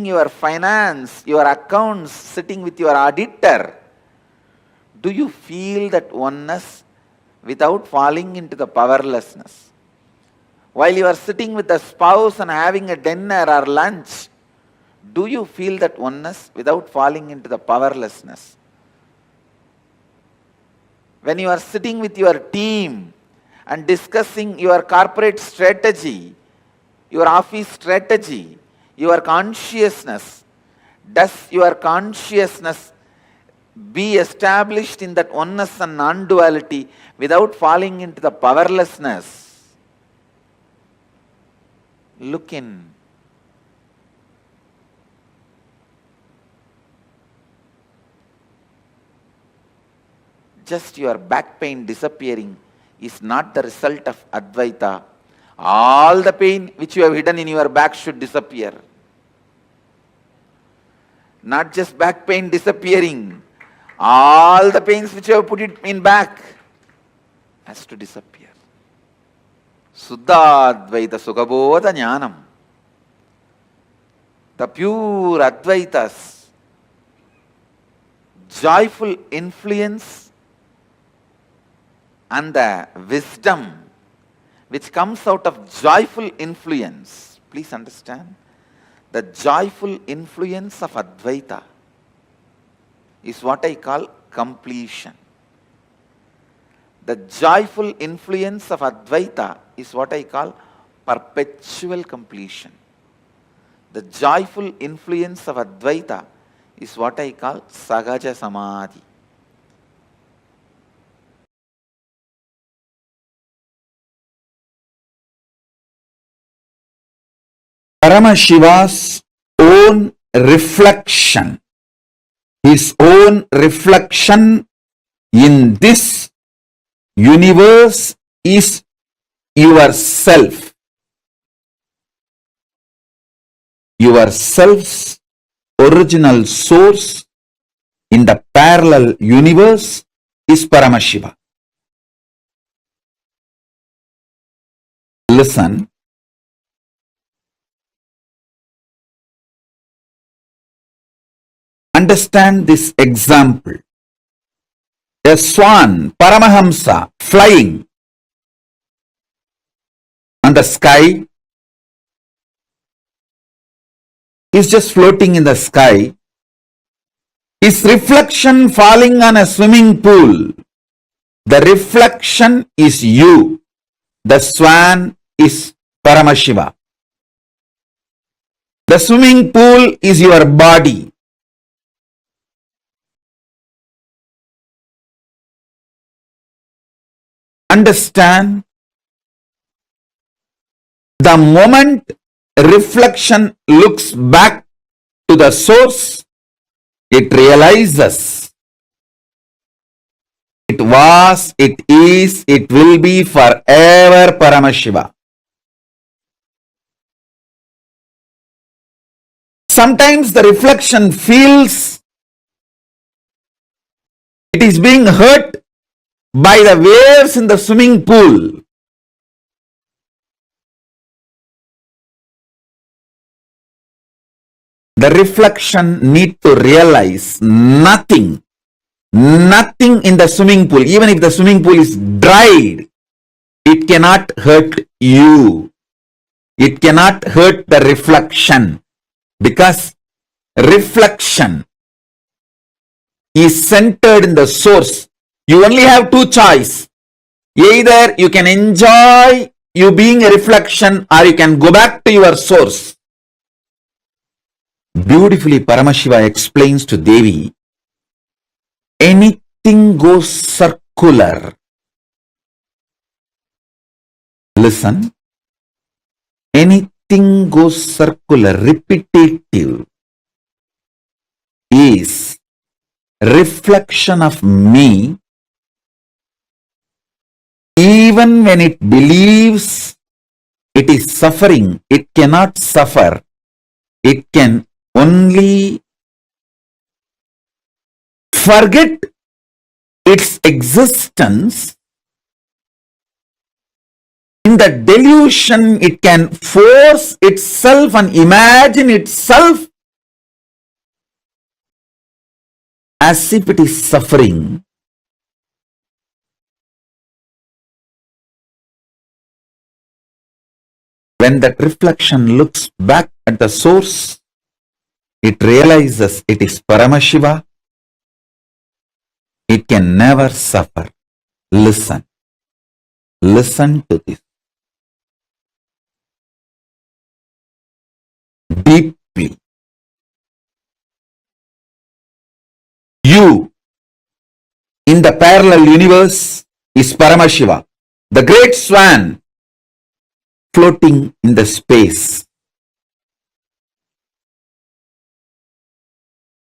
your finance, your accounts, sitting with your auditor, do you feel that oneness without falling into the powerlessness? While you are sitting with a spouse and having a dinner or lunch, do you feel that oneness without falling into the powerlessness? When you are sitting with your team and discussing your corporate strategy, your office strategy, your consciousness, does your consciousness be established in that oneness and non-duality without falling into the powerlessness? Look in. Just your back pain disappearing is not the result of Advaita. All the pain which you have hidden in your back should disappear. Not just back pain disappearing. All the pains which you have put it in back has to disappear. Suddha Advaita Sukhabodha Jnanam. The pure Advaitas, joyful influence and the wisdom which comes out of joyful influence. Please understand, the joyful influence of Advaita is what I call completion. The joyful influence of Advaita is what I call perpetual completion. The joyful influence of Advaita is what I call Sahaja Samadhi. Paramashiva's own reflection, his own reflection in this universe is yourself. Yourself's original source in the parallel universe is Paramashiva. Listen. Understand this example. A swan, Paramahamsa, flying on the sky, is just floating in the sky. His reflection falling on a swimming pool. The reflection is you. The swan is Paramashiva. The swimming pool is your body. Understand, the moment reflection looks back to the source, it realizes it was, it is, it will be forever Paramashiva. Sometimes the reflection feels it is being hurt by the waves in the swimming pool. The reflection need to realize nothing in the swimming pool, even if the swimming pool is dried, it cannot hurt you. It cannot hurt the reflection, because reflection is centered in the source. You only have two choices. Either you can enjoy you being a reflection, or you can go back to your source. Beautifully, Paramashiva explains to Devi, anything goes circular. Listen. Anything goes circular, repetitive, is reflection of me. Even when it believes it is suffering, it cannot suffer. It can only forget its existence. In the delusion, it can force itself and imagine itself as if it is suffering. When that reflection looks back at the source, it realizes it is Paramashiva. It can never suffer. Listen. Listen to this deeply. You in the parallel universe is Paramashiva, the great swan floating in the space.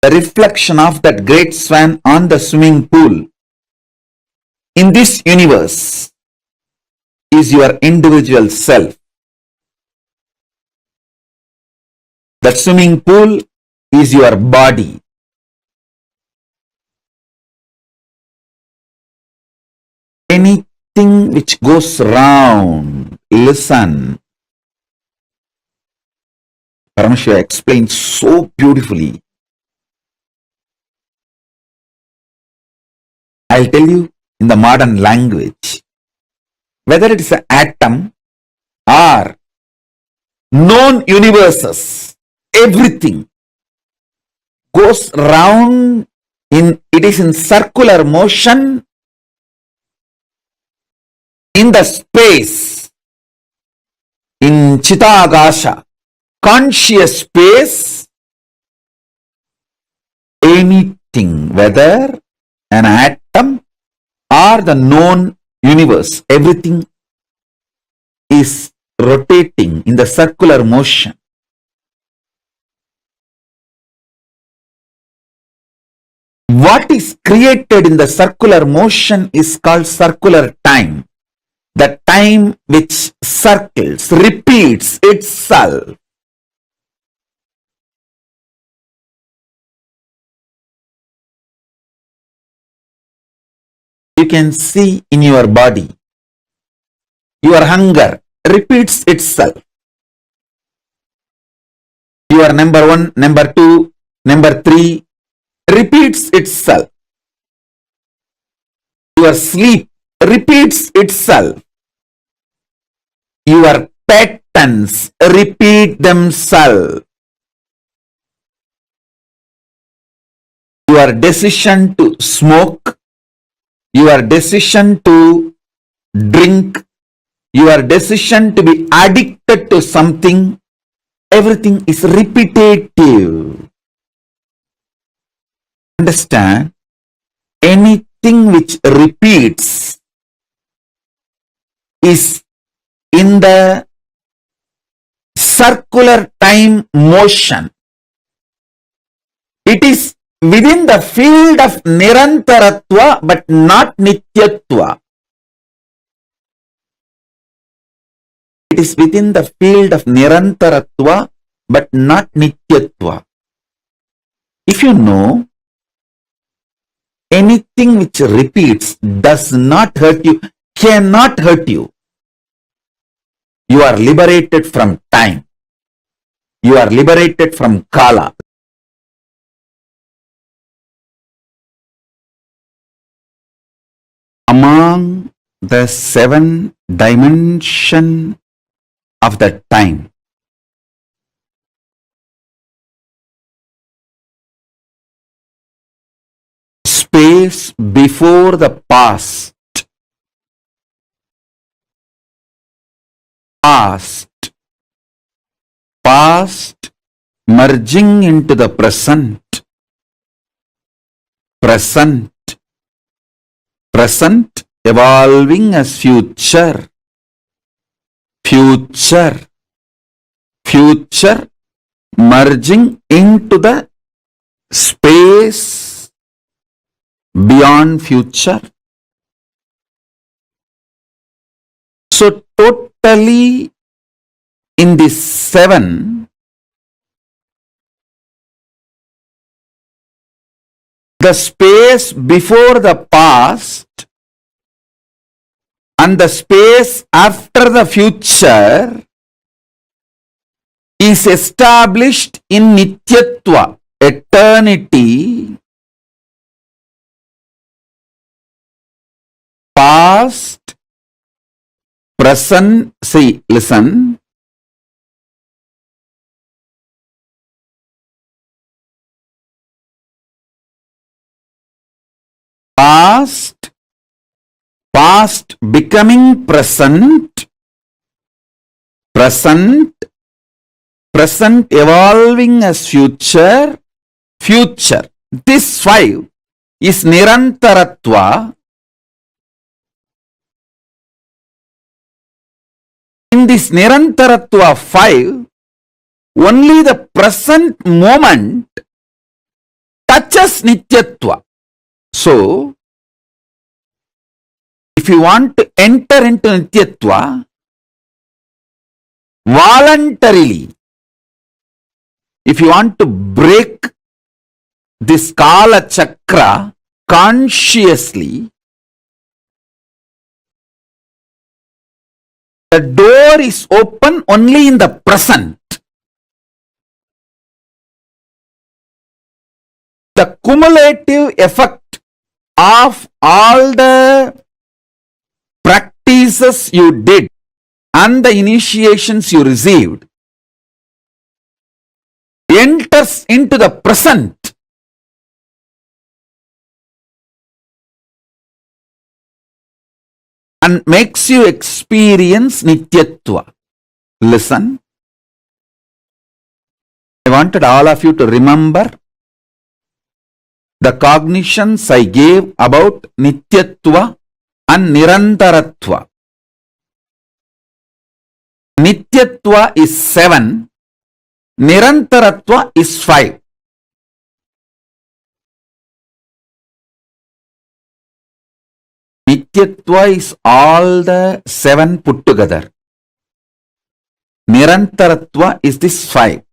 The reflection of that great swan on the swimming pool in this universe is your individual self. That swimming pool is your body. Anything which goes round, listen. Paramashiva explains so beautifully. I'll tell you in the modern language, whether it is an atom or known universes, everything goes round it is in circular motion in the space, in Chitagasha, conscious space. Anything, whether an atom or the known universe, everything is rotating in the circular motion. What is created in the circular motion is called circular time. The time which circles, repeats itself. You can see in your body, your hunger repeats itself. Your number 1, number 2, number 3 repeats itself. Your sleep repeats itself. Your patterns repeat themselves. Your decision to smoke, your decision to drink, your decision to be addicted to something, everything is repetitive. Understand? Anything which repeats is in the circular time motion. It is within the field of Nirantaratva but not Nityatva. It is within the field of Nirantaratva but not Nityatva. If you know, anything which repeats does not hurt you, cannot hurt you. You are liberated from time. You are liberated from Kaala. Among the 7 dimensions of the time, space before the past, past merging into the present, present evolving as future, future merging into the space beyond future. So totally in these 7, the space before the past and the space after the future is established in Nityatva, eternity, past, present, see, listen. Past, past becoming present, present, present evolving as future, future. This 5 is Nirantaratva. In this Nirantaratva 5, only the present moment touches Nityatva. So, if you want to enter into Nityatva, voluntarily, if you want to break this Kala Chakra consciously, the door is open only in the present. The cumulative effect of all the practices you did and the initiations you received enters into the present. And makes you experience Nityatva. Listen. I wanted all of you to remember the cognitions I gave about Nityatva and Nirantaratva. Nityatva is 7, Nirantaratva is 5. Nityatva is all the 7 put together. Nirantaratva is this 5.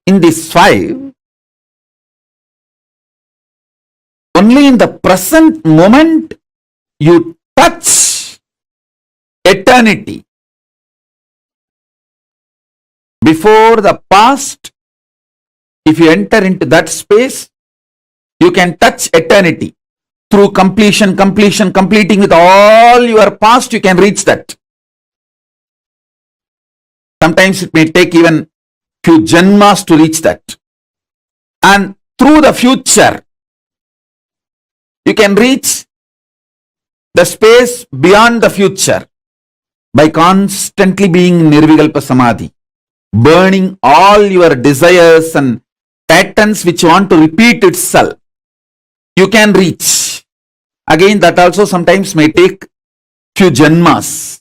In this 5, only in the present moment you touch eternity. Before the past, if you enter into that space, you can touch eternity. Through completing with all your past, you can reach that. Sometimes it may take even few janmas to reach that. And through the future, you can reach the space beyond the future by constantly being Nirvikalpa Samadhi, burning all your desires and patterns which want to repeat itself. You can reach. Again, that also sometimes may take few janmas.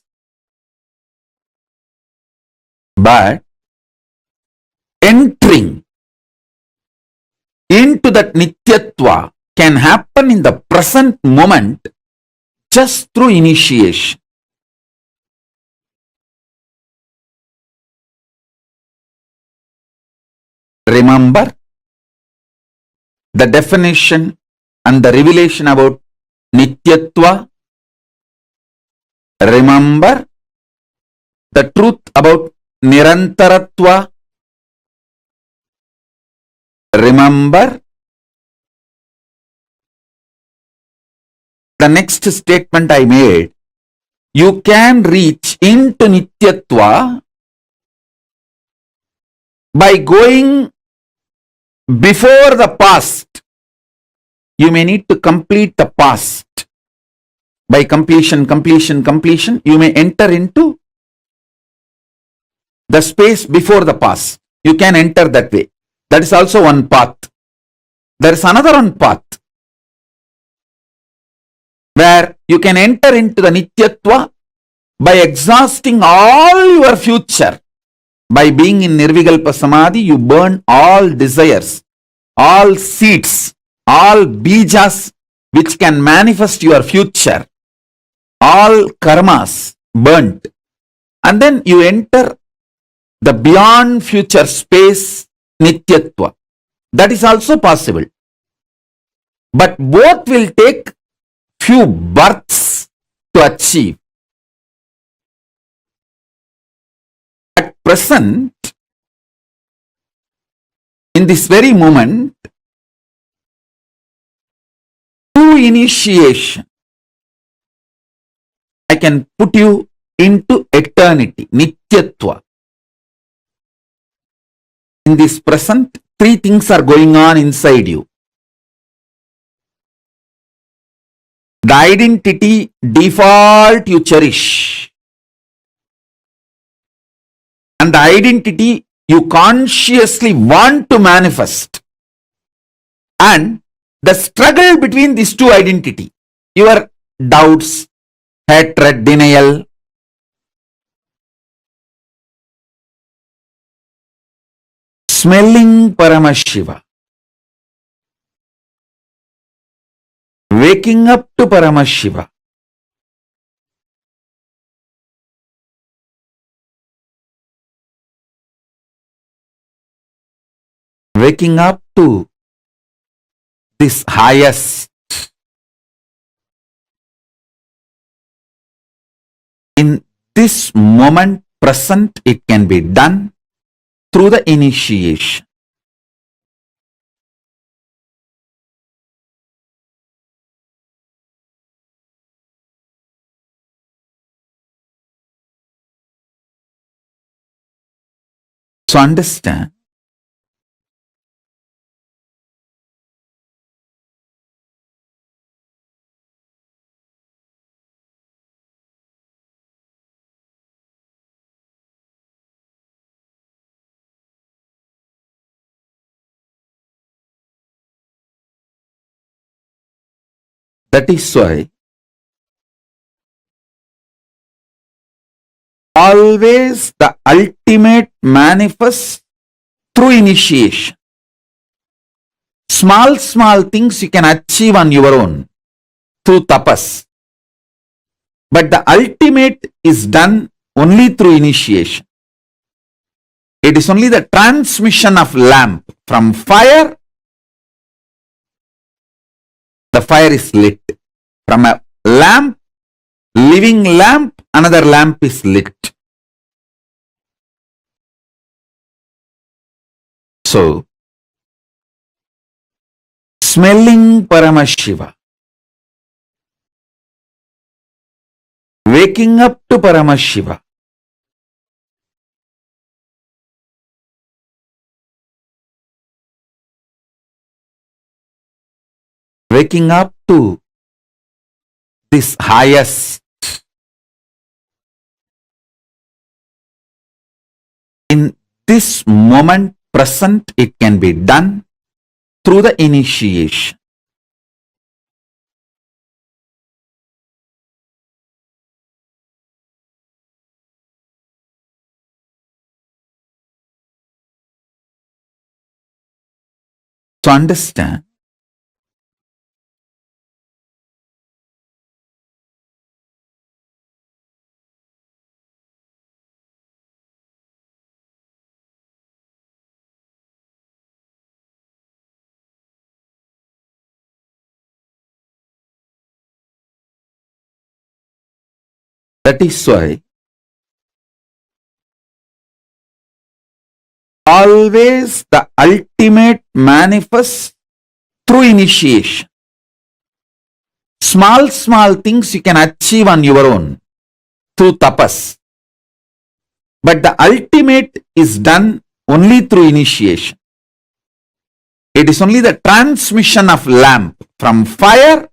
But entering into that Nityatva can happen in the present moment just through initiation. Remember the definition and the revelation about Nityatva. Remember the truth about Nirantaratva. Remember the next statement I made. You can reach into Nityatva by going before the past. You may need to complete the past. By completion, you may enter into the space before the past. You can enter that way. That is also one path. There is another one path where you can enter into the Nityatva by exhausting all your future. By being in Nirvikalpa Samadhi, you burn all desires, all seeds, all bijas which can manifest your future, all karmas burnt. And then you enter the beyond future space Nityatva. That is also possible. But both will take few births to achieve. At present, in this very moment, through initiation, can put you into eternity, Nityatva. In this present, three things are going on inside you. The identity default you cherish, and the identity you consciously want to manifest, and the struggle between these two identity, your doubts, hatred, denial. Smelling Paramashiva, waking up to Paramashiva, waking up to this highest. In this moment present, it can be done through the initiation. So understand, that is why always the ultimate manifests through initiation. Small things you can achieve on your own through tapas. But the ultimate is done only through initiation. It is only the transmission of lamp from fire. The fire is lit. From a lamp, living lamp, another lamp is lit. So, smelling Paramashiva, waking up to Paramashiva, waking up to this highest. In this moment present, it can be done through the initiation. So understand, that is why always the ultimate manifests through initiation. Small things you can achieve on your own through tapas. But the ultimate is done only through initiation. It is only the transmission of lamp from fire.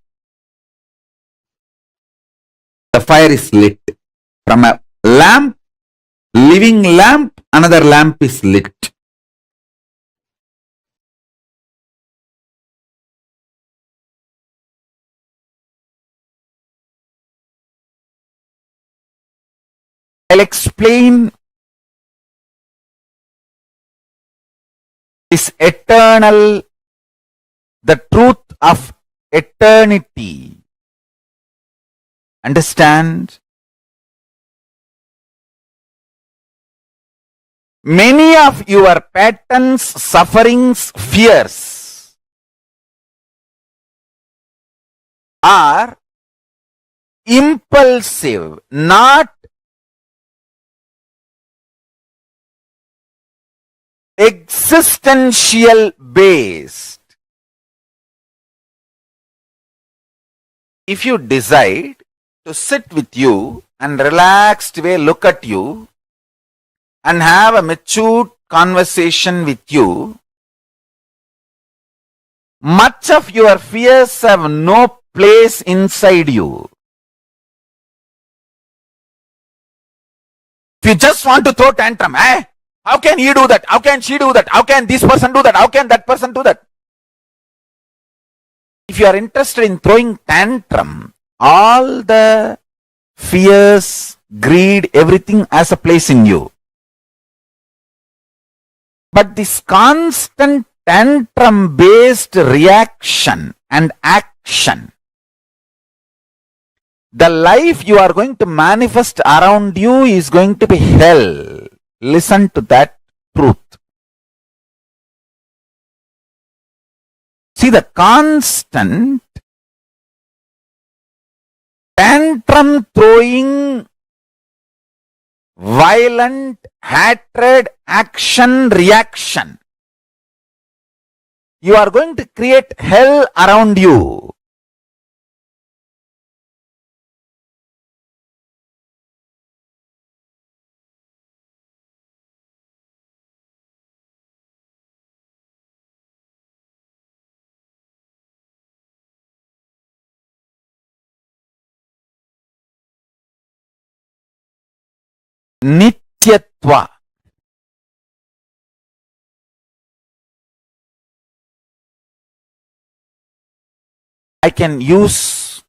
The fire is lit. From a lamp, living lamp, another lamp is lit. I'll explain this eternal, the truth of eternity. Understand? Many of your patterns, sufferings, fears are impulsive, not existential based. If you decide to sit with you and relaxed way look at you and have a mature conversation with you, much of your fears have no place inside you. If you just want to throw tantrum, how can he do that? How can she do that? How can this person do that? How can that person do that? If you are interested in throwing tantrum, all the fears, greed, everything has a place in you. But this constant tantrum-based reaction and action, the life you are going to manifest around you is going to be hell. Listen to that truth. See, the constant tantrum throwing, violent hatred, action, reaction, you are going to create hell around you. Nityatva. I can use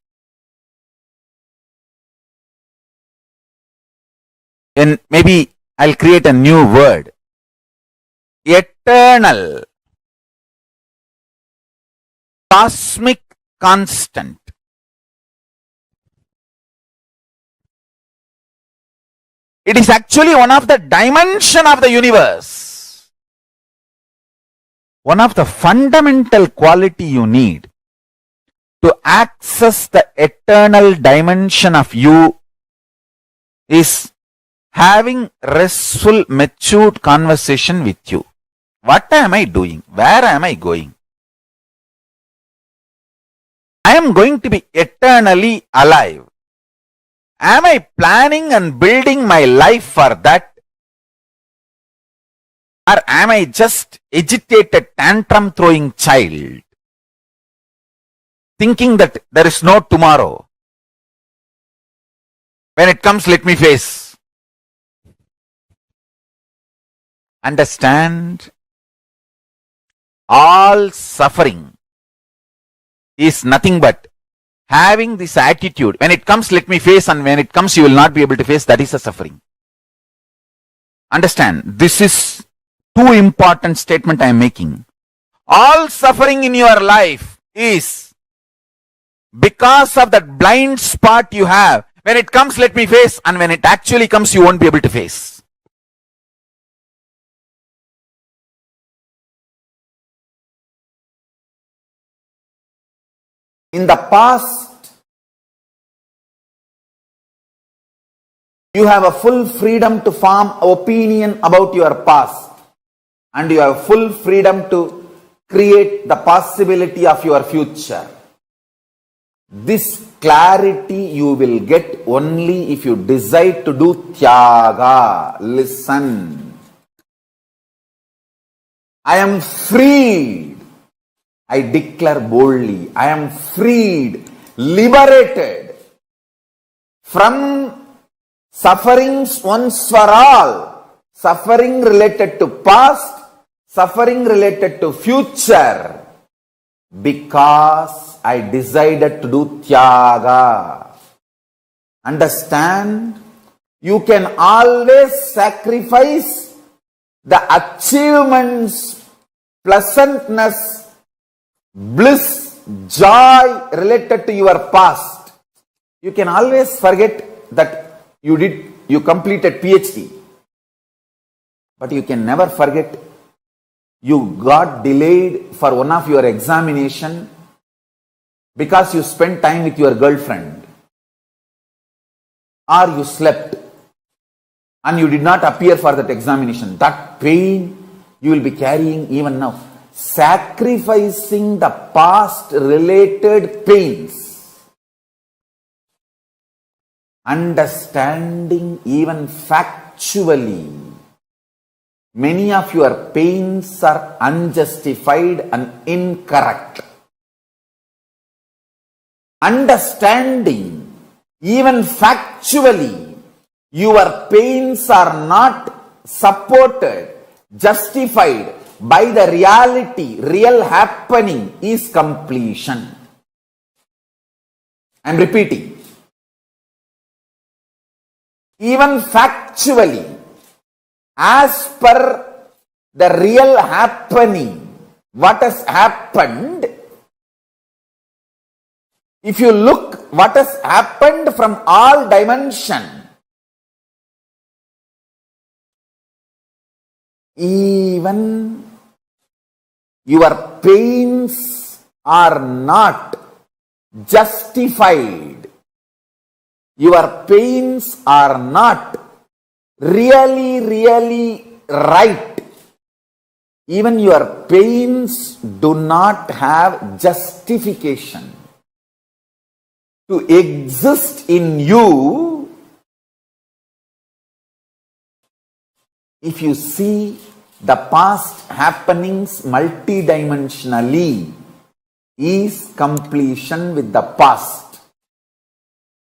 and maybe I'll create a new word. Eternal, cosmic constant. It is actually one of the dimension of the universe. One of the fundamental quality you need to access the eternal dimension of you is having restful, matured conversation with you. What am I doing? Where am I going? I am going to be eternally alive. Am I planning and building my life for that? Or am I just agitated, tantrum throwing child, thinking that there is no tomorrow? When it comes, let me face. Understand, all suffering is nothing but having this attitude. When it comes, let me face, and when it comes, you will not be able to face. That is a suffering. Understand, this is too important statement I am making. All suffering in your life is because of that blind spot you have. When it comes, let me face, and when it actually comes, you won't be able to face. In the past, you have a full freedom to form opinion about your past, and you have full freedom to create the possibility of your future. This clarity you will get only if you decide to do tyaga. Listen. I am freed. I declare boldly, I am freed, liberated from sufferings once for all. Suffering related to past, suffering related to future. Because I decided to do tyaga. Understand? You can always sacrifice the achievements, pleasantness, bliss, joy related to your past. You can always forget that you completed PhD. But you can never forget you got delayed for one of your examination because you spent time with your girlfriend. Or you slept and you did not appear for that examination. That pain you will be carrying even now. Sacrificing the past related pains understanding even factually. Many of your pains are unjustified and incorrect. Understanding even factually, your pains are not supported, justified by the reality, real happening is completion. I am repeating. Even factually, as per the real happening, what has happened, if you look what has happened from all dimensions, even your pains are not justified. Your pains are not really right. Even your pains do not have justification to exist in you. If you see the past happenings multidimensionally, is completion with the past.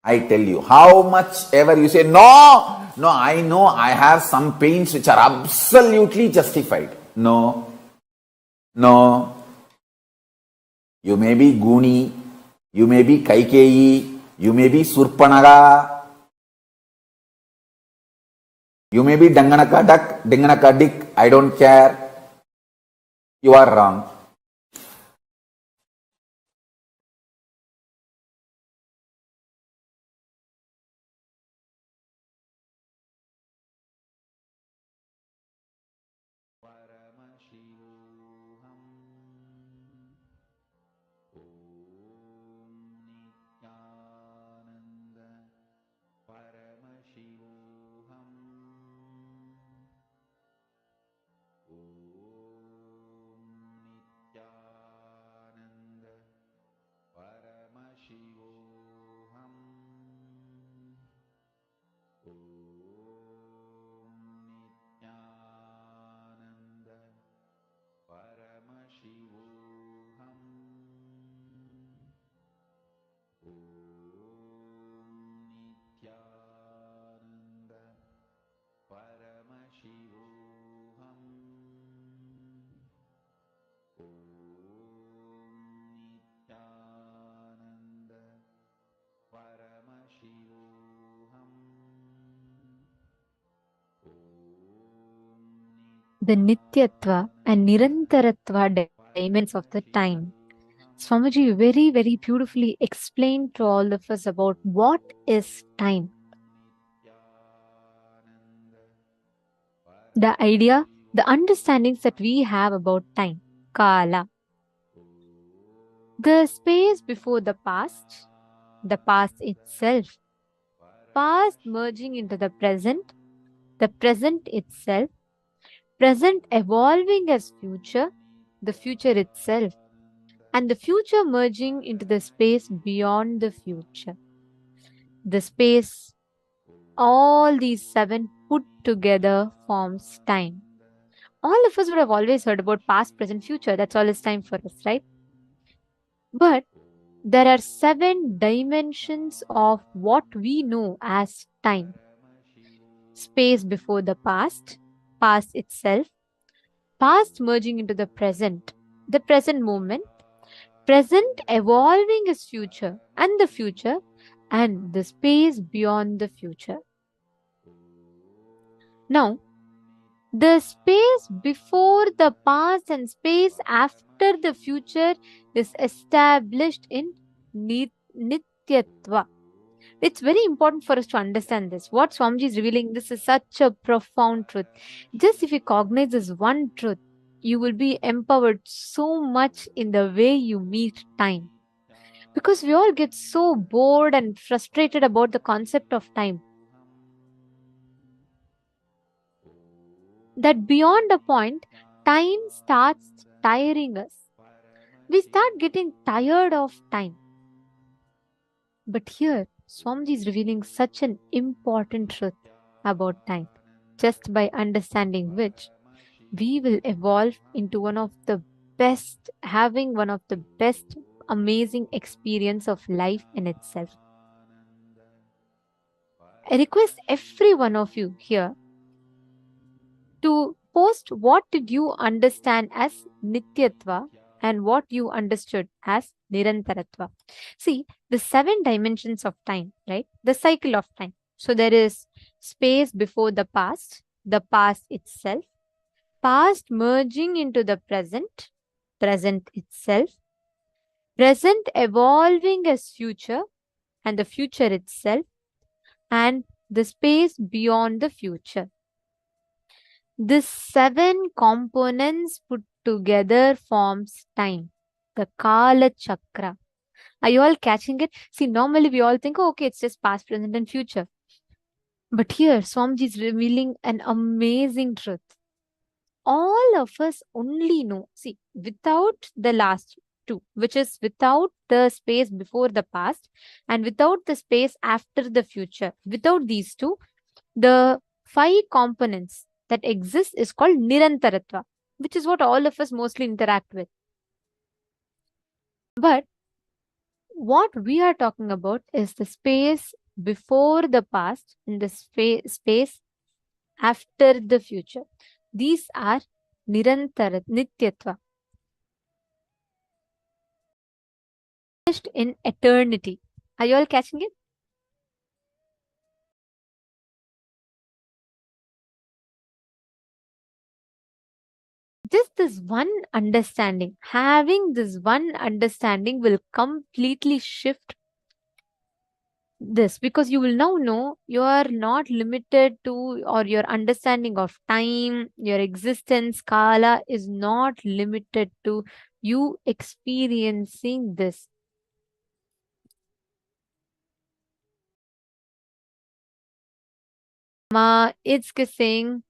I tell you, how much ever you say, no, I know I have some pains which are absolutely justified. No. You may be Guni, you may be Kaikeyi, you may be Surpanaga, you may be Danganaka Duck, Danganaka Dick, I don't care. You are wrong. Paramashivoham. Om Nithyananda. Paramashivoham. Om Nithyananda. Paramashivoham. Om Nithyananda. Paramashivoham. Om Nithyananda. Paramashivoham. Om Nithyananda. Paramashivoham. The Nityattva and Nirantaratva dimensions of the time. Swamiji very, very beautifully explained to all of us about what is time. The idea, the understandings that we have about time, Kaala. The space before the past itself, past merging into the present itself, present evolving as future, the future itself, and the future merging into the space beyond the future. The space, all these seven put together forms time. All of us would have always heard about past, present, future. That's all is time for us, right? But there are seven dimensions of what we know as time. Space before the past itself, past merging into the present moment, present evolving as future, and the space beyond the future. Now, the space before the past and space after the future is established in Nityattva. It's very important for us to understand this. What Swamiji is revealing, this is such a profound truth. Just if you cognize this one truth, you will be empowered so much in the way you meet time. Because we all get so bored and frustrated about the concept of time, that beyond a point, time starts tiring us. We start getting tired of time. But here, Swamiji is revealing such an important truth about time, just by understanding which we will evolve into one of the best, having one of the best, amazing experience of life in itself. I request every one of you here to post what did you understand as Nityatva and what you understood as Nirantaratva. See, the 7 dimensions of time, right? The cycle of time. So there is space before the past itself, past merging into the present, present itself, present evolving as future, and the future itself, and the space beyond the future. These 7 components put together forms time, the Kaala Chakra. Are you all catching it? See, normally we all think, oh, okay, it's just past, present, and future. But here, Swamiji is revealing an amazing truth. All of us only know, see, without the last two, which is without the space before the past and without the space after the future, without these two, the 5 components that exist is called Nirantaratva, which is what all of us mostly interact with. But what we are talking about is the space before the past and the space after the future. These are Nityatva, in eternity. Are you all catching it? Just this one understanding, having this one understanding will completely shift this, because you will now know you are not limited to, or your understanding of time, your existence, Kala is not limited to you experiencing this. Ma is saying,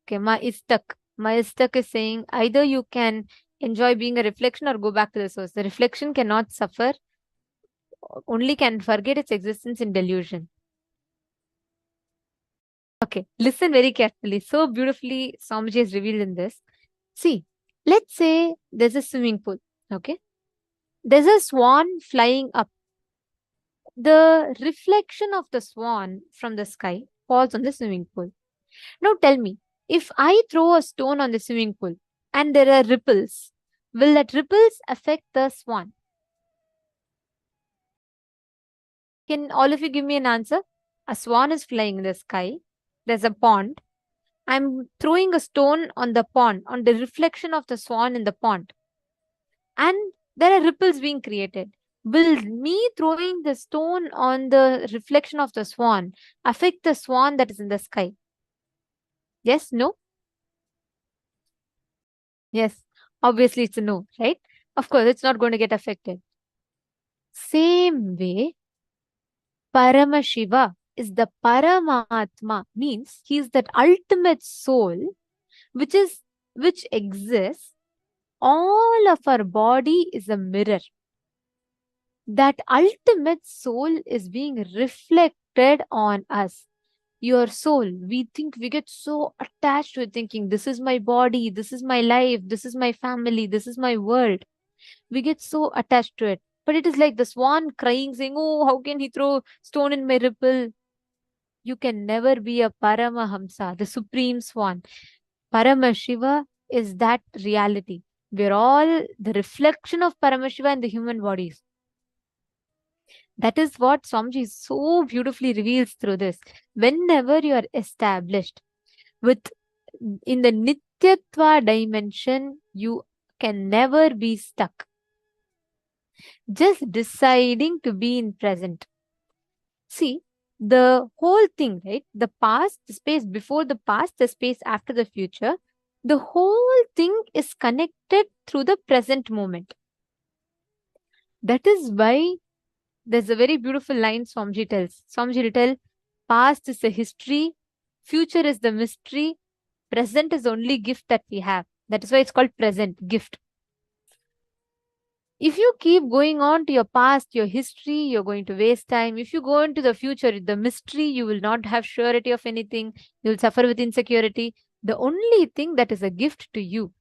okay, Ma is stuck. Ma is stuck is saying either you can enjoy being a reflection or go back to the source. The reflection cannot suffer, only can forget its existence in delusion. Okay, listen very carefully. So beautifully, Swamiji has revealed in this. See, let's say there's a swimming pool. Okay, there's a swan flying up. The reflection of the swan from the sky falls on the swimming pool. Now tell me, if I throw a stone on the swimming pool and there are ripples, will that ripples affect the swan? Can all of you give me an answer? A swan is flying in the sky. There's a pond. I'm throwing a stone on the pond, on the reflection of the swan in the pond. And there are ripples being created. Will me throwing the stone on the reflection of the swan affect the swan that is in the sky? Yes, no? Yes. Obviously, it's a no, right? Of course, it's not going to get affected. Same way, Paramashiva is the Paramatma, means he is that ultimate soul which exists. All of our body is a mirror. That ultimate soul is being reflected on us. Your soul, we think, we get so attached to it, thinking this is my body, this is my life, this is my family, this is my world. We get so attached to it. But it is like the swan crying, saying, oh, how can he throw stone in my ripple? You can never be a Paramahamsa, the supreme swan. Paramashiva is that reality. We're all the reflection of Paramashiva in the human bodies. That is what Swamiji so beautifully reveals through this. Whenever you are established with in the Nityatva dimension, you can never be stuck. Just deciding to be in present. See, the whole thing, right? The past, the space before the past, the space after the future, the whole thing is connected through the present moment. That is why there's a very beautiful line Swamiji tells. Swamiji will tell, past is the history, future is the mystery, present is the only gift that we have. That is why it's called present, gift. If you keep going on to your past, your history, you're going to waste time. If you go into the future, the mystery, you will not have surety of anything. You'll suffer with insecurity. The only thing that is a gift to you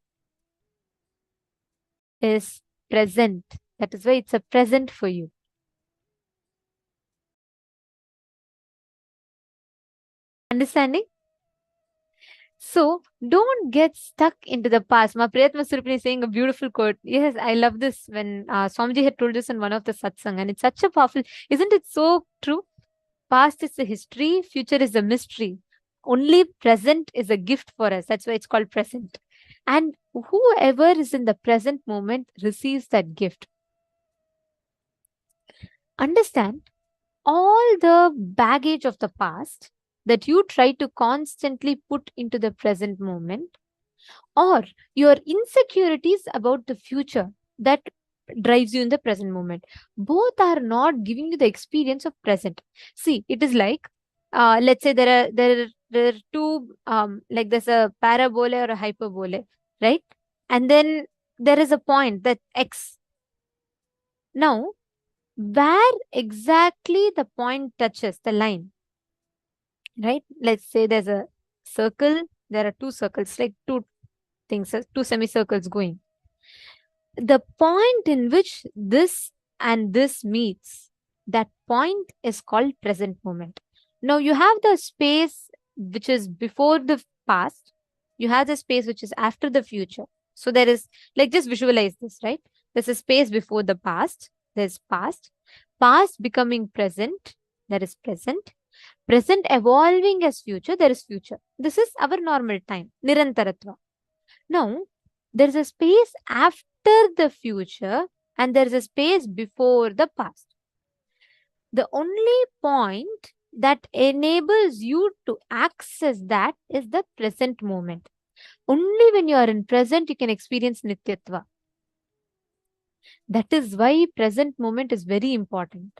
is present. That is why it's a present for you. Understanding? So don't get stuck into the past. Ma Priyatma Surupini is saying a beautiful quote. Yes, I love this when Swamiji had told this in one of the satsang, and it's such a powerful, isn't it so true? Past is a history, future is a mystery. Only present is a gift for us. That's why it's called present. And whoever is in the present moment receives that gift. Understand, all the baggage of the past that you try to constantly put into the present moment, or your insecurities about the future that drives you in the present moment, both are not giving you the experience of present. See, it is like, let's say there are two, like there's a parabola or a hyperbola, right? And then there is a point, that x. Now, where exactly the point touches the line, right? Let's say there's a circle, there are two circles, like two things, two semicircles going. The point in which this and this meets, that point is called present moment. Now you have the space which is before the past, you have the space which is after the future. So there is, like, just visualize this, right? There's a space before the past, there's past, past becoming present, there is present, present evolving as future, there is future. This is our normal time, nirantaratva. Now, there's a space after the future and there's a space before the past. The only point that enables you to access that is the present moment. Only when you are in present, you can experience Nityatva. That is why present moment is very important.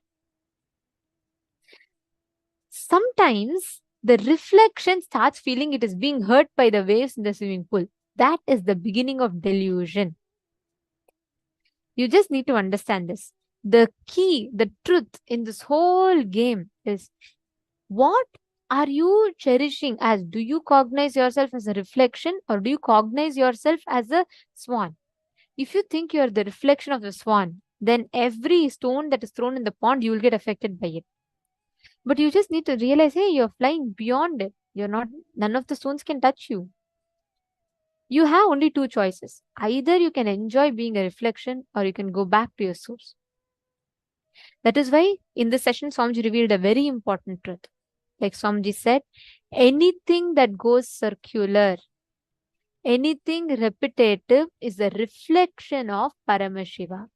Sometimes the reflection starts feeling it is being hurt by the waves in the swimming pool. That is the beginning of delusion. You just need to understand this. The key, the truth in this whole game is, what are you cherishing as? Do you cognize yourself as a reflection or do you cognize yourself as a swan? If you think you are the reflection of the swan, then every stone that is thrown in the pond, you will get affected by it. But you just need to realize, hey, you're flying beyond it. You're not, none of the stones can touch you. You have only two choices. Either you can enjoy being a reflection or you can go back to your source. That is why in this session, Swamiji revealed a very important truth. Like Swamiji said, anything that goes circular, anything repetitive is a reflection of Paramashiva.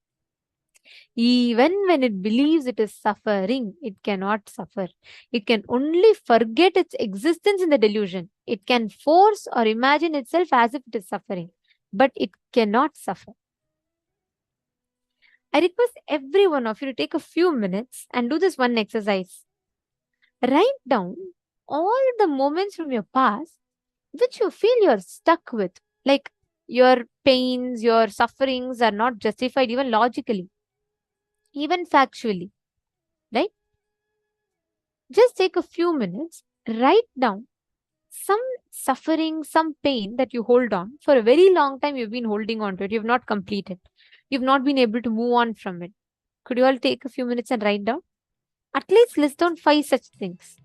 Even when it believes it is suffering, it cannot suffer. It can only forget its existence in the delusion. It can force or imagine itself as if it is suffering, but it cannot suffer. I request every one of you to take a few minutes and do this one exercise. Write down all the moments from your past which you feel you're stuck with. Like your pains, your sufferings are not justified even logically, even factually, right? Just take a few minutes, write down some suffering, some pain that you hold on. For a very long time, you've been holding on to it. You've not completed. You've not been able to move on from it. Could you all take a few minutes and write down? At least list down 5 such things.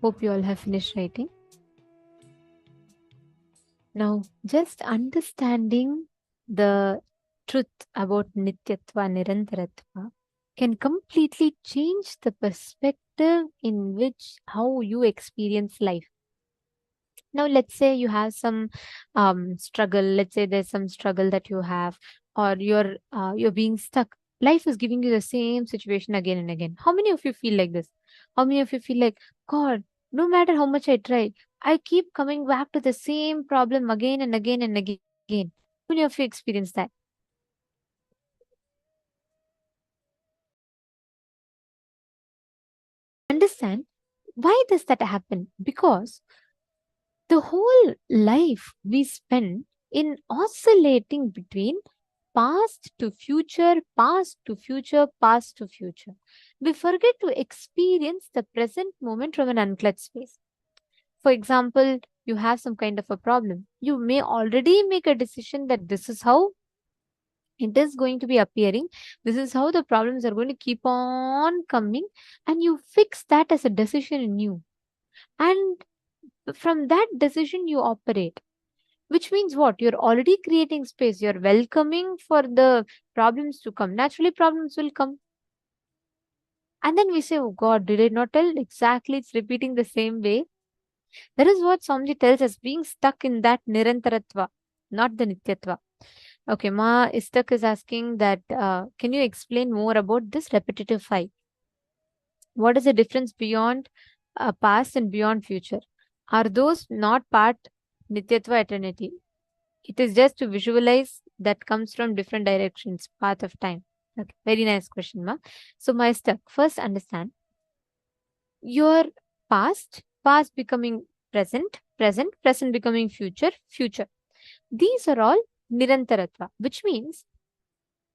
Hope you all have finished writing. Now, just understanding the truth about Nityatva, Nirantaratva can completely change the perspective in which how you experience life. Now, let's say you have some struggle. Let's say there's some struggle that you have, or you're being stuck. Life is giving you the same situation again and again. How many of you feel like this? How many of you feel like, God, no matter how much I try, I keep coming back to the same problem again and again and again? How many of you experience that? Understand why does that happen? Because the whole life we spend in oscillating between past to future, past to future, past to future. We forget to experience the present moment from an unclutched space. For example, you have some kind of a problem. You may already make a decision that this is how it is going to be appearing. This is how the problems are going to keep on coming. And you fix that as a decision in you. And from that decision, you operate, which means what? You're already creating space. You're welcoming for the problems to come. Naturally, problems will come. And then we say, oh God, did I not tell? Exactly, it's repeating the same way. That is what Swamiji tells us, being stuck in that Nirantaratva, not the Nityatva. Okay, Ma Istak is asking that, can you explain more about this repetitive fight? What is the difference beyond past and beyond future? Are those not part Nityatva eternity? It is just to visualize that comes from different directions, path of time. Okay, very nice question, Ma. So, my stuck. First, understand your past becoming present, present becoming future, future. These are all Nirantaratva, which means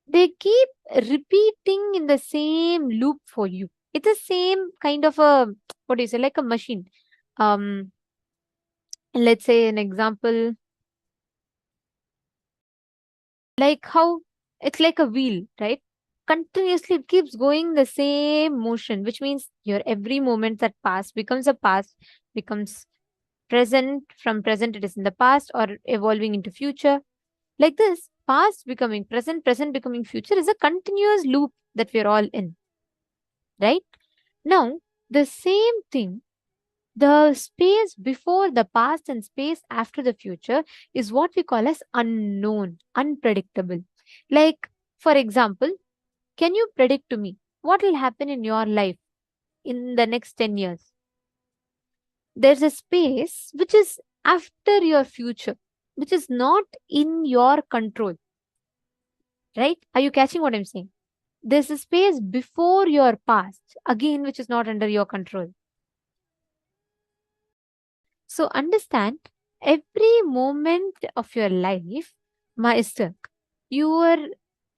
they keep repeating in the same loop for you. It's the same kind of a, what do you say, like a machine. Um, let's say an example, like how it's like a wheel, right? Continuously it keeps going the same motion, which means your every moment that pass becomes a past, becomes present. From present it is in the past or evolving into future. Like this, past becoming present, present becoming future is a continuous loop that we're all in, right? Now, the same thing, the space before the past and space after the future is what we call as unknown, unpredictable. Like, for example, can you predict to me what will happen in your life in the next 10 years? There's a space which is after your future, which is not in your control, right? Are you catching what I'm saying? There's a space before your past, again, which is not under your control. So understand every moment of your life, Master, your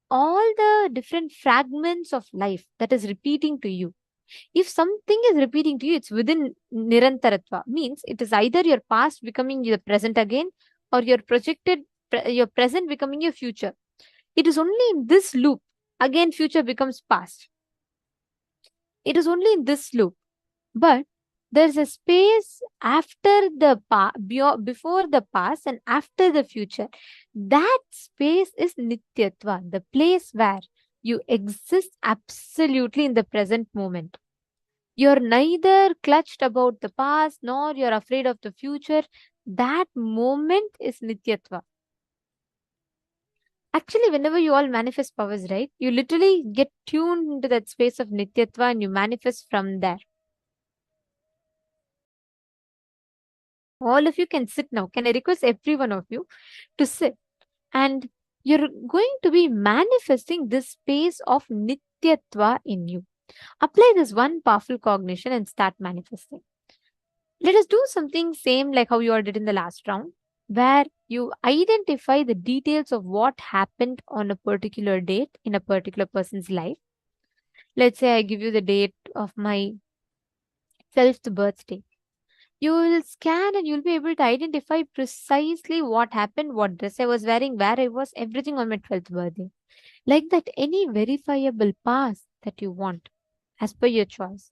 all the different fragments of life that is repeating to you. If something is repeating to you, it's within Nirantaratva. Means it is either your past becoming your present again, or your your present becoming your future. It is only in this loop. Again, future becomes past. It is only in this loop. But there's a space after the before the past and after the future. That space is Nityatva, the place where you exist absolutely in the present moment. You're neither clutched about the past nor you're afraid of the future. That moment is Nityatva. Actually, whenever you all manifest powers, right, you literally get tuned into that space of Nityatva and you manifest from there. All of you can sit now. Can I request every one of you to sit? And you're going to be manifesting this space of Nityatva in you. Apply this one powerful cognition and start manifesting. Let us do something same like how you all did in the last round, where you identify the details of what happened on a particular date in a particular person's life. Let's say I give you the date of my 12th birthday. You will scan and you'll be able to identify precisely what happened, what dress I was wearing, where I was, everything on my 12th birthday. Like that, any verifiable past that you want, as per your choice,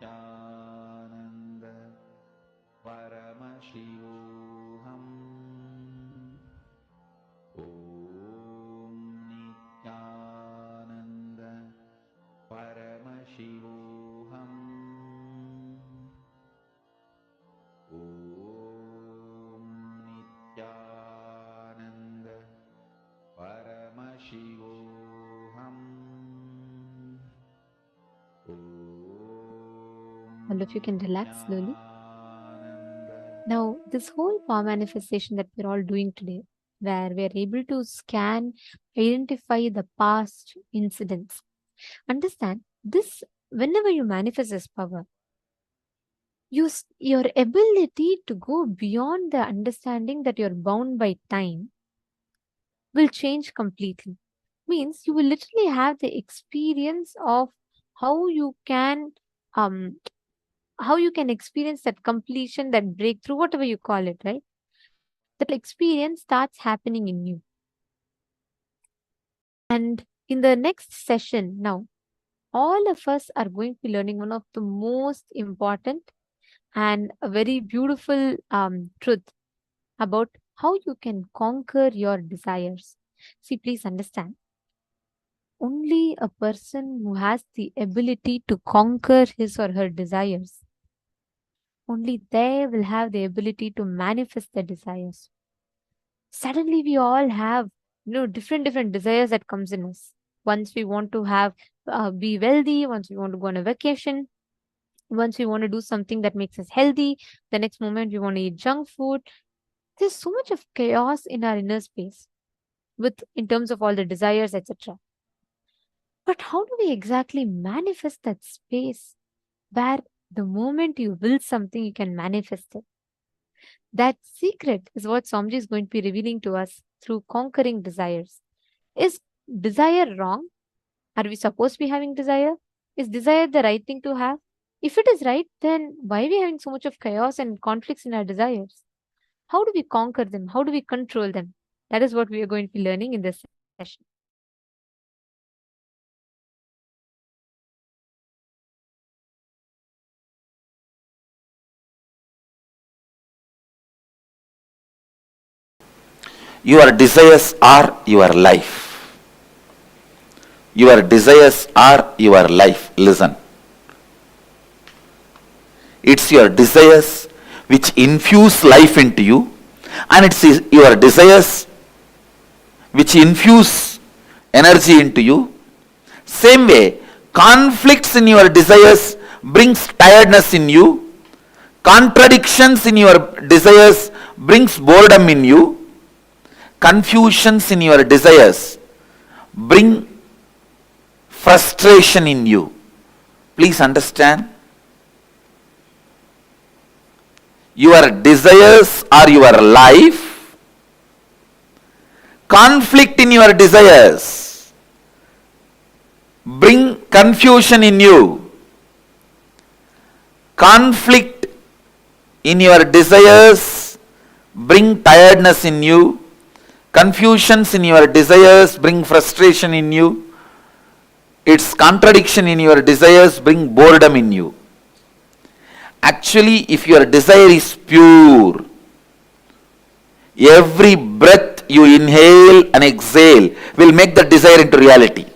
Nithyananda Paramashivoham. Om Nithyananda Paramashivoham. Om Nithyananda Paramashivoham. All of you can relax slowly. Now, this whole power manifestation that we're all doing today, where we're able to scan, identify the past incidents. Understand this, whenever you manifest this power, your ability to go beyond the understanding that you're bound by time will change completely. Means you will literally have the experience of how you can um how you can experience that completion, that breakthrough, whatever you call it, right? That experience starts happening in you. And in the next session, now, all of us are going to be learning one of the most important and a very beautiful truth about how you can conquer your desires. See, please understand, only a person who has the ability to conquer his or her desires, only they will have the ability to manifest their desires. Suddenly we all have different desires that comes in us. Once we want to have be wealthy, once we want to go on a vacation, once we want to do something that makes us healthy, the next moment we want to eat junk food. There's so much of chaos in our inner space with in terms of all the desires, etc. But how do we exactly manifest that space where the moment you will something you can manifest it? That secret is what Somji is going to be revealing to us through conquering desires. Is desire wrong? Are we supposed to be having desire? Is desire the right thing to have? If it is right, then why are we having so much of chaos and conflicts in our desires? How do we conquer them? How do we control them? That is what we are going to be learning in this session. Your desires are your life. Your desires are your life. Listen. It's your desires which infuse life into you, and it's your desires which infuse energy into you. Same way, conflicts in your desires brings tiredness in you. Contradictions in your desires brings boredom in you. Confusions in your desires bring frustration in you. Please understand. Your desires are your life. Conflict in your desires bring confusion in you. Conflict in your desires bring tiredness in you. Confusions in your desires bring frustration in you. Its contradiction in your desires bring boredom in you. Actually, if your desire is pure, every breath you inhale and exhale will make the desire into reality.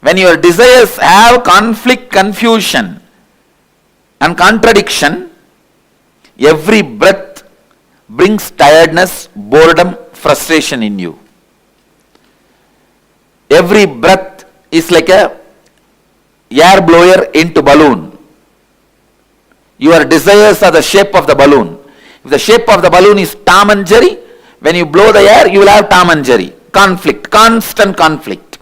When your desires have conflict, confusion and contradiction, every breath brings tiredness, boredom, frustration in you. Every breath is like a air blower into balloon. Your desires are the shape of the balloon. If the shape of the balloon is Tom and Jerry, when you blow the air, you will have Tom and Jerry. Conflict, constant conflict.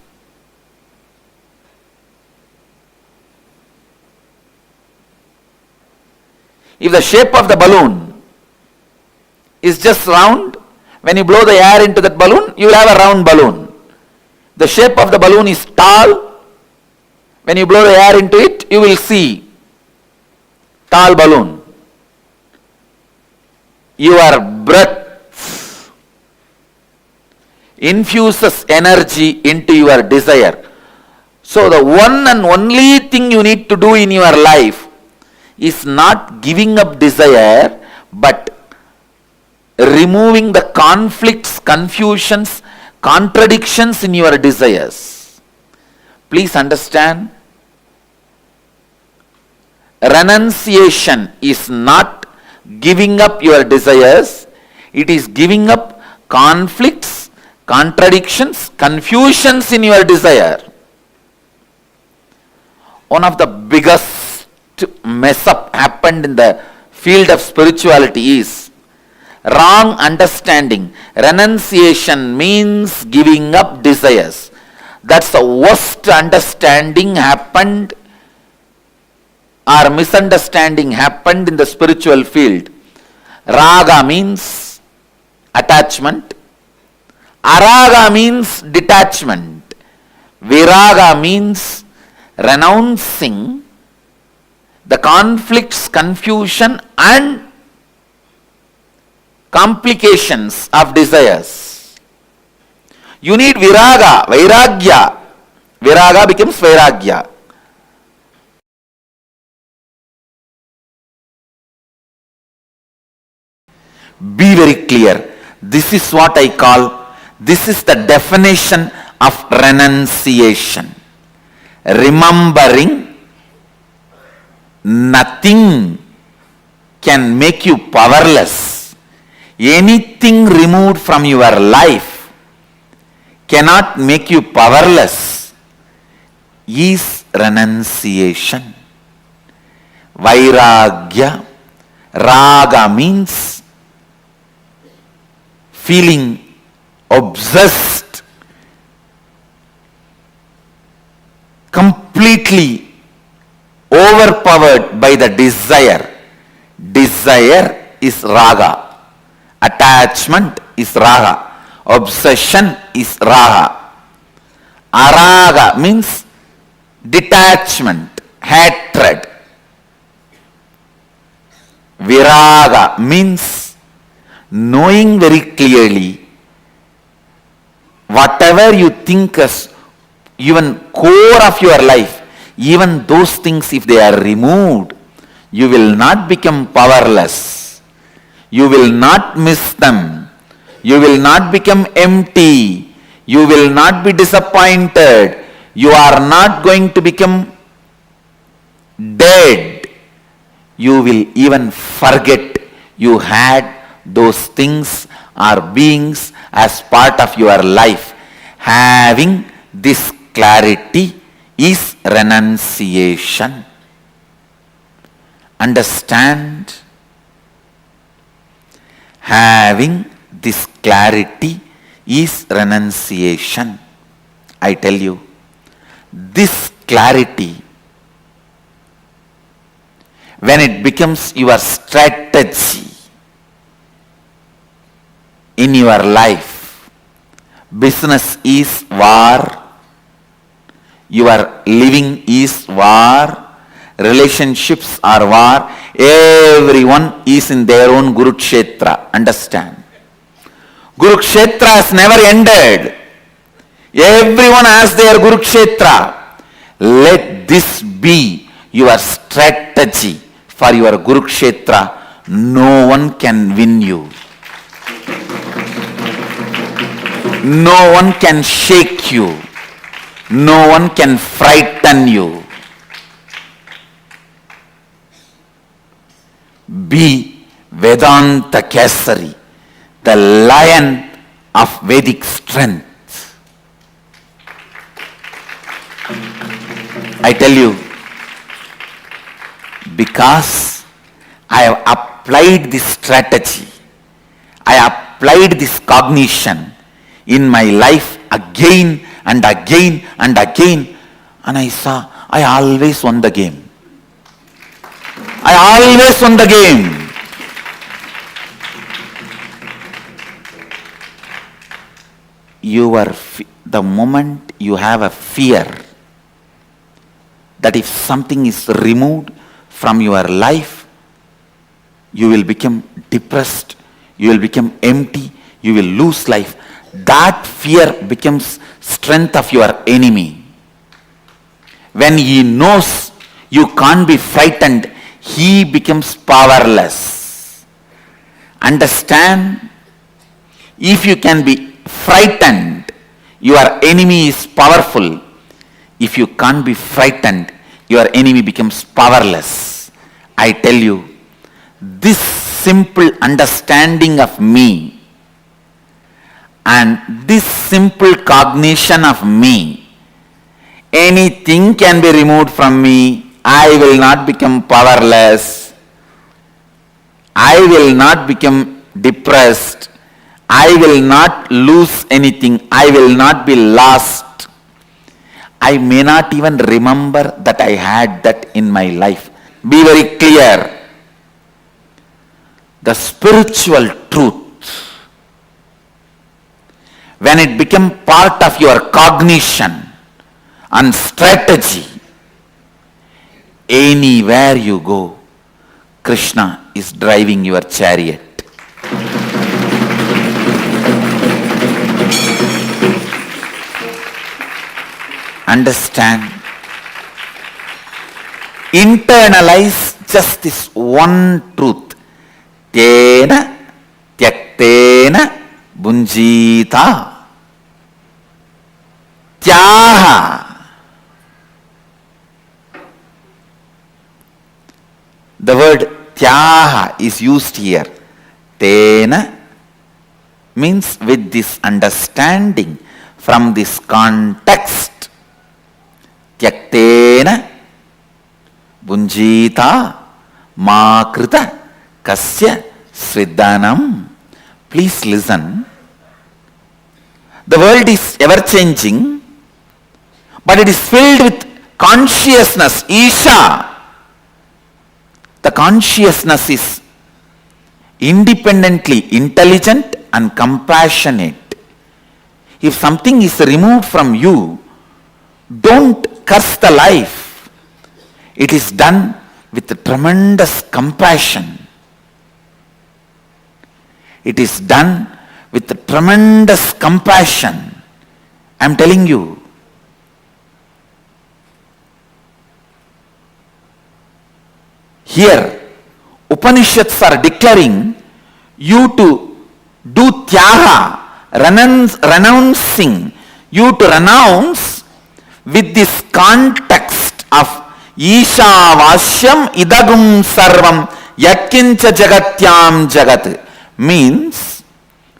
If the shape of the balloon is just round, when you blow the air into that balloon, you will have a round balloon. The shape of the balloon is tall. When you blow the air into it, you will see tall balloon. Your breath infuses energy into your desire. So the one and only thing you need to do in your life is not giving up desire, but removing the conflicts, confusions, contradictions in your desires. Please understand, renunciation is not giving up your desires, it is giving up conflicts, contradictions, confusions in your desire. One of the biggest mess up happened in the field of spirituality is wrong understanding. Renunciation means giving up desires. That's the worst understanding happened or misunderstanding happened in the spiritual field. Raga means attachment. Araga means detachment. Viraga means renouncing the conflicts, confusion and complications of desires. You need viraga, vairagya. Viraga becomes vairagya. Be very clear. This is what I call, this is the definition of renunciation. Remembering nothing can make you powerless. Anything removed from your life cannot make you powerless is renunciation. Vairagya, raga means feeling obsessed, completely overpowered by the desire. Desire is raga. Attachment is raga. Obsession is raga. Araga means detachment, hatred. Viraga means knowing very clearly whatever you think as even core of your life, even those things, if they are removed, you will not become powerless. You will not miss them. You will not become empty. You will not be disappointed. You are not going to become dead. You will even forget you had those things or beings as part of your life. Having this clarity is renunciation. Understand? Having this clarity is renunciation. I tell you, this clarity, when it becomes your strategy in your life, business is war, your living is war, relationships are war, everyone is in their own Kurukshetra. Understand? Kurukshetra has never ended. Everyone has their Kurukshetra. Let this be your strategy for your Kurukshetra. No one can win you. No one can shake you. No one can frighten you. Be Vedanta Kesari, the lion of Vedic strength. I tell you, because I have applied this strategy, I applied this cognition in my life again and again and again, and I saw I always won the game. I always won the game. The moment you have a fear that if something is removed from your life, you will become depressed, you will become empty, you will lose life. that fear becomes strength of your enemy. When he knows you can't be frightened, he becomes powerless. Understand? If you can be frightened, your enemy is powerful. If you can't be frightened, your enemy becomes powerless. I tell you, this simple understanding of me and this simple cognition of me, anything can be removed from me. I will not become powerless. I will not become depressed. I will not lose anything. I will not be lost. I may not even remember that I had that in my life. Be very clear. The spiritual truth, when it becomes part of your cognition and strategy, anywhere you go, Krishna is driving your chariot. Understand? Internalize just this one truth. Tena tyaktena bunjita. Tyaha. The word tyaha is used here. Tena means with this understanding from this context. Tyaktena bunjita makrita kasya sridhanam. Please listen. The world is ever changing, but it is filled with consciousness, Isha. The consciousness is independently intelligent and compassionate. If something is removed from you, don't curse the life. It is done with tremendous compassion. It is done with tremendous compassion. I am telling you. Here, Upanishads are declaring you to do tyaha, renouncing, you to renounce with this context of Isha Vashyam Idagum Sarvam Yatkincha Jagatyam Jagat. Means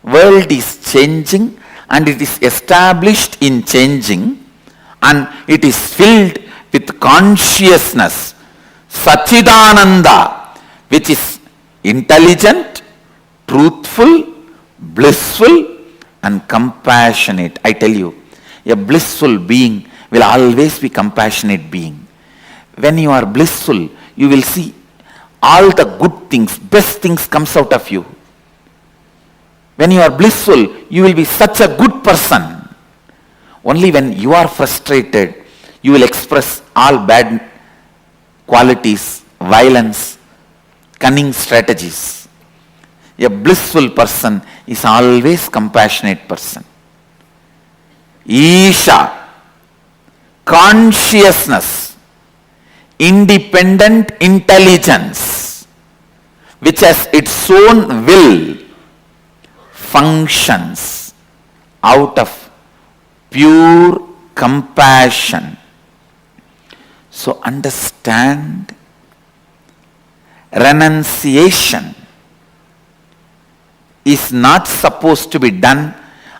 world is changing and it is established in changing and it is filled with consciousness, Sachidananda, which is intelligent, truthful, blissful and compassionate. I tell you, a blissful being will always be compassionate being. When you are blissful, you will see all the good things, best things comes out of you. When you are blissful, you will be such a good person. Only when you are frustrated, you will express all bad qualities, violence, cunning strategies. A blissful person is always compassionate person. Isha, consciousness, independent intelligence, which has its own will, functions out of pure compassion. So understand, renunciation is not supposed to be done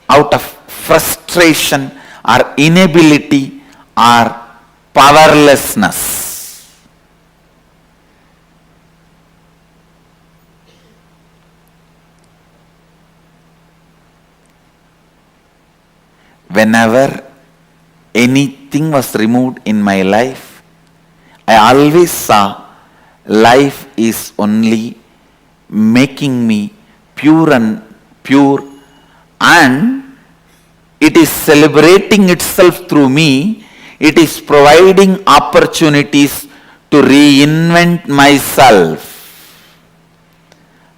out of frustration or inability or powerlessness. Whenever anything was removed in my life, I always saw life is only making me pure and it is celebrating itself through me. It is providing opportunities to reinvent myself.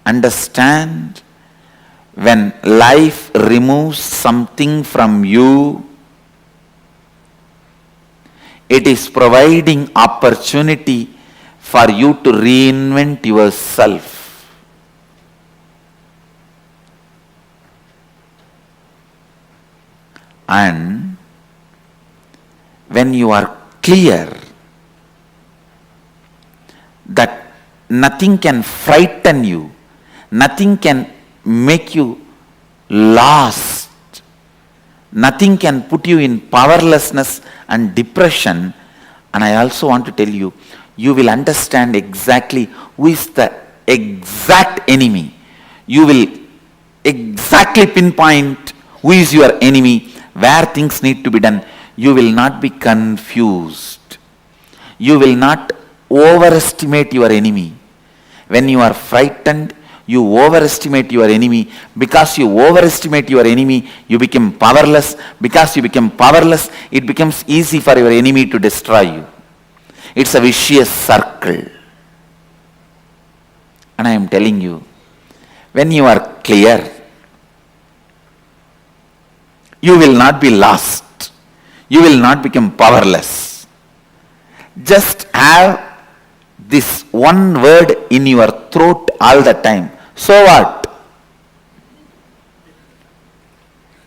Understand? When life removes something from you, it is providing opportunity for you to reinvent yourself. And when you are clear that nothing can frighten you, nothing can make you lost, nothing can put you in powerlessness and depression. And I also want to tell you, you will understand exactly who is the exact enemy. You will exactly pinpoint who is your enemy, where things need to be done. You will not be confused. You will not overestimate your enemy. When you are frightened, you overestimate your enemy. Because you overestimate your enemy, you become powerless. Because you become powerless, it becomes easy for your enemy to destroy you. It's a vicious circle. And I am telling you, when you are clear, you will not be lost. You will not become powerless. Just have this one word in your throat all the time. So what?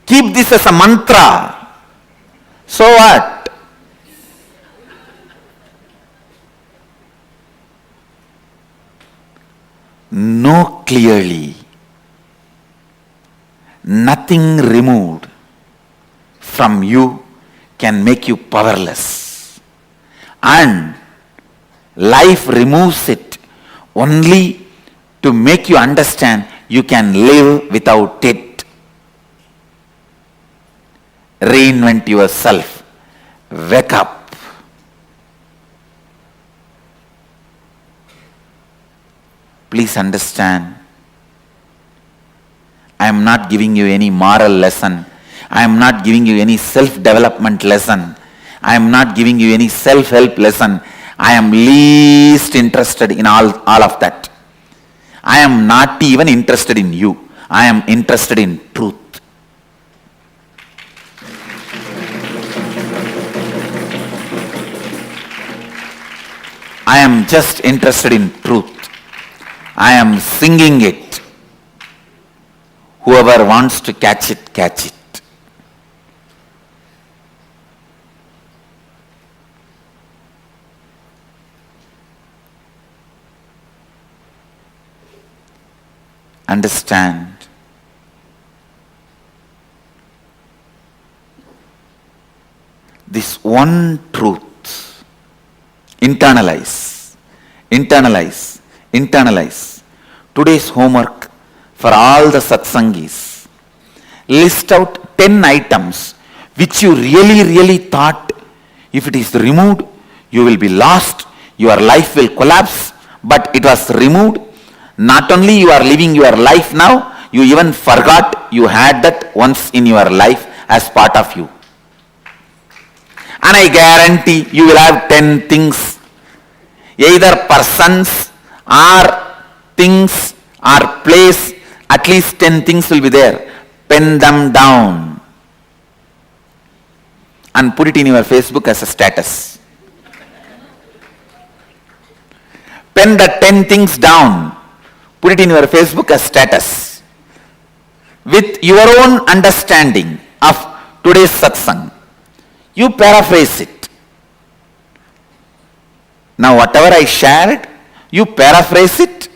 Keep this as a mantra. So what? Know clearly. Nothing removed from you can make you powerless. And life removes it only to make you understand you can live without it. Reinvent yourself. Wake up. Please understand, I am not giving you any moral lesson. I am not giving you any self-development lesson. I am not giving you any self-help lesson. I am least interested in all of that. I am not even interested in you. I am interested in truth. I am just interested in truth. I am singing it. Whoever wants to catch it, catch it. Understand. This one truth. Internalize. Internalize. Internalize. Today's homework for all the satsangis. List out 10 items which you really thought if it is removed, you will be lost, your life will collapse, but it was removed. Not only you are living your life now, you even forgot you had that once in your life as part of you. And I guarantee you will have 10 things, either persons or things or place, at least 10 things will be there. Pen them down and put it in your Facebook as a status. Pen the 10 things down. Put it in your Facebook as status. With your own understanding of today's satsang. You paraphrase it. Now whatever I shared, you paraphrase it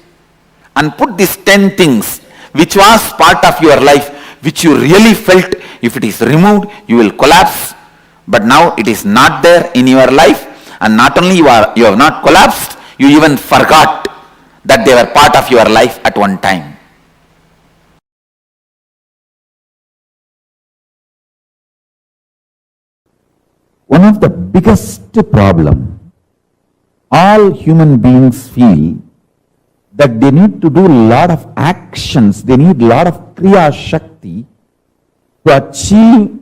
and put these 10 things which was part of your life, which you really felt if it is removed, you will collapse. But now it is not there in your life, and not only you have not collapsed, you even forgot that they were part of your life at one time. One of the biggest problem all human beings feel that they need to do a lot of actions, they need a lot of kriya shakti to achieve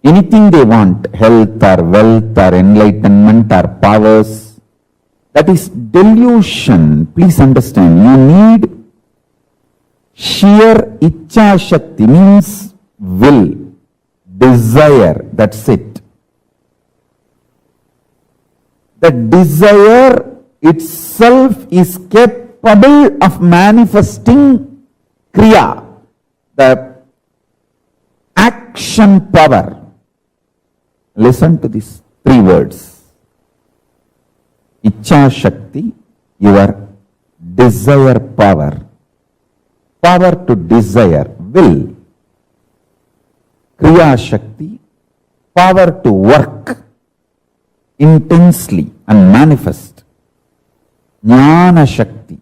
anything they want, health or wealth or enlightenment or powers. That is delusion. Please understand, you need sheer Icha Shakti means will, desire, that's it. The desire itself is capable of manifesting Kriya, the action power. Listen to these three words. Icha Shakti, your desire power. Power to desire, will. Kriya Shakti, power to work intensely and manifest. Jnana Shakti,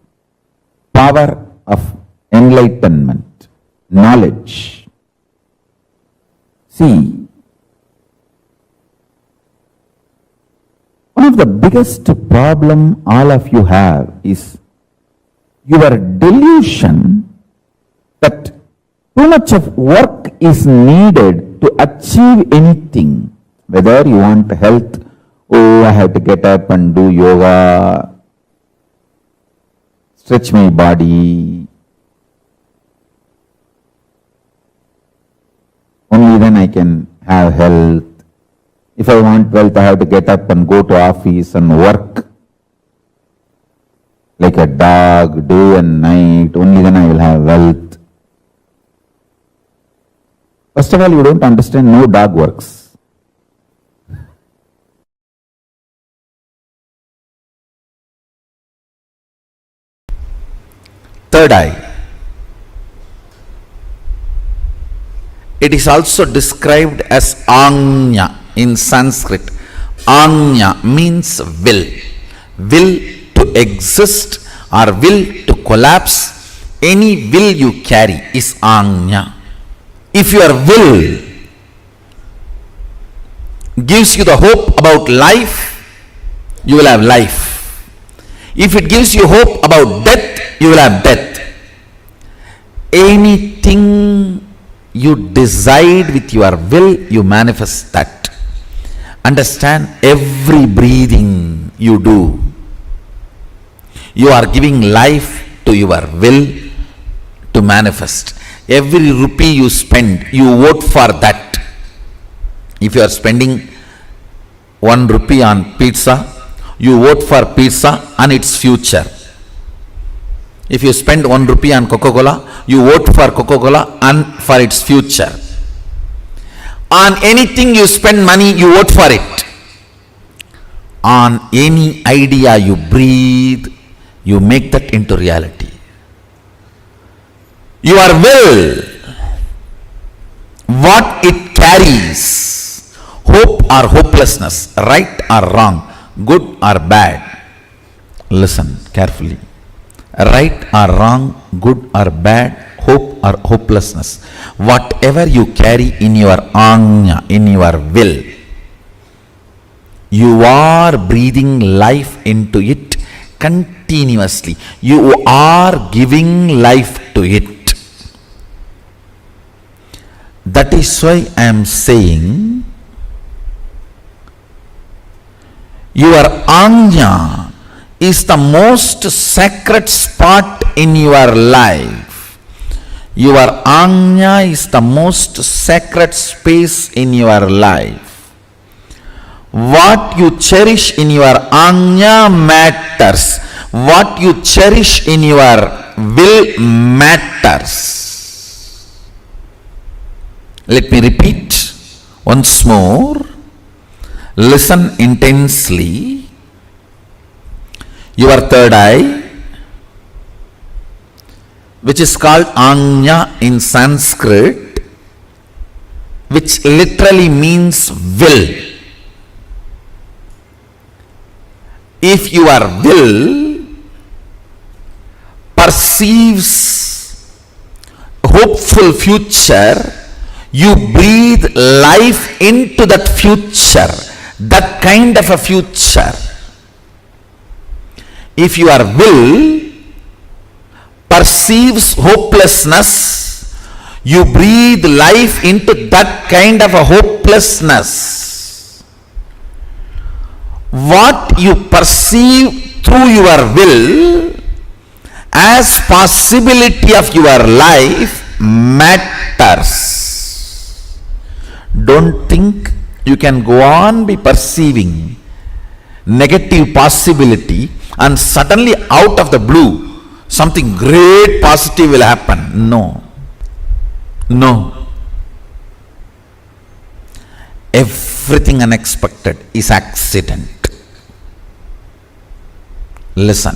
power of enlightenment, knowledge. See, one of the biggest problem all of you have is your delusion that too much of work is needed to achieve anything. Whether you want health, oh, I have to get up and do yoga, stretch my body. Only then I can have health. If I want wealth, I have to get up and go to office and work like a dog, day and night. Only then I will have wealth. First of all, you don't understand, no dog works. Third eye. It is also described as Anya in Sanskrit. Anya means will. Will to exist or will to collapse. Any will you carry is Anya. If your will gives you the hope about life, you will have life. If it gives you hope about death, you will have death. Anything you decide with your will, you manifest that. Understand, every breathing you do, you are giving life to your will to manifest. Every rupee you spend, you vote for that. If you are spending 1 rupee on pizza, you vote for pizza and its future. If you spend 1 rupee on Coca-Cola, you vote for Coca-Cola and for its future. On anything you spend money, you vote for it. On any idea you breathe, you make that into reality. Your will, what it carries, hope or hopelessness, right or wrong, good or bad. Listen carefully. Right or wrong, good or bad, hope or hopelessness, whatever you carry in your anya, in your will, you are breathing life into it continuously. You are giving life to it. That is why I am saying your anya is the most sacred spot in your life. Your anya is the most sacred space in your life. What you cherish in your anya matters. What you cherish in your will matters. Let me repeat once more. Listen intensely. Your third eye, which is called Anya in Sanskrit, which literally means will. If your will perceives hopeful future, you breathe life into that future, that kind of a future. If your will perceives hopelessness, you breathe life into that kind of a hopelessness. What you perceive through your will as possibility of your life matters. Don't think you can go on be perceiving negative possibility and suddenly out of the blue something great positive will happen. No. Everything unexpected is accident. Listen.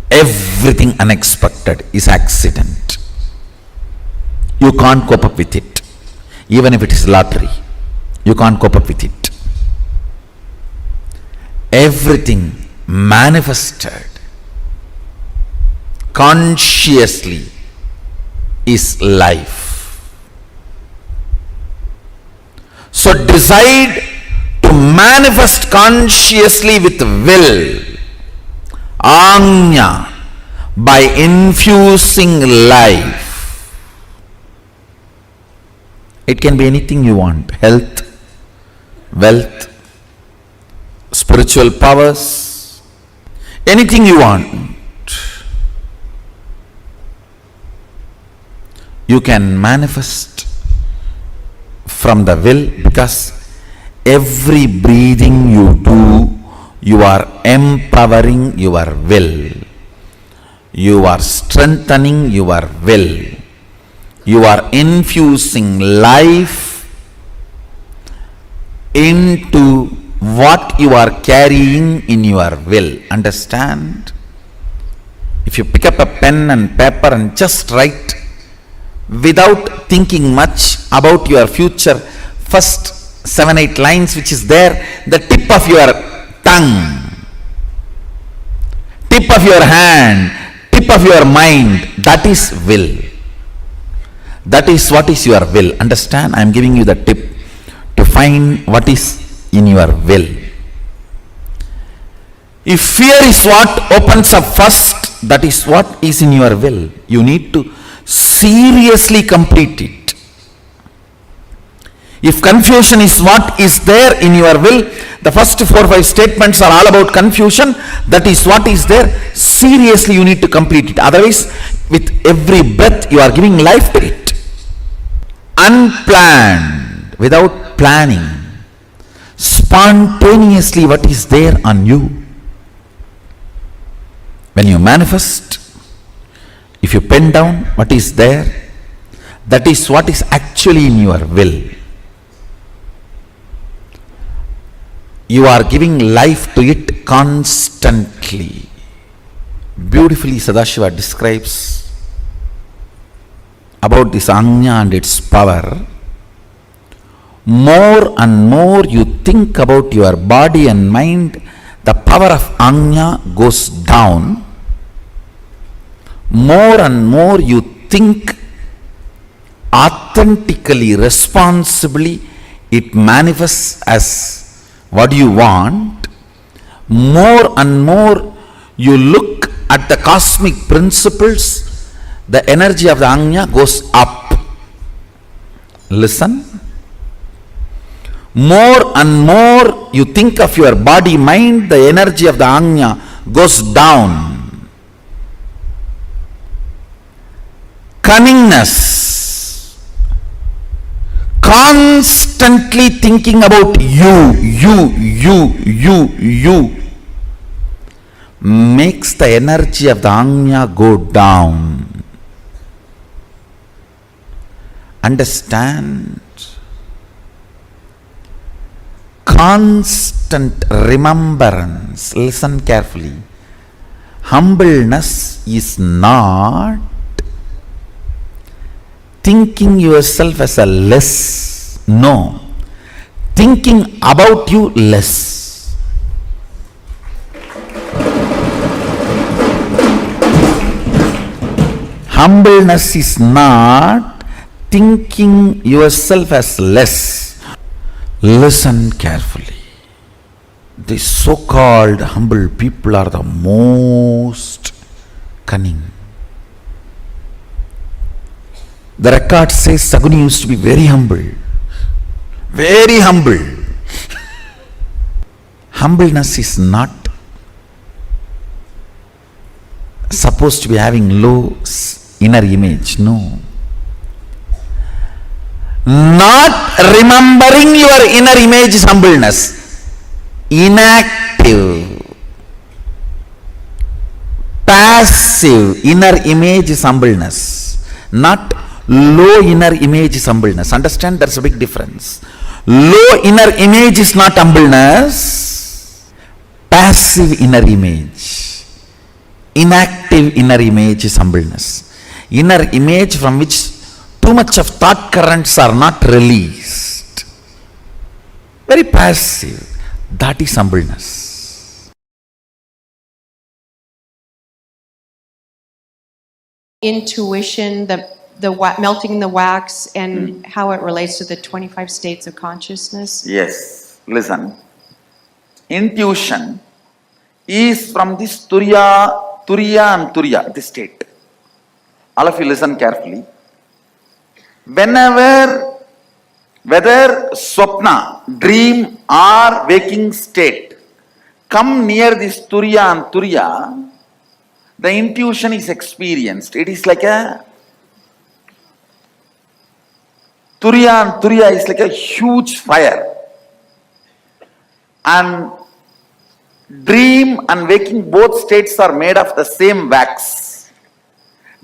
Everything unexpected is accident. You can't cope up with it. Even if it is lottery, you can't cope up with it. Everything manifested consciously is life. So decide to manifest consciously with will, Anya, by infusing life. It can be anything you want: health, wealth, spiritual powers, anything you want. You can manifest from the will, because every breathing you do, you are empowering your will. You are strengthening your will. You are infusing life into what you are carrying in your will. Understand? If you pick up a pen and paper and just write without thinking much about your future, first 7-8 lines which is there, the tip of your tongue, tip of your hand, tip of your mind, that is will. That is what is your will. Understand? I am giving you the tip to find what is in your will. If fear is what opens up first, that is what is in your will. You need to seriously complete it. If confusion is what is there in your will, the first 4 or 5 statements are all about confusion. That is what is there. Seriously you need to complete it. Otherwise, with every breath you are giving life to it. Unplanned, without planning, spontaneously what is there on you. When you manifest, if you pen down what is there, that is what is actually in your will. You are giving life to it constantly. Beautifully Sadashiva describes about this Anya and its power. More and more you think about your body and mind, the power of Anya goes down. More and more you think authentically, responsibly, it manifests as what you want. More and more you look at the cosmic principles, the energy of the Anya goes up. Listen. More and more you think of your body, mind, the energy of the Anya goes down. Cunningness, constantly thinking about you, makes the energy of the Anya go down. Understand? Constant remembrance. Listen carefully. Humbleness is not thinking yourself as a less. No. Thinking about you less. Humbleness is not thinking yourself as less. Listen carefully. These so-called humble people are the most cunning. The record says Saguni used to be very humble. Very humble. Humbleness is not supposed to be having low inner image. No. Not remembering your inner image is humbleness. Inactive, passive inner image is humbleness. Not low inner image is humbleness. Understand, there's a big difference. Low inner image is not humbleness. Passive inner image, inactive inner image is humbleness. Inner image from which too much of thought currents are not released. Very passive. That is humbleness. Intuition, melting the wax, and how it relates to the 25 states of consciousness? Yes, listen. Intuition is from this Turiya and Turiya, this state. All of you listen carefully. Whenever, whether swapna, dream or waking state, come near this Turiya and Turiya, the intuition is experienced. It is like a Turiya and Turiya is like a huge fire. And dream and waking, both states are made of the same wax.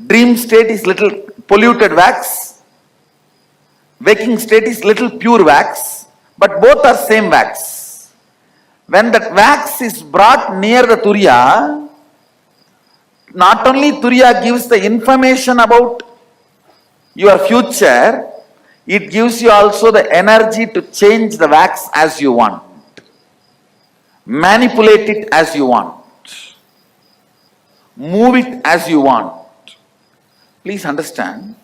Dream state is little polluted wax. Waking state is little pure wax. But both are same wax. When that wax is brought near the Turiya, not only Turiya gives the information about your future, it gives you also the energy to change the wax as you want. Manipulate it as you want. Move it as you want. Please understand,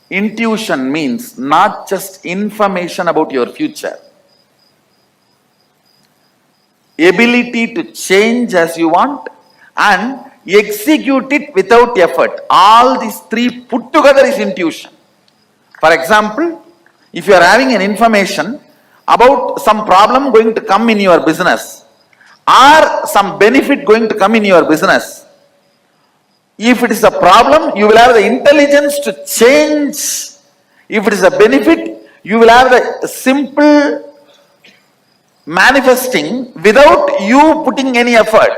intuition means not just information about your future. Ability to change as you want and execute it without effort. All these three put together is intuition. For example, if you are having an information about some problem going to come in your business or some benefit going to come in your business, if it is a problem, you will have the intelligence to change. If it is a benefit, you will have the simple manifesting without you putting any effort.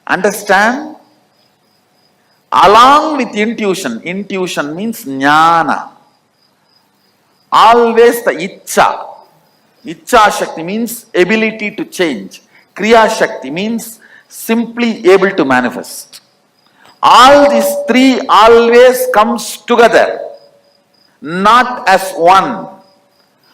Understand? Along with intuition, intuition means jnana. Always the icha. Icha Shakti means ability to change. Kriya Shakti means simply able to manifest. All these three always comes together, not as one.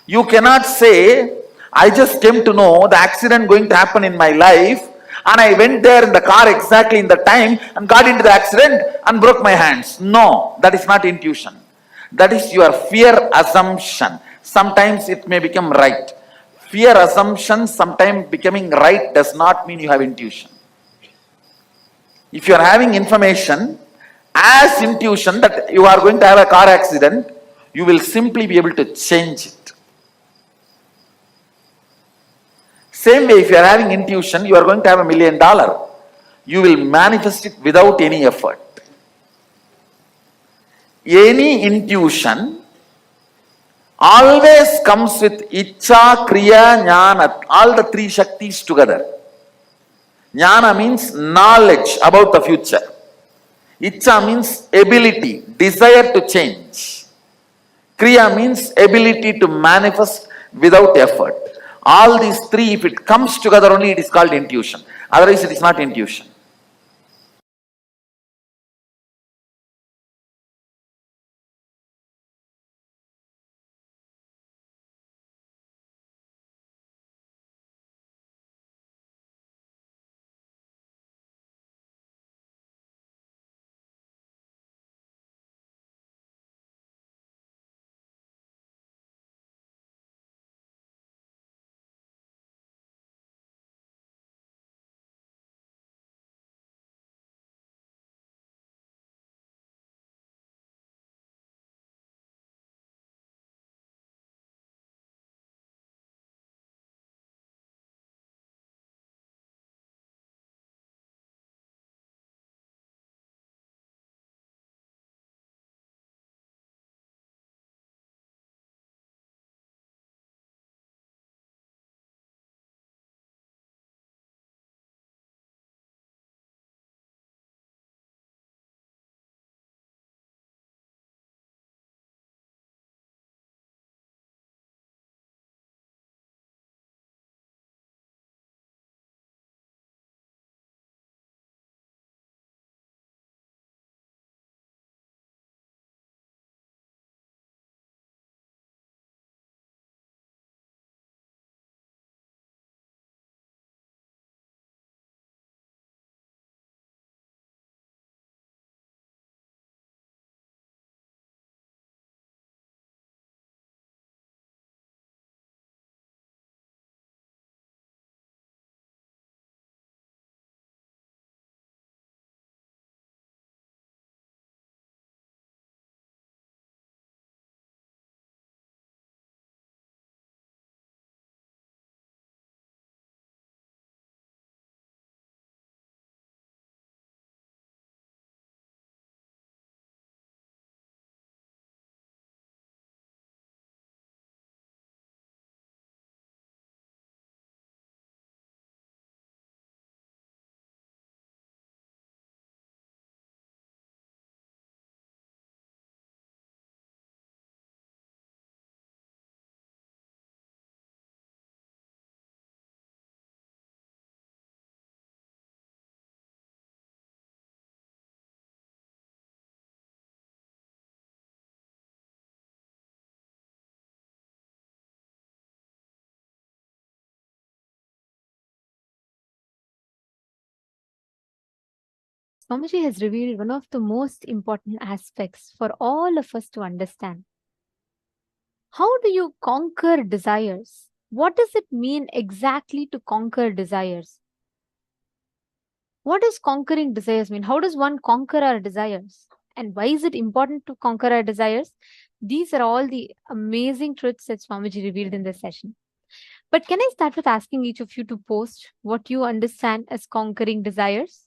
You cannot say, I just came to know the accident going to happen in my life and I went there in the car exactly in the time and got into the accident and broke my hands. No, that is not intuition. That is your fear assumption. Sometimes it may become right. Fear assumption sometimes becoming right does not mean you have intuition. If you are having information as intuition that you are going to have a car accident, you will simply be able to change it. Same way, if you are having intuition, you are going to have $1 million. You will manifest it without any effort. Any intuition always comes with Icha, Kriya, Jnana, all the three Shaktis together. Jnana means knowledge about the future. Icha means ability, desire to change. Kriya means ability to manifest without effort. All these three, if it comes together only, it is called intuition. Otherwise, it is not intuition. Swamiji has revealed one of the most important aspects for all of us to understand. How do you conquer desires? What does it mean exactly to conquer desires? What does conquering desires mean? How does one conquer our desires? And why is it important to conquer our desires? These are all the amazing truths that Swamiji revealed in this session. But can I start with asking each of you to post what you understand as conquering desires?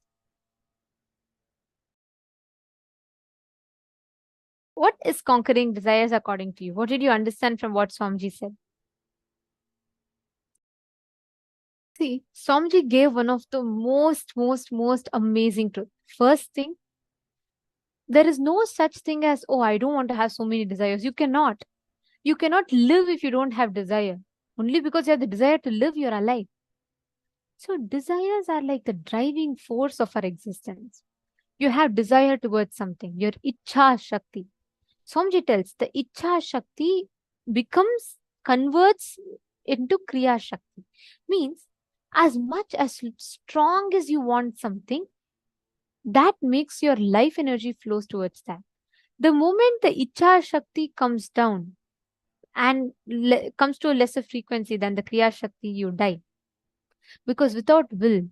What is conquering desires according to you? What did you understand from what Swamiji said? See, Swamiji gave one of the most amazing truths. First thing, there is no such thing as, oh, I don't want to have so many desires. You cannot. You cannot live if you don't have desire. Only because you have the desire to live, you're alive. So desires are like the driving force of our existence. You have desire towards something, your Ichha Shakti. Swamiji tells the Ichha Shakti converts into Kriya Shakti. Means as much as strong as you want something, that makes your life energy flows towards that. The moment the Ichha Shakti comes down and comes to a lesser frequency than the Kriya Shakti, you die. Because without will,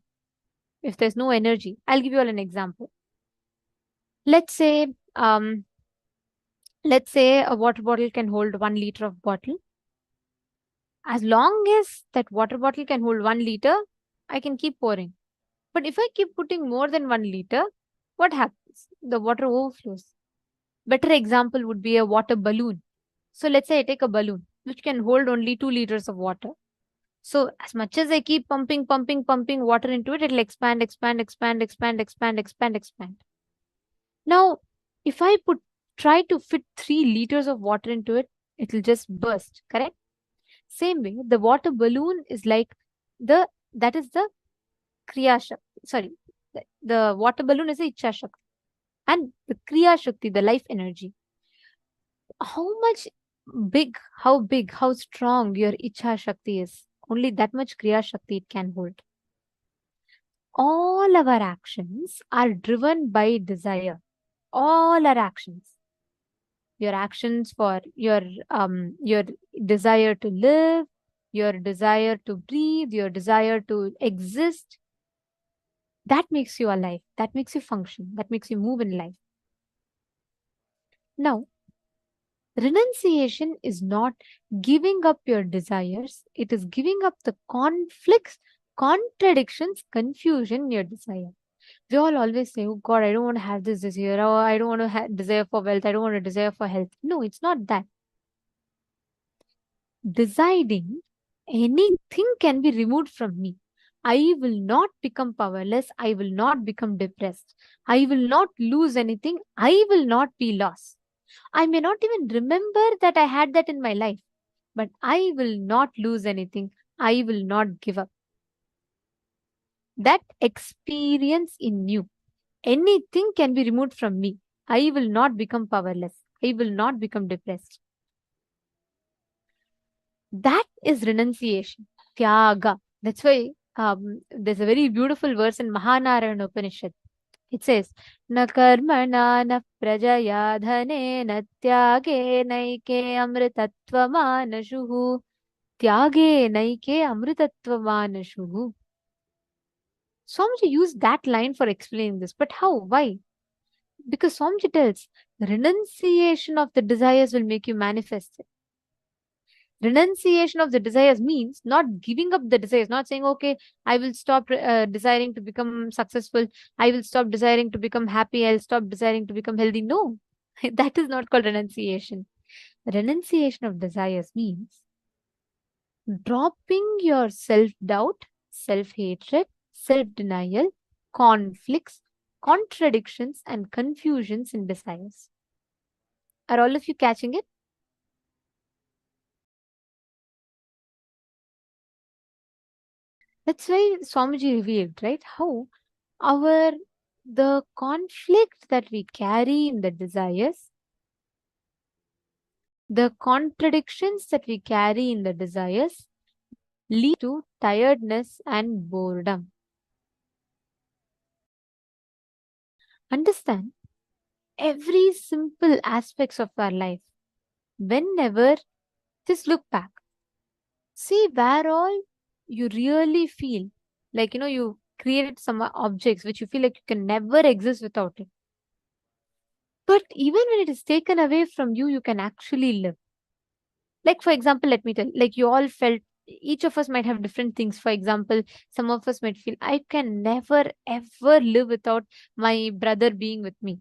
if there's no energy, I'll give you all an example. Let's say a water bottle can hold 1 liter of bottle. As long as that water bottle can hold 1 liter, I can keep pouring. But if I keep putting more than 1 liter, what happens? The water overflows. Better example would be a water balloon. So let's say I take a balloon which can hold only 2 liters of water. So as much as I keep pumping water into it, it'll expand. Now, if I try to fit 3 liters of water into it, it'll just burst, correct? Same way, the water balloon is like that is the Kriya Shakti. Sorry, the water balloon is the Ichha Shakti. And the Kriya Shakti, the life energy. How big, how strong your Ichha Shakti is, only that much Kriya Shakti it can hold. All our actions are driven by desire. All our actions. Your actions for your desire to live, your desire to breathe, your desire to exist. That makes you alive. That makes you function. That makes you move in life. Now, renunciation is not giving up your desires. It is giving up the conflicts, contradictions, confusion in your desire. We all always say, oh God, I don't want to have this desire. Or I don't want to have desire for wealth. I don't want to desire for health. No, it's not that. Deciding anything can be removed from me. I will not become powerless. I will not become depressed. I will not lose anything. I will not be lost. I may not even remember that I had that in my life, but I will not lose anything. I will not give up. That experience in you, anything can be removed from me. I will not become powerless. I will not become depressed. That is renunciation, tyaga. That's why there's a very beautiful verse in Mahanarayana Upanishad. It says, na karmana na prajaya dhane na tyage naike amritattva manashuhu. Tyage naike amritattva manashuhu. Swamiji used that line for explaining this. But how? Why? Because Swamiji tells, renunciation of the desires will make you manifest it. Renunciation of the desires means not giving up the desires, not saying, okay, I will stop desiring to become successful. I will stop desiring to become happy. I'll stop desiring to become healthy. No, that is not called renunciation. Renunciation of desires means dropping your self-doubt, self-hatred, self-denial, conflicts, contradictions, and confusions in desires. Are all of you catching it? That's why Swamiji revealed, right? How the conflict that we carry in the desires, the contradictions that we carry in the desires lead to tiredness and boredom. Understand every simple aspects of our life. Whenever, just look back. See where all you really feel like, you created some objects which you feel like you can never exist without it. But even when it is taken away from you, you can actually live. Like, for example, let me tell, like you all felt, each of us might have different things. For example, some of us might feel, I can never ever live without my brother being with me,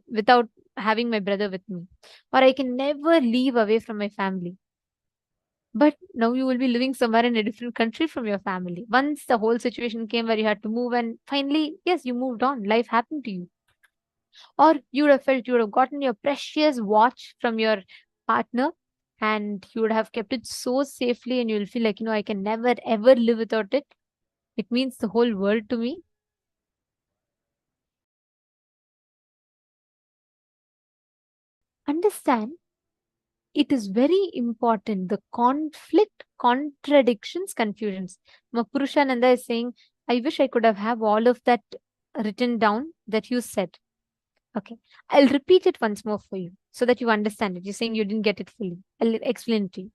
without having my brother with me, or I can never leave away from my family. But now you will be living somewhere in a different country from your family. Once the whole situation came where you had to move, and finally, yes, you moved on. Life happened to you. Or you would have felt you would have gotten your precious watch from your partner and you would have kept it so safely, and you'll feel like, I can never ever live without it. It means the whole world to me. Understand, it is very important. The conflict, contradictions, confusions. Purushananda is saying, I wish I could have all of that written down that you said. Okay. I'll repeat it once more for you so that you understand it. You're saying you didn't get it fully. I'll explain it to you.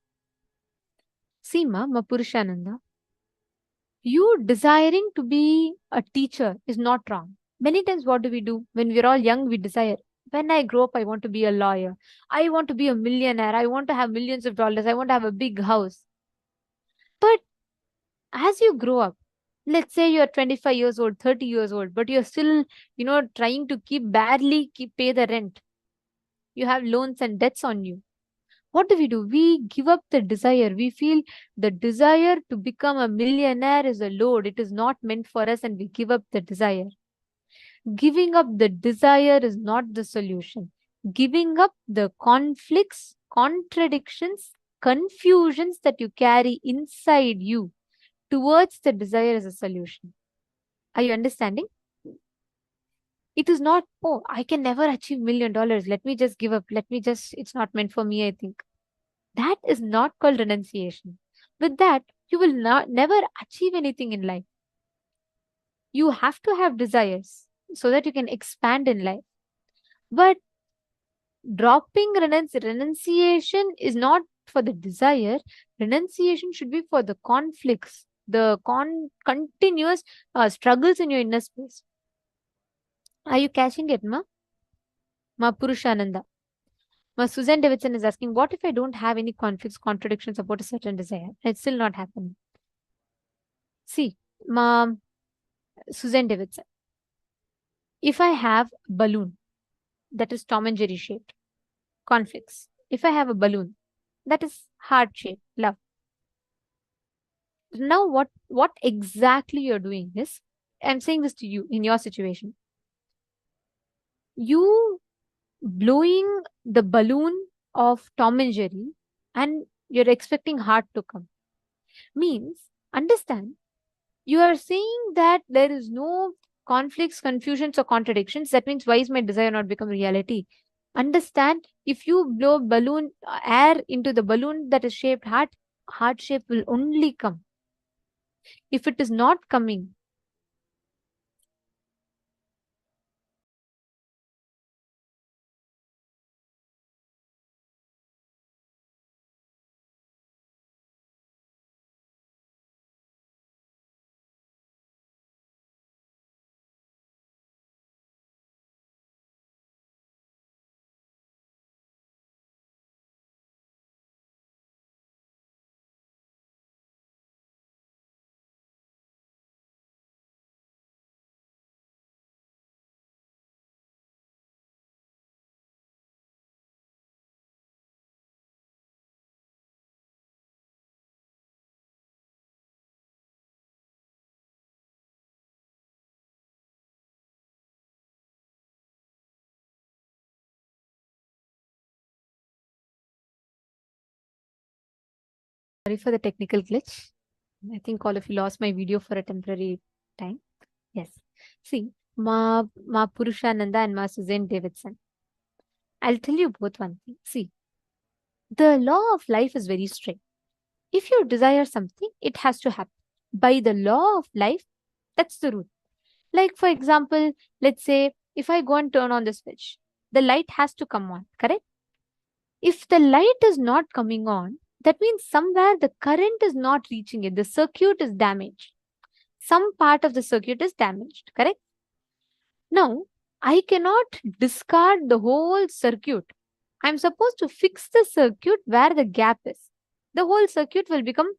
See, Purushananda, you desiring to be a teacher is not wrong. Many times, what do? When we're all young, we desire, when I grow up, I want to be a lawyer. I want to be a millionaire. I want to have millions of dollars. I want to have a big house. But as you grow up, let's say you're 25 years old, 30 years old, but you're still, trying to barely pay the rent. You have loans and debts on you. What do? We give up the desire. We feel the desire to become a millionaire is a load. It is not meant for us, and we give up the desire. Giving up the desire is not the solution. Giving up the conflicts, contradictions, confusions that you carry inside you towards the desire is a solution. Are you understanding? It is not, oh, I can never achieve $1 million. Let me just give up. It's not meant for me, I think. That is not called renunciation. With that, you will never achieve anything in life. You have to have desires so that you can expand in life. But dropping renunciation is not for the desire. Renunciation should be for the conflicts, the continuous struggles in your inner space. Are you catching it, Ma Purushananda? Susan Davidson is asking, what if I don't have any conflicts, contradictions about a certain desire? It's still not happening. See, Susan Davidson, if I have a balloon that is Tom and Jerry shaped, conflicts. If I have a balloon that is heart shaped, love. Now, what exactly you're doing is, I'm saying this to you in your situation. You blowing the balloon of Tom and Jerry and you're expecting heart to come means, understand, you are saying that there is no conflicts, confusions, or contradictions. That means, why is my desire not become reality? Understand, if you blow balloon air into the balloon that is shaped heart shape will only come. If it is not coming, sorry for the technical glitch. I think all of you lost my video for a temporary time. Yes. See, Ma Purushananda and Ma Suzanne Davidson. I'll tell you both one thing. See, the law of life is very strict. If you desire something, it has to happen. By the law of life, that's the rule. Like, for example, let's say if I go and turn on the switch, the light has to come on, correct? If the light is not coming on, that means somewhere the current is not reaching it. The circuit is damaged. Some part of the circuit is damaged, correct? Now, I cannot discard the whole circuit. I'm supposed to fix the circuit where the gap is. The whole circuit will become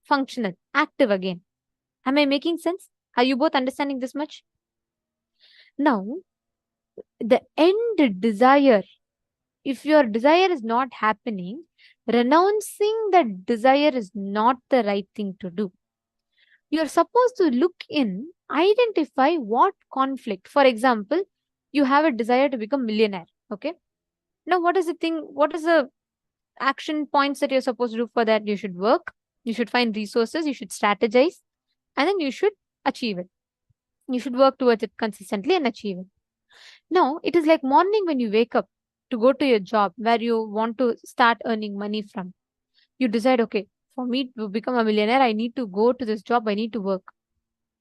functional, active again. Am I making sense? Are you both understanding this much? Now, the end desire, if your desire is not happening, renouncing that desire is not the right thing to do. You're supposed to look in, identify what conflict. For example, you have a desire to become millionaire. Okay. Now, what is the thing? What is the action points that you're supposed to do for that? You should work, you should find resources, you should strategize, and then you should achieve it. You should work towards it consistently and achieve it. Now, it is like morning when you wake up to go to your job where you want to start earning money from. You decide, okay, for me to become a millionaire, I need to go to this job, I need to work.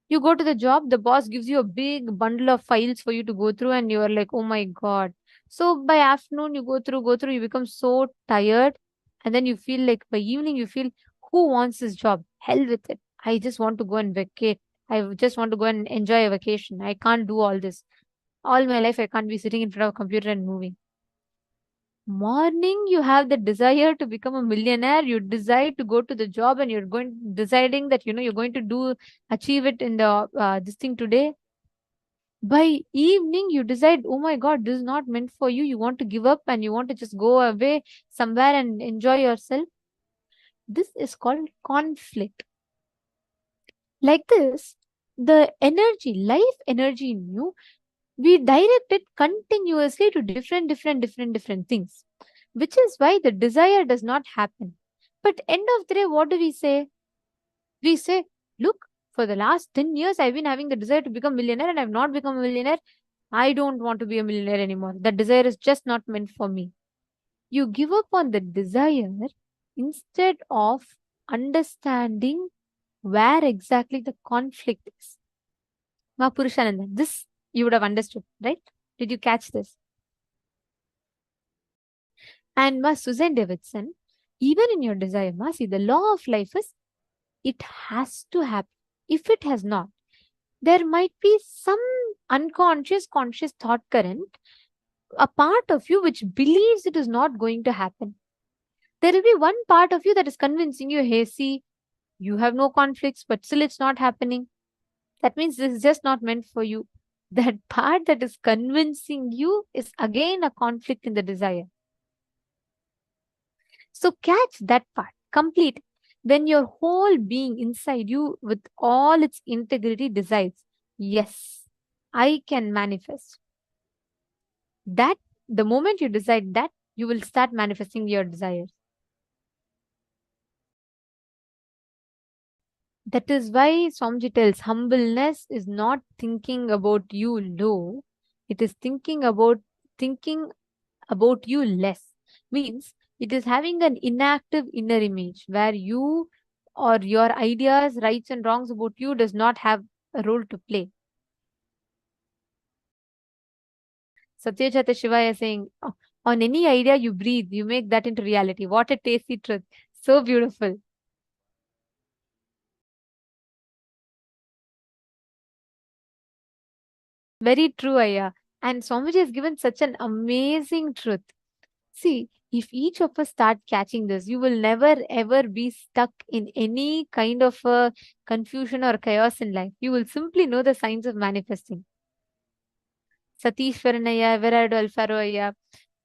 You go to the job, the boss gives you a big bundle of files for you to go through, and you are like, oh my God. So by afternoon, you go through, you become so tired. And then you feel like by evening, you feel, who wants this job? Hell with it. I just want to go and vacate. I just want to go and enjoy a vacation. I can't do all this. All my life, I can't be sitting in front of a computer and moving. Morning, you have the desire to become a millionaire. You decide to go to the job, and you're deciding that you're going to achieve it in the this thing today. By evening, you decide, oh my God, this is not meant for you. You want to give up and you want to just go away somewhere and enjoy yourself. This is called conflict. Like this, the energy, life energy in you, we direct it continuously to different things, which is why the desire does not happen. But end of the day, what do we say? We say, look, for the last 10 years, I've been having the desire to become a millionaire and I've not become a millionaire. I don't want to be a millionaire anymore. That desire is just not meant for me. You give up on the desire instead of understanding where exactly the conflict is. Purushananda, this you would have understood, right? Did you catch this? And Susan Davidson, even in your desire, see, the law of life is it has to happen. If it has not, there might be some unconscious, conscious thought current, a part of you which believes it is not going to happen. There will be one part of you that is convincing you, hey, see, you have no conflicts, but still it's not happening. That means this is just not meant for you. That part that is convincing you is again a conflict in the desire. So catch that part, complete. When your whole being inside you with all its integrity decides, yes, I can manifest. That the moment you decide that, you will start manifesting your desires. That is why Swamiji tells humbleness is not thinking about you low. It is thinking about you less. Means it is having an inactive inner image where you or your ideas, rights and wrongs about you does not have a role to play. Satyajata Shivaya is saying, on any idea you breathe, you make that into reality. What a tasty truth. So beautiful. Very true, Aya. And Swamiji has given such an amazing truth. See, if each of us start catching this, you will never ever be stuck in any kind of a confusion or chaos in life. You will simply know the signs of manifesting. Satish Varanaya, Everardo Alfaro Aya.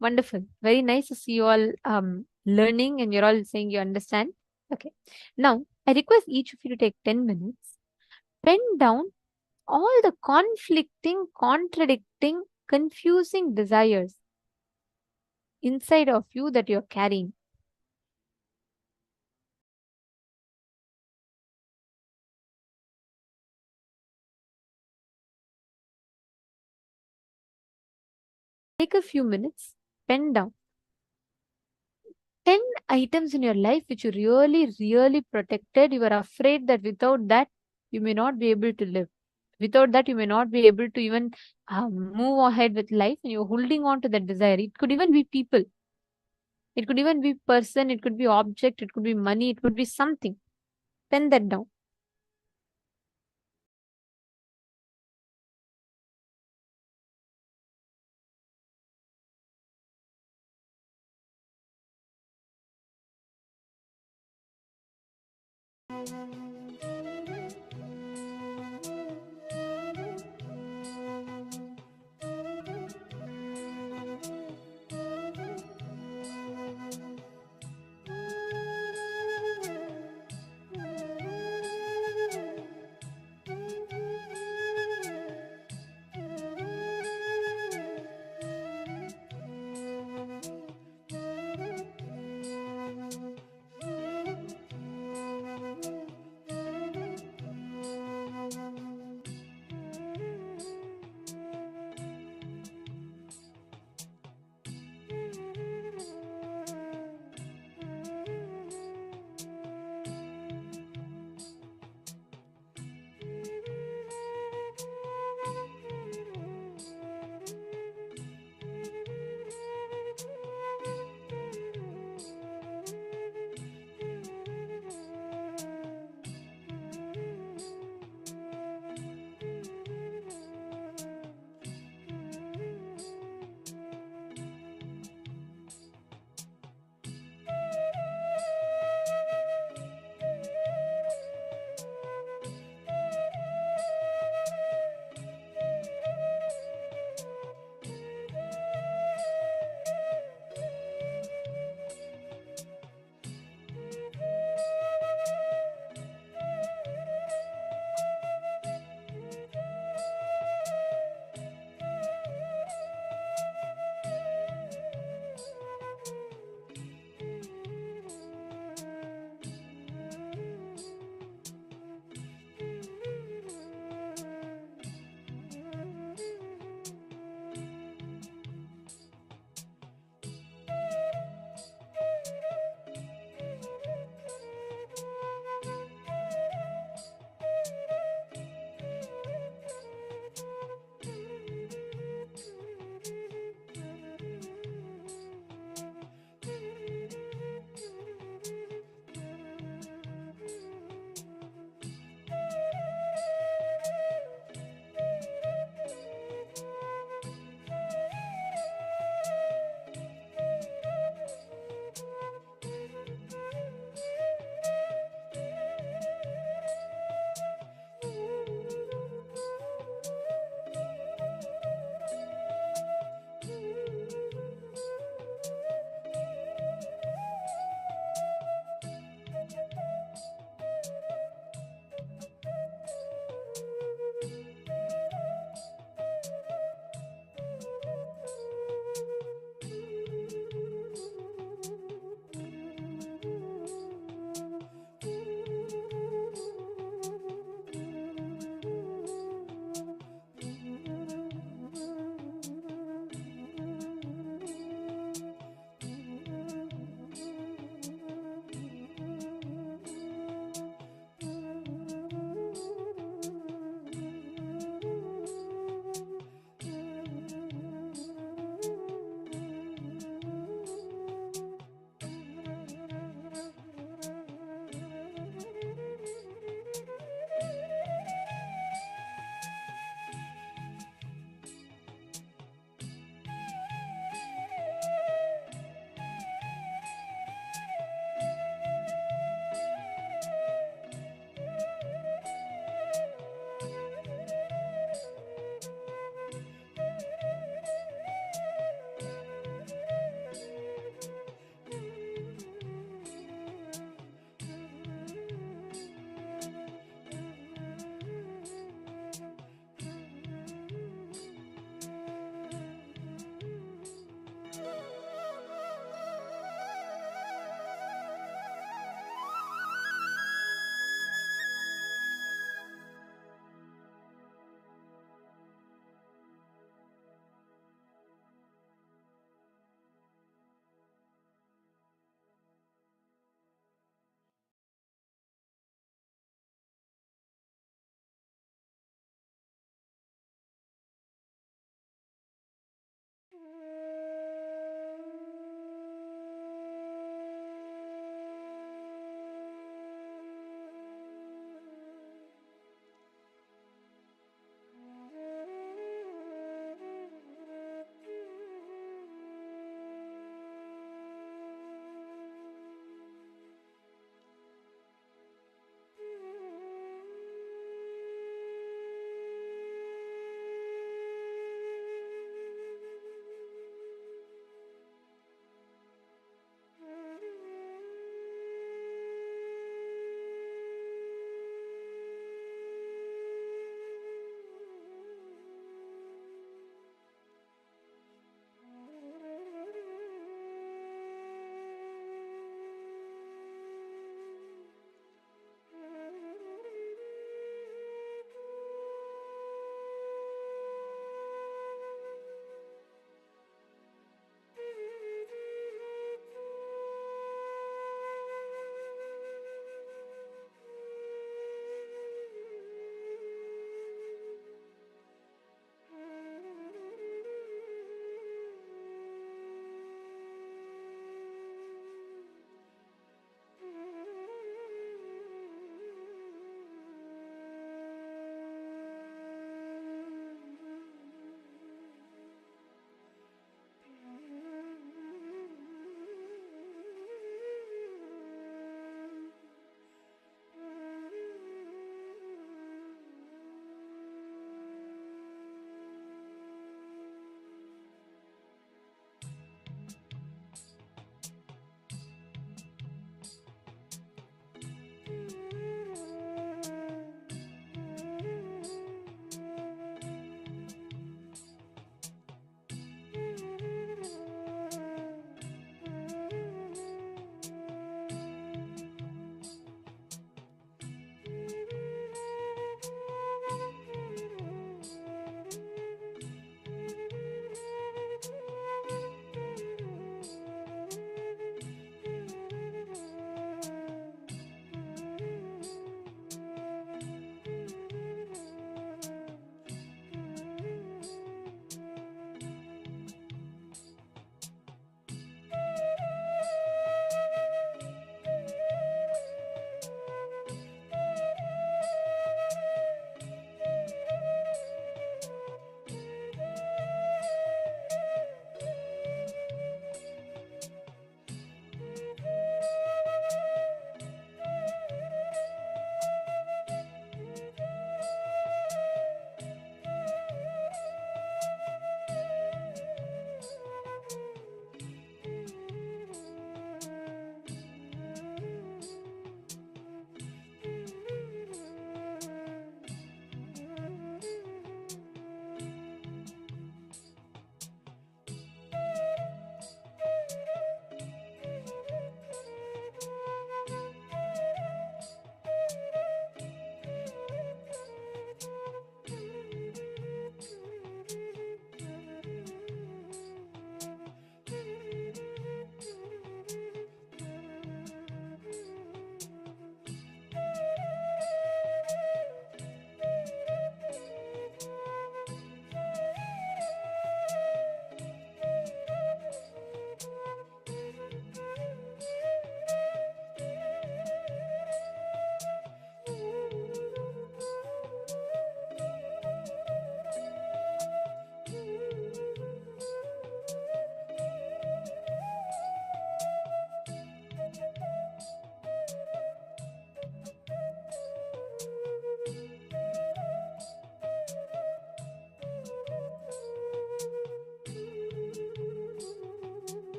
Wonderful. Very nice to see you all learning and you're all saying you understand. Okay. Now, I request each of you to take 10 minutes. Pen down all the conflicting, contradicting, confusing desires inside of you that you're carrying. Take a few minutes, pen down 10 items in your life which you really protected. You are afraid that without that, you may not be able to live. Without that, you may not be able to even move ahead with life, and you're holding on to that desire. It could even be people. It could even be person. It could be object. It could be money. It could be something. Pen that down.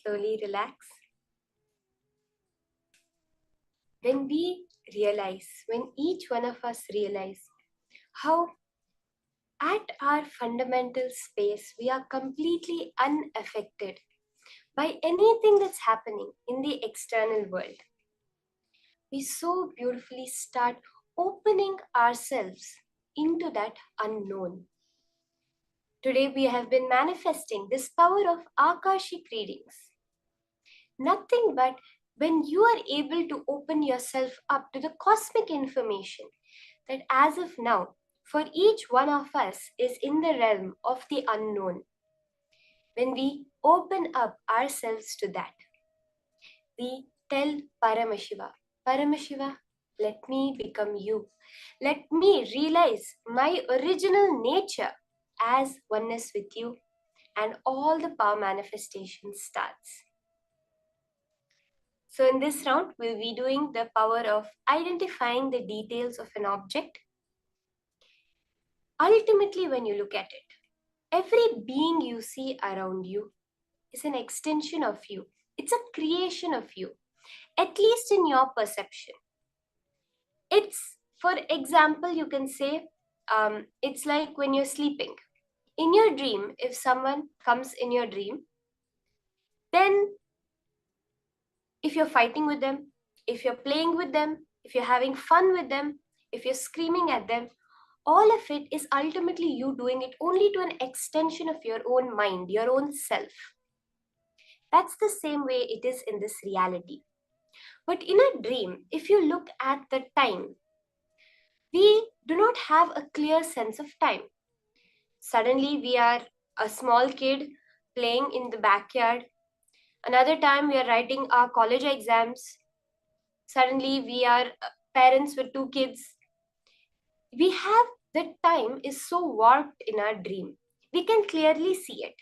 slowly relax. When we realize, when each one of us realize how at our fundamental space we are completely unaffected by anything that's happening in the external world, we so beautifully start opening ourselves into that unknown. Today we have been manifesting this power of Akashic readings. Nothing but when you are able to open yourself up to the cosmic information that as of now, for each one of us is in the realm of the unknown. When we open up ourselves to that, we tell Paramashiva, Paramashiva, let me become you. Let me realize my original nature as oneness with you, and all the power manifestation starts. So in this round, we'll be doing the power of identifying the details of an object. Ultimately, when you look at it, every being you see around you is an extension of you. It's a creation of you, at least in your perception. It's, for example, you can say, it's like when you're sleeping. In your dream, if someone comes in your dream, then if you're fighting with them, if you're playing with them, if you're having fun with them, if you're screaming at them, all of it is ultimately you doing it only to an extension of your own mind, your own self. That's the same way it is in this reality. But in a dream, if you look at the time, we do not have a clear sense of time. Suddenly, we are a small kid playing in the backyard. Another time, we are writing our college exams. Suddenly, we are parents with 2 kids. We have the time is so warped in our dream. We can clearly see it.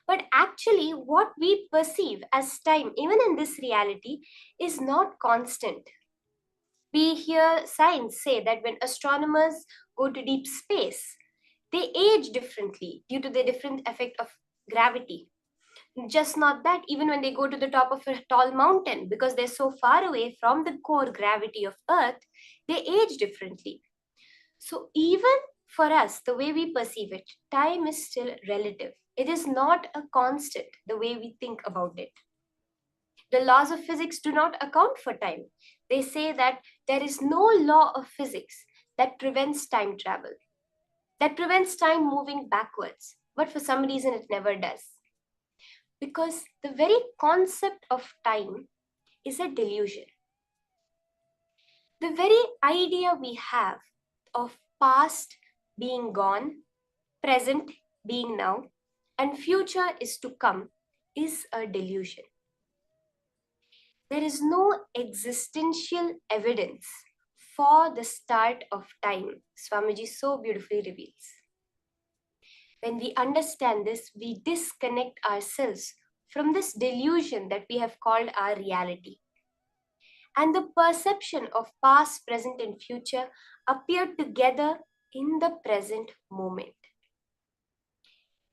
But actually, what we perceive as time, even in this reality, is not constant. We hear science say that when astronomers go to deep space, they age differently due to the different effect of gravity. Just not that, even when they go to the top of a tall mountain, because they're so far away from the core gravity of Earth, they age differently. So even for us, the way we perceive it, time is still relative. It is not a constant the way we think about it. The laws of physics do not account for time. They say that there is no law of physics that prevents time travel, that prevents time moving backwards. But for some reason, it never does. Because the very concept of time is a delusion. The very idea we have of past being gone, present being now, and future is to come is a delusion. There is no existential evidence for the start of time, Swamiji so beautifully reveals. When we understand this, we disconnect ourselves from this delusion that we have called our reality. And the perception of past, present, and future appear together in the present moment.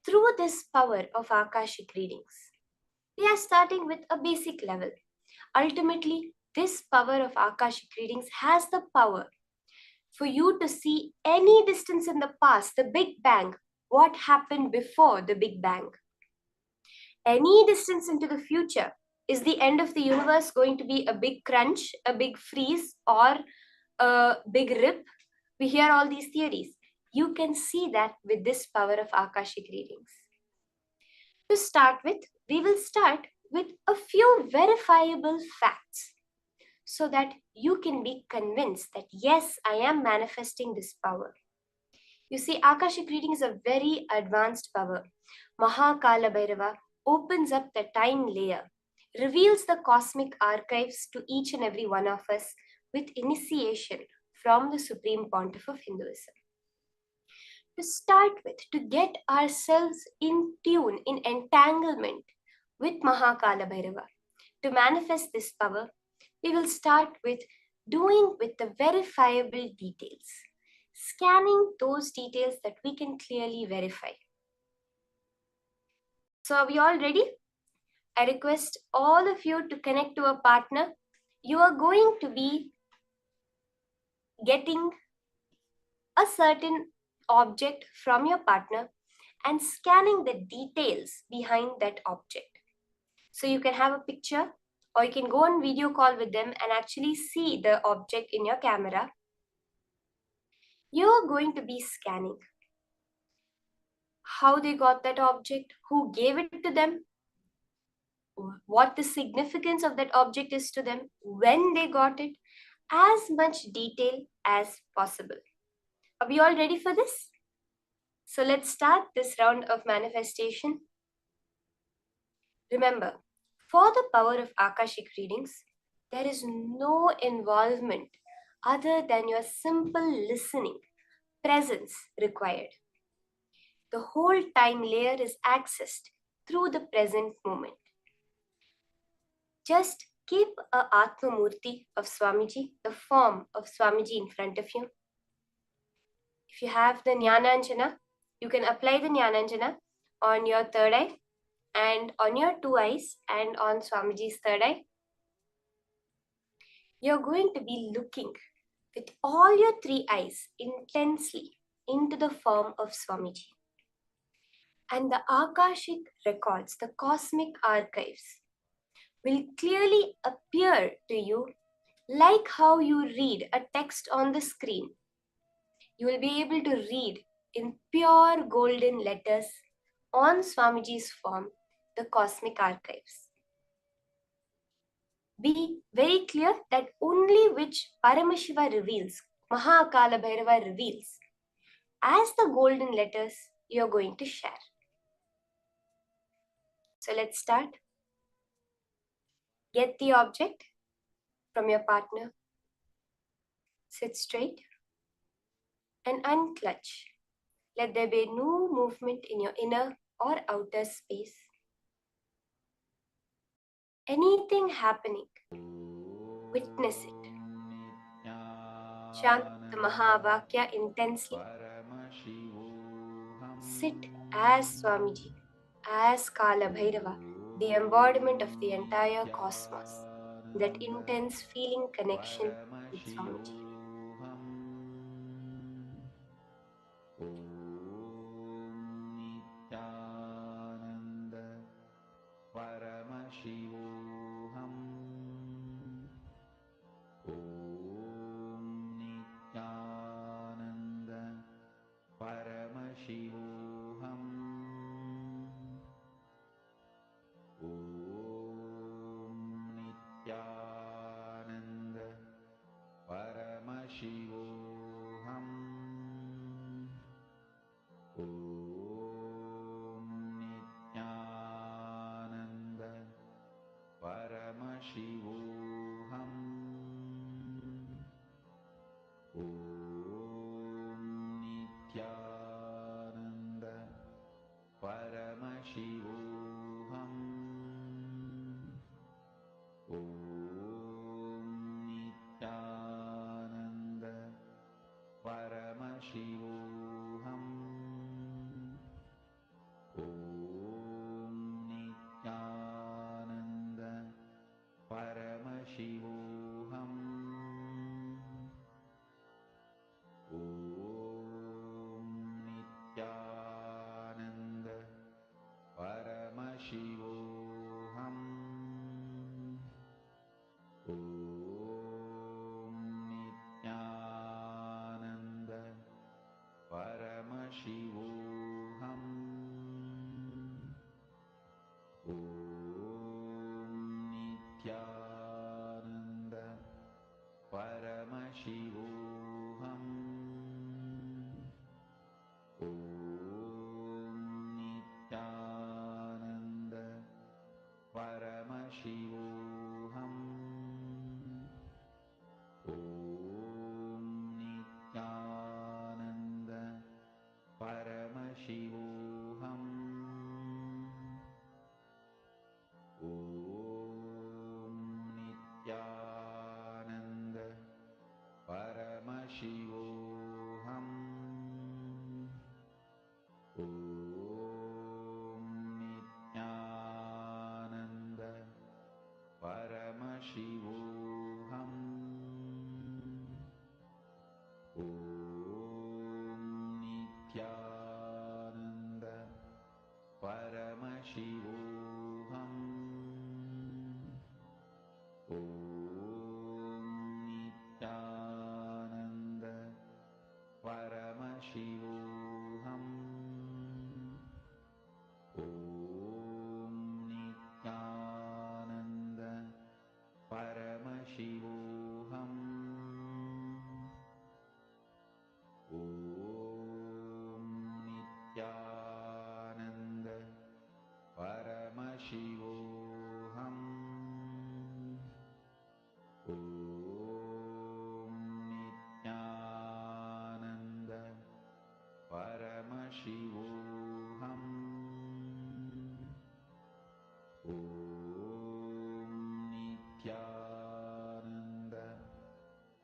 Through this power of Akashic readings, we are starting with a basic level. Ultimately, this power of Akashic readings has the power for you to see any distance in the past, the Big Bang, what happened before the Big Bang. Any distance into the future, is the end of the universe going to be a big crunch, a big freeze, or a big rip? We hear all these theories. You can see that with this power of Akashic readings. To start with, we will start with a few verifiable facts so that you can be convinced that yes, I am manifesting this power. You see, Akashic reading is a very advanced power. Kaala Bhairava opens up the time layer, reveals the cosmic archives to each and every one of us with initiation from the Supreme Pontiff of Hinduism. To start with, to get ourselves in tune, in entanglement with Kaala Bhairava, to manifest this power, we will start with doing with the verifiable details, scanning those details that we can clearly verify. So are we all ready? I request all of you to connect to a partner. You are going to be getting a certain object from your partner and scanning the details behind that object. So you can have a picture or you can go on video call with them and actually see the object in your camera. You're going to be scanning how they got that object, who gave it to them, what the significance of that object is to them, when they got it, as much detail as possible. Are we all ready for this? So let's start this round of manifestation. Remember, for the power of Akashic readings, there is no involvement other than your simple listening, presence required. The whole time layer is accessed through the present moment. Just keep a Atma Murti of Swamiji, the form of Swamiji in front of you. If you have the Jnananjana, you can apply the Jnananjana on your third eye and on your two eyes and on Swamiji's third eye. You're going to be looking with all your three eyes intensely into the form of Swamiji. And the Akashic records, the cosmic archives, will clearly appear to you like how you read a text on the screen. You will be able to read in pure golden letters on Swamiji's form, the cosmic archives. Be very clear that only which Paramashiva reveals, Mahakala Bhairava reveals, as the golden letters you are going to share. So let's start. Get the object from your partner. Sit straight and unclutch. Let there be no movement in your inner or outer space. Anything happening, witness it. Chant the Mahavakya intensely. Sit as Swamiji, as Kaala Bhairava, the embodiment of the entire cosmos, that intense feeling connection with Swamiji. Paramashivoham. Om Nithyananda. Paramashivoham. Om Nithyananda. Paramashivoham. Om Nithyananda. Paramashivoham. Om Nithyananda. Paramashivoham. Om Nithyananda. Paramashivoham. Om Nithyananda. Paramashivoham. Om Nithyananda. Paramashivoham. Om Nithyananda. Paramashivoham. Om Nithyananda. Paramashivoham. Om Nithyananda. Paramashivoham. Om Nithyananda. Paramashivoham. Om Nithyananda. Paramashivoham. Paramashivoham. Om Nithyananda Paramashivoham. Om Nithyananda Paramashivoham. Om Nithyananda Paramashivoham. Om Nithyananda Paramashivoham. Om Nithyananda Paramashivoham. Om Nithyananda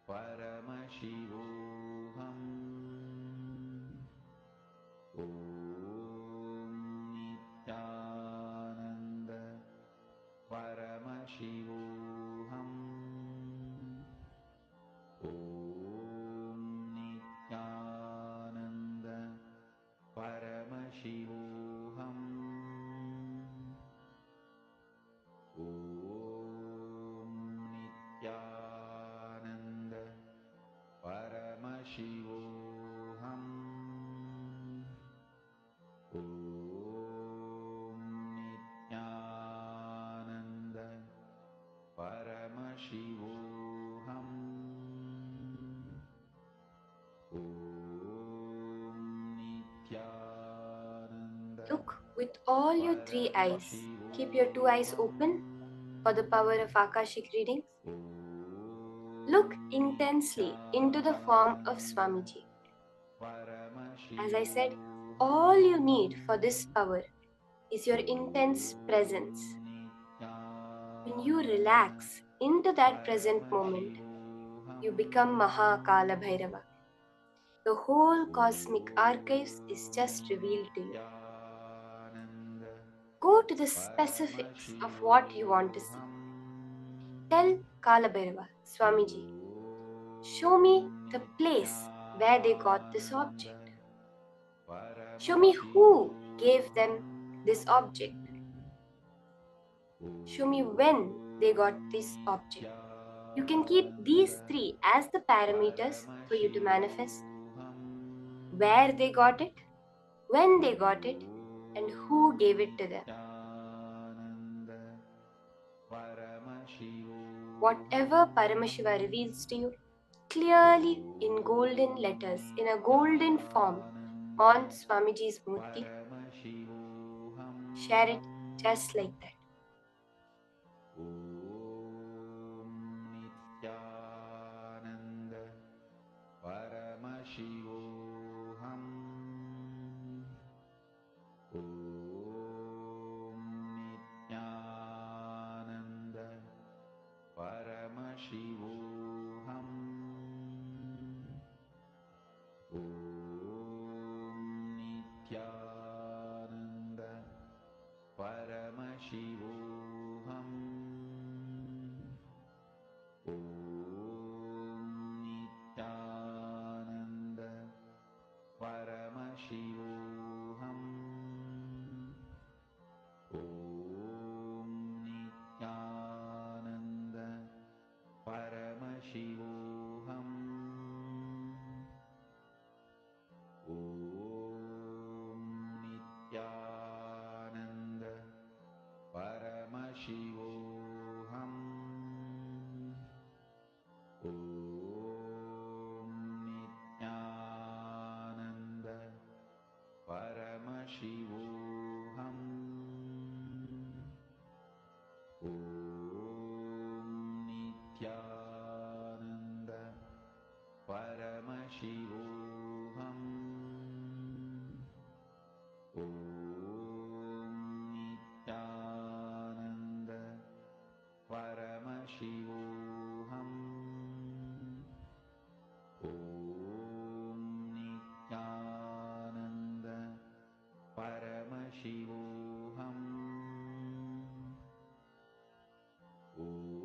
Paramashivoham. Om Nithyananda Paramashivoham. Om Nithyananda Paramashivoham. Om Nithyananda Paramashivoham. Om Nithyananda Paramashivoham. Om Nithyananda Look with all your three eyes. Keep your two eyes open for the power of Akashic readings. Look intensely into the form of Swamiji. As I said, all you need for this power is your intense presence. When you relax into that present moment, you become Kaala Bhairava. The whole cosmic archives is just revealed to you. Go to the specifics of what you want to see. Tell Kaala Bhairava, Swamiji, show me the place where they got this object. Show me who gave them this object. Show me when they got this object. You can keep these three as the parameters for you to manifest. Where they got it, when they got it, and who gave it to them. Whatever Paramashiva reveals to you, clearly in golden letters, in a golden form, on Swamiji's Murti, share it just like that. Om Nithyananda Paramashivoham. Om Nithyananda Paramashivoham. Om Nithyananda Paramashivoham. Om Nithyananda Paramashivoham. Om Nithyananda Paramashivoham. Om Nithyananda Paramashivoham. Om Nithyananda Paramashivoham. Om Nithyananda Paramashivoham. Om Nithyananda Paramashivoham. Om Nithyananda Paramashivoham. Om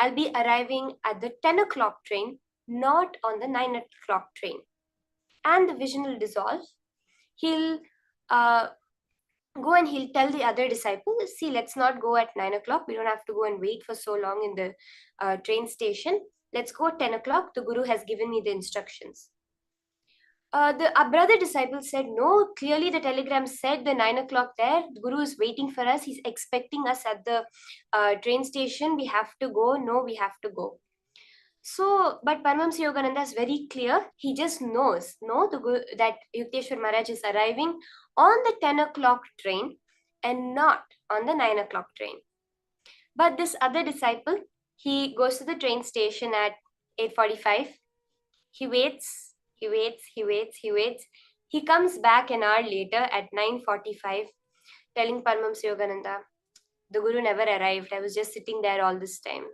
I'll be arriving at the 10 o'clock train, not on the 9 o'clock train. And the vision will dissolve. He'll go and he'll tell the other disciple, see, let's not go at 9 o'clock. We don't have to go and wait for so long in the train station. Let's go at 10 o'clock. The Guru has given me the instructions. The brother disciple said, no, clearly the telegram said the 9 o'clock there. The Guru is waiting for us. He's expecting us at the train station. We have to go. No, we have to go. So, but Paramahamsa Yogananda is very clear. He just knows, no, that Yukteswar Maharaj is arriving on the 10 o'clock train and not on the 9 o'clock train. But this other disciple, he goes to the train station at 8:45. He waits. He comes back an hour later at 9:45, telling Paramahamsa Yogananda, the Guru never arrived. I was just sitting there all this time.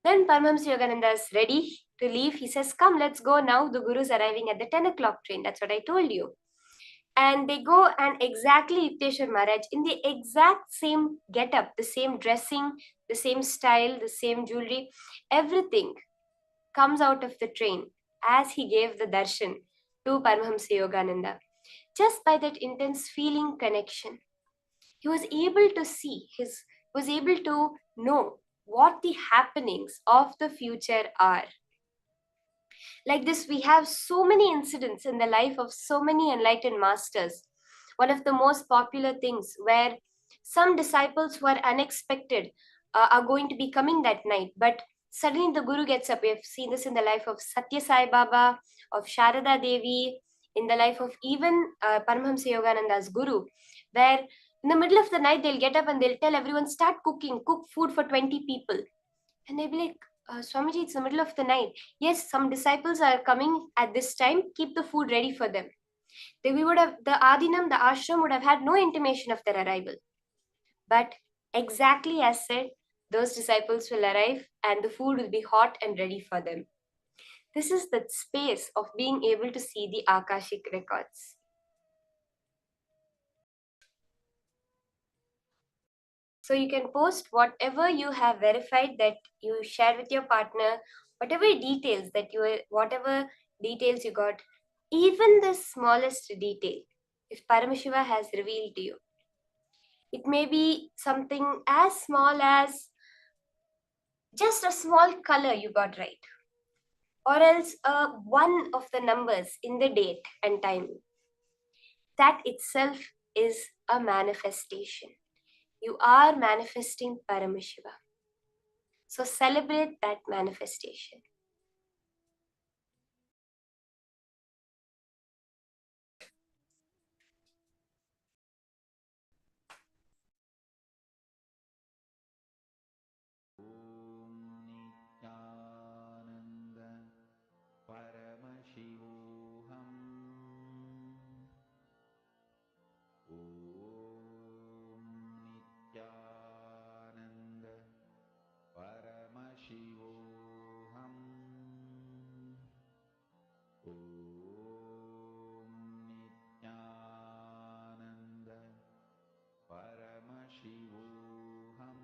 Then Paramahamsa Yogananda is ready to leave. He says, come, let's go now. The Guru is arriving at the 10 o'clock train. That's what I told you. And they go, and exactly Yukteswar Maharaj, in the exact same get-up, the same dressing, the same style, the same jewelry, everything comes out of the train as he gave the darshan to Paramahamsa Yogananda. Just by that intense feeling connection, he was able to see, was able to know what the happenings of the future are. Like this, we have so many incidents in the life of so many enlightened masters. One of the most popular things where some disciples who are unexpected are going to be coming that night, but suddenly the Guru gets up. We have seen this in the life of Satya Sai Baba, of Sharada Devi, in the life of even Paramahamsa Yogananda's Guru, where in the middle of the night they'll get up and they'll tell everyone, start cooking, cook food for 20 people. And they'll be like, Swamiji, it's the middle of the night. Yes, some disciples are coming at this time. Keep the food ready for them. The Adinam, the ashram would have had no intimation of their arrival. But exactly as said, those disciples will arrive and the food will be hot and ready for them. This is the space of being able to see the Akashic records. So you can post whatever you have verified that you share with your partner, whatever details you got, even the smallest detail, if Paramashiva has revealed to you. It may be something as small as just a small color you got right, or else one of the numbers in the date and time. That itself is a manifestation. You are manifesting Paramashiva. So celebrate that manifestation. Nithyananda Paramashivoham. Nithyananda Paramashivoham. Nithyananda Paramashivoham.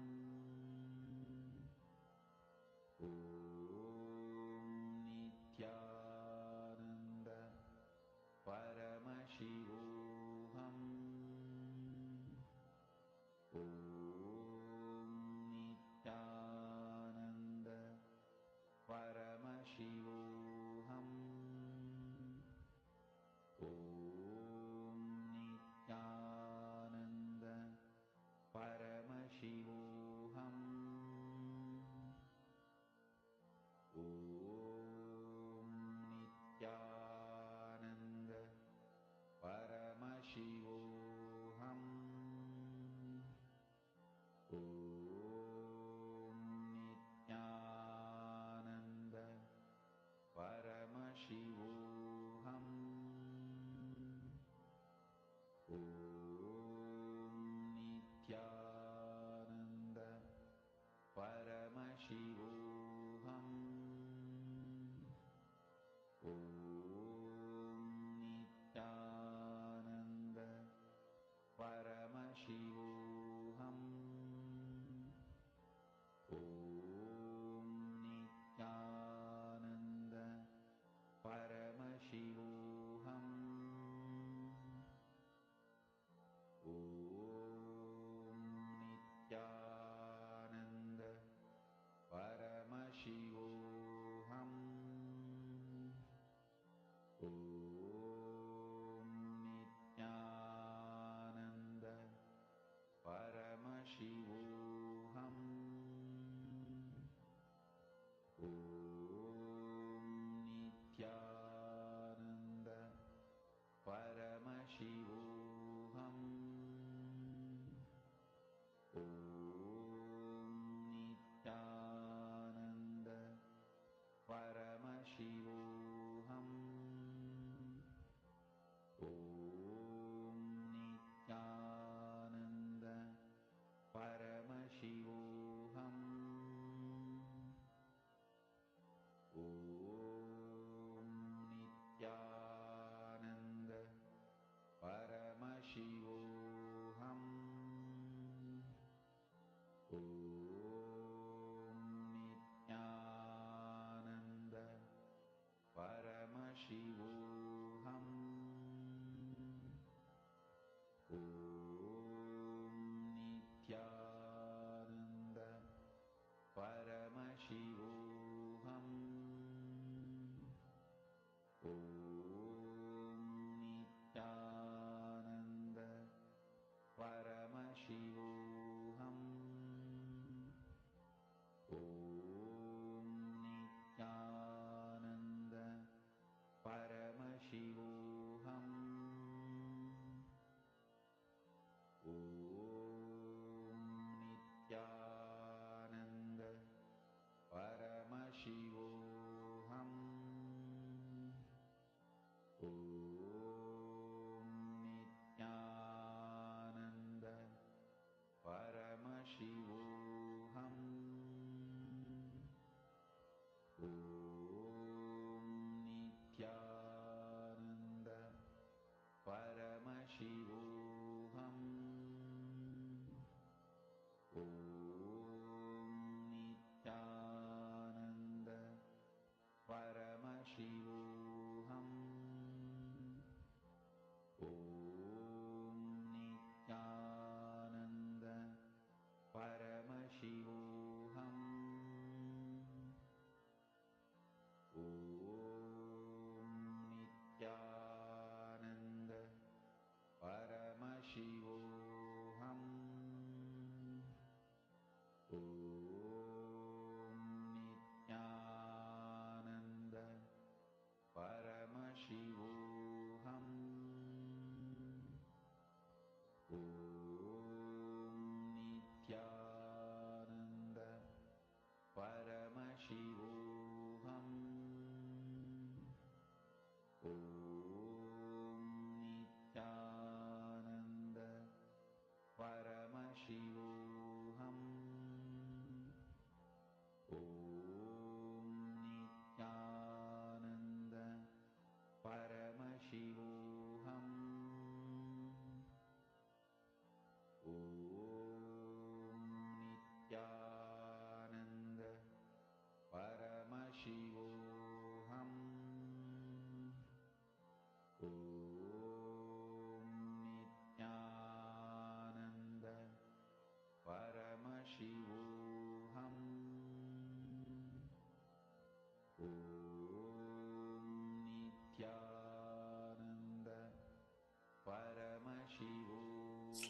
Nithyananda Paramashivoham. Nithyananda Paramashivoham. Nithyananda Paramashivoham. Nithyananda Paramashivoham. Nithyananda Paramashivoham. Nithyananda Paramashivoham. Nithyananda Paramashivoham.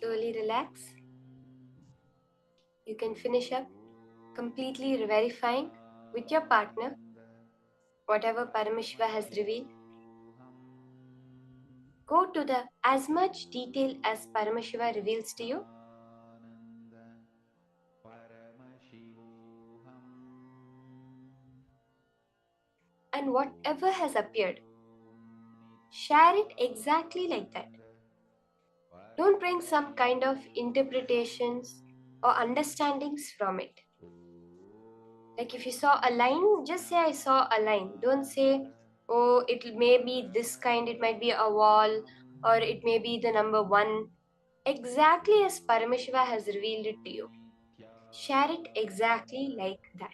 Slowly relax. You can finish up completely verifying with your partner whatever Paramashiva has revealed. Go to the as much detail as Paramashiva reveals to you. And whatever has appeared, share it exactly like that. Don't bring some kind of interpretations or understandings from it. Like if you saw a line, just say I saw a line. Don't say, oh, it may be this kind, it might be a wall, or it may be the number 1. Exactly as Paramashiva has revealed it to you. Share it exactly like that.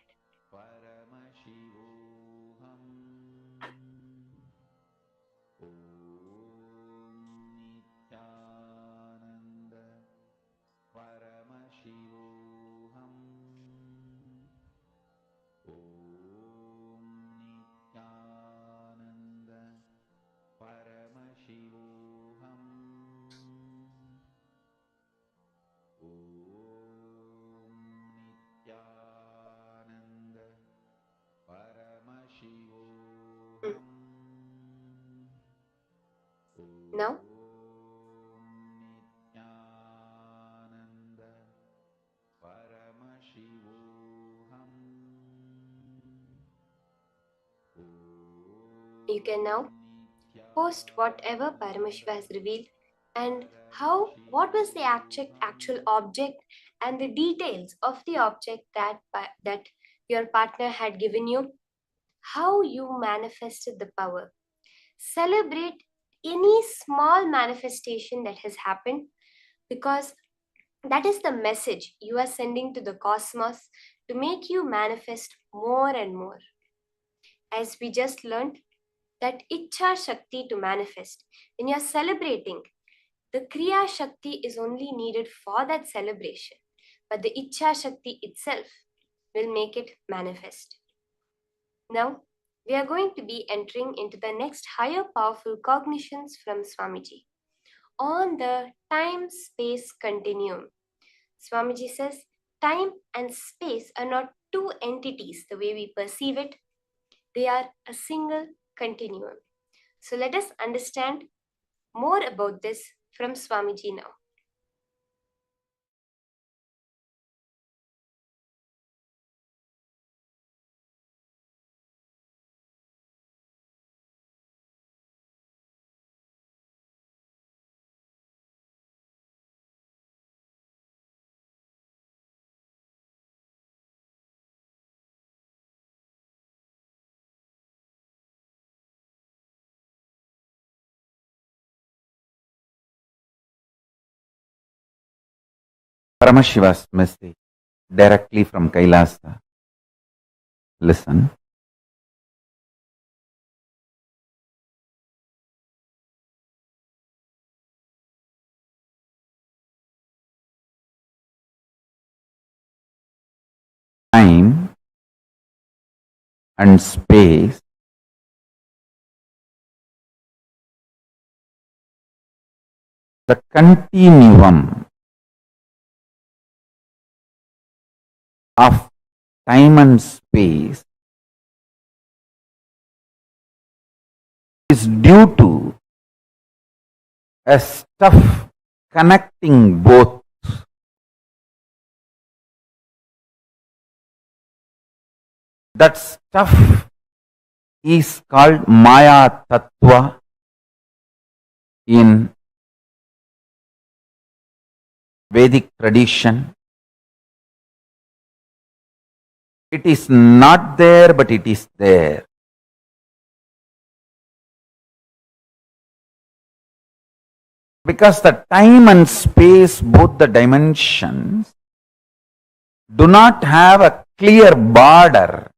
Now, you can now post whatever Paramashiva has revealed and what was the actual object and the details of the object that your partner had given you, how you manifested the power. Celebrate any small manifestation that has happened, because that is the message you are sending to the cosmos to make you manifest more and more. As we just learned, that Ichha Shakti to manifest, when you are celebrating, the Kriya Shakti is only needed for that celebration, but the Ichha Shakti itself will make it manifest. Now, we are going to be entering into the next higher powerful cognitions from Swamiji on the time-space continuum. Swamiji says, time and space are not two entities the way we perceive it. They are a single continuum. So let us understand more about this from Swamiji now. Paramashiva's message directly from KAILASA. Listen. Time and space the continuum of time and space is due to a stuff connecting both. That stuff is called Maya Tattva in Vedic tradition. It is not there, but it is there. Because the time and space, both the dimensions, do not have a clear border,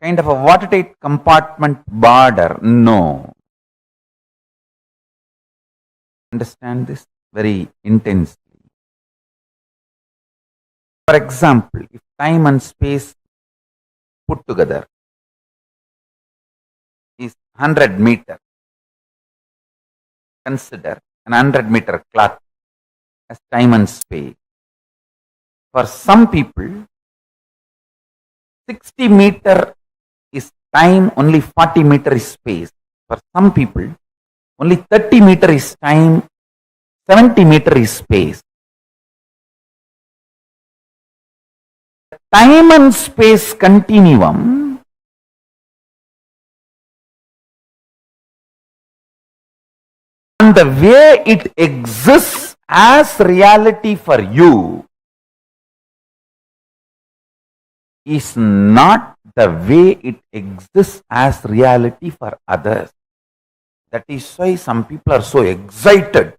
kind of a watertight compartment border. No. Understand this very intensely. For example, if time and space put together is 100 meter, consider an 100-meter cloth, as time and space. For some people, 60 meter is time, only 40 meter is space. For some people, only 30 meter is time, 70 meter is space. Time and space continuum and the way it exists as reality for you is not the way it exists as reality for others. That is why some people are so excited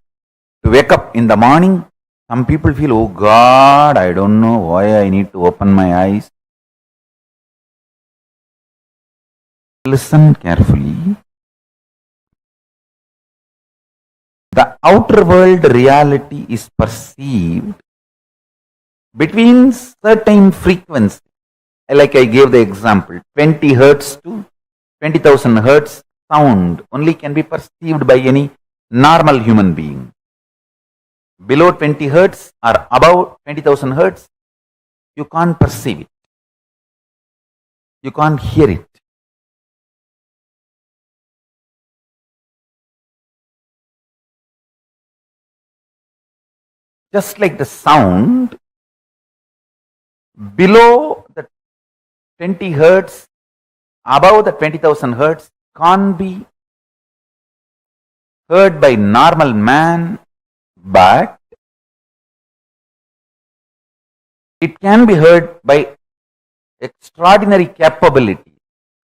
to wake up in the morning. Some people feel, oh God, I don't know why I need to open my eyes. Listen carefully. The outer world reality is perceived between certain frequencies. Like I gave the example, 20 hertz to 20,000 hertz sound only can be perceived by any normal human being. Below 20 hertz or above 20,000 hertz, you can't perceive it. You can't hear it. Just like the sound, below the 20 hertz, above the 20,000 hertz can't be heard by normal man, but it can be heard by extraordinary capability.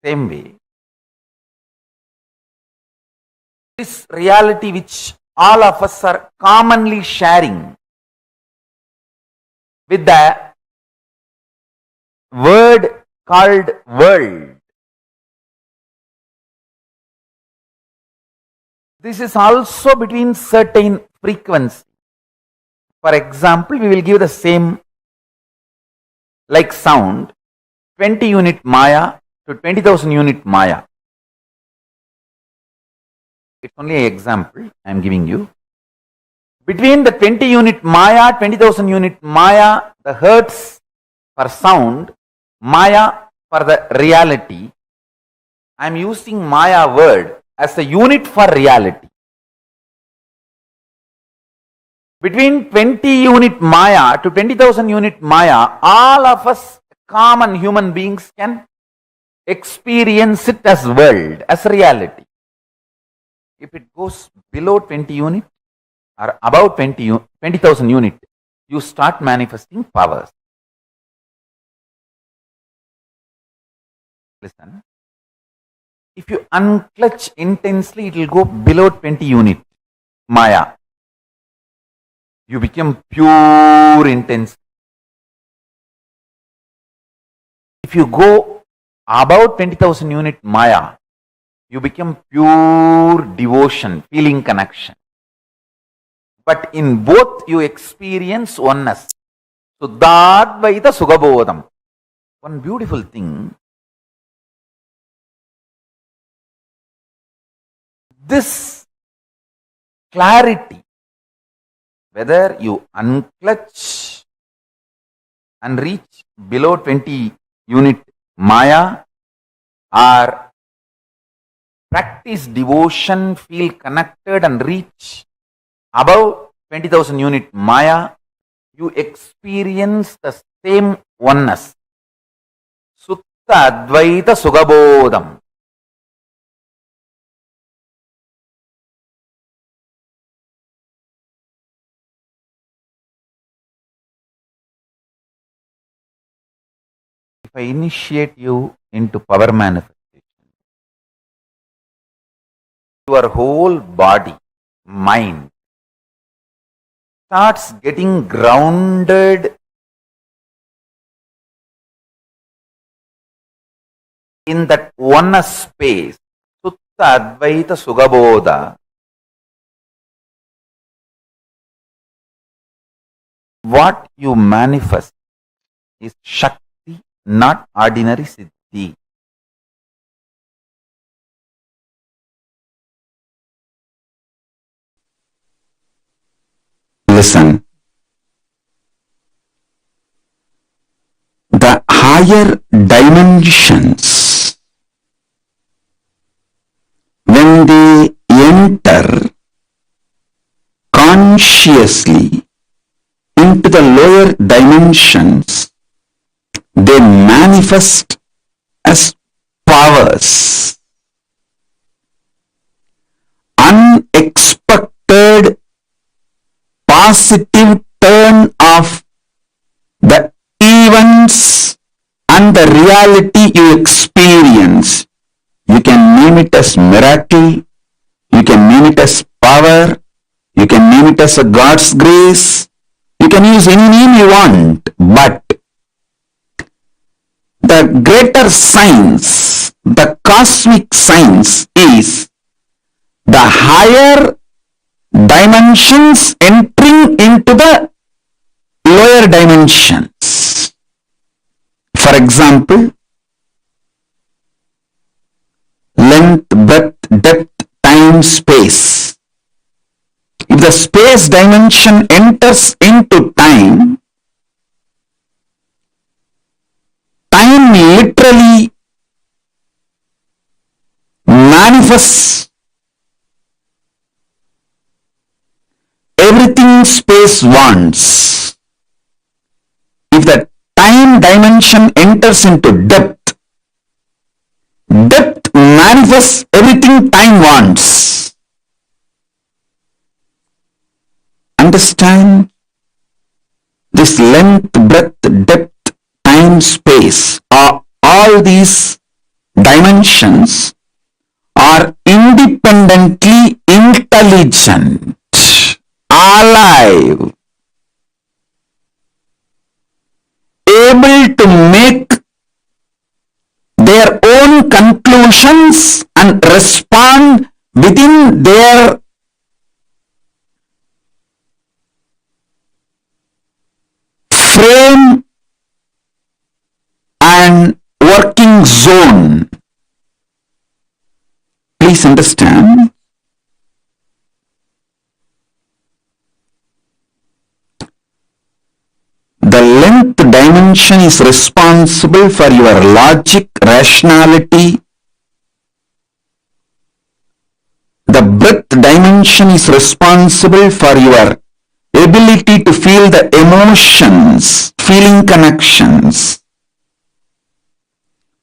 Same way, this reality which all of us are commonly sharing with the word called world. This is also between certain frequencies. For example, we will give the same like sound, 20 unit Maya to 20,000 unit Maya. It's only an example I am giving you. Between the 20 unit Maya, 20,000 unit Maya, the hertz for sound, Maya for the reality, I am using Maya word as a unit for reality. Between 20 unit Maya to 20,000 unit Maya, all of us common human beings can experience it as world, as reality. If it goes below 20 unit or above 20,000 unit, you start manifesting powers. Listen. If you unclutch intensely, it will go below 20 unit Maya. You become pure intense. If you go above 20,000 unit Maya, you become pure devotion, feeling connection. But in both you experience oneness. Suddhadvaita Sugabodham. One beautiful thing, this clarity, whether you unclutch and reach below 20 unit Maya or practice devotion, feel connected and reach above 20,000 unit Maya, you experience the same oneness. Sutta Advaita Sugabodham. If I initiate you into power manifestation, your whole body, mind starts getting grounded in that oneness space. Sutta Advaita Sugabodha. What you manifest is Shakti, not ordinary Siddhi. Listen. higher dimensions, when they enter consciously into the lower dimensions, they manifest as powers. Unexpected positive turn of the events and the reality you experience. You can name it as miracle, you can name it as power, you can name it as a God's grace, you can use any name you want, but the greater science, the cosmic science is the higher dimensions entering into the lower dimensions. For example, length, breadth, depth, time, space. If the space dimension enters into time, time literally manifests everything space wants. If the time dimension enters into depth, depth manifests everything time wants. Understand? This length, breadth, depth, time, space, all these dimensions are independently intelligent, alive, able to make their own conclusions and respond within their frame and working zone. Please understand. The length dimension is responsible for your logic, rationality. The breadth dimension is responsible for your ability to feel the emotions, feeling connections.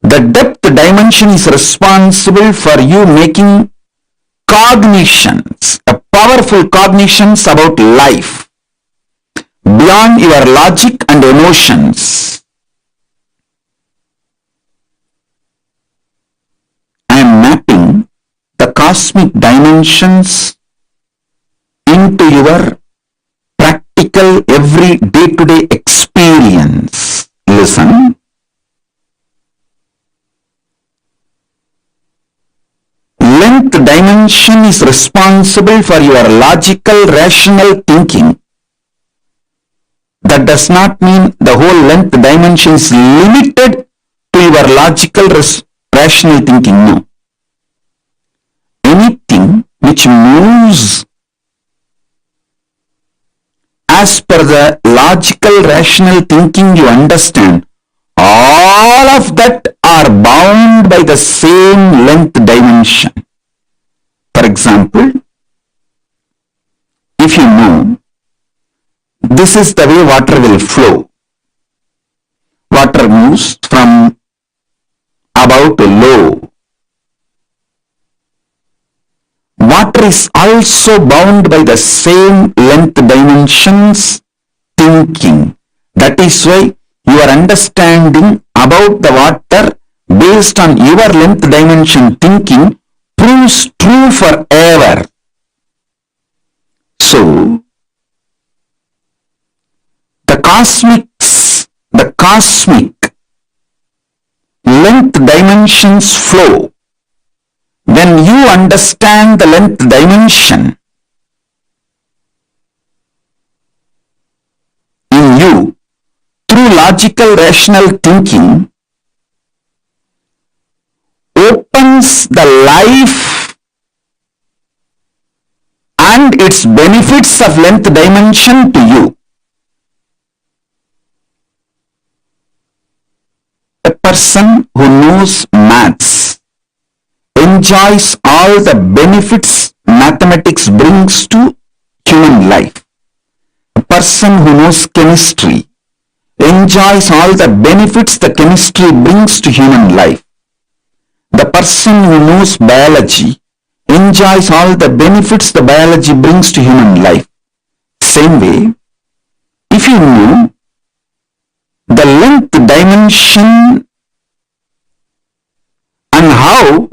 The depth dimension is responsible for you making cognitions, powerful cognitions about life, beyond your logic and emotions. I am mapping the cosmic dimensions into your practical every day-to-day experience. Listen. Length dimension is responsible for your logical, rational thinking. That does not mean the whole length dimension is limited to your logical, rational thinking. No. Anything which moves as per the logical, rational thinking you understand, all of that are bound by the same length dimension. For example, if you know this is the way water will flow, water moves from above to low. Water is also bound by the same length dimensions thinking. That is why your understanding about the water based on your length dimension thinking proves true forever. So, the cosmic length dimensions flow. When you understand the length dimension in you through logical, rational thinking, opens the life and its benefits of length dimension to you. person who knows maths enjoys all the benefits mathematics brings to human life. A person who knows chemistry enjoys all the benefits the chemistry brings to human life. The person who knows biology enjoys all the benefits the biology brings to human life. Same way, if you knew the length dimension and how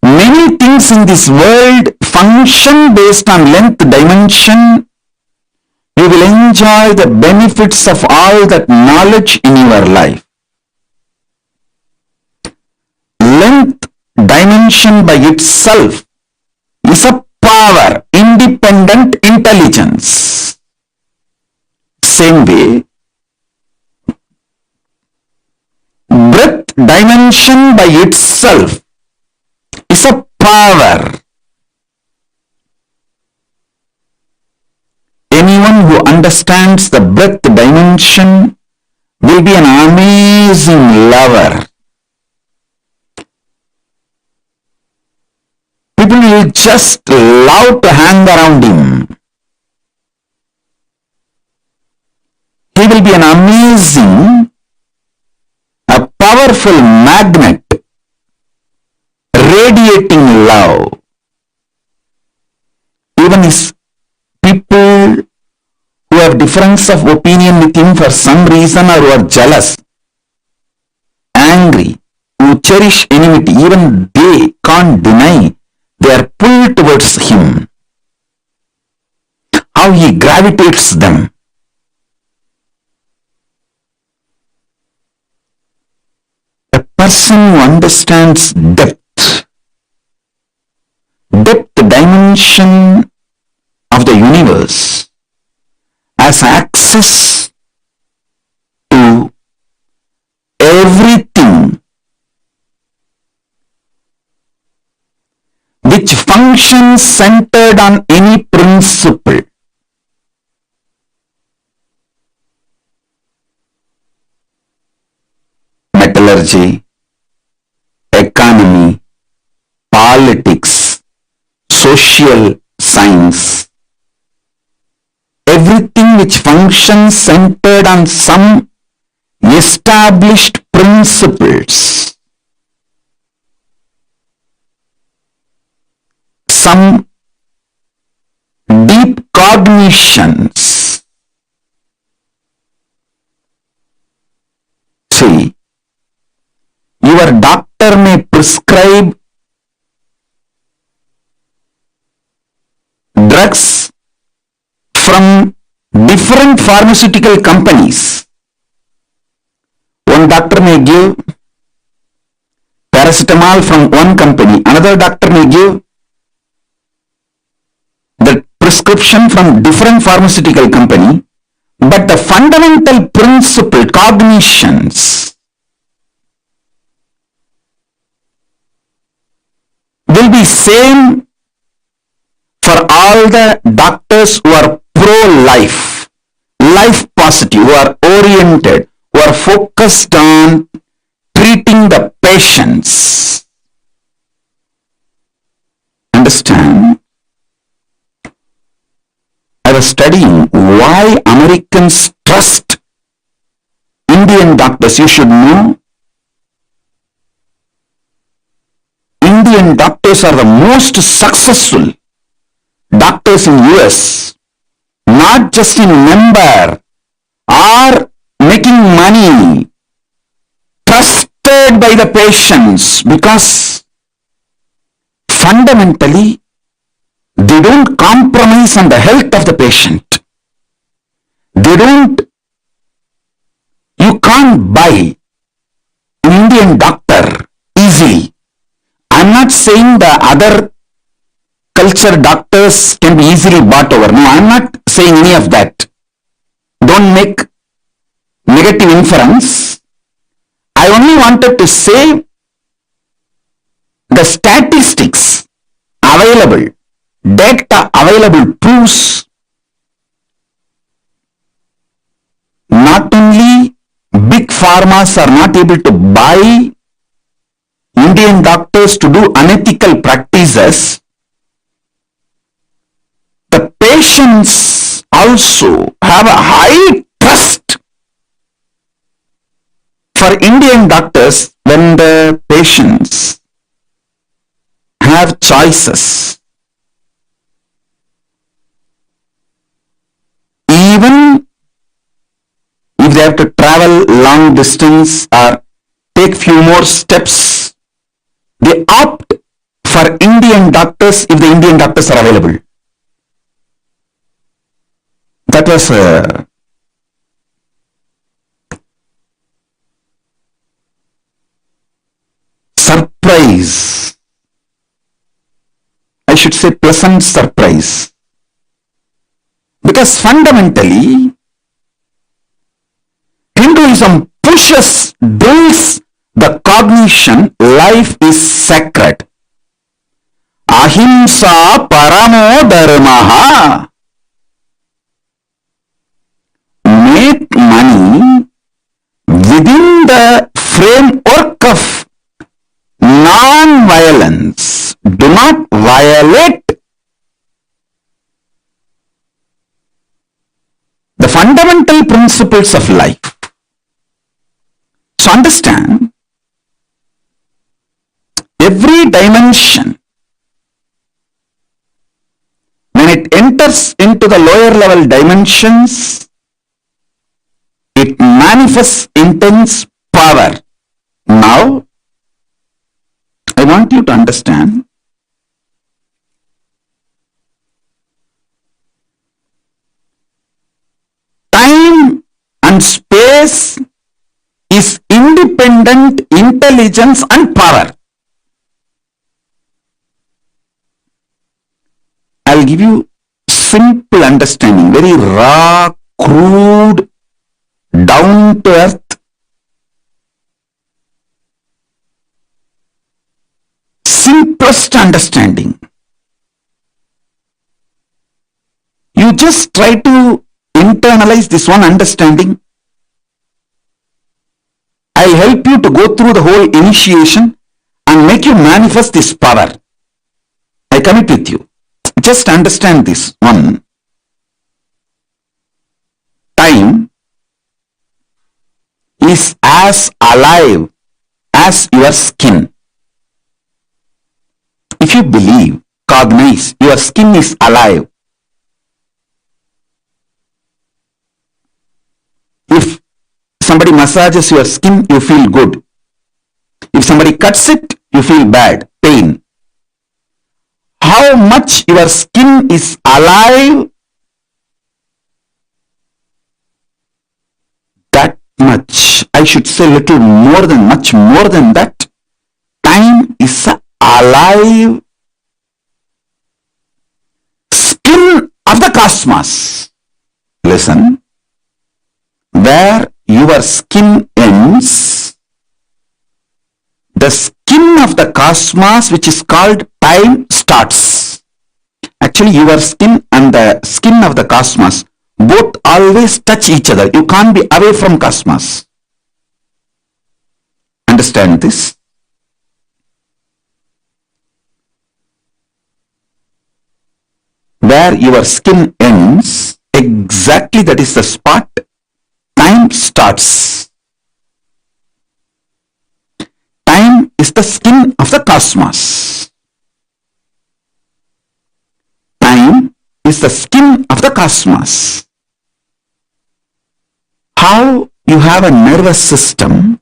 many things in this world function based on length dimension, you will enjoy the benefits of all that knowledge in your life. Length dimension by itself is a power, independent intelligence. Same way, breadth dimension by itself is a power. Anyone who understands the breadth dimension will be an amazing lover. People will just love to hang around him. He will be an amazing, a powerful magnet, radiating love. Even if people who have difference of opinion with him for some reason or who are jealous, angry, who cherish enmity, even they can't deny they are pulled towards him. How he gravitates them. A person who understands depth dimension of the universe has access to everything which functions centered on any principle. Metallurgy, economy, politics, social science, everything which functions centered on some established principles, some deep cognitions. See, your doctor may prescribe drugs from different pharmaceutical companies. One doctor may give paracetamol from one company, another doctor may give the prescription from different pharmaceutical company, but the fundamental principle, cognitions, will be same for all the doctors who are pro-life, life positive, who are oriented, who are focused on treating the patients. Understand? I was studying why Americans trust Indian doctors. You should know, Indian doctors are the most successful doctors in US, not just in number, are making money, trusted by the patients, because fundamentally they don't compromise on the health of the patient. You can't buy an Indian doctor easily. I'm not saying the other culture doctors can be easily bought over. No, I'm not saying any of that. Don't make negative inference. I only wanted to say the statistics available, data available proves not only big pharmas are not able to buy Indian doctors to do unethical practices, the patients also have a high trust for Indian doctors when the patients have choices. Even if they have to travel long distance or take few more steps, they opt for Indian doctors if the Indian doctors are available. That was a surprise. I should say pleasant surprise. Because fundamentally, Hinduism drills the cognition life is sacred. Ahimsa paramo dharmaha. Make money within the framework of non-violence. Do not violate the fundamental principles of life. So understand, every dimension, when it enters into the lower level dimensions, it manifests intense power. Now, I want you to understand, time and space is independent intelligence and power. I'll give you simple understanding, very raw, crude, down to earth, simplest understanding. You just try to internalize this one understanding. I'll help you to go through the whole initiation and make you manifest this power. I commit with you. Just understand this one. Time is as alive as your skin. If you believe, cognize, your skin is alive. If somebody massages your skin, you feel good. If somebody cuts it, you feel bad, pain. How much your skin is alive, that much, I should say little more than, much more than that, time is alive skin of the cosmos. Listen, where your skin ends, the skin of the cosmos, which is called time, starts. Actually, your skin and the skin of the cosmos both always touch each other. You can't be away from cosmos. Understand this? Where your skin ends, exactly that is the spot time starts. Time is the skin of the cosmos. Time is the skin of the cosmos. How you have a nervous system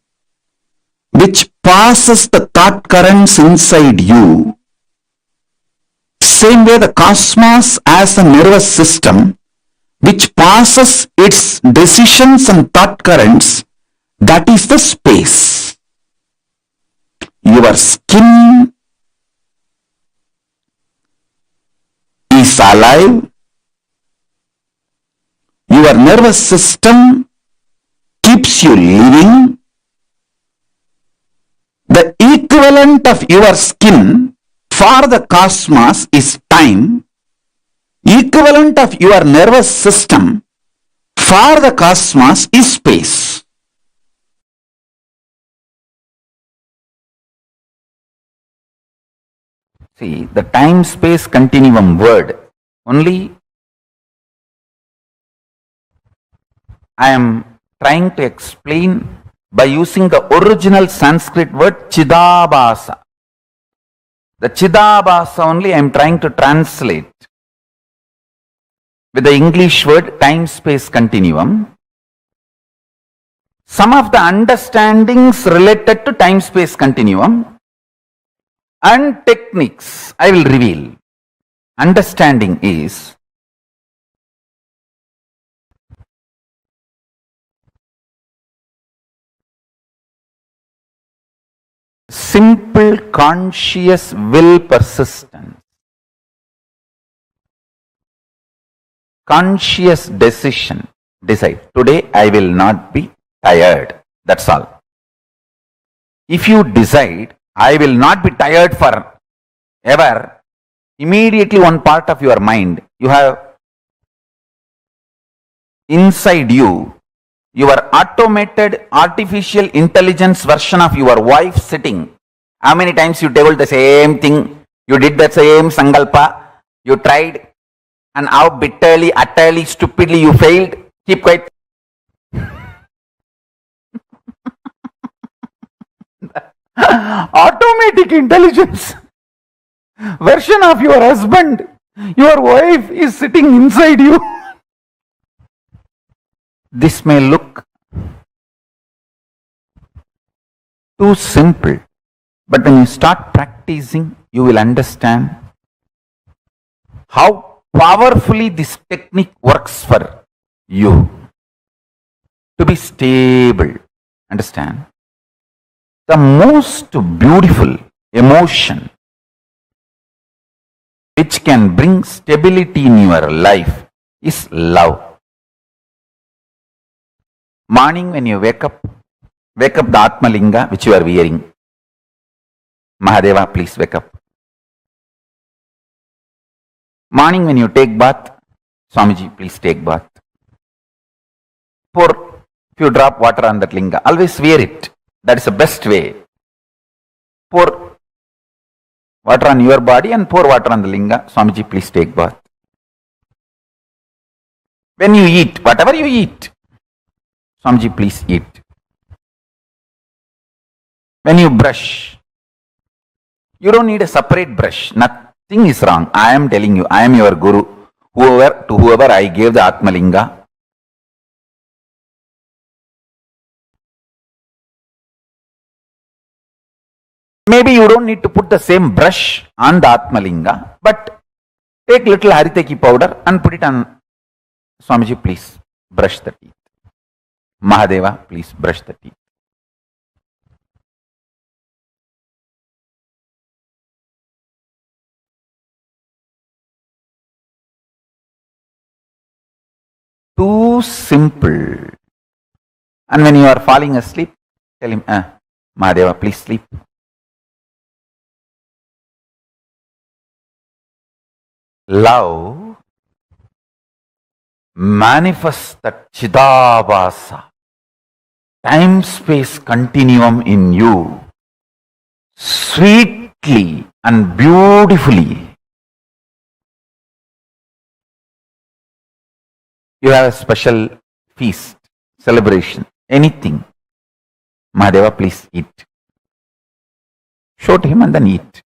which passes the thought currents inside you, same way the cosmos has a nervous system which passes its decisions and thought currents, that is the space. Your skin is alive. Your nervous system keeps you living. The equivalent of your skin for the cosmos is time. Equivalent of your nervous system for the cosmos is space. See, the time-space continuum word, only I am trying to explain by using the original Sanskrit word Chidabhasa. The Chidabhasa only I am trying to translate with the English word time-space continuum. Some of the understandings related to time-space continuum and techniques I will reveal. Understanding is simple conscious will persistence, conscious decision. Decide, today I will not be tired. That's all. If you decide, I will not be tired forever, immediately one part of your mind, you have inside you, your automated artificial intelligence version of your wife sitting. How many times you told the same thing, you did the same sankalpa, you tried, and how bitterly, utterly, stupidly you failed? Keep quiet. Automatic intelligence version of your husband, your wife is sitting inside you. This may look too simple, but when you start practicing, you will understand how powerfully this technique works for you to be stable. Understand? The most beautiful emotion which can bring stability in your life is love. Morning when you wake up the Atma Linga which you are wearing. Mahadeva, please wake up. Morning when you take bath, Swamiji, please take bath. Pour few drop water on that linga. Always wear it. That is the best way. Pour water on your body and pour water on the linga. Swamiji, please take bath. When you eat, whatever you eat, Swamiji, please eat. When you brush, you don't need a separate brush. Nothing is wrong. I am telling you, I am your guru. To whoever I gave the Atma Linga, maybe you don't need to put the same brush on the Atma Linga, but take little Hariteki powder and put it on. Swamiji, please brush the teeth. Mahadeva, please brush the teeth. Too simple. And when you are falling asleep, tell him, Mahadeva, please sleep. Love manifests that Chidabhasa, time-space continuum in you, sweetly and beautifully. You have a special feast, celebration, anything. Mahadeva, please eat. Show to him and then eat.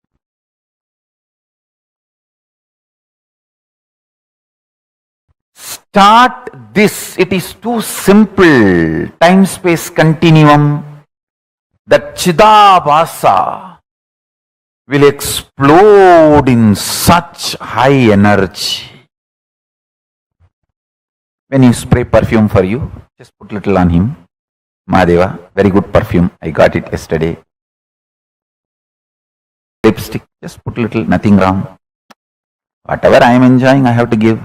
Start this. It is too simple. Time-space continuum. That Chidabhasa will explode in such high energy. When you spray perfume for you, just put little on him. Mahadeva, very good perfume. I got it yesterday. Lipstick, just put little, nothing wrong. Whatever I am enjoying, I have to give.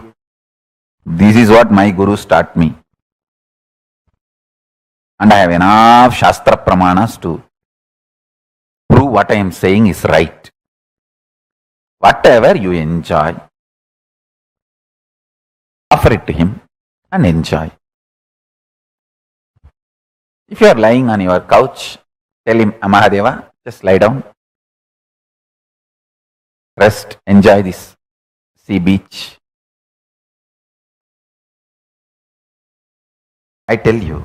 This is what my gurus taught me. And I have enough Shastra Pramanas to prove what I am saying is right. Whatever you enjoy, offer it to him and enjoy. If you are lying on your couch, tell him, Mahadeva, just lie down. rest, enjoy this sea beach. I tell you,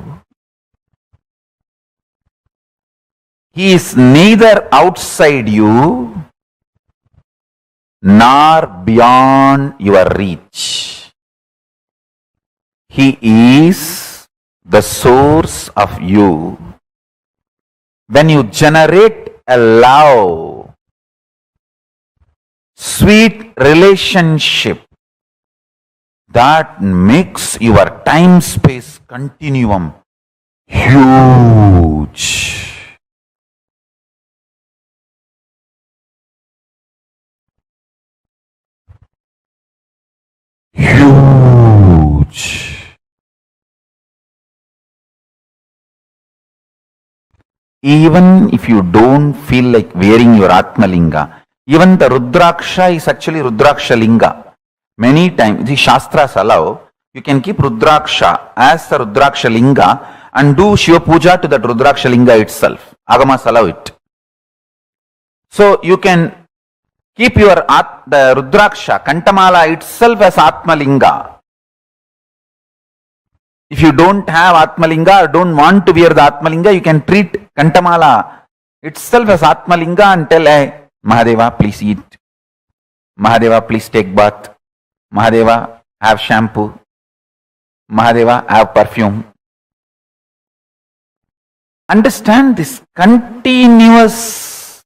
he is neither outside you nor beyond your reach. He is the source of you. When you generate a love, sweet relationship that makes your time-space continuum huge. Huge. Even if you don't feel like wearing your Atmalinga, even the Rudraksha is actually Rudraksha Linga. Many times, the Shastras allow, you can keep Rudraksha as the Rudraksha Linga and do Shiva Puja to that Rudraksha Linga itself. Agamas allow it. So you can keep your the Rudraksha, Kantamala itself as Atmalinga. If you don't have Atmalinga or don't want to wear the Atmalinga, you can treat Kantamala itself as Atmalinga and tell, hey, Mahadeva, please eat. Mahadeva, please take bath. Mahadeva, have shampoo. Mahadeva, have perfume. Understand this continuous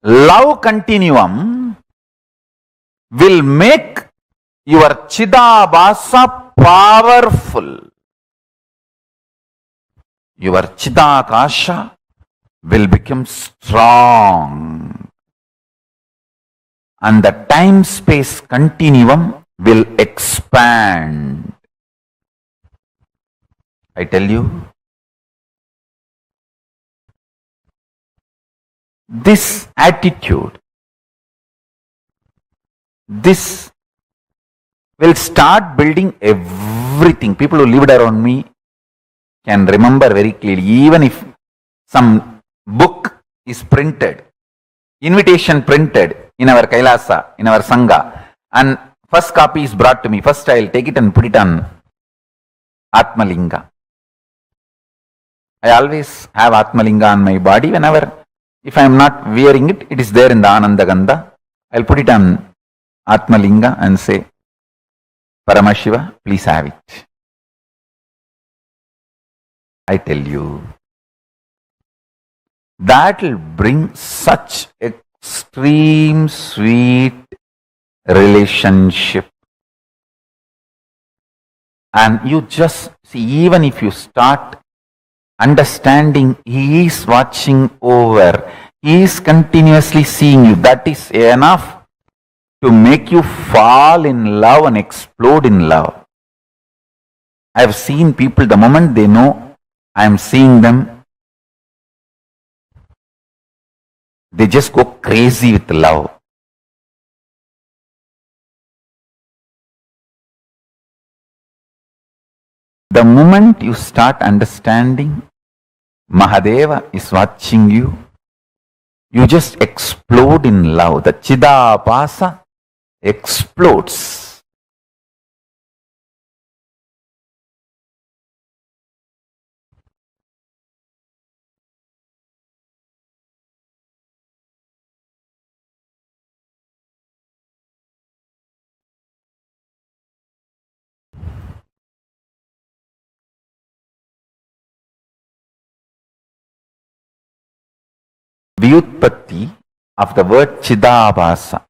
love continuum will make your Chidabhasa powerful. Your Chidakasha will become strong. And the time-space continuum will expand. I tell you, this attitude, this will start building everything. People who lived around me can remember very clearly. Even if some book is printed, invitation printed in our KAILASA, in our Sangha, and first copy is brought to me, first I will take it and put it on Atmalinga. I always have Atmalinga on my body. Whenever, if I am not wearing it, it is there in the Ananda Gandha. I will put it on Atmalinga and say, Paramashiva, please have it. I tell you, that will bring such extreme sweet relationship. And you just see, even if you start understanding He is watching over, He is continuously seeing you, that is enough to make you fall in love and explode in love. I have seen people, the moment they know I am seeing them, they just go crazy with love. The moment you start understanding Mahadeva is watching you, you just explode in love. The Chidabhasa explodes. Vyutpatti of the word Chidabhasa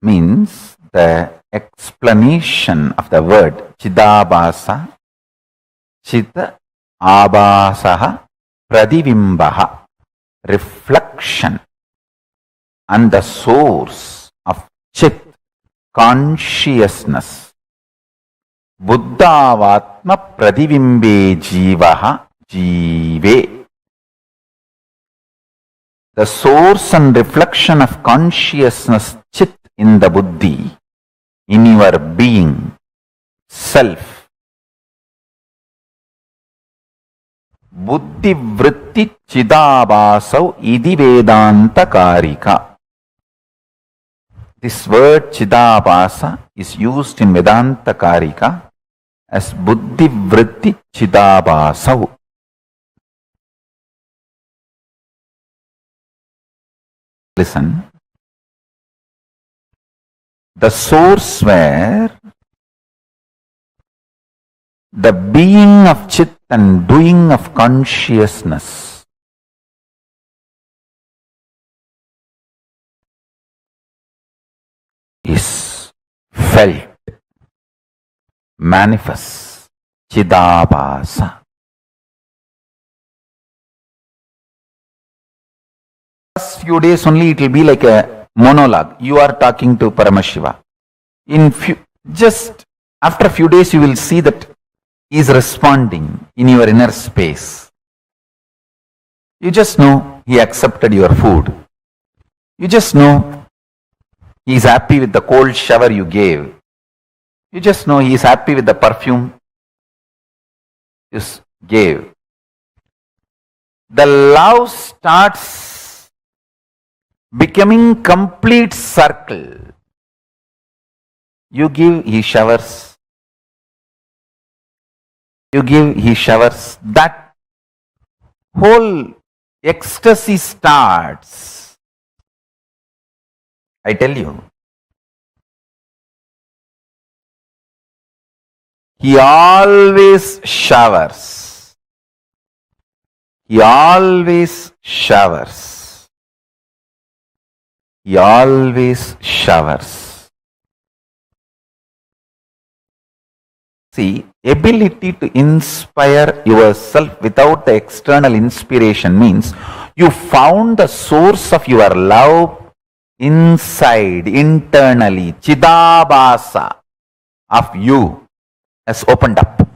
means the explanation of the word Chidabhasa, Chita Abhasaha Pradivimbaha, reflection, and the source of Chit, consciousness. Buddhavatma Pradivimbe Jivaha Jive. The source and reflection of consciousness, Chit, in the Buddhi, in your being, self. buddhi vritti chidabhasau idi vedanta karika. This word chidabhasa is used in Vedanta Karika as buddhi vritti chidabhasau. Listen. The source where the being of Chit and doing of consciousness is felt, manifests, Chidabhasa. First few days only it will be like a monologue. You are talking to Paramashiva. Just after a few days you will see that he is responding in your inner space. You just know he accepted your food. You just know he is happy with the cold shower you gave. You just know he is happy with the perfume you gave. The love starts becoming complete circle. You give, he showers. You give, he showers. That whole ecstasy starts. I tell you. He always showers. He always showers. He always showers. See, ability to inspire yourself without the external inspiration means you found the source of your love inside, internally. Chidabhasa of you has opened up.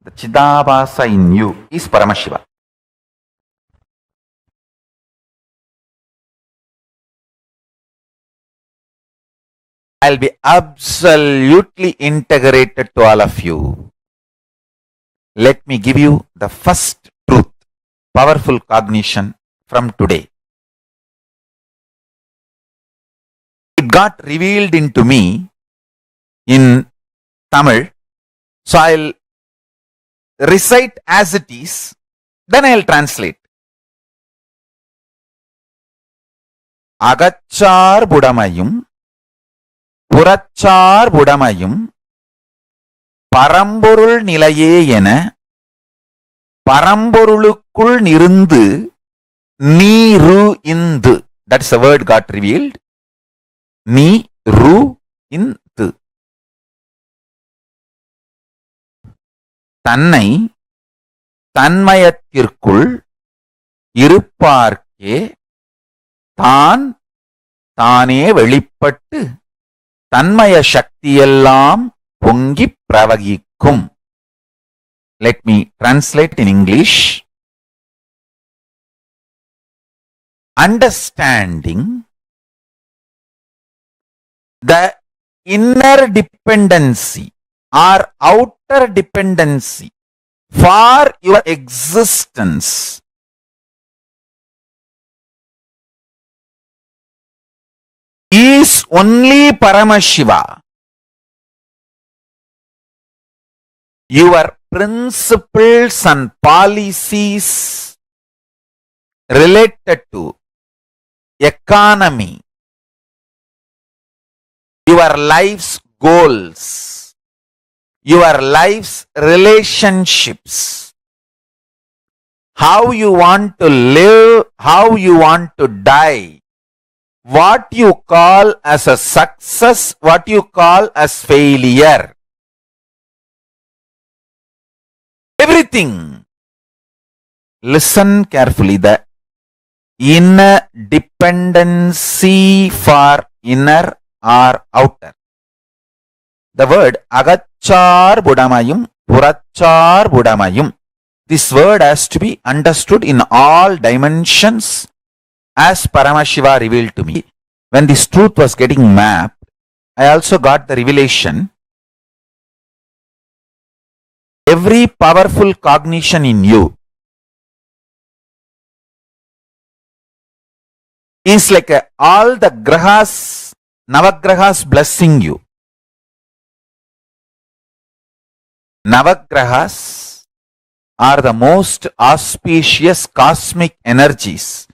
The Chidabhasa in you is Paramashiva. I'll be absolutely integrated to all of you. Let me give you the first truth, powerful cognition from today. It got revealed into me in Tamil, so I'll recite as it is, then I'll translate. Agachar budamayum புறச்சார் புடமையும் பரம்பொருள் நிலையே என பரம்பொருளுக்குள் நிருந்து நீரு Hindu. That's the word got revealed. நீரு இந்து. தன்னை தன்மயத்திற்குள் இருப்பார்க்கே தான் தானே வெளிப்பட்டு தன்மய சக்தியெல்லாம் பொங்கி பிரவகிக்கும். Let me translate in English. Understanding the inner dependency or outer dependency for your existence is only Paramashiva. Your principles and policies related to economy, your life's goals, your life's relationships, how you want to live, how you want to die, what you call as a success, what you call as failure. Everything. Listen carefully. The inner dependency for inner or outer. The word agachar budamayum, purachar budamayum. This word has to be understood in all dimensions as Paramashiva revealed to me. When this truth was getting mapped, I also got the revelation every powerful cognition in you is like all the grahas, navagrahas blessing you. Navagrahas are the most auspicious cosmic energies.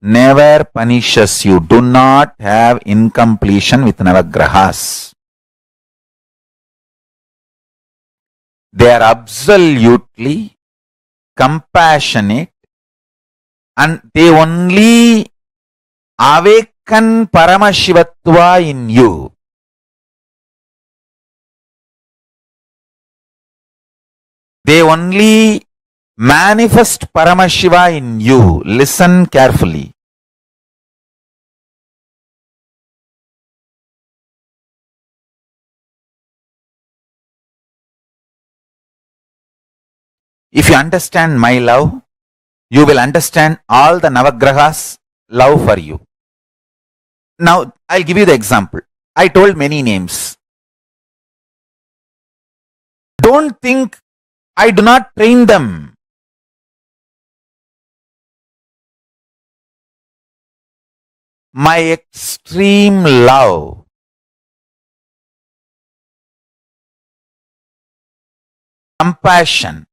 Never punishes you. Do not have incompletion with navagrahas. They are absolutely compassionate and they only awaken Paramashivatva in you. They only manifest Paramashiva in you. Listen carefully. If you understand my love, you will understand all the Navagrahas' love for you. Now, I'll give you the example. I told many names. Don't think I do not train them. My extreme love, compassion.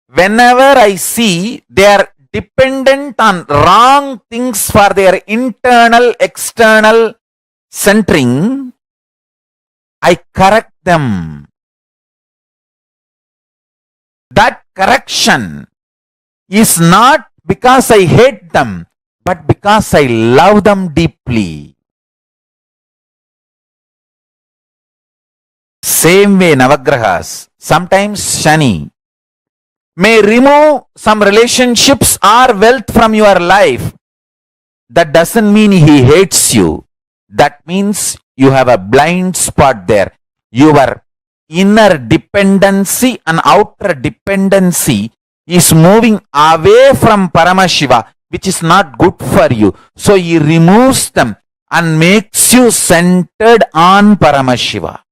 Whenever I see they are dependent on wrong things for their internal, external centering, I correct them. That correction is not because I hate them, but because I love them deeply. Same way, Navagrahas, sometimes Shani may remove some relationships or wealth from your life. That doesn't mean he hates you. That means you have a blind spot there. Your inner dependency and outer dependency is moving away from Paramashiva, which is not good for you. So he removes them and makes you centered on Paramashiva.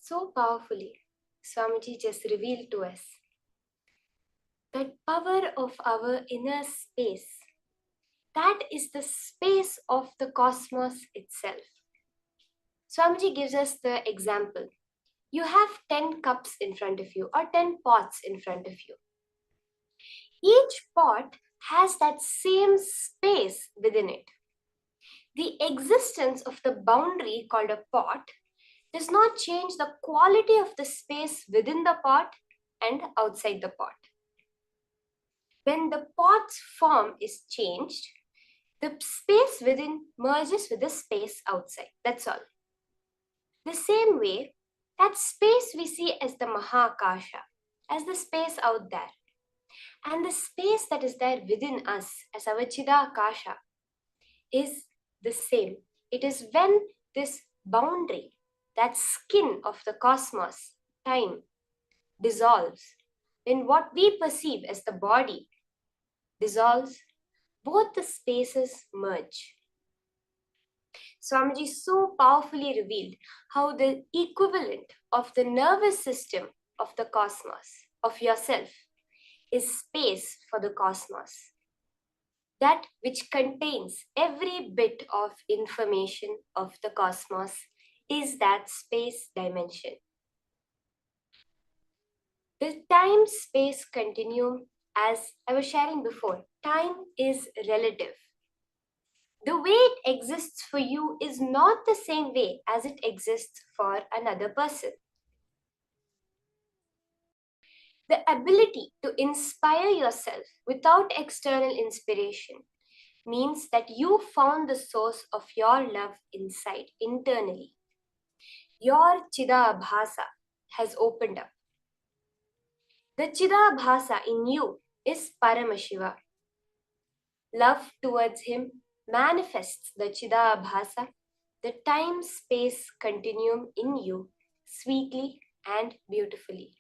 So powerfully, Swamiji just revealed to us that power of our inner space, that is the space of the cosmos itself. Swamiji gives us the example. You have 10 cups in front of you or 10 pots in front of you. Each pot has that same space within it. The existence of the boundary called a pot does not change the quality of the space within the pot and outside the pot. When the pot's form is changed, the space within merges with the space outside. That's all. The same way, that space we see as the Mahakasha, as the space out there, and the space that is there within us as our Chidakasha is the same. It is when this boundary, that skin of the cosmos, time, dissolves, when what we perceive as the body dissolves, both the spaces merge. Swamiji so powerfully revealed how the equivalent of the nervous system of the cosmos, of yourself, is space for the cosmos. That which contains every bit of information of the cosmos is that space dimension. The time-space continuum, as I was sharing before, time is relative. The way it exists for you is not the same way as it exists for another person. The ability to inspire yourself without external inspiration means that you found the source of your love inside, internally. Your Chidabhasa has opened up. The Chidabhasa in you is Paramashiva. Love towards him manifests the Chidabhasa, the time-space continuum in you, sweetly and beautifully.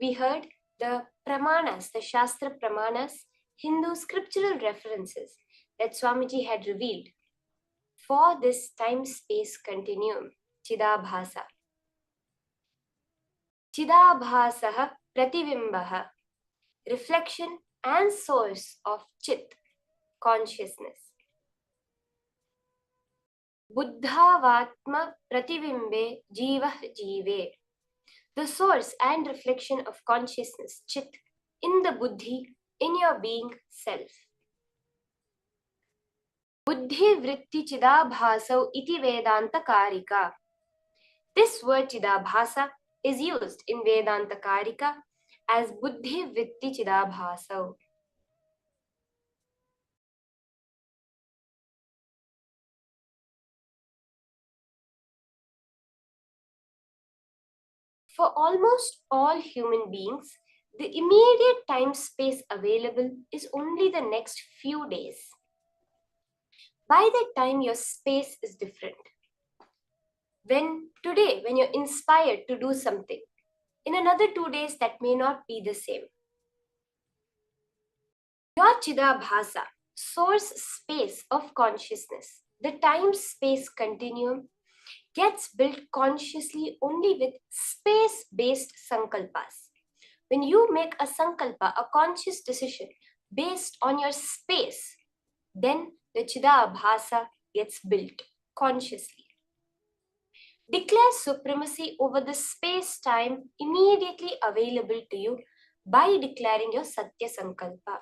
We heard the Pramanas, the Shastra Pramanas, Hindu scriptural references that Swamiji had revealed for this time-space continuum, Chidabhasa. Chidabhasaha prativimbaha, reflection and source of Chit, consciousness. Buddhavatma prativimbe jivah jive, the source and reflection of consciousness, Chit, in the Buddhi, in your being self. Buddhi vritti chidabhasau iti Vedanta karika. This word chidabhasa is used in Vedanta karika as Buddhi vritti chidabhasau. For almost all human beings, the immediate time-space available is only the next few days. By that time, your space is different. When you're inspired to do something, in another 2 days, that may not be the same. Your Chidabhasa, source space of consciousness, the time-space continuum, gets built consciously only with space-based sankalpas. When you make a sankalpa, a conscious decision based on your space, then the Chidabhasa gets built consciously. Declare supremacy over the space-time immediately available to you by declaring your Satya Sankalpa.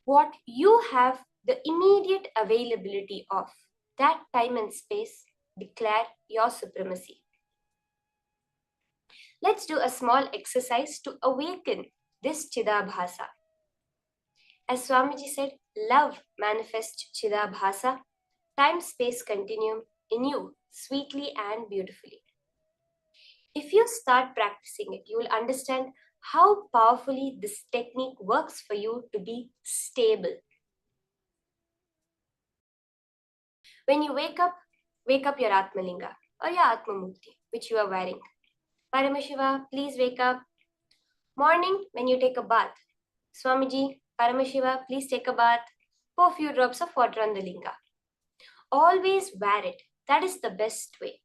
What you have the immediate availability of, that time and space, declare your supremacy. Let's do a small exercise to awaken this Chidabhasa. As Swamiji said, love manifests Chidabhasa. time-space continuum in you sweetly and beautifully. If you start practicing it, you will understand how powerfully this technique works for you to be stable. When you wake up your Atmalinga or your Atmamukti, which you are wearing. Paramashiva, please wake up. Morning, when you take a bath. Swamiji, Paramashiva, please take a bath. Pour a few drops of water on the linga. Always wear it. That is the best way.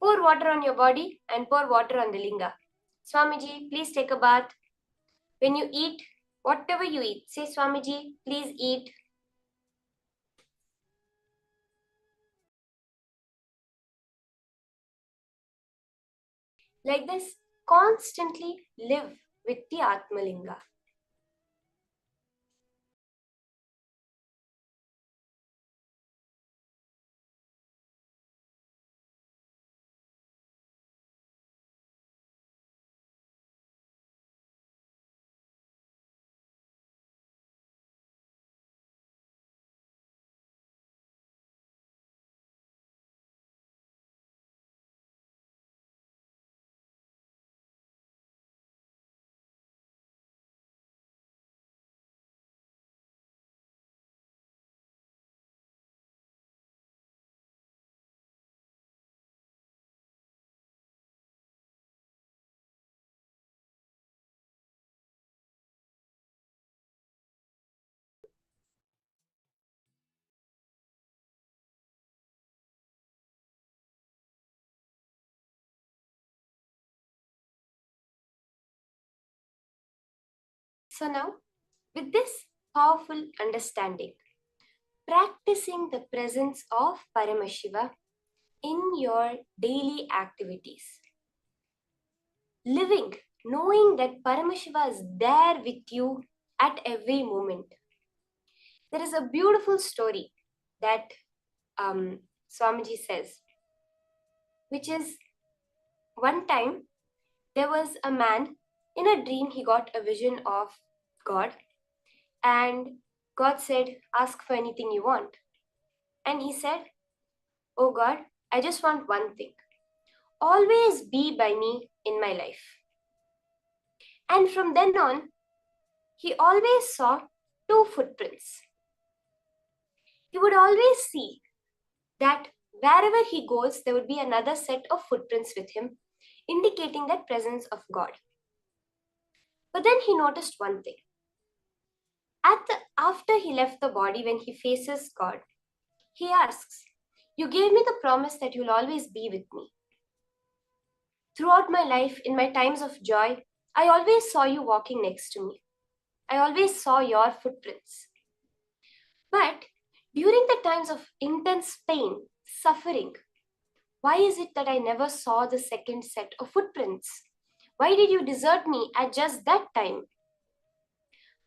Pour water on your body and pour water on the linga. Swamiji, please take a bath. When you eat, whatever you eat, say Swamiji, please eat. Like this, constantly live with the Atmalinga. So now, with this powerful understanding, practicing the presence of Paramashiva in your daily activities, living, knowing that Paramashiva is there with you at every moment. There is a beautiful story that Swamiji says, which is one time there was a man, in a dream he got a vision of God, and God said, ask for anything you want. And he said, oh God, I just want one thing. Always be by me in my life. And from then on, he always saw two footprints. He would always see that wherever he goes, there would be another set of footprints with him, indicating that presence of God. But then he noticed one thing. After he left the body, when he faces God, he asks, you gave me the promise that you'll always be with me. Throughout my life, in my times of joy, I always saw you walking next to me. I always saw your footprints. But during the times of intense pain, suffering, why is it that I never saw the second set of footprints? Why did you desert me at just that time?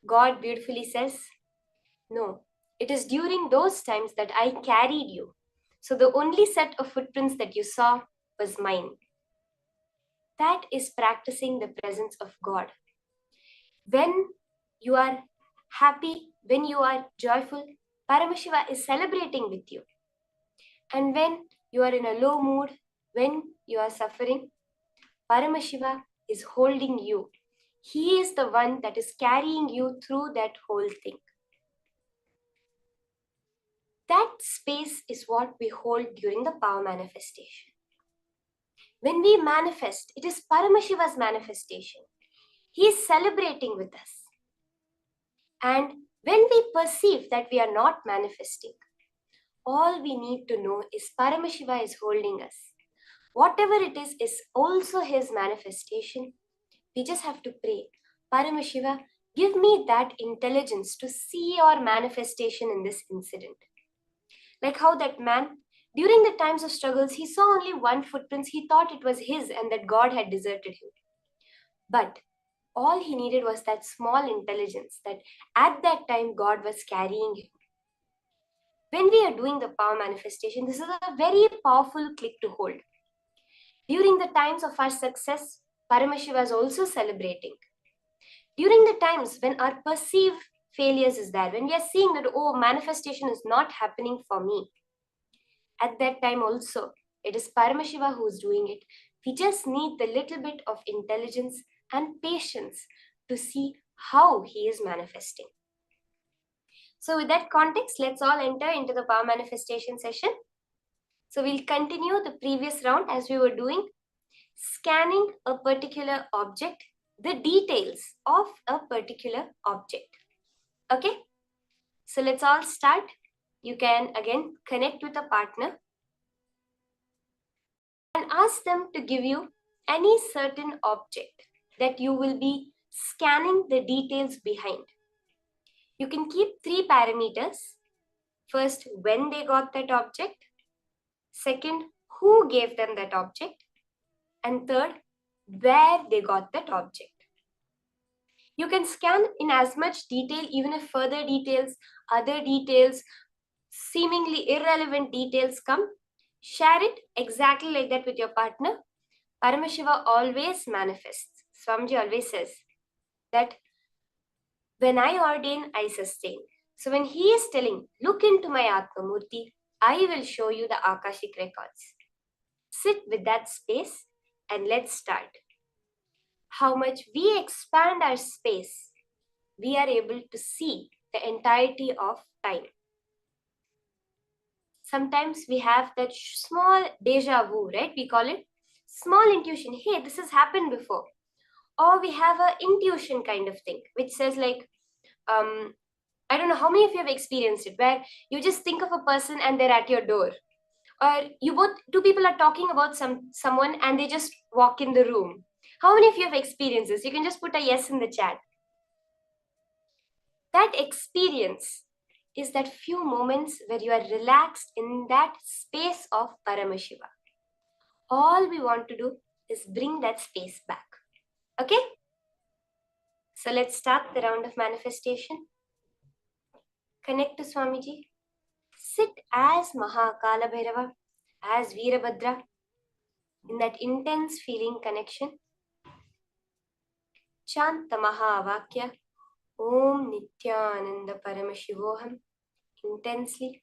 God beautifully says, no, it is during those times that I carried you. So the only set of footprints that you saw was mine. That is practicing the presence of God. When you are happy, when you are joyful, Paramashiva is celebrating with you. And when you are in a low mood, when you are suffering, Paramashiva is holding you. He is the one that is carrying you through that whole thing. That space is what we hold during the power manifestation. When we manifest, it is Paramashiva's manifestation. He is celebrating with us. And when we perceive that we are not manifesting, all we need to know is Paramashiva is holding us. Whatever it is also his manifestation. We just have to pray, Paramashiva, give me that intelligence to see your manifestation in this incident. Like how that man, during the times of struggles, he saw only one footprint. He thought it was his and that God had deserted him. But all he needed was that small intelligence that at that time God was carrying him. When we are doing the power manifestation, this is a very powerful click to hold. During the times of our success, Paramashiva is also celebrating. During the times when our perceived failures is there, when we are seeing that, oh, manifestation is not happening for me, At that time also, it is Paramashiva who's doing it. We just need the little bit of intelligence and patience to see how he is manifesting. So with that context, let's all enter into the power manifestation session. So we'll continue the previous round as we were doing, scanning a particular object, the details of a particular object. Okay, so let's all start. You can again connect with a partner and ask them to give you any certain object that you will be scanning the details behind. You can keep 3 parameters. First, when they got that object. Second, who gave them that object. And third, where they got that object. You can scan in as much detail, even if further details, other details, seemingly irrelevant details come. Share it exactly like that with your partner. Paramashiva always manifests. Swamiji always says that when I ordain, I sustain. So when he is telling, look into my Atma Murti, I will show you the Akashic records. Sit with that space and let's start. How much we expand our space, we are able to see the entirety of time. Sometimes we have that small deja vu, right? We call it small intuition. Hey, this has happened before. Or we have an intuition kind of thing, which says like, I don't know how many of you have experienced it, where you just think of a person and they're at your door. Or two people are talking about someone and they just walk in the room. How many of you have experienced this? You can just put a yes in the chat. That experience is that few moments where you are relaxed in that space of Paramashiva. All we want to do is bring that space back. Okay? So let's start the round of manifestation. Connect to Swamiji. Sit as Mahakala Bhairava, as Veerabhadra, in that intense feeling connection. Chant the Mahavakya, Om Nithyananda Paramashivoham, intensely.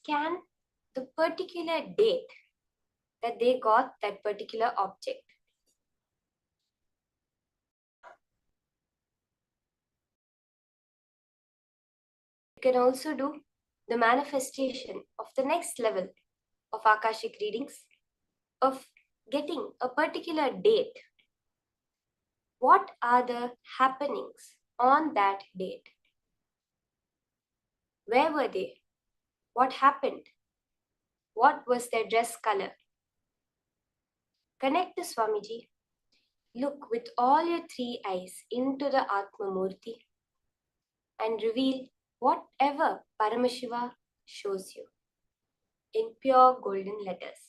Scan the particular date that they got that particular object. You can also do the manifestation of the next level of Akashic readings, of getting a particular date. What are the happenings on that date? Where were they? What happened? What was their dress color? Connect to Swamiji. Look with all your 3 eyes into the Atma Murti and reveal whatever Paramashiva shows you in pure golden letters.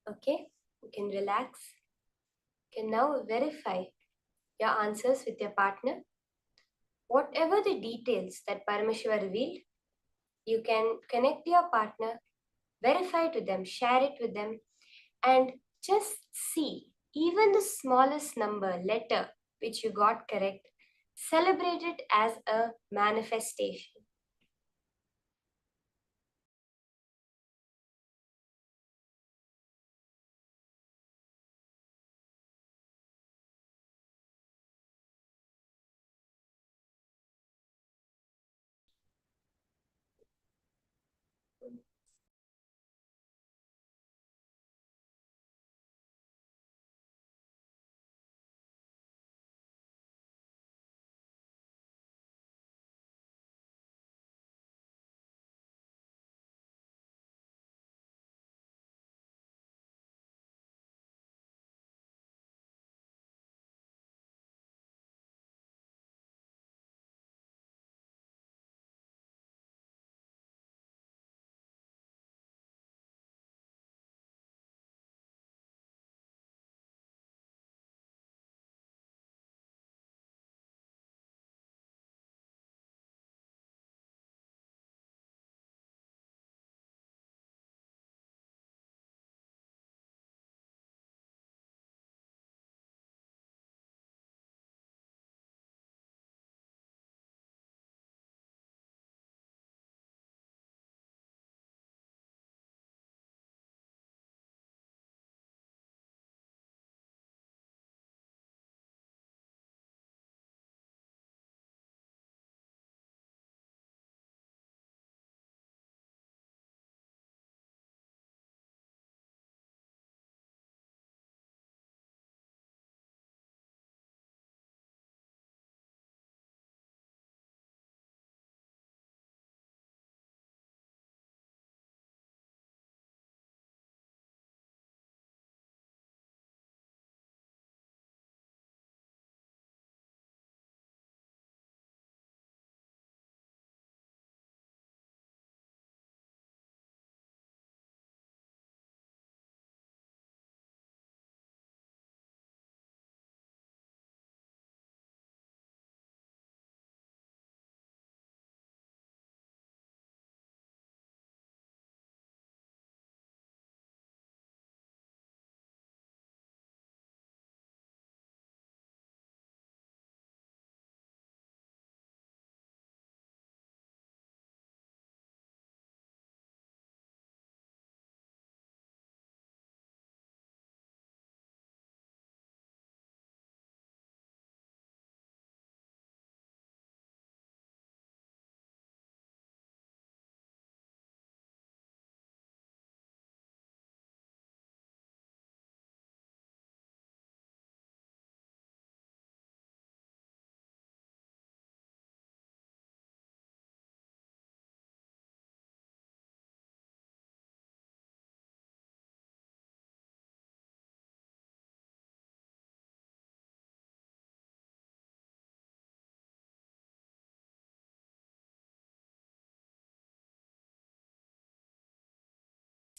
Okay, you can relax. You can now verify your answers with your partner. Whatever the details that Paramashiva revealed, you can connect your partner, verify to them, share it with them, and just see even the smallest number, letter which you got correct, celebrate it as a manifestation.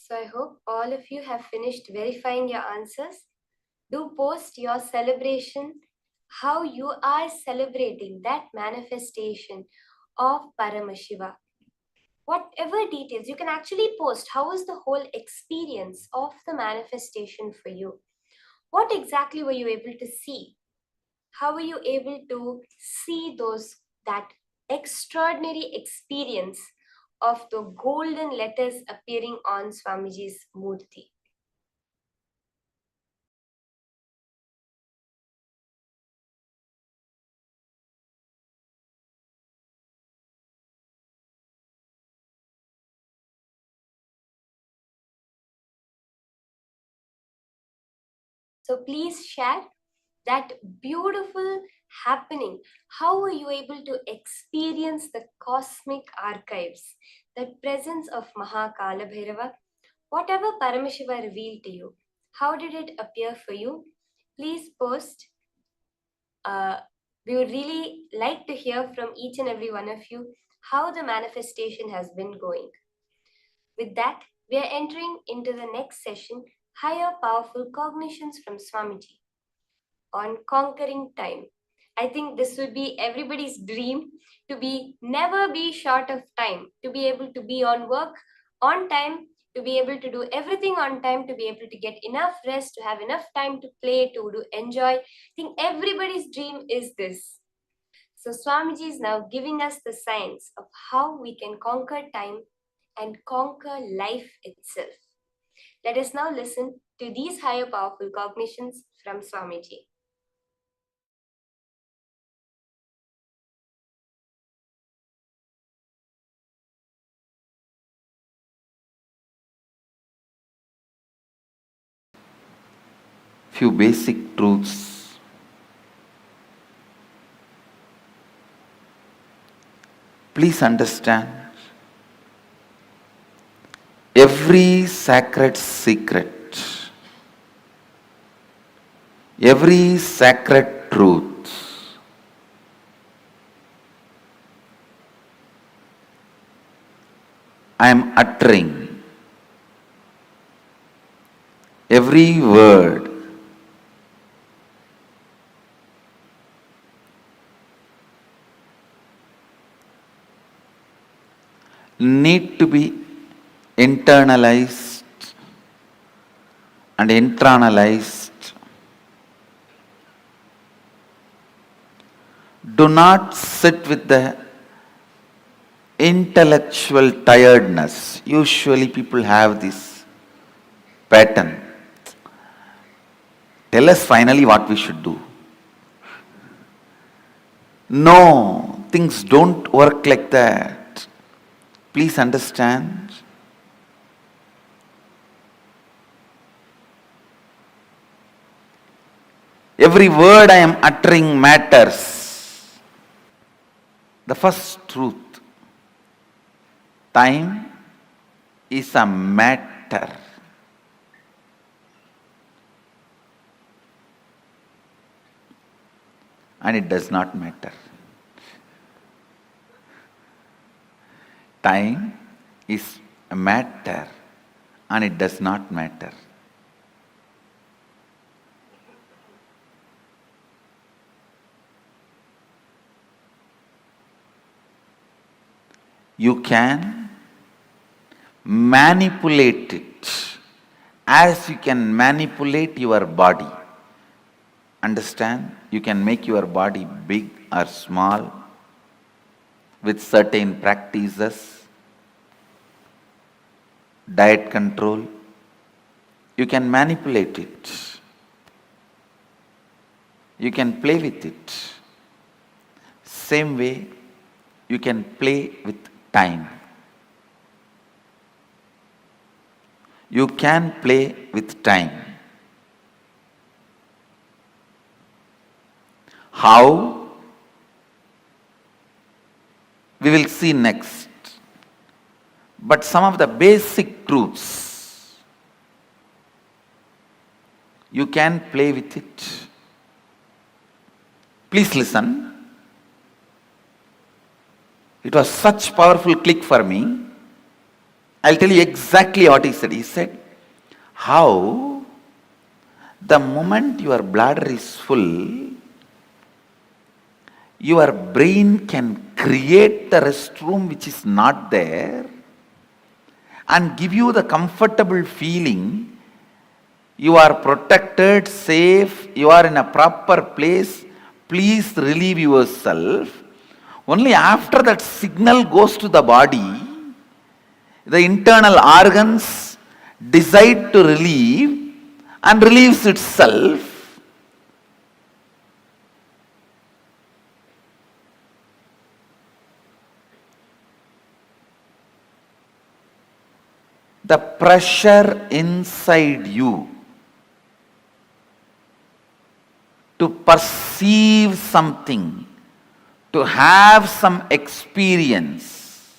So I hope all of you have finished verifying your answers. Do post your celebration, how you are celebrating that manifestation of Paramashiva. Whatever details, you can actually post how was the whole experience of the manifestation for you. What exactly were you able to see? How were you able to see that extraordinary experience of the golden letters appearing on Swamiji's murti? So please share that beautiful happening. How were you able to experience the cosmic archives, the presence of Mahakala Bhairava? Whatever Paramashiva revealed to you, how did it appear for you? Please post. We would really like to hear from each and every one of you how the manifestation has been going. With that, we are entering into the next session, higher powerful cognitions from Swamiji on conquering time. I think this would be everybody's dream, to be never be short of time, to be able to be on work on time, to be able to do everything on time, to be able to get enough rest, to have enough time to play, to enjoy. I think everybody's dream is this. So Swamiji is now giving us the science of how we can conquer time and conquer life itself. Let us now listen to these higher powerful cognitions from Swamiji. Few basic truths. Please understand, every sacred secret, every sacred truth I am uttering, every word need to be internalized and internalized. Do not sit with the intellectual tiredness. Usually people have this pattern. Tell us finally what we should do. No, things don't work like that. Please understand. Every word I am uttering matters. The first truth, time is a matter. And it does not matter. Time is a matter and it does not matter. You can manipulate it as you can manipulate your body. Understand? You can make your body big or small with certain practices, diet control. You can manipulate it. You can play with it. Same way, you can play with time. You can play with time. How? We will see next. But some of the basic truths, you can play with it. Please listen. It was such powerful click for me. I'll tell you exactly what he said. He said, how the moment your bladder is full, your brain can create the restroom which is not there and give you the comfortable feeling you are protected, safe, you are in a proper place, please relieve yourself. Only after that signal goes to the body, the internal organs decide to relieve and relieves itself. The pressure inside you to perceive something, to have some experience,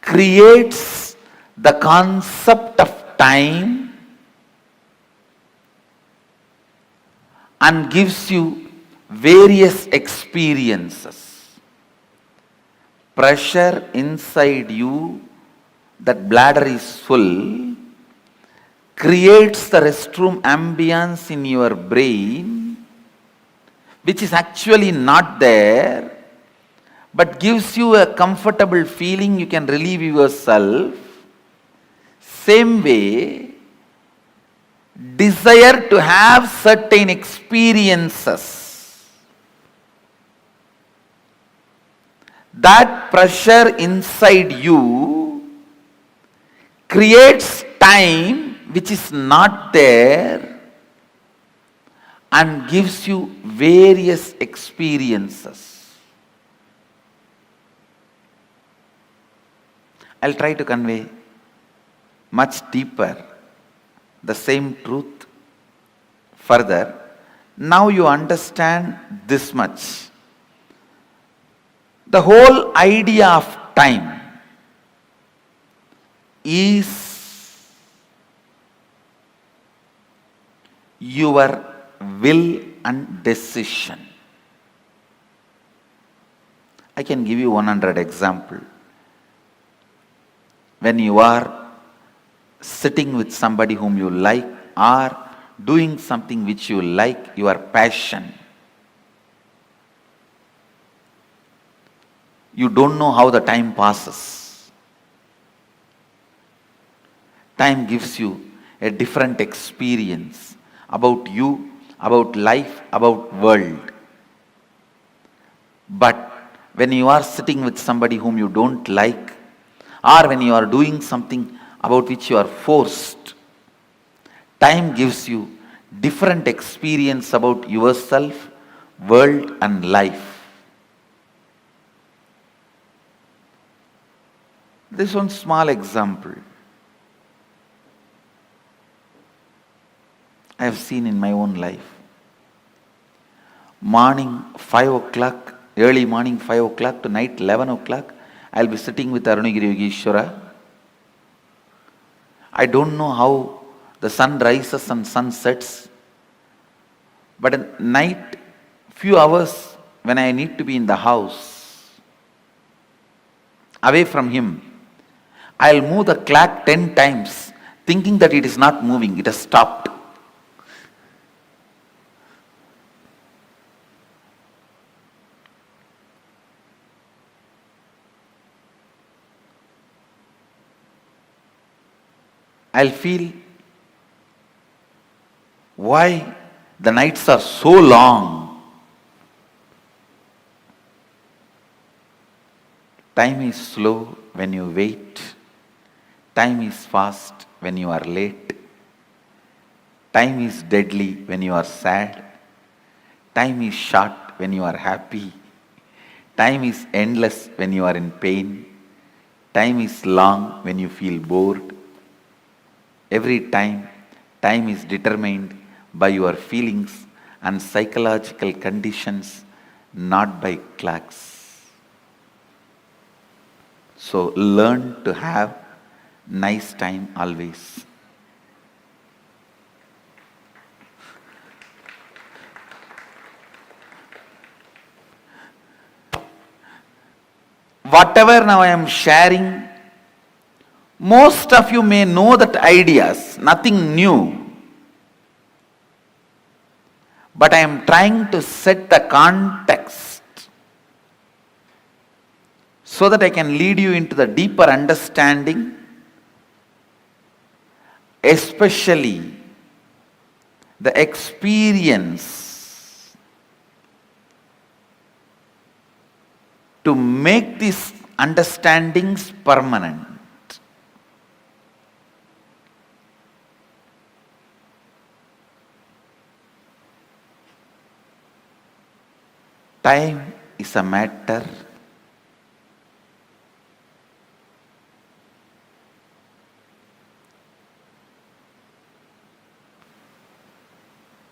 creates the concept of time and gives you various experiences. Pressure inside you, that bladder is full, creates the restroom ambience in your brain, which is actually not there, but gives you a comfortable feeling, you can relieve yourself. Same way, desire to have certain experiences, that pressure inside you creates time which is not there and gives you various experiences. I'll try to convey much deeper the same truth further. Now you understand this much. The whole idea of time is your will and decision. I can give you 100 examples. When you are sitting with somebody whom you like or doing something which you like, your passion, you don't know how the time passes. Time gives you a different experience about you, about life, about world. But when you are sitting with somebody whom you don't like, or when you are doing something about which you are forced, time gives you different experience about yourself, world and life. This one small example I have seen in my own life. Morning 5 o'clock, early morning 5 o'clock to night 11 o'clock, I'll be sitting with Arunagiri Yogeshwara. I don't know how the sun rises and sun sets, but at night, few hours when I need to be in the house, away from him, I'll move the clock 10 times, thinking that it is not moving, it has stopped. I'll feel why the nights are so long. Time is slow when you wait. Time is fast when you are late. Time is deadly when you are sad. Time is short when you are happy. Time is endless when you are in pain. Time is long when you feel bored. Every time, time is determined by your feelings and psychological conditions, not by clocks. So learn to have nice time always. Whatever now I am sharing, most of you may know that ideas, nothing new. But I am trying to set the context so that I can lead you into the deeper understanding, especially the experience to make these understandings permanent. Time is a matter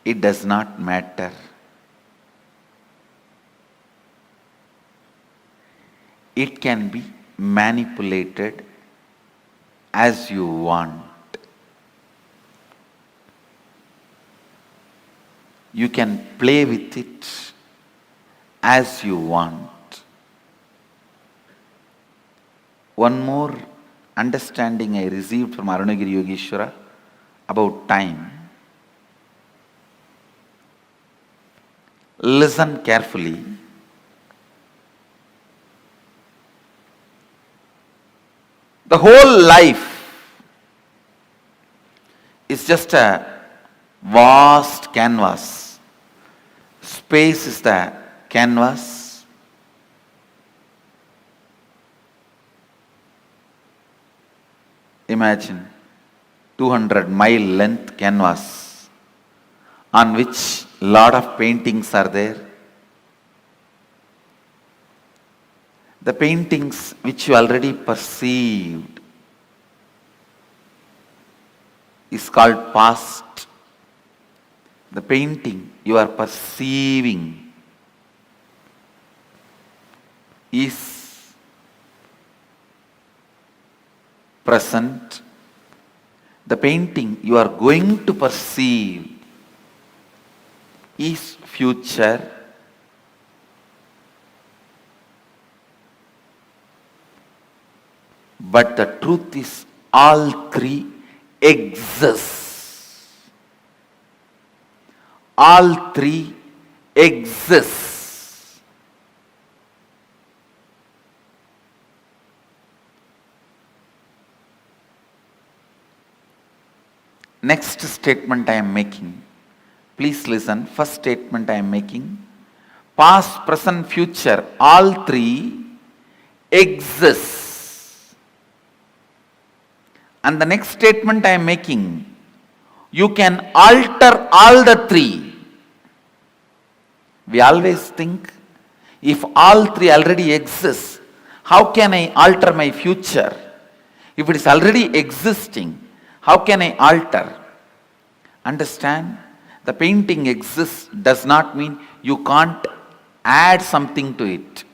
it does not matter. It can be manipulated as you want. You can play with it as you want. One more understanding I received from Arunagiri Yogeshwara about time. Listen carefully. The whole life is just a vast canvas. Space is the canvas. Imagine 200-mile length canvas on which lot of paintings are there. The paintings which you already perceived is called past. The painting you are perceiving is present. The painting you are going to perceive is future. But the truth is, all three exist. All three exist. Next statement I am making. Please listen. First statement I am making. Past, present, future, all three exist. And the next statement I am making, you can alter all the three. We always think, if all three already exist, how can I alter my future? If it is already existing, how can I alter? Understand? The painting exists does not mean you can't add something to it.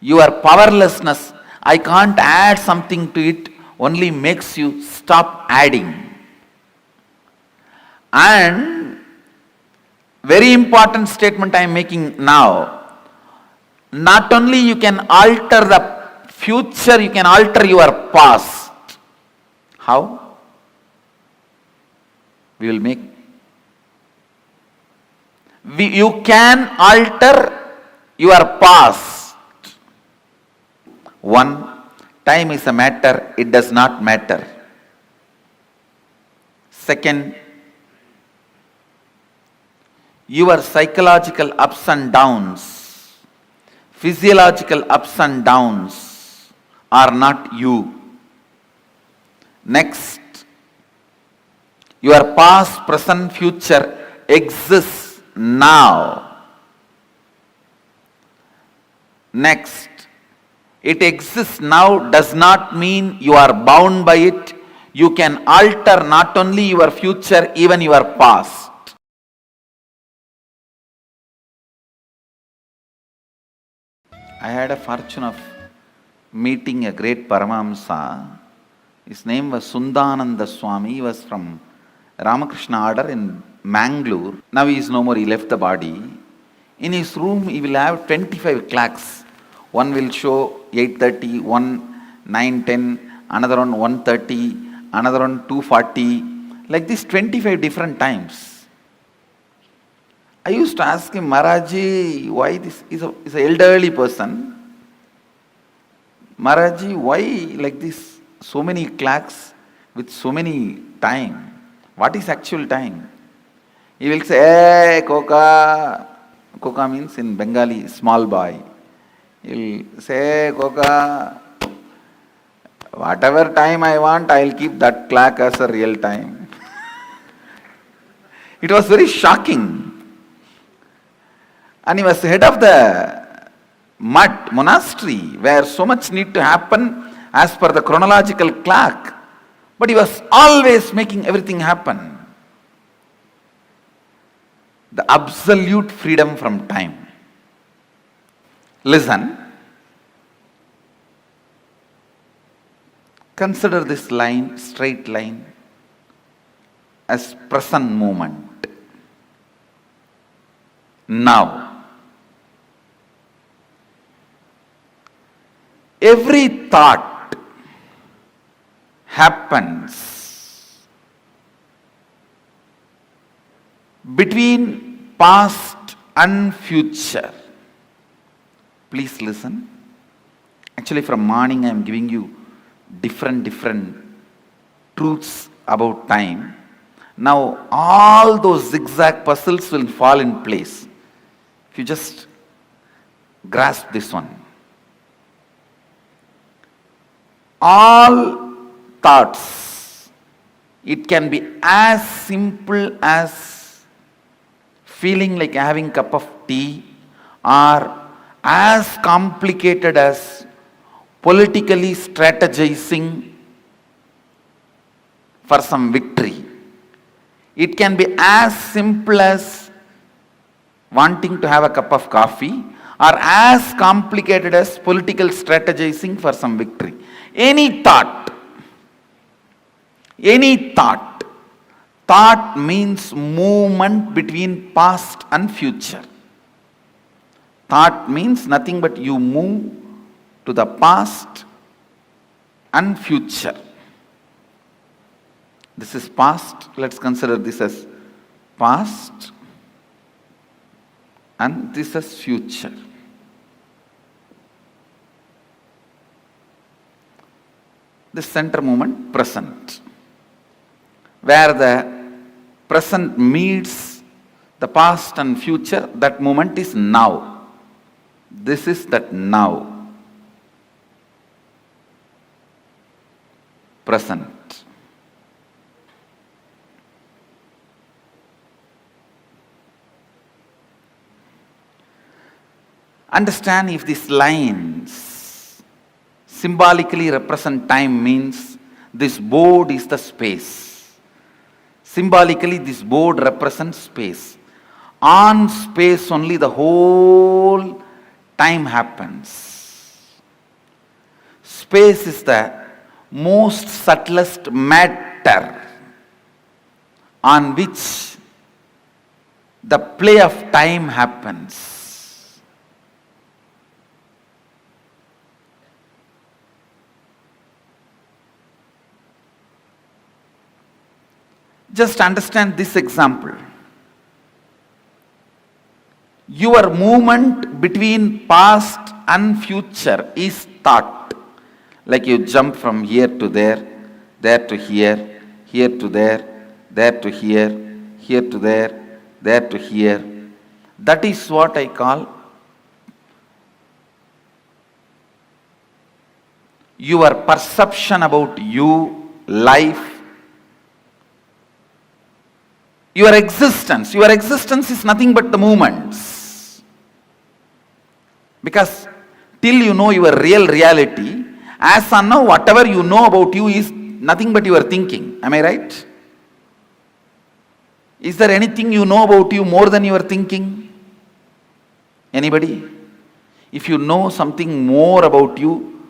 Your powerlessness, I can't add something to it, only makes you stop adding. And very important statement I am making now. Not only you can alter the future, you can alter your past. How? We will make. You can alter your past. One, time is a matter, it does not matter. Second, your psychological ups and downs, physiological ups and downs are not you. Next, your past, present, future exists now. Next, it exists now does not mean you are bound by it. You can alter not only your future, even your past. I had a fortune of meeting a great Paramahamsa. His name was Sundananda Swami. He was from Ramakrishna order in Mangalore. Now he is no more, he left the body. In his room he will have 25 clocks. One will show 8:30, one 9:10, another one 1:30, another one 2:40. Like this 25 different times. I used to ask him, Maharaji, why this is an elderly person. Maharaji, why like this? So many clocks with so many time. What is actual time? He will say, hey, Koka. Koka means in Bengali, small boy. He will say, hey, Koka. Whatever time I want, I will keep that clock as a real time. It was very shocking. And he was head of the mud monastery where so much need to happen as per the chronological clock. But he was always making everything happen. The absolute freedom from time. Listen. Consider this line, straight line, as present moment. Now. Every thought happens between past and future. Please listen. Actually, from morning I am giving you different truths about time. Now all those zigzag puzzles will fall in place if you just grasp this one. All thoughts, it can be as simple as feeling like having a cup of tea, or as complicated as politically strategizing for some victory. It can be as simple as wanting to have a cup of coffee, or as complicated as political strategizing for some victory. Any thought, thought means movement between past and future. Thought means nothing but you move to the past and future. This is past. Let's consider this as past, and this as future. The center moment, present, where the present meets the past and future, that moment is now. This is that now. Present. Understand, if these lines symbolically represent time, means this board is the space. Symbolically, this board represents space. On space only the whole time happens. Space is the most subtlest matter on which the play of time happens. Just understand this example. Your movement between past and future is thought. Like you jump from here to there to here, here to there to here, here to there to here. That is what I call your perception about you, life, your existence. Your existence is nothing but the movements. Because till you know your real reality, as of now, whatever you know about you is nothing but your thinking. Am I right? Is there anything you know about you more than your thinking? Anybody? If you know something more about you,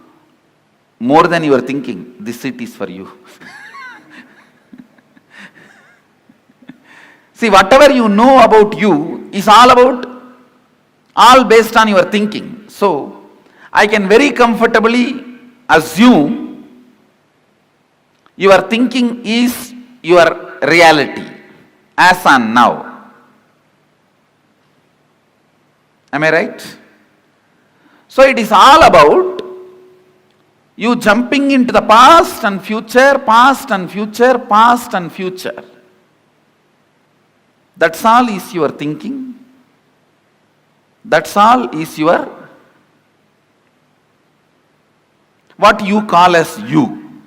more than your thinking, this seat is for you. See, whatever you know about you is all based on your thinking. So, I can very comfortably assume your thinking is your reality as on now. Am I right? So, it is all about you jumping into the past and future, past and future, past and future. That's all is your thinking. That's all is your, what you call as you.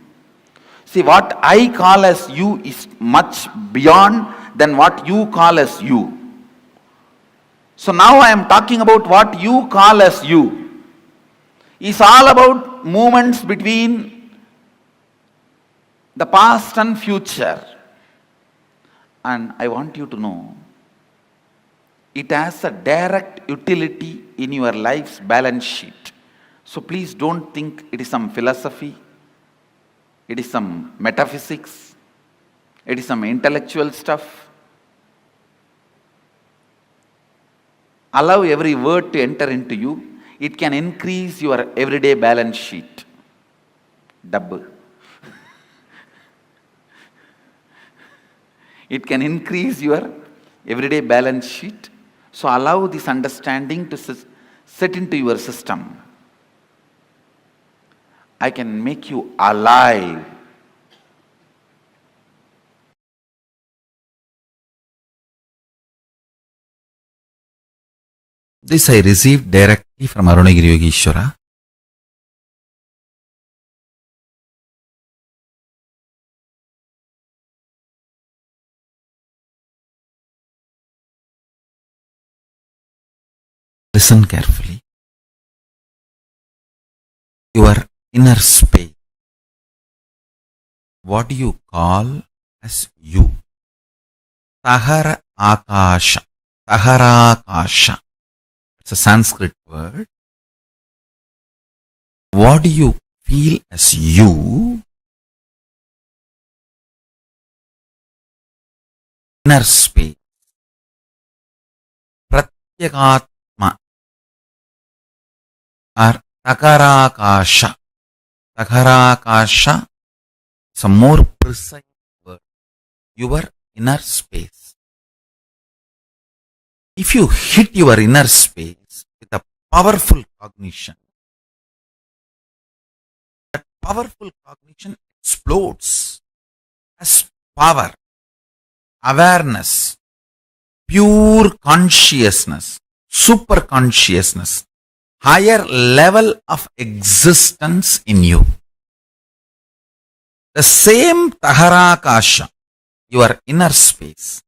See, what I call as you is much beyond than what you call as you. So now I am talking about what you call as you. It's all about movements between the past and future. And I want you to know, it has a direct utility in your life's balance sheet. So please don't think it is some philosophy, it is some metaphysics, it is some intellectual stuff. Allow every word to enter into you. It can increase your everyday balance sheet. Double. It can increase your everyday balance sheet. So allow this understanding to set into your system. I can make you alive. This I received directly from Arunagiri Yogeshwara. Listen carefully. Your inner space. What do you call as you? Tahara Akasha. Taharakasha. It's a Sanskrit word. What do you feel as you? Inner space. Pratyakatma. Or Takarakasha. Takarakasha is a more precise word. Your inner space. If you hit your inner space with a powerful cognition, that powerful cognition explodes as power, awareness, pure consciousness, super consciousness, higher level of existence in you. The same Taharakasha, your inner space,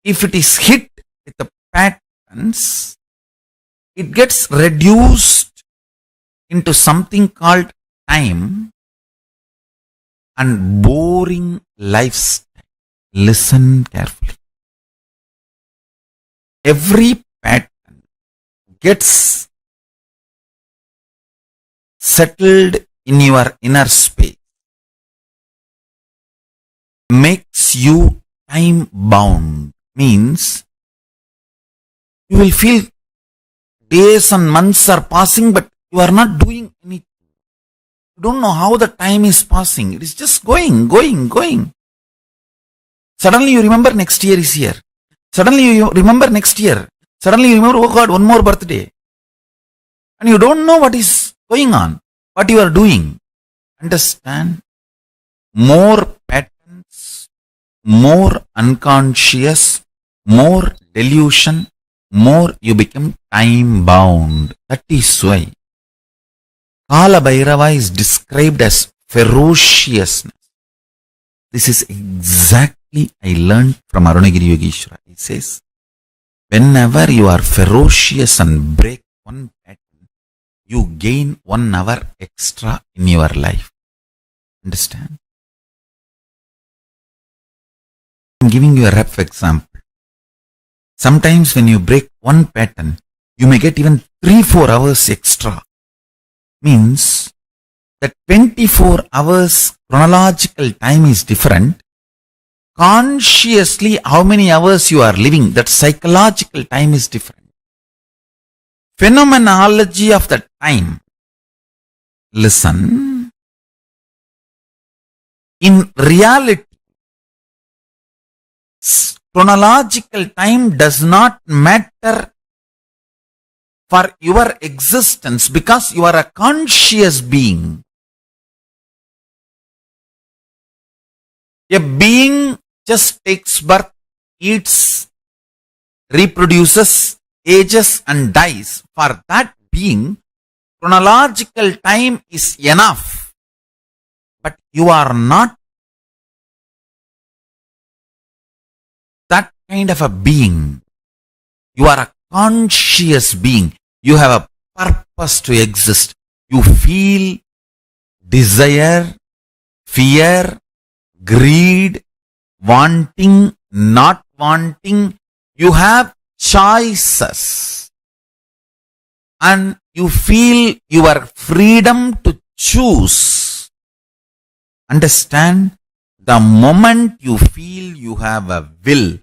if it is hit with the patterns, it gets reduced into something called time and boring lifestyle. Listen carefully. Every pattern gets settled in your inner space, makes you time bound, means you will feel days and months are passing, but you are not doing anything. You don't know how the time is passing. It is just going. Suddenly you remember next year is here. Suddenly you remember next year. Suddenly you remember, oh God, one more birthday. And you don't know what is going on, what you are doing. Understand? More patterns, more unconscious, more delusion, more you become time bound. That is why Kala Bhairava is described as ferociousness. This is exactly I learned from Arunagiri Yogeshwara. He says, whenever you are ferocious and break one pattern, you gain 1 hour extra in your life. Understand? I am giving you a rough example. Sometimes when you break one pattern, you may get even 3-4 hours extra. Means that 24 hours chronological time is different. Consciously, how many hours you are living, that psychological time is different. Phenomenology of the time. Listen. In reality, chronological time does not matter for your existence because you are a conscious being. A being just takes birth, eats, reproduces, ages and dies. For that being, chronological time is enough. But you are not that kind of a being. You are a conscious being. You have a purpose to exist. You feel desire, fear, greed, wanting, not wanting. You have choices. And you feel your freedom to choose. Understand? The moment you feel you have a will,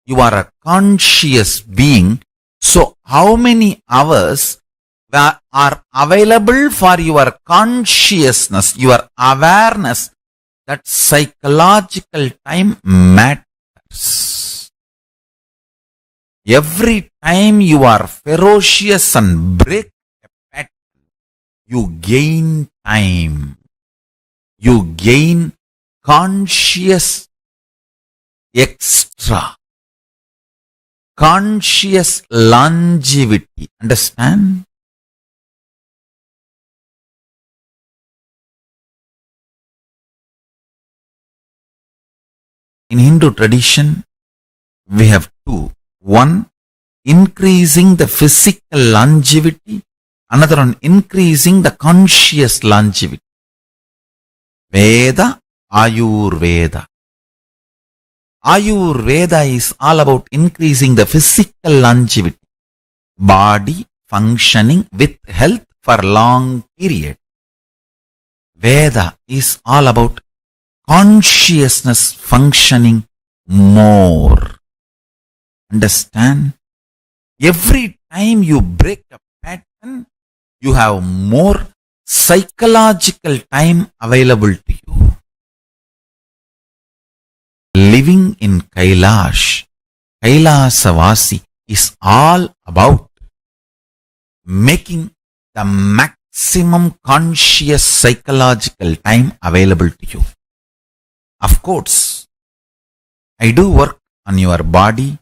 you are a conscious being. So how many hours are available for your consciousness, your awareness? That psychological time matters. Every time you are ferocious and break a pattern, you gain time. You gain conscious extra, conscious longevity. Understand? In Hindu tradition, we have two. One, increasing the physical longevity. Another one, increasing the conscious longevity. Veda, Ayurveda. Ayurveda is all about increasing the physical longevity. Body functioning with health for long period. Veda is all about consciousness functioning more. Understand? Every time you break a pattern, you have more psychological time available to you. Living in Kailash, Kailasavasi is all about making the maximum conscious psychological time available to you. Of course, I do work on your body,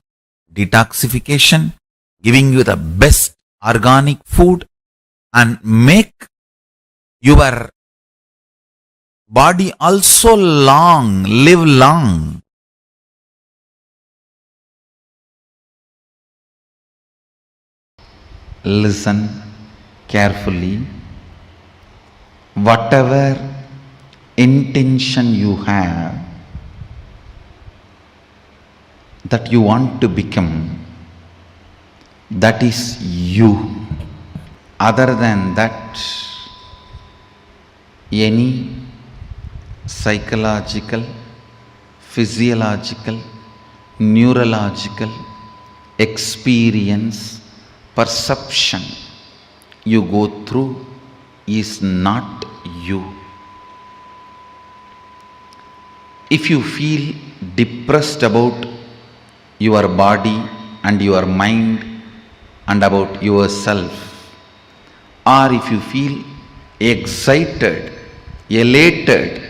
detoxification, giving you the best organic food and make your body also live long. Listen carefully. Whatever intention you have that you want to become, that is you. Other than that, any psychological, physiological, neurological experience, perception you go through is not you. If you feel depressed about your body and your mind and about yourself, or if you feel excited, elated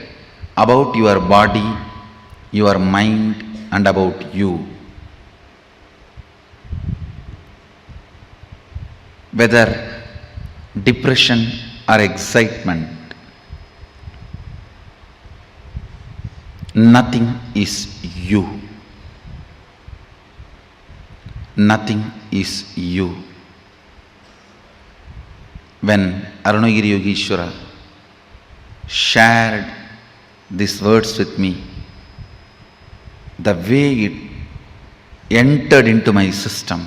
about your body, your mind and about you, whether depression or excitement, nothing is you. Nothing is you. When Arunagiri Yogeshwara shared these words with me, the way it entered into my system,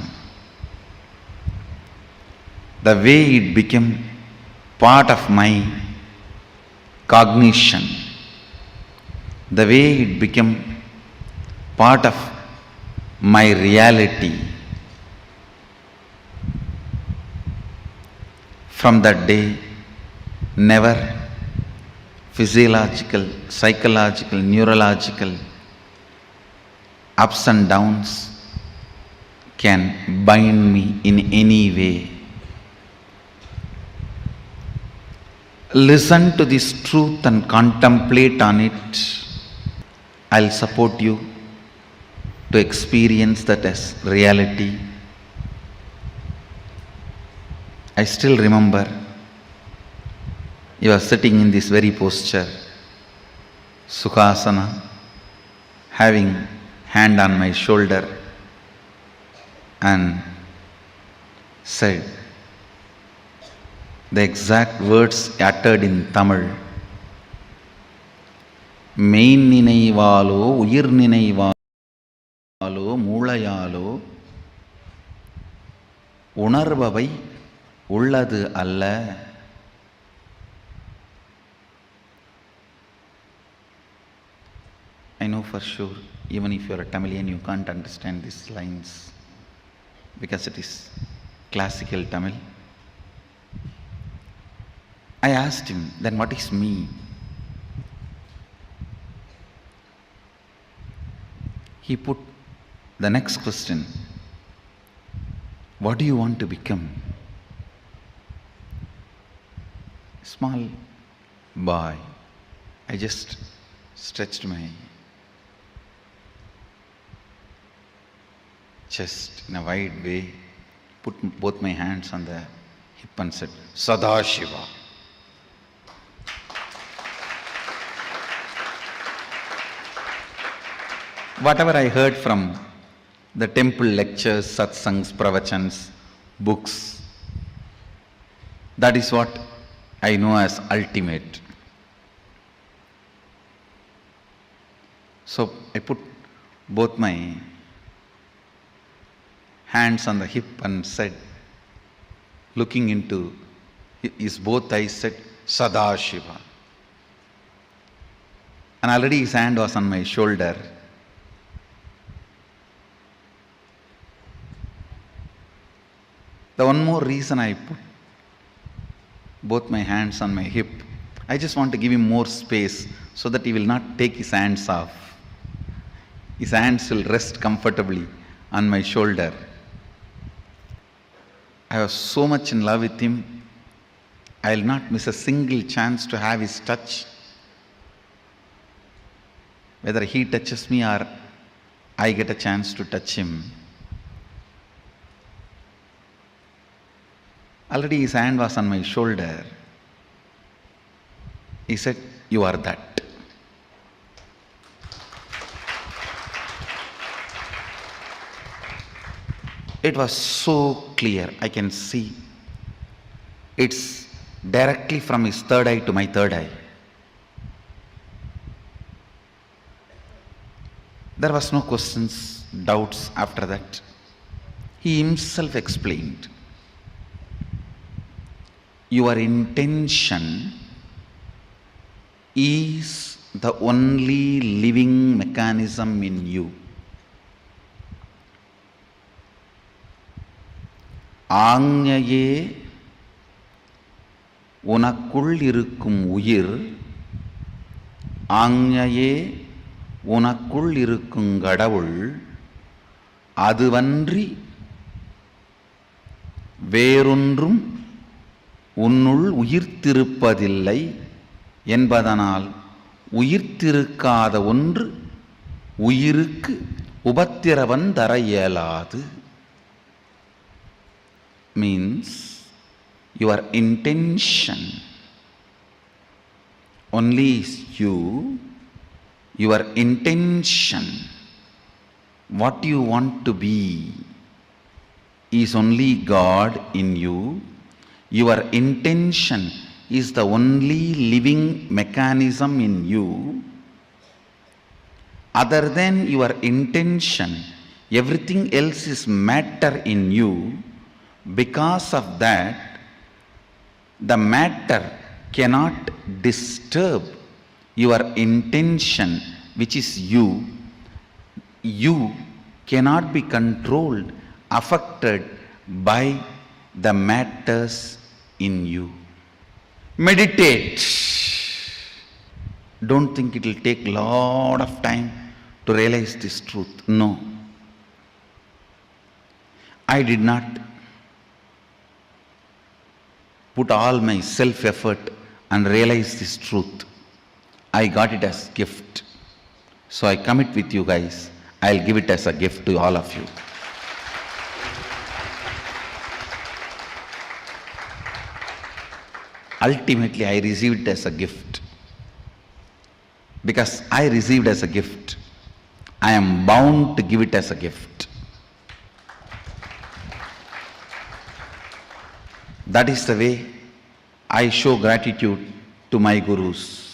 the way it became part of my cognition, the way it became part of my reality, from that day, never physiological, psychological, neurological ups and downs can bind me in any way. Listen to this truth and contemplate on it. I'll support you to experience that as reality. I still remember you are sitting in this very posture, Sukhasana, having hand on my shoulder, and said the exact words uttered in Tamil, Main ninaivaalo, uyir ninaivaalo, மூளையாலோ உணர்பவை உள்ளது அல்ல. I know for sure, even if you are a Tamilian, you can't understand these lines because it is classical Tamil. I asked him, then what is me? He put the next question, What do you want to become? Small boy. I just stretched my chest in a wide way, put both my hands on the hip and said, Sadashiva. Whatever I heard from the temple lectures, satsangs, pravachans, books, that is what I know as ultimate. So I put both my hands on the hip and said, looking into his both eyes, said, Sadashiva. And already his hand was on my shoulder. The one more reason I put both my hands on my hip, I just want to give him more space so that he will not take his hands off. His hands will rest comfortably on my shoulder. I was so much in love with him, I will not miss a single chance to have his touch. Whether he touches me or I get a chance to touch him. Already his hand was on my shoulder. He said, you are that. It was so clear, I can see. It's directly from his third eye to my third eye. There was no questions, doubts after that. He himself explained. Your intention is the only living mechanism in you. ஆஞ்ஞையே உனக்குள் இருக்கும் உயிர், ஆஞ்ஞையே உனக்குள் இருக்கும் கடவுள், அதுவன்றி வேறொன்றும் உன்னுள் உயிர்த்திருப்பதில்லை என்பதனால் உயிர்த்திருக்காத ஒன்று உயிருக்கு உபத்திரவம் தர இயலாது. Means your intention only is you, your intention, what you want to be is only God in you. Your intention is the only living mechanism in you. Other than your intention, everything else is matter in you. Because of that, the matter cannot disturb your intention, which is you. You cannot be controlled, affected by the matters in you. Meditate. Don't think it will take a lot of time to realize this truth. No. I did not put all my self-effort and realize this truth. I got it as gift. So I commit with you guys. I'll give it as a gift to all of you. Ultimately, I received it as a gift. Because I received as a gift, I am bound to give it as a gift. That is the way I show gratitude to my gurus.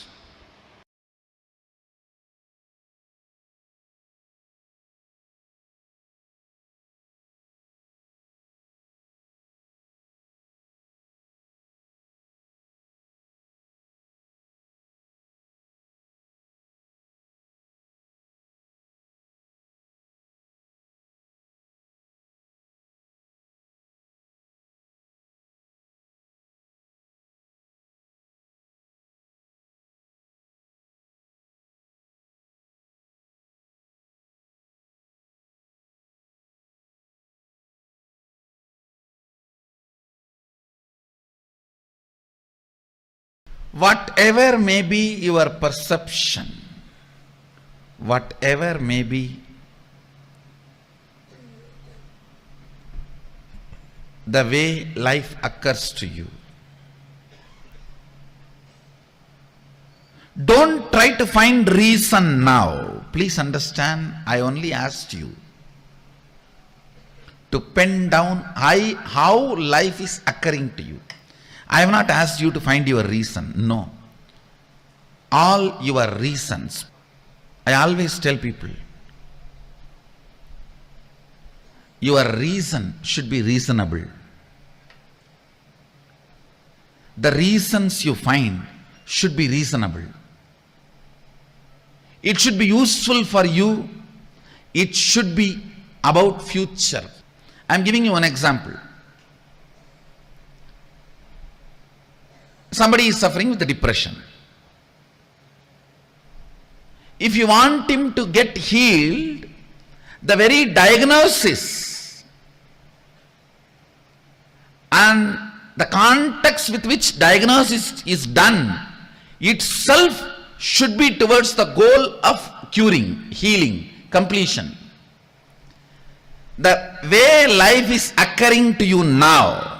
Whatever may be your perception, whatever may be the way life occurs to you, don't try to find reason now. Please understand, I only asked you to pen down how life is occurring to you. I have not asked you to find your reason. No. All your reasons. I always tell people, your reason should be reasonable. The reasons you find should be reasonable. It should be useful for you. It should be about future. I am giving you one example. Somebody is suffering with depression. If you want him to get healed, the very diagnosis and the context with which diagnosis is done itself should be towards the goal of curing, healing, completion. The way life is occurring to you now,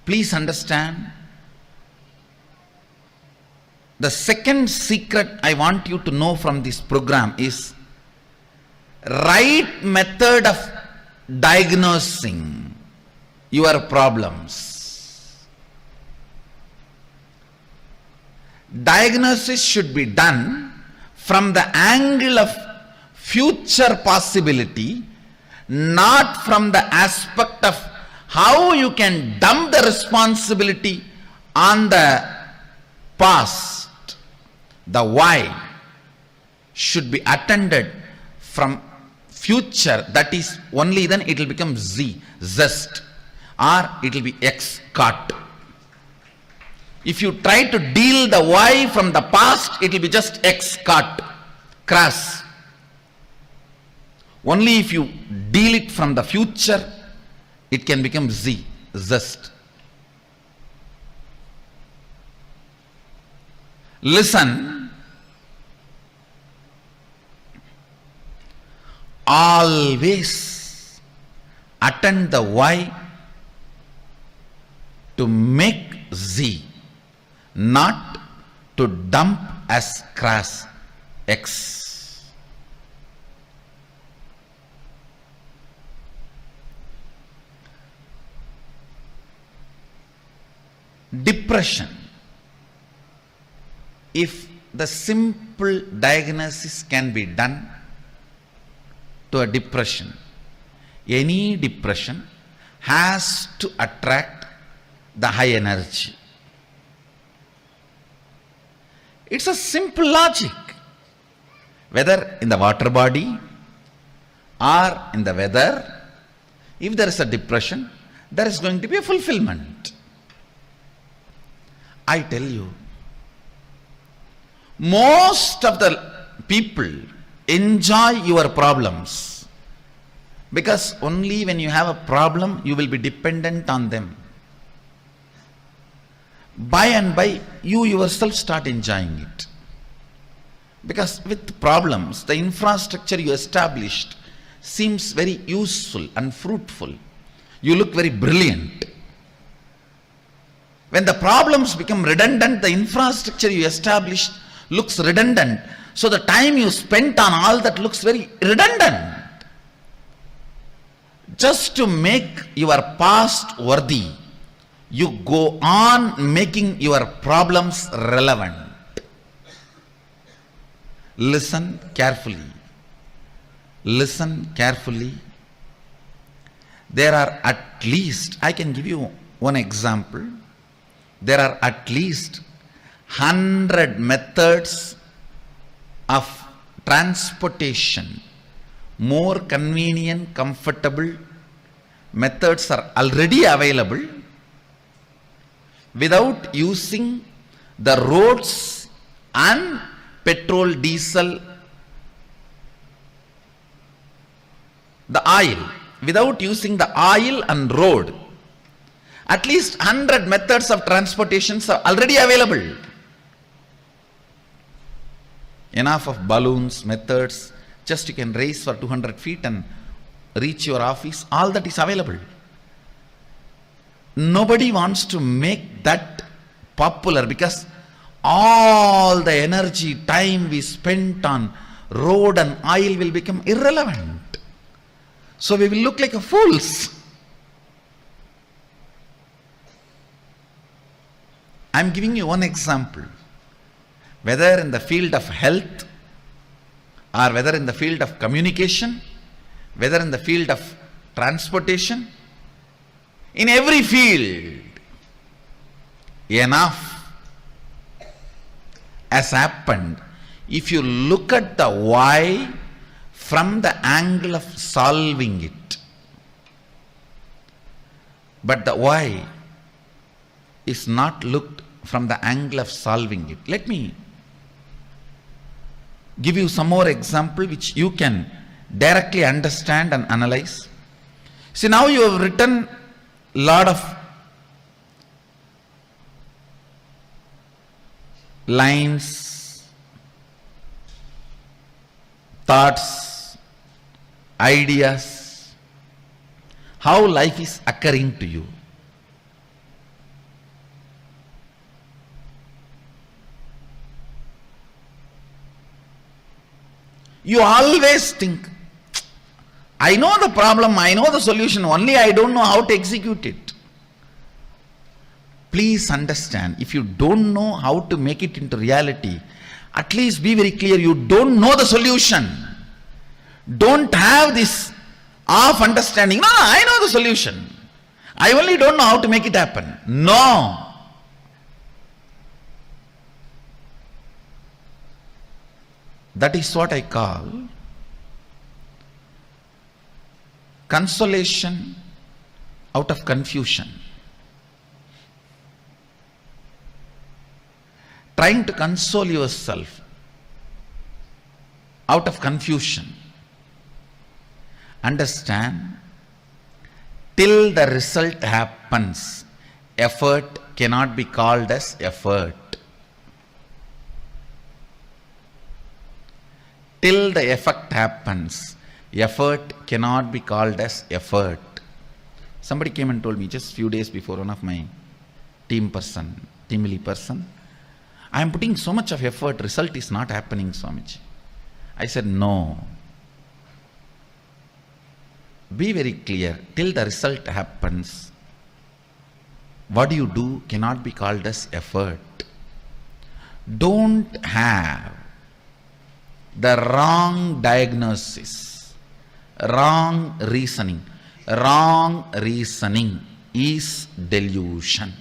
please understand, the second secret I want you to know from this program is right method of diagnosing your problems. Diagnosis should be done from the angle of future possibility, not from the aspect of how you can dump the responsibility on the past. The why should be attended from future. That is, only then it will become zest, or it will be cut. If you try to deal the why from the past, it will be just cut, crass. Only if you deal it from the future, it can become zest. Listen, always attend the why to make not to dump as crass X. Depression. If the simple diagnosis can be done to a depression, any depression has to attract the high energy. It's a simple logic. Whether in the water body or in the weather, if there is a depression, there is going to be a fulfillment. I tell you, most of the people enjoy your problems because only when you have a problem, you will be dependent on them. By and by, you yourself start enjoying it. Because with problems, the infrastructure you established seems very useful and fruitful. You look very brilliant. When the problems become redundant, the infrastructure you established looks redundant. So the time you spent on all that looks very redundant. Just to make your past worthy, you go on making your problems relevant. Listen carefully. Listen carefully. There are at least, I can give you one example. There are at least 100 methods of transportation. More convenient, comfortable methods are already available without using the roads and petrol, diesel, the oil, without using the oil and road. At least 100 methods of transportations are already available. Enough of balloons, methods, just you can race for 200 feet and reach your office, all that is available. Nobody wants to make that popular because all the energy, time we spent on road and oil will become irrelevant. So we will look like a fools. I am giving you one example. Whether in the field of health, or whether in the field of communication, whether in the field of transportation, in every field, enough has happened. If you look at the why from the angle of solving it, but the why is not looked from the angle of solving it. Let me give you some more example which you can directly understand and analyze. See, now you have written lot of lines, thoughts, ideas, how life is occurring to you. You always think, I know the problem, I know the solution, only I don't know how to execute it. Please understand, if you don't know how to make it into reality, at least be very clear, you don't know the solution. Don't have this half understanding. No, I know the solution. I only don't know how to make it happen. No. That is what I call consolation out of confusion. Trying to console yourself out of confusion. Understand, till the result happens, effort cannot be called as effort. Till the effect happens, effort cannot be called as effort. Somebody came and told me just few days before, one of my team lead person, I am putting so much of effort, result is not happening, Swamiji. I said, no. Be very clear, till the result happens, what you do cannot be called as effort. Don't have the wrong diagnosis, wrong reasoning. Wrong reasoning is delusion.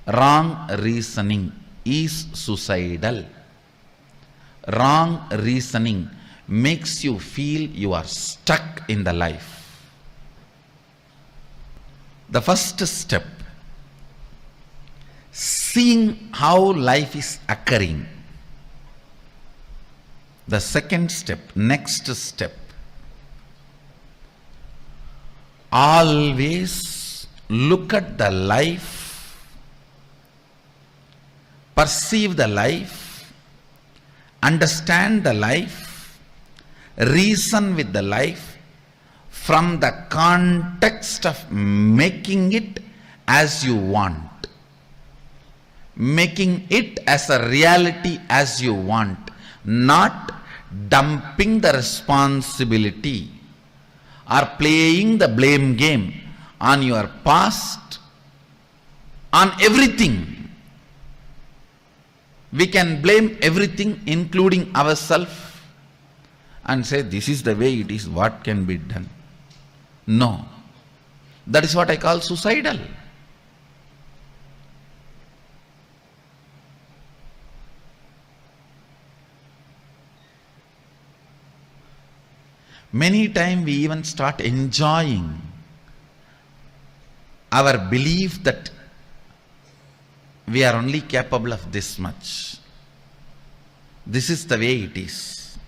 Wrong reasoning is suicidal. Wrong reasoning makes you feel you are stuck in the life. The first step, seeing how life is occurring. The second step, next step, always look at the life, perceive the life, understand the life, reason with the life from the context of making it as you want, making it as a reality as you want, not dumping the responsibility or playing the blame game on your past, on everything. We can blame everything including ourselves and say this is the way it is, what can be done. No, that is what I call suicidal. Many times we even start enjoying our belief that we are only capable of this much. This is the way it is.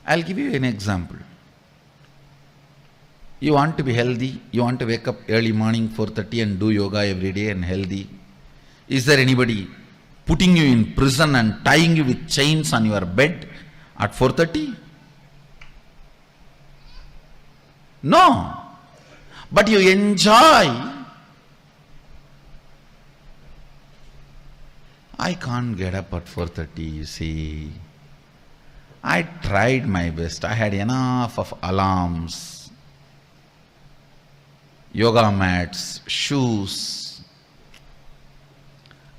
I'll give you an example. You want to be healthy, you want to wake up early morning 4:30 and do yoga every day and healthy. Is there anybody putting you in prison and tying you with chains on your bed at 4:30? No. But you enjoy. I can't get up at 4:30, you see. I tried my best. I had enough of alarms, yoga mats, shoes.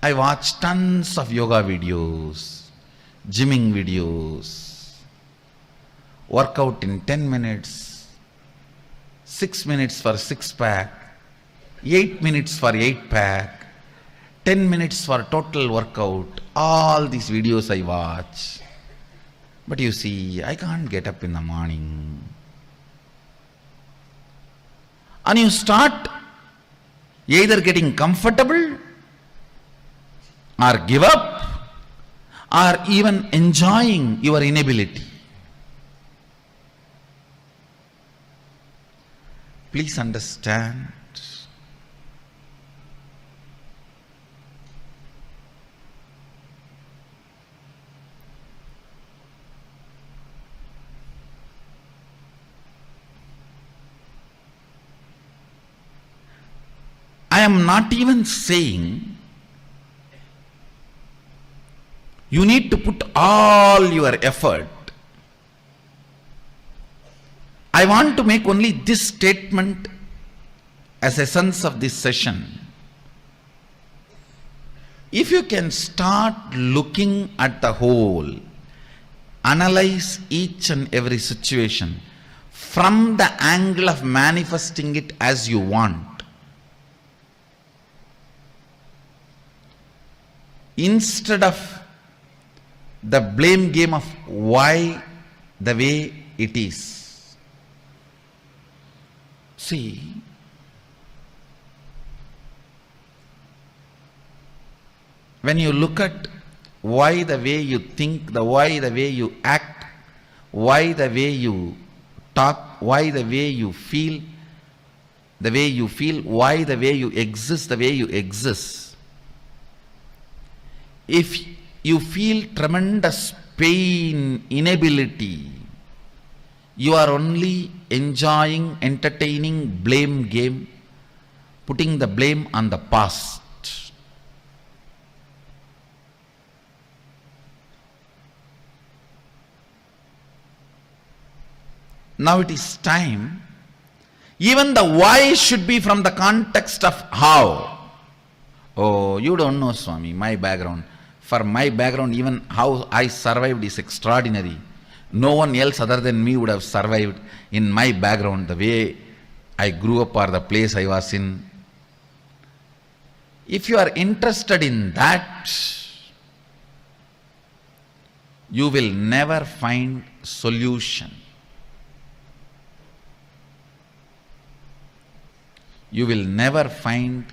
I watched tons of yoga videos, gymming videos, workout in 10 minutes, 6 minutes for 6-pack, 8 minutes for 8-pack, 10 minutes for total workout. All these videos I watch. But you see, I can't get up in the morning. And you start either getting comfortable or give up or even enjoying your inability. Please understand. I am not even saying you need to put all your effort. I want to make only this statement as essence of this session. If you can start looking at the whole, analyze each and every situation from the angle of manifesting it as you want, instead of the blame game of why the way it is. See, when you look at why the way you think, why the way you act, why the way you talk, why the way you feel, why the way you exist, the way you exist. If you feel tremendous pain, inability, you are only enjoying, entertaining blame game, putting the blame on the past. Now it is time. Even the why should be from the context of how. Oh, you don't know, Swami, my background. For my background, even how I survived is extraordinary. No one else other than me would have survived in my background, the way I grew up or the place I was in. If you are interested in that, you will never find solution. You will never find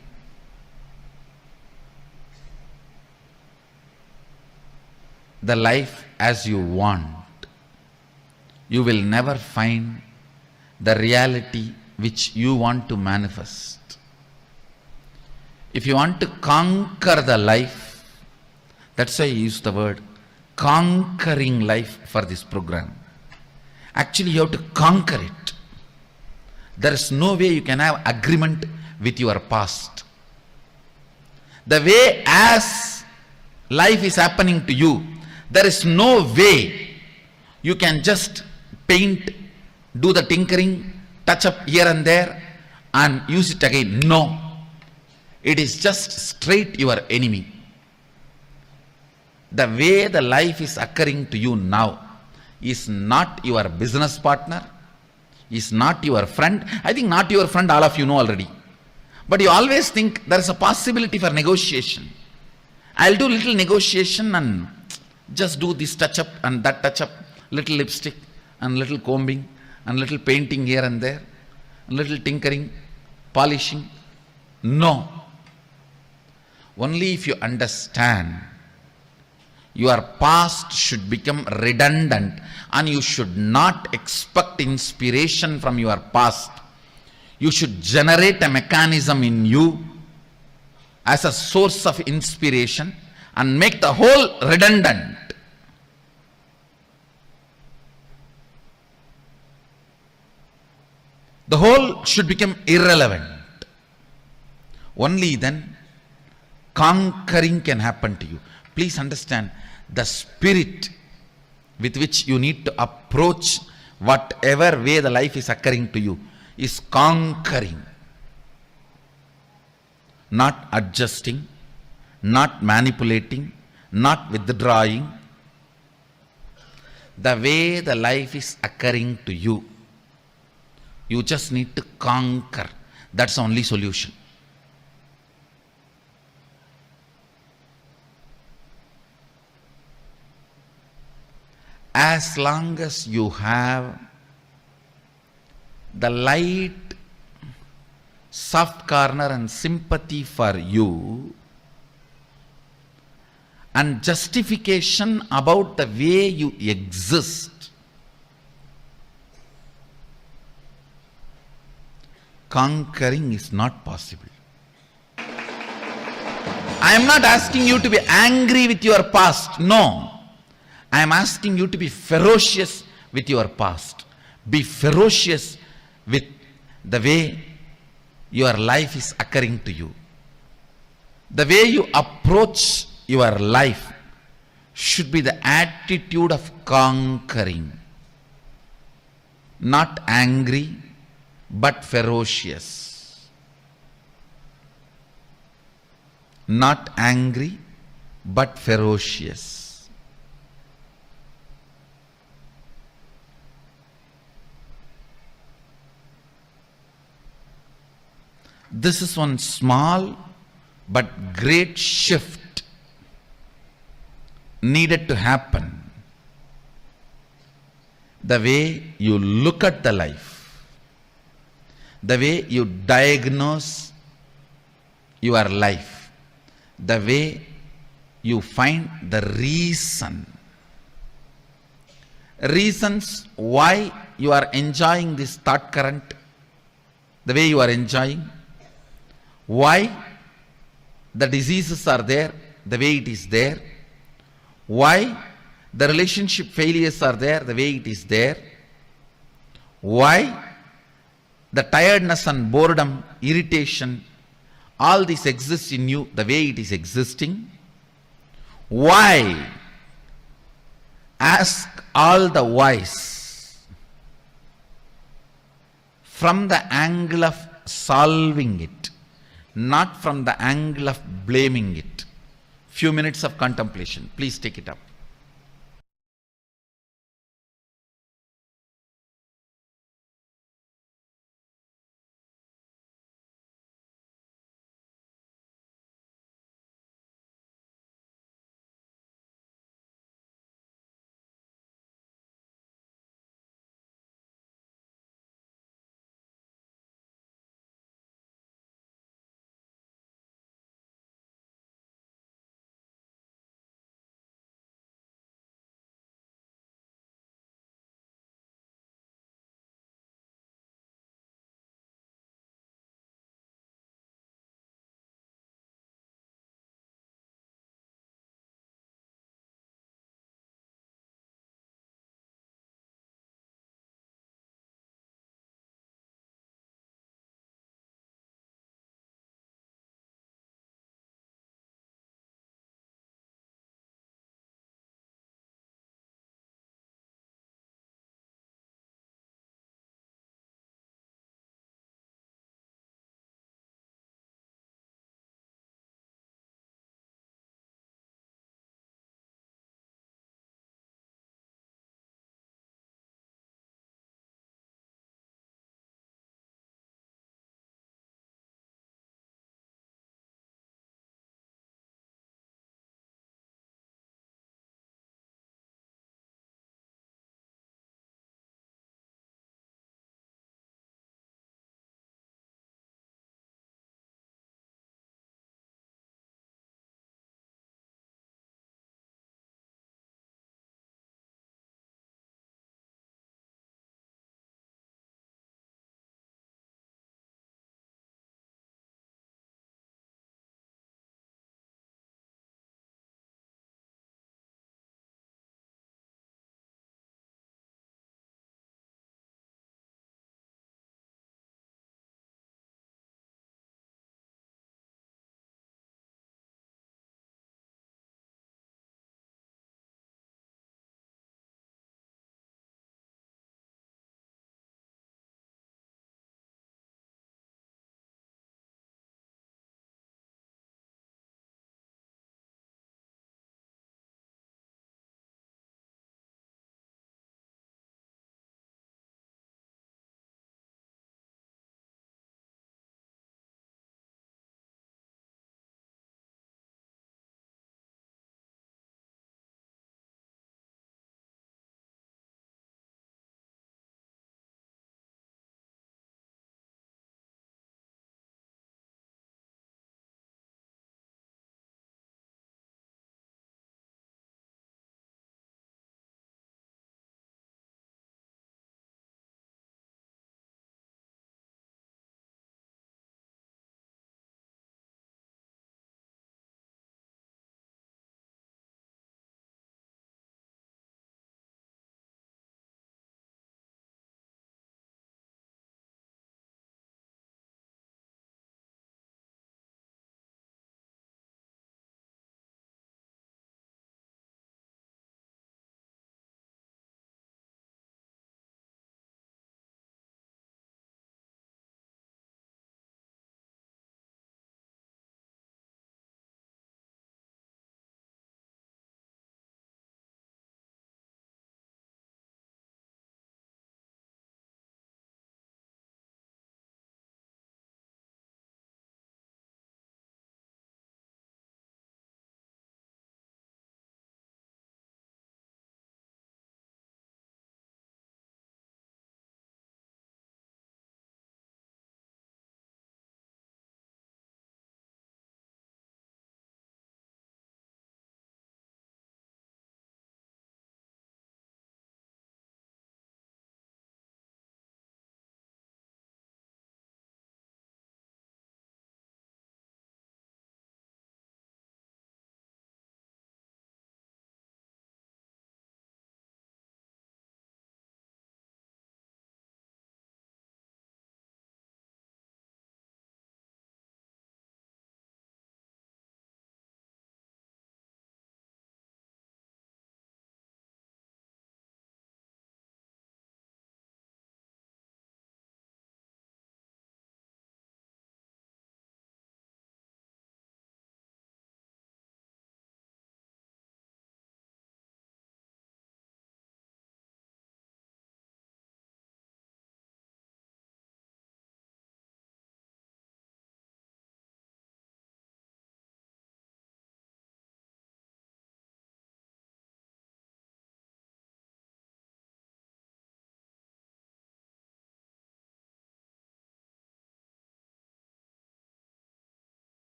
the life as you want. You will never find the reality which you want to manifest. If you want to conquer the life, that's why I use the word conquering life for this program. Actually, you have to conquer it. There is no way you can have agreement with your past. The way as life is happening to you, there is no way you can just paint, do the tinkering, touch up here and there and use it again. No. It is just straight your enemy. The way the life is occurring to you now is not your business partner, is not your friend. I think not your friend, all of you know already. But you always think there is a possibility for negotiation. I'll do little negotiation and just do this touch up and that touch up, little lipstick and little combing and little painting here and there, little tinkering, polishing. No. Only if you understand Your past should become redundant, and you should not expect inspiration from your past. You should generate a mechanism in you as a source of inspiration and make the whole redundant. The whole should become irrelevant. Only then conquering can happen to you. Please understand, the spirit with which you need to approach whatever way the life is occurring to you is conquering, not adjusting, not manipulating, not withdrawing. The way the life is occurring to you, you just need to conquer. That's the only solution. As long as you have the light, soft corner and sympathy for you, and justification about the way you exist, conquering is not possible. I am not asking you to be angry with your past. No. I am asking you to be ferocious with your past. Be ferocious with the way your life is occurring to you. The way you approach your life should be the attitude of conquering. Not angry, but ferocious. Not angry, but ferocious. This is one small but great shift needed to happen. The way you look at the life, the way you diagnose your life, the way you find the reasons why you are enjoying this thought current, the way you are enjoying, why the diseases are there the way it is there, why the relationship failures are there the way it is there, why the tiredness and boredom, irritation, all this exists in you the way it is existing. Why? Ask all the whys from the angle of solving it, not from the angle of blaming it. Few minutes of contemplation. Please take it up.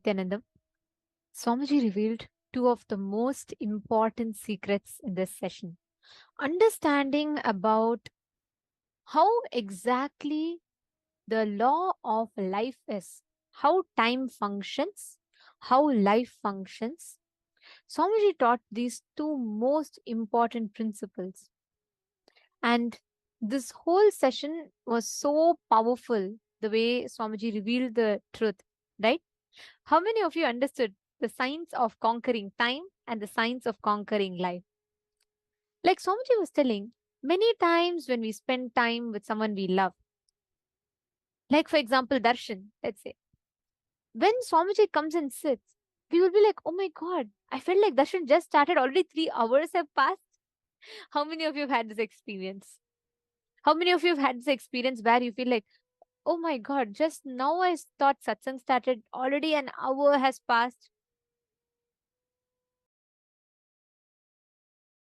Nithyananda, Swamiji revealed two of the most important secrets in this session. Understanding about how exactly the law of life is, how time functions, how life functions. Swamiji taught these two most important principles. And this whole session was so powerful, the way Swamiji revealed the truth, right? How many of you understood the science of conquering time and the science of conquering life? Like Swamiji was telling, many times when we spend time with someone we love, like for example, Darshan, let's say, when Swamiji comes and sits, we will be like, oh my God, I felt like Darshan just started, already 3 hours have passed. How many of you have had this experience? How many of you have had this experience where you feel like, oh my God, just now I thought satsang started, already an hour has passed?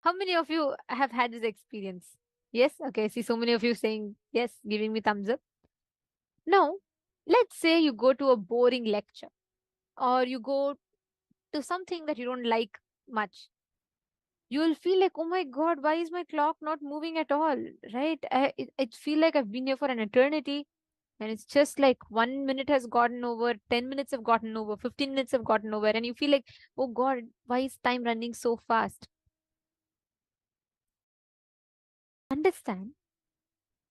How many of you have had this experience? Yes? Okay, I see so many of you saying yes, giving me thumbs up. Now, let's say you go to a boring lecture or you go to something that you don't like much. You will feel like, oh my God, why is my clock not moving at all? Right? It feel like I've been here for an eternity, and it's just like 1 minute has gotten over, 10 minutes have gotten over, 15 minutes have gotten over, and you feel like, oh God, why is time running so fast? Understand,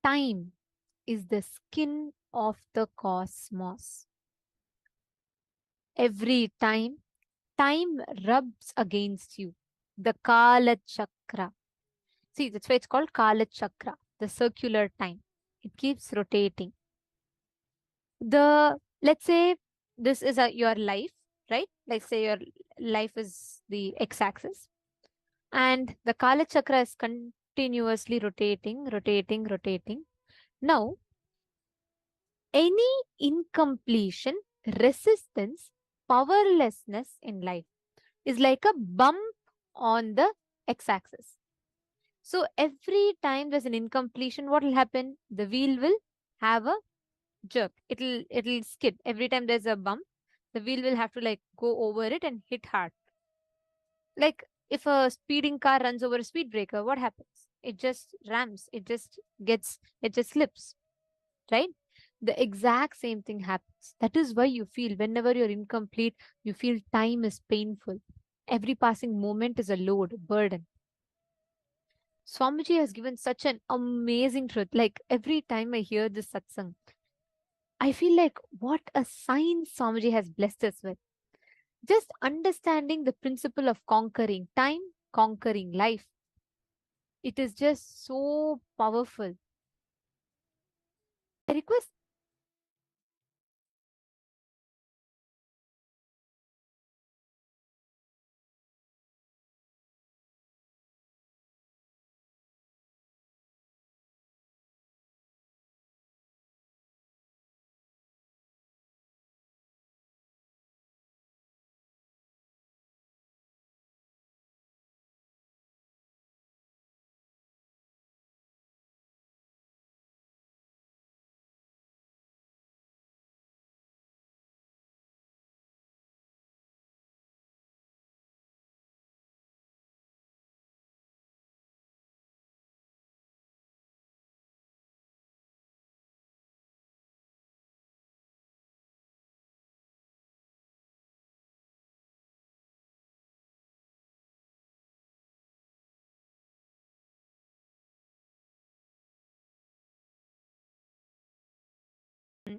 time is the skin of the cosmos. Every time rubs against you. The Kaala Chakra. See, that's why it's called Kaala Chakra, the circular time. It keeps rotating. Let's say this is your life, right? Let's say your life is the x-axis, and the Kaala Chakra is continuously rotating, rotating, rotating. Now, any incompletion, resistance, powerlessness in life is like a bump on the x-axis. So every time there's an incompletion, what will happen? The wheel will have a jerk. It'll skid. Every time there's a bump, the wheel will have to like go over it and hit hard. Like if a speeding car runs over a speed breaker, what happens? It just rams. It just slips, right? The exact same thing happens. That is why you feel whenever you're incomplete, you feel time is painful. Every passing moment is a load, burden. Swamiji has given such an amazing truth. Like every time I hear this satsang, I feel like what a sign Swamiji has blessed us with. Just understanding the principle of conquering time, conquering life. It is just so powerful. I request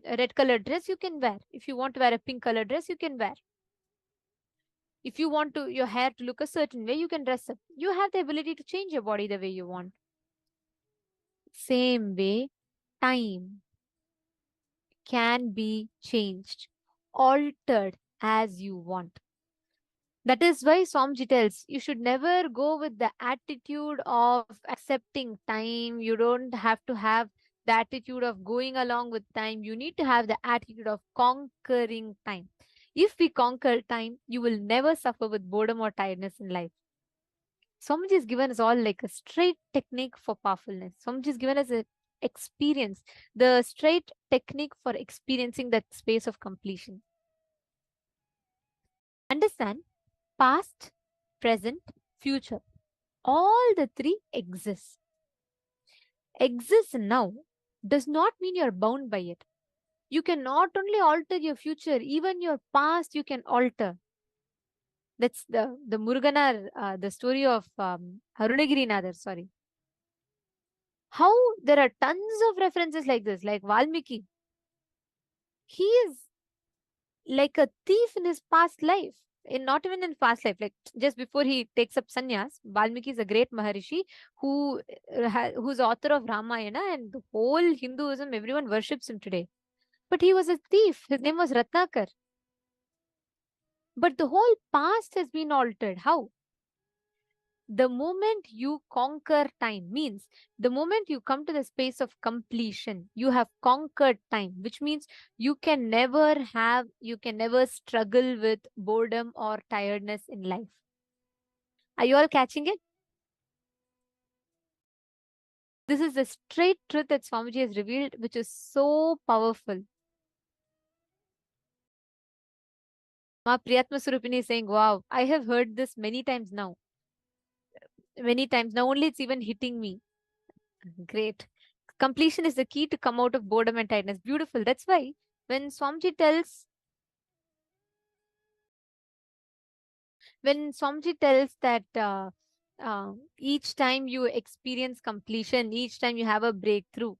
a red color dress you can wear. If you want to wear a pink color dress, you can wear. If you want to your hair to look a certain way, you can dress up. You have the ability to change your body the way you want. Same way, time can be changed, altered as you want. That is why Swamiji tells you should never go with the attitude of accepting time. You don't have to have the attitude of going along with time. You need to have the attitude of conquering time. If we conquer time, you will never suffer with boredom or tiredness in life. Swamiji has given us all like a straight technique for powerfulness. Swamiji has given us an experience, the straight technique for experiencing that space of completion. Understand, past, present, future. All the three exist. Exist now does not mean you're bound by it. You can not only alter your future, even your past you can alter. That's the Muruganar, the story of Arunagirinathar, sorry. How there are tons of references like this, like Valmiki. He is like a thief in his past life. Not even in past life, like just before he takes up sannyas, Valmiki is a great Maharishi who's author of Ramayana, and the whole Hinduism, everyone worships him today. But he was a thief. His name was Ratnakar. But the whole past has been altered. How? The moment you conquer time means the moment you come to the space of completion, you have conquered time, which means you can never struggle with boredom or tiredness in life. Are you all catching it? This is the straight truth that Swamiji has revealed, which is so powerful. Ma Priyatma Surupini is saying, wow, I have heard this many times now. Many times. Now only it's even hitting me. Great. Completion is the key to come out of boredom and tiredness. Beautiful. That's why when Swamiji tells that each time you experience completion, each time you have a breakthrough,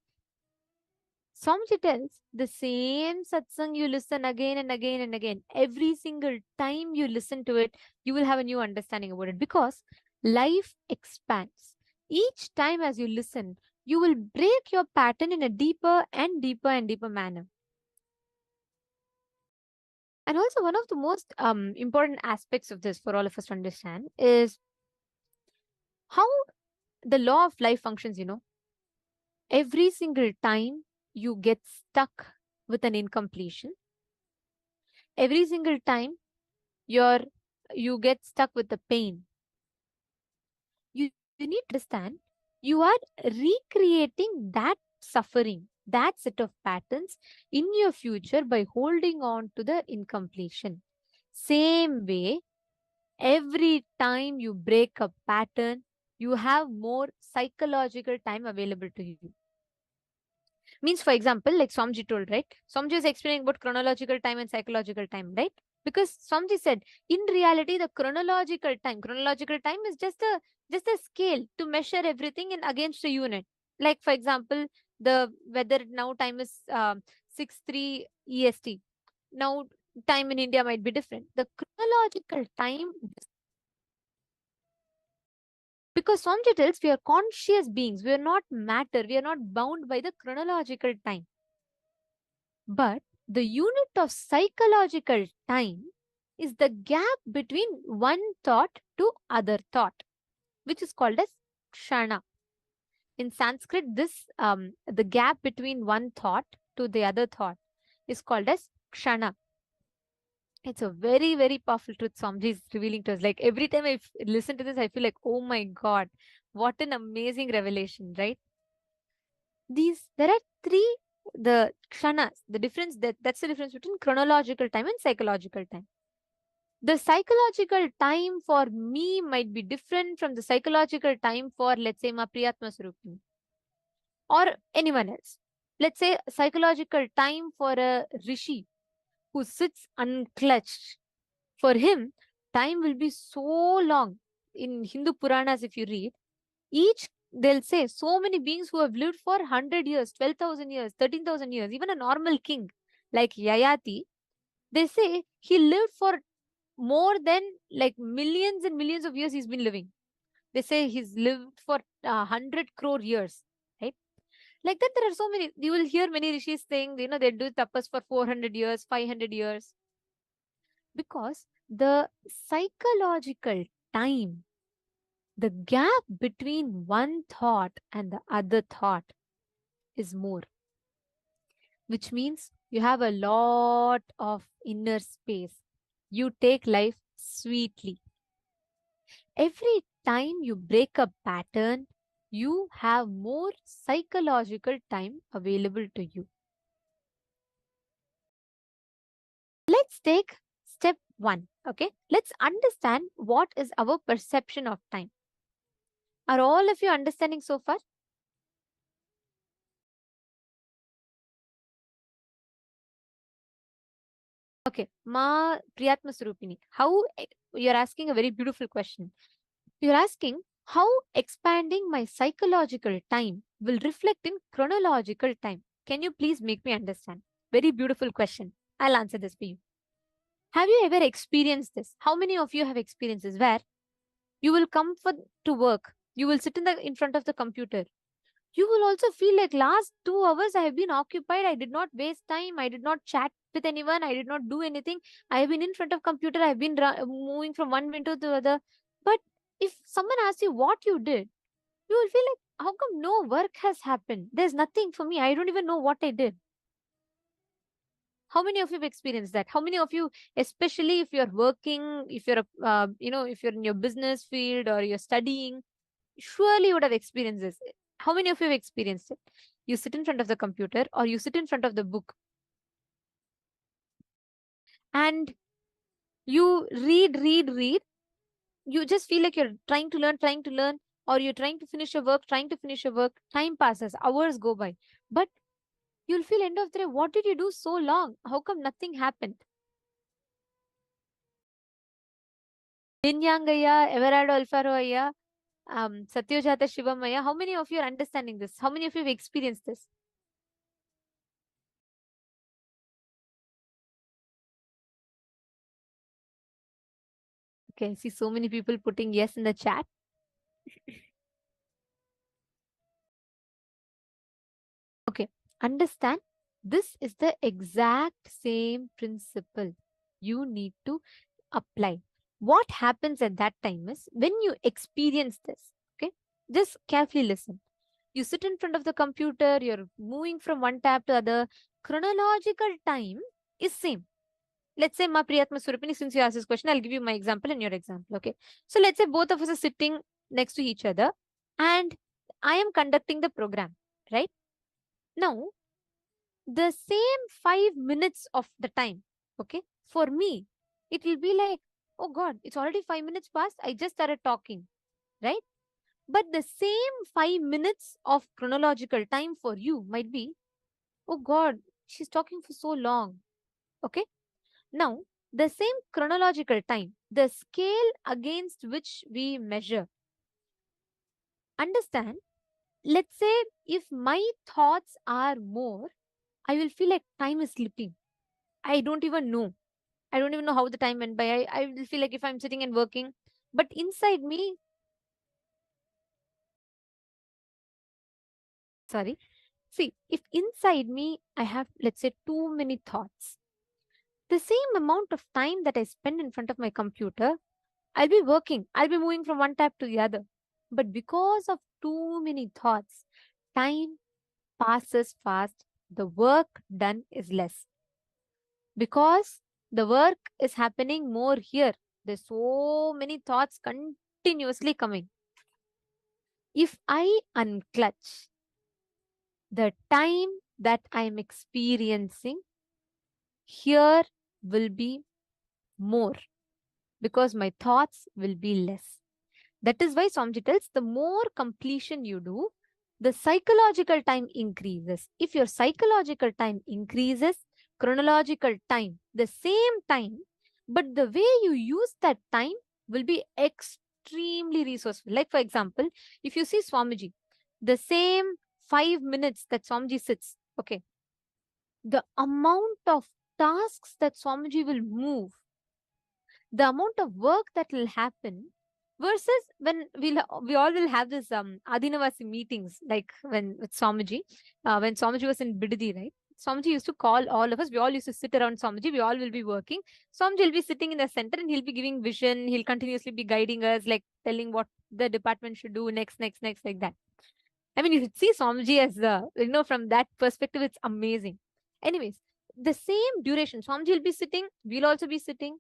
Swamiji tells the same satsang you listen again and again and again. Every single time you listen to it, you will have a new understanding about it, because life expands. Each time as you listen, you will break your pattern in a deeper and deeper and deeper manner. And also, one of the most important aspects of this for all of us to understand is how the law of life functions. Every single time you get stuck with an incompletion, every single time you get stuck with the pain, you need to understand you are recreating that suffering, that set of patterns in your future by holding on to the incompletion. Same way, every time you break a pattern, you have more psychological time available to you. Means, for example, like Swamiji told, right? Swamiji was explaining about chronological time and psychological time, right? Because Swamiji said, in reality, the chronological time is just a scale to measure everything in against a unit. Like, for example, the weather now time is 6:03 EST. Now time in India might be different. The chronological time, because Swamiji tells we are conscious beings, we are not matter, we are not bound by the chronological time. But the unit of psychological time is the gap between one thought to other thought, which is called as kshana. In Sanskrit, this the gap between one thought to the other thought is called as kshana. It's a very, very powerful truth Swamiji is revealing to us. Like every time I listen to this, I feel like, oh my God, what an amazing revelation, right? There are three, the kshanas, the difference, that's the difference between chronological time and psychological time. The psychological time for me might be different from the psychological time for, let's say, Ma Priyatma Svarupa or anyone else. Let's say psychological time for a rishi who sits unclutched. For him, time will be so long. In Hindu Puranas, if you read, they'll say so many beings who have lived for 100 years, 12,000 years, 13,000 years, even a normal king like Yayati, they say he lived for more than like millions and millions of years he's been living. They say he's lived for 100 crore years, right? Like that, there are so many. You will hear many rishis saying, they do tapas for 400 years, 500 years. Because the psychological time, the gap between one thought and the other thought is more, which means you have a lot of inner space. You take life sweetly. Every time you break a pattern, you have more psychological time available to you. Let's take step 1. Okay, let's understand what is our perception of time. Are all of you understanding so far? Okay, Ma Priyatma Swarupini, you're asking a very beautiful question. You're asking how expanding my psychological time will reflect in chronological time. Can you please make me understand? Very beautiful question. I'll answer this for you. Have you ever experienced this? How many of you have experienced this? Where you will come to work, you will sit in front of the computer. You will also feel like last 2 hours I have been occupied. I did not waste time. I did not chat with anyone. I did not do anything. I have been in front of computer. I have been moving from one window to the other. But if someone asks you what you did, you will feel like, how come no work has happened? There's nothing for me. I don't even know what I did. How many of you have experienced that? How many of you, especially if you're working, if you're, if you're in your business field or you're studying, surely you would have experienced this. How many of you have experienced it? You sit in front of the computer or you sit in front of the book and you read. You just feel like you're trying to learn, or you're trying to finish your work, Time passes, hours go by. But you'll feel end of the day, what did you do so long? How come nothing happened? Dinyangaya, Everardo Alfaro Aya, Satyojata Shivamaya. How many of you are understanding this? How many of you have experienced this? Okay, I see so many people putting yes in the chat. Okay, understand, this is the exact same principle you need to apply. What happens at that time is when you experience this, okay, just carefully listen. You sit in front of the computer, you're moving from one tab to other, chronological time is same. Let's say, Ma Priyatma Surupini, since you asked this question, I'll give you my example and your example, okay? So let's say both of us are sitting next to each other and I am conducting the program, right? Now, the same 5 minutes of the time, okay, for me, it will be like, oh God, it's already 5 minutes past. I just started talking, right? But the same 5 minutes of chronological time for you might be, oh God, she's talking for so long, okay? Now, the same chronological time, the scale against which we measure. Understand, let's say if my thoughts are more, I will feel like time is slipping. I don't even know. I don't even know how the time went by. I will feel like if I'm sitting and working, but inside me, sorry, see, if inside me I have, let's say, too many thoughts, the same amount of time that I spend in front of my computer, I'll be working, I'll be moving from one tab to the other. But because of too many thoughts, time passes fast, the work done is less. Because the work is happening more here. There's so many thoughts continuously coming. If I unclutch the time that I am experiencing, here will be more because my thoughts will be less. That is why Swamiji tells the more completion you do, the psychological time increases. If your psychological time increases, chronological time, the same time, but the way you use that time will be extremely resourceful. Like, for example, if you see Swamiji, the same 5 minutes that Swamiji sits, okay, the amount of tasks that Swamiji will move, the amount of work that will happen versus when we all will have this Adinavasi meetings, like when with Swamiji, when Swamiji was in Bidadi, right? Swamiji used to call all of us. We all used to sit around Swamiji. We all will be working. Swamiji will be sitting in the center and he'll be giving vision. He'll continuously be guiding us, like telling what the department should do next, like that. I mean, you should see Swamiji as from that perspective, it's amazing. Anyways, the same duration, Swamiji will be sitting, we'll also be sitting.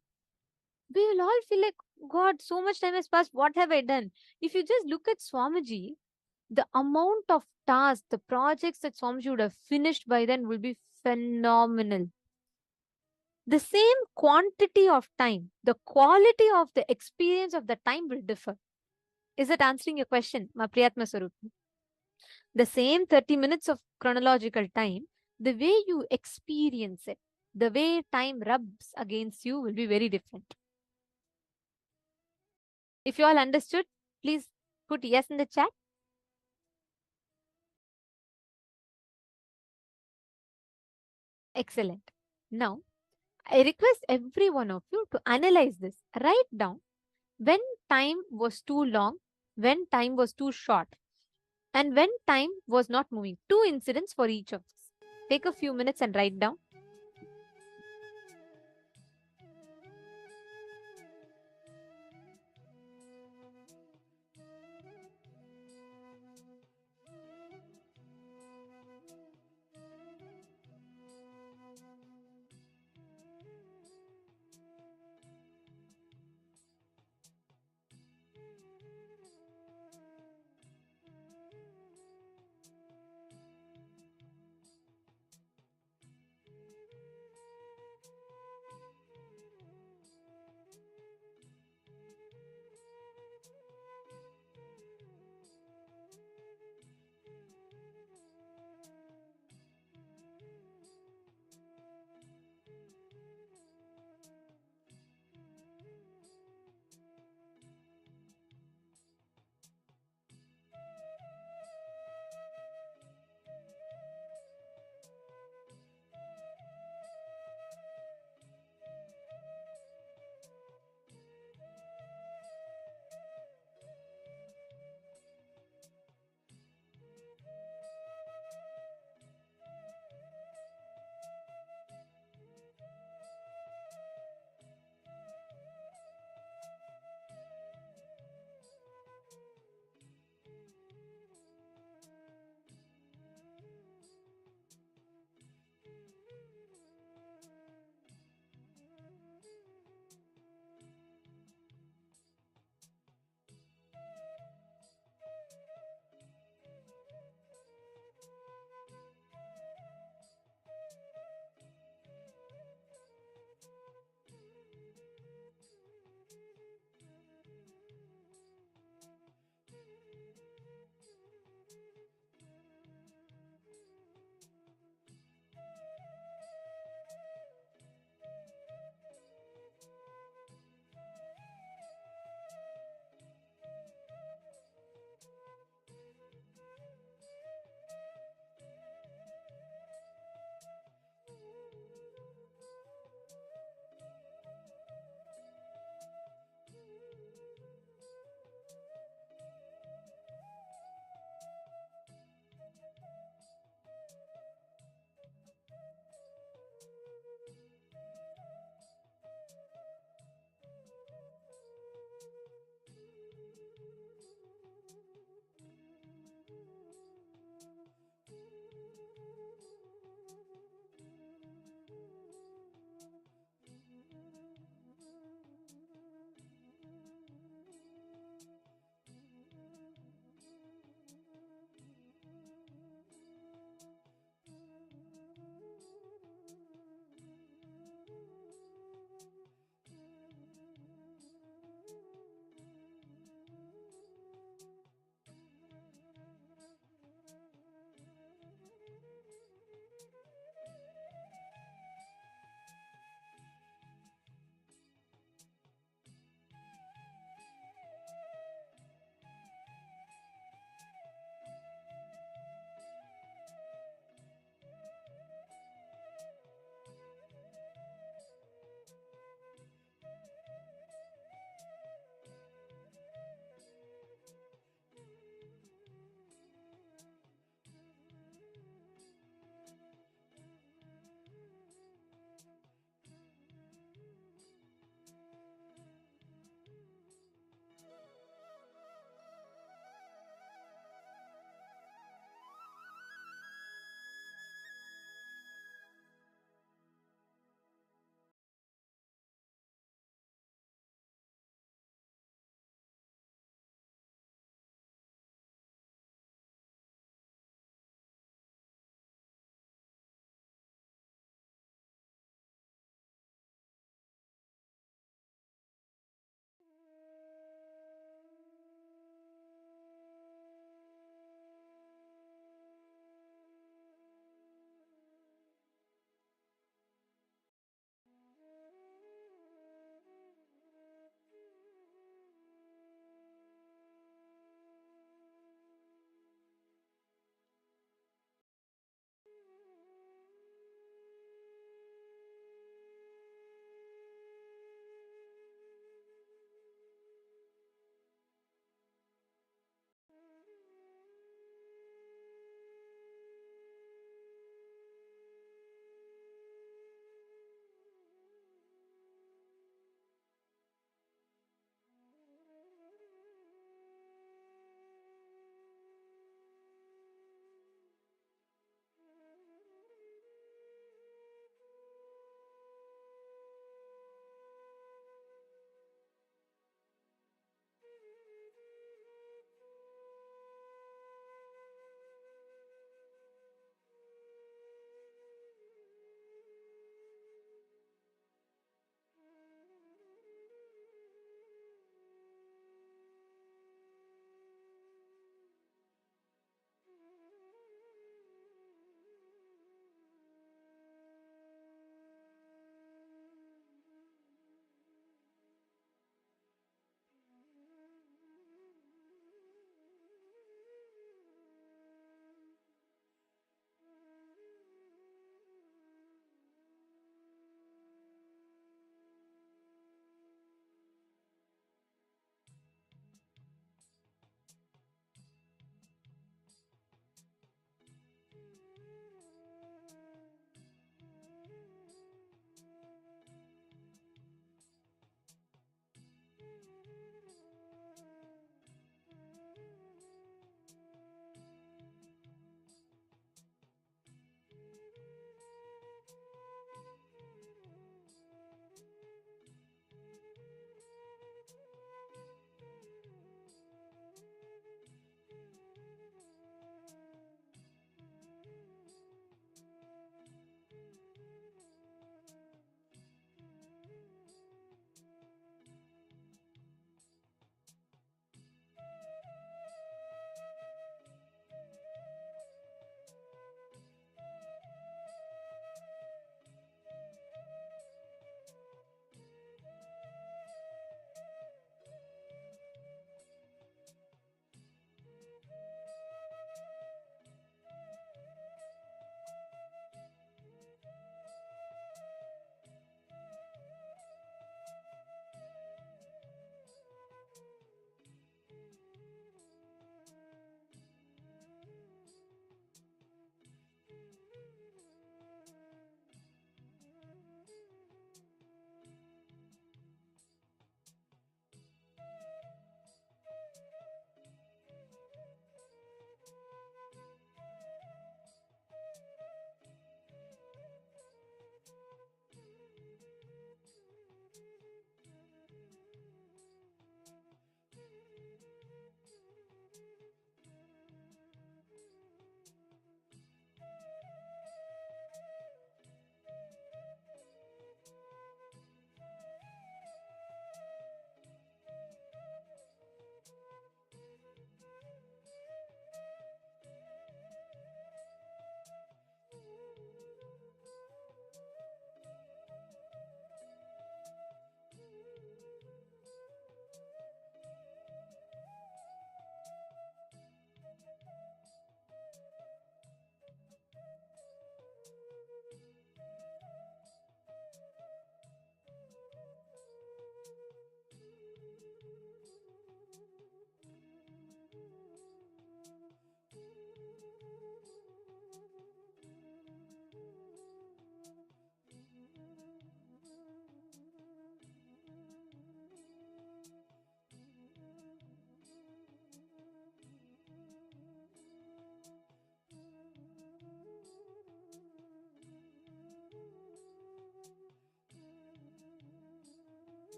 We will all feel like, God, so much time has passed. What have I done? If you just look at Swamiji, the amount of tasks, the projects that Swamiji would have finished by then will be phenomenal. The same quantity of time, the quality of the experience of the time will differ. Is it answering your question, Ma Priyatma Swarupa? The same 30 minutes of chronological time, the way you experience it, the way time rubs against you will be very different. If you all understood, please put yes in the chat. Excellent. Now, I request every one of you to analyze this. Write down when time was too long, when time was too short, and when time was not moving. 2 incidents for each of us. Take a few minutes and write down.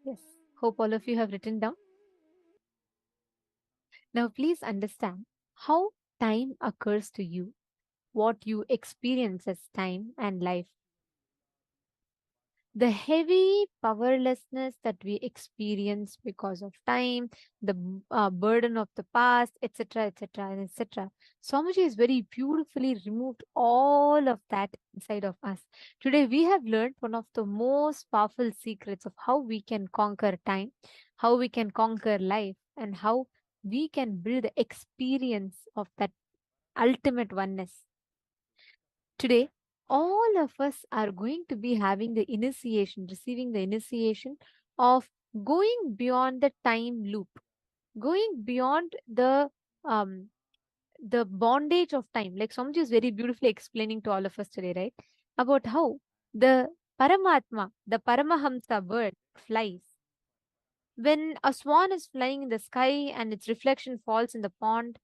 Yes. Hope all of you have written down. Now, please understand how time occurs to you, what you experience as time and life. The heavy powerlessness that we experience because of time, the burden of the past, etc., etc., and etc. Swamiji has very beautifully removed all of that inside of us. Today, we have learned one of the most powerful secrets of how we can conquer time, how we can conquer life, and how we can build the experience of that ultimate oneness. Today, all of us are going to be having the initiation, receiving the initiation of going beyond the time loop, going beyond um, the bondage of time. Like Swamiji is very beautifully explaining to all of us today, right? About how the Paramatma, the Paramahamsa bird flies. When a swan is flying in the sky and its reflection falls in the pond,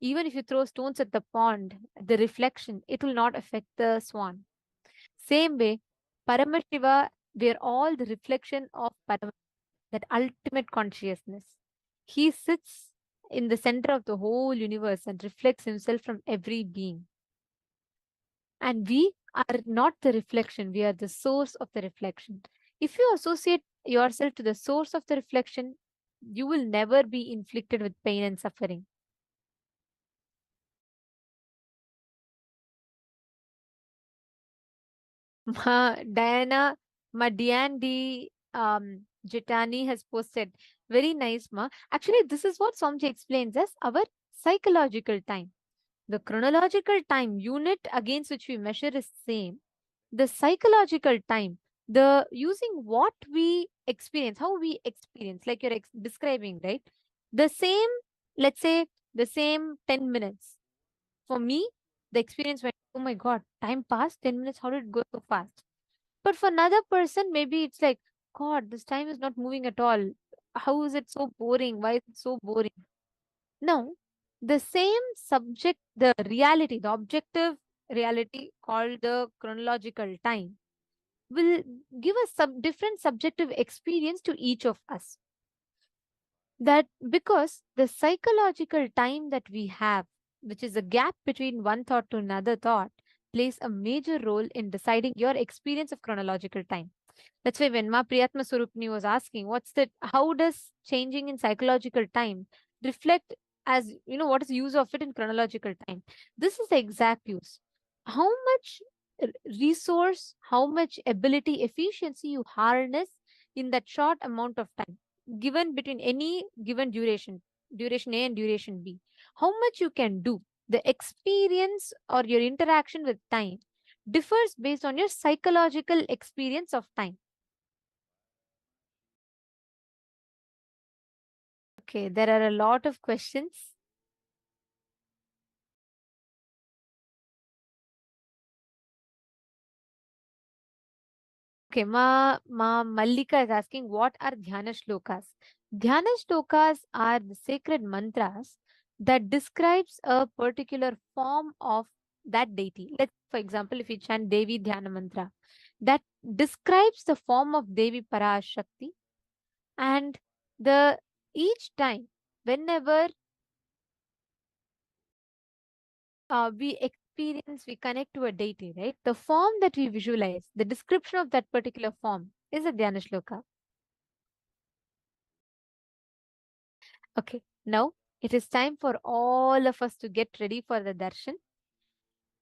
even if you throw stones at the pond, the reflection, it will not affect the swan. Same way, Paramashiva, we are all the reflection of that ultimate consciousness. He sits in the center of the whole universe and reflects himself from every being. And we are not the reflection, we are the source of the reflection. If you associate yourself to the source of the reflection, you will never be inflicted with pain and suffering. Diana Madiandi Jitani has posted. Very nice, Ma. Actually, this is what Somji explains as our psychological time. The chronological time unit against which we measure is same. The psychological time, the using what we experience, how we experience, like you're describing, right? The same, let's say, the same 10 minutes. For me, the experience went, oh my God, time passed 10 minutes. How did it go so fast? But for another person, maybe it's like, God, this time is not moving at all. How is it so boring? Why is it so boring? No, the same subject, the reality, the objective reality called the chronological time will give a different subjective experience to each of us. That because the psychological time that we have, which is a gap between one thought to another thought, plays a major role in deciding your experience of chronological time. That's why when Ma Priyatma Swarupini was asking, how does changing in psychological time reflect as, what is the use of it in chronological time? This is the exact use. How much resource, how much ability, efficiency you harness in that short amount of time given between any given duration A and duration B. How much you can do. The experience or your interaction with time differs based on your psychological experience of time. Okay, there are a lot of questions. Okay, Ma Mallika is asking, what are Dhyana Shlokas? Dhyana Shlokas are the sacred mantras that describes a particular form of that deity. Let's, for example, if you chant Devi Dhyana Mantra, that describes the form of Devi Parashakti, and the each time, whenever we connect to a deity, right? The form that we visualize, the description of that particular form is a Dhyana Shloka. Okay, now it is time for all of us to get ready for the darshan.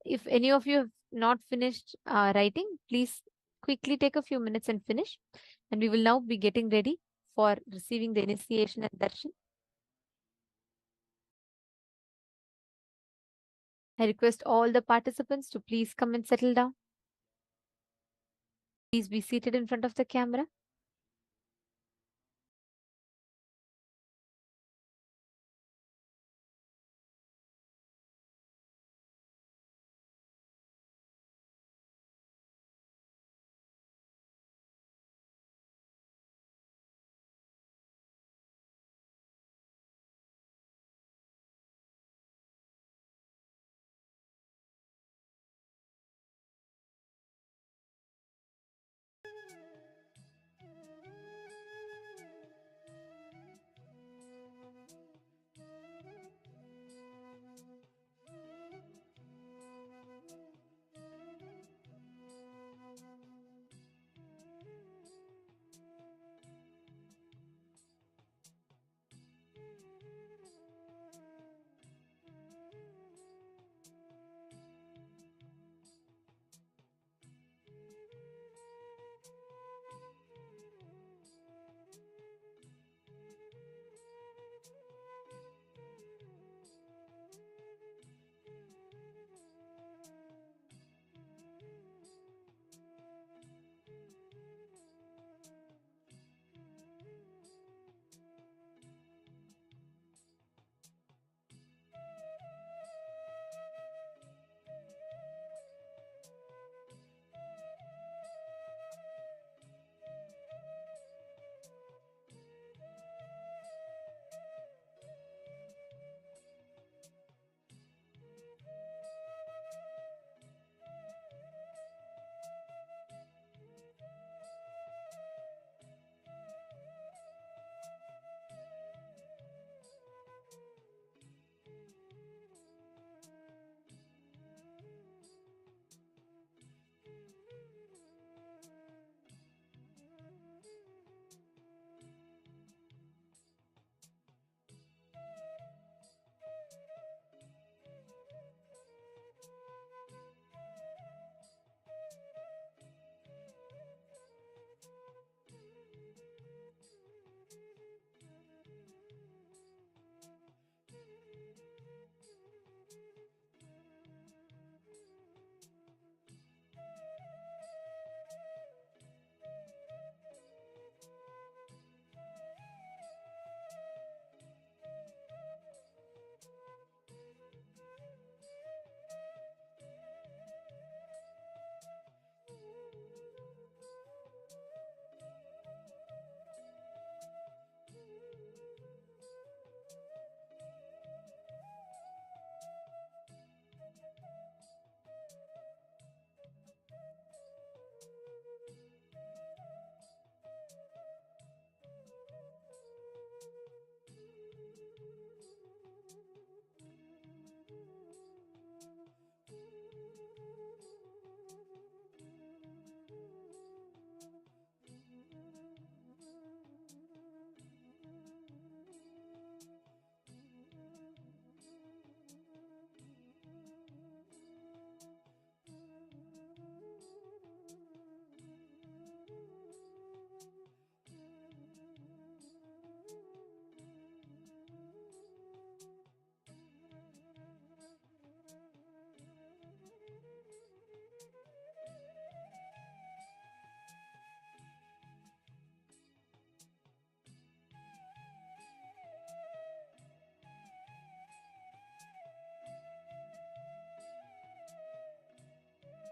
If any of you have not finished writing, please quickly take a few minutes and finish. And we will now be getting ready for receiving the initiation and darshan. I request all the participants to please come and settle down. Please be seated in front of the camera.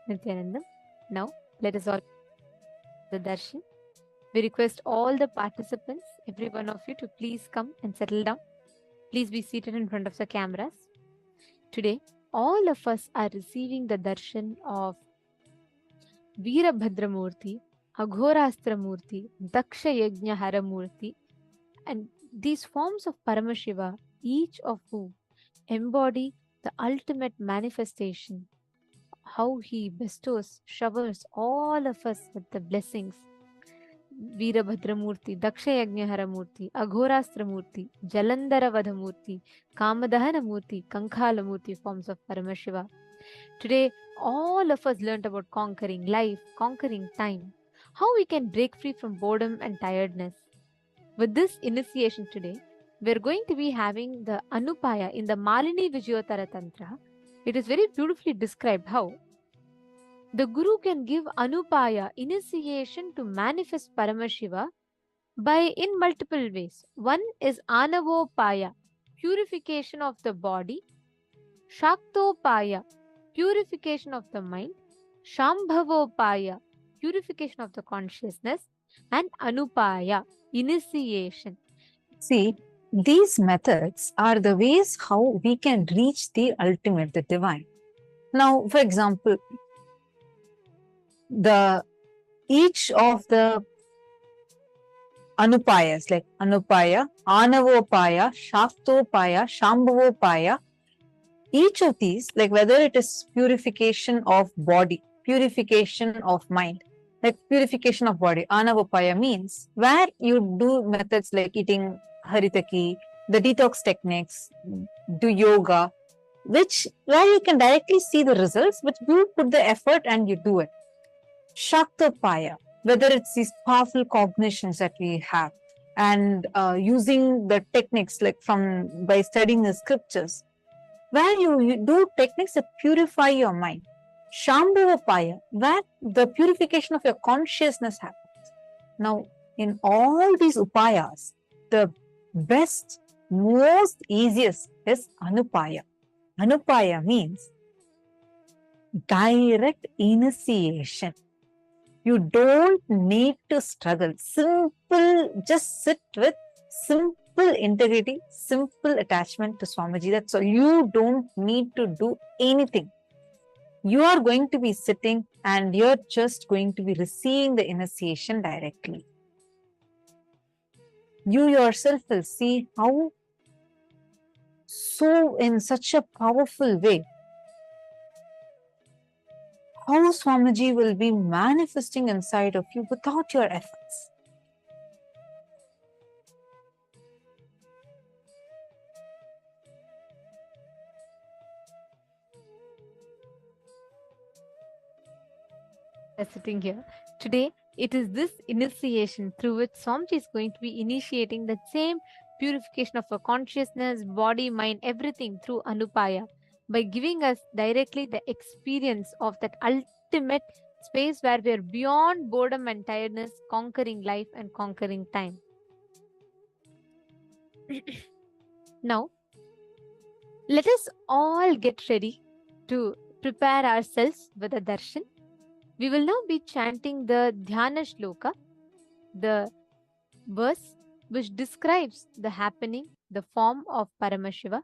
Nithyananda. Now, let us all the darshan. We request all the participants, every one of you, to please come and settle down. Please be seated in front of the cameras. Today, all of us are receiving the darshan of Veerabhadramurti, Aghorastramurti, Daksha Yajna Haramurti, and these forms of Paramashiva, each of whom embody the ultimate manifestation, how he bestows, showers all of us with the blessings. Veerabhadramurti, Dakshayagnaharamurti, Aghorastramurti, Jalandaravadhamurti, Kamadahanamurti, Kankhalamurti forms of Paramashiva. Today, all of us learned about conquering life, conquering time, how we can break free from boredom and tiredness. With this initiation today, we're going to be having the Anupaya in the Malini Vijayotara Tantra. It is very beautifully described how the Guru can give Anupaya, initiation to manifest Paramashiva in multiple ways. One is Anavopaya, purification of the body, Shaktopaya, purification of the mind, Shambhavopaya, purification of the consciousness, and Anupaya, initiation. See, these methods are the ways how we can reach the ultimate, the divine. Now, for example, each of the Anupayas, like Anupaya, Anavopaya, Shaktopaya, Shambhavopaya, each of these, like whether it is purification of body, purification of mind, like purification of body, Anavopaya means where you do methods like eating haritaki, the detox techniques, do yoga, where you can directly see the results, but you put the effort and you do it. Shaktopaya, whether it's these powerful cognitions that we have, and using the techniques like by studying the scriptures, where you do techniques that purify your mind. Shambhavapaya, where the purification of your consciousness happens. Now, in all these upayas, the best, most easiest is Anupaya. Anupaya means direct initiation. You don't need to struggle. Simple, just sit with simple integrity, simple attachment to Swamiji. That's all. You don't need to do anything. You are going to be sitting and you're just going to be receiving the initiation directly. You yourself will see how in such a powerful way, how Swamiji will be manifesting inside of you without your efforts. Sitting here today, it is this initiation through which Swamiji is going to be initiating that same purification of our consciousness, body, mind, everything through Anupaya, by giving us directly the experience of that ultimate space where we are beyond boredom and tiredness, conquering life and conquering time. Now, let us all get ready to prepare ourselves with a darshan. We will now be chanting the Dhyana Shloka, the verse which describes the happening, the form of Paramashiva.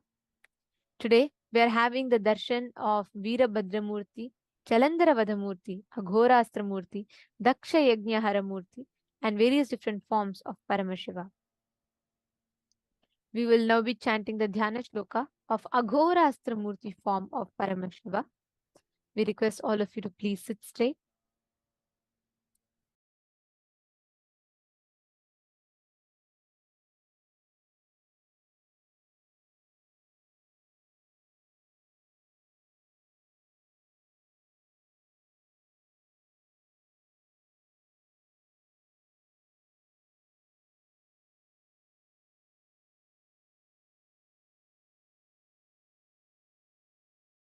Today, we are having the darshan of Veerabhadramurti, Chalandaravadhamurti, Aghorastramurti, Daksha Yajna Haramurti, and various different forms of Paramashiva. We will now be chanting the Dhyana Shloka of Aghorastramurti form of Paramashiva. We request all of you to please sit straight.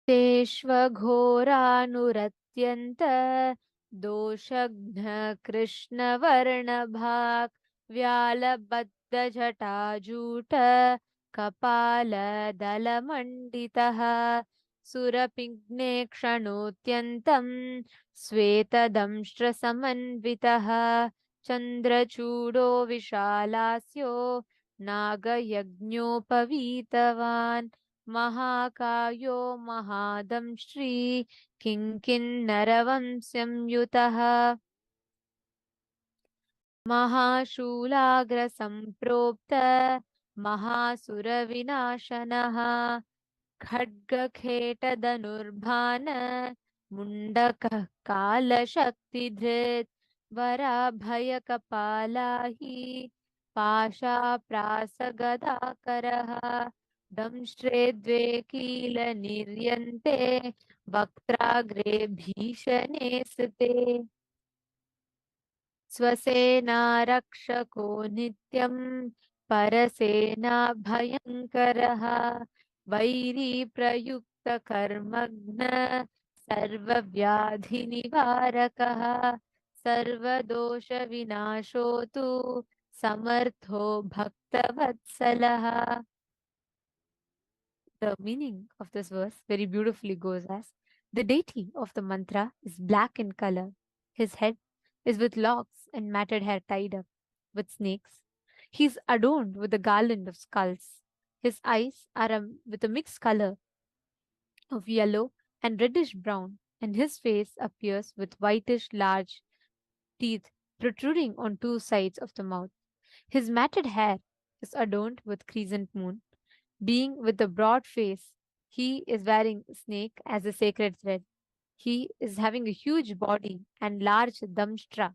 तेष्वघोरानुरत्यन्त दोषघ्न कृष्णवर्णभाक् व्यालबद्धजटाजूट कपालदलमण्डितः सुरपिङ्ने क्षणोत्यन्तं श्वेतदंष्ट्रसमन्वितः चन्द्रचूडो विशालास्यो नागयज्ञोपवीतवान् महाकायो महादंष्ट्री किङ्किन्नरवंश्यं युतः महाशूलाग्रसम्प्रोक्त महासुरविनाशनः खड्गखेटधनुर्भान मुण्डकः कालशक्तिधृत् वराभयकपाला हि पाशाप्रासगदाकरः दंष्ट्रे द्वे कीलनिर्यन्ते वक्त्राग्रे भीषणे स्थिते स्वसेनारक्षको नित्यं परसेना भयङ्करः vary प्रयुक्तकर्मघ्न सर्वव्याधिनिवारकः सर्वदोषविनाशो तु समर्थो भक्तवत्सलः. The meaning of this verse very beautifully goes as: the deity of the mantra is black in color. His head is with locks and matted hair tied up with snakes. He is adorned with a garland of skulls. His eyes are with a mixed color of yellow and reddish brown, and his face appears with whitish large teeth protruding on two sides of the mouth. His matted hair is adorned with crescent moon. Being with a broad face, he is wearing a snake as a sacred thread. He is having a huge body and large damshtra.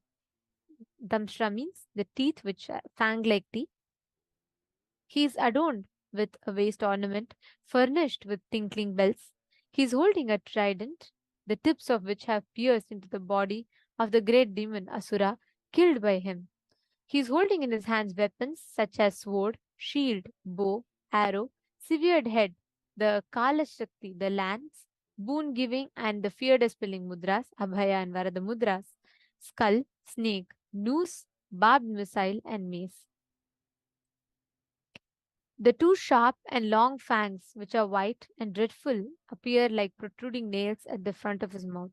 Damshtra means the teeth which are fang-like teeth. He is adorned with a waist ornament furnished with tinkling bells. He is holding a trident, the tips of which have pierced into the body of the great demon Asura killed by him. He is holding in his hands weapons such as sword, shield, bow, arrow, severed head, the Kaala Shakti, the lance, boon giving, and the fear dispelling mudras, Abhaya and Varada mudras, skull, snake, noose, barbed missile, and mace. The two sharp and long fangs, which are white and dreadful, appear like protruding nails at the front of his mouth.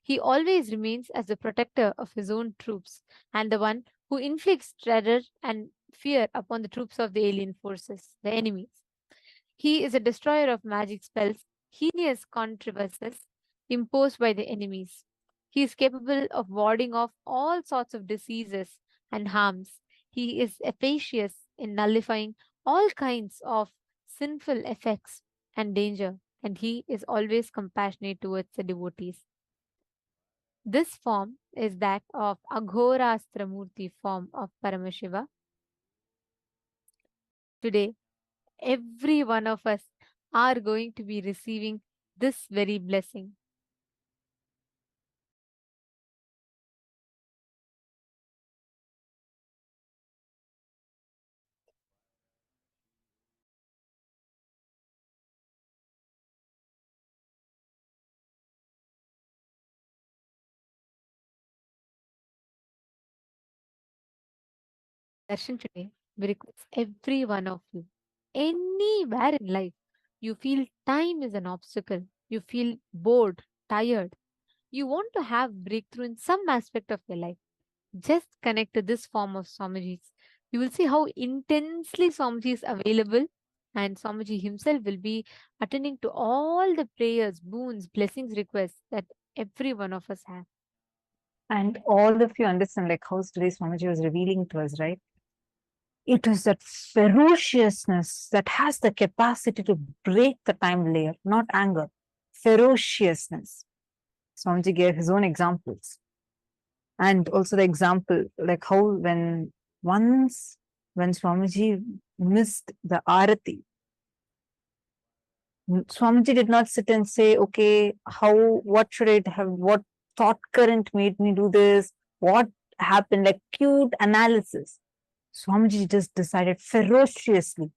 He always remains as the protector of his own troops and the one who inflicts terror and fear upon the troops of the alien forces, the enemies. He is a destroyer of magic spells, heinous contrivances imposed by the enemies. He is capable of warding off all sorts of diseases and harms. He is efficacious in nullifying all kinds of sinful effects and danger, and he is always compassionate towards the devotees. This form is that of Aghorastramurti form of Paramashiva. Today, every one of us are going to be receiving this very blessing. Darshan today, we request every one of you, anywhere in life, you feel time is an obstacle, you feel bored, tired, you want to have breakthrough in some aspect of your life, just connect to this form of Swamiji's. You will see how intensely Swamiji is available, and Swamiji himself will be attending to all the prayers, boons, blessings, requests that every one of us have. And all of you understand like how today's Swamiji was revealing to us, right? It is that ferociousness that has the capacity to break the time layer, not anger. Ferociousness. Swamiji gave his own examples. And also the example, like how when Swamiji missed the Arati, Swamiji did not sit and say, okay, what should I have, what thought current made me do this, what happened, like cute analysis. Swamiji just decided ferociously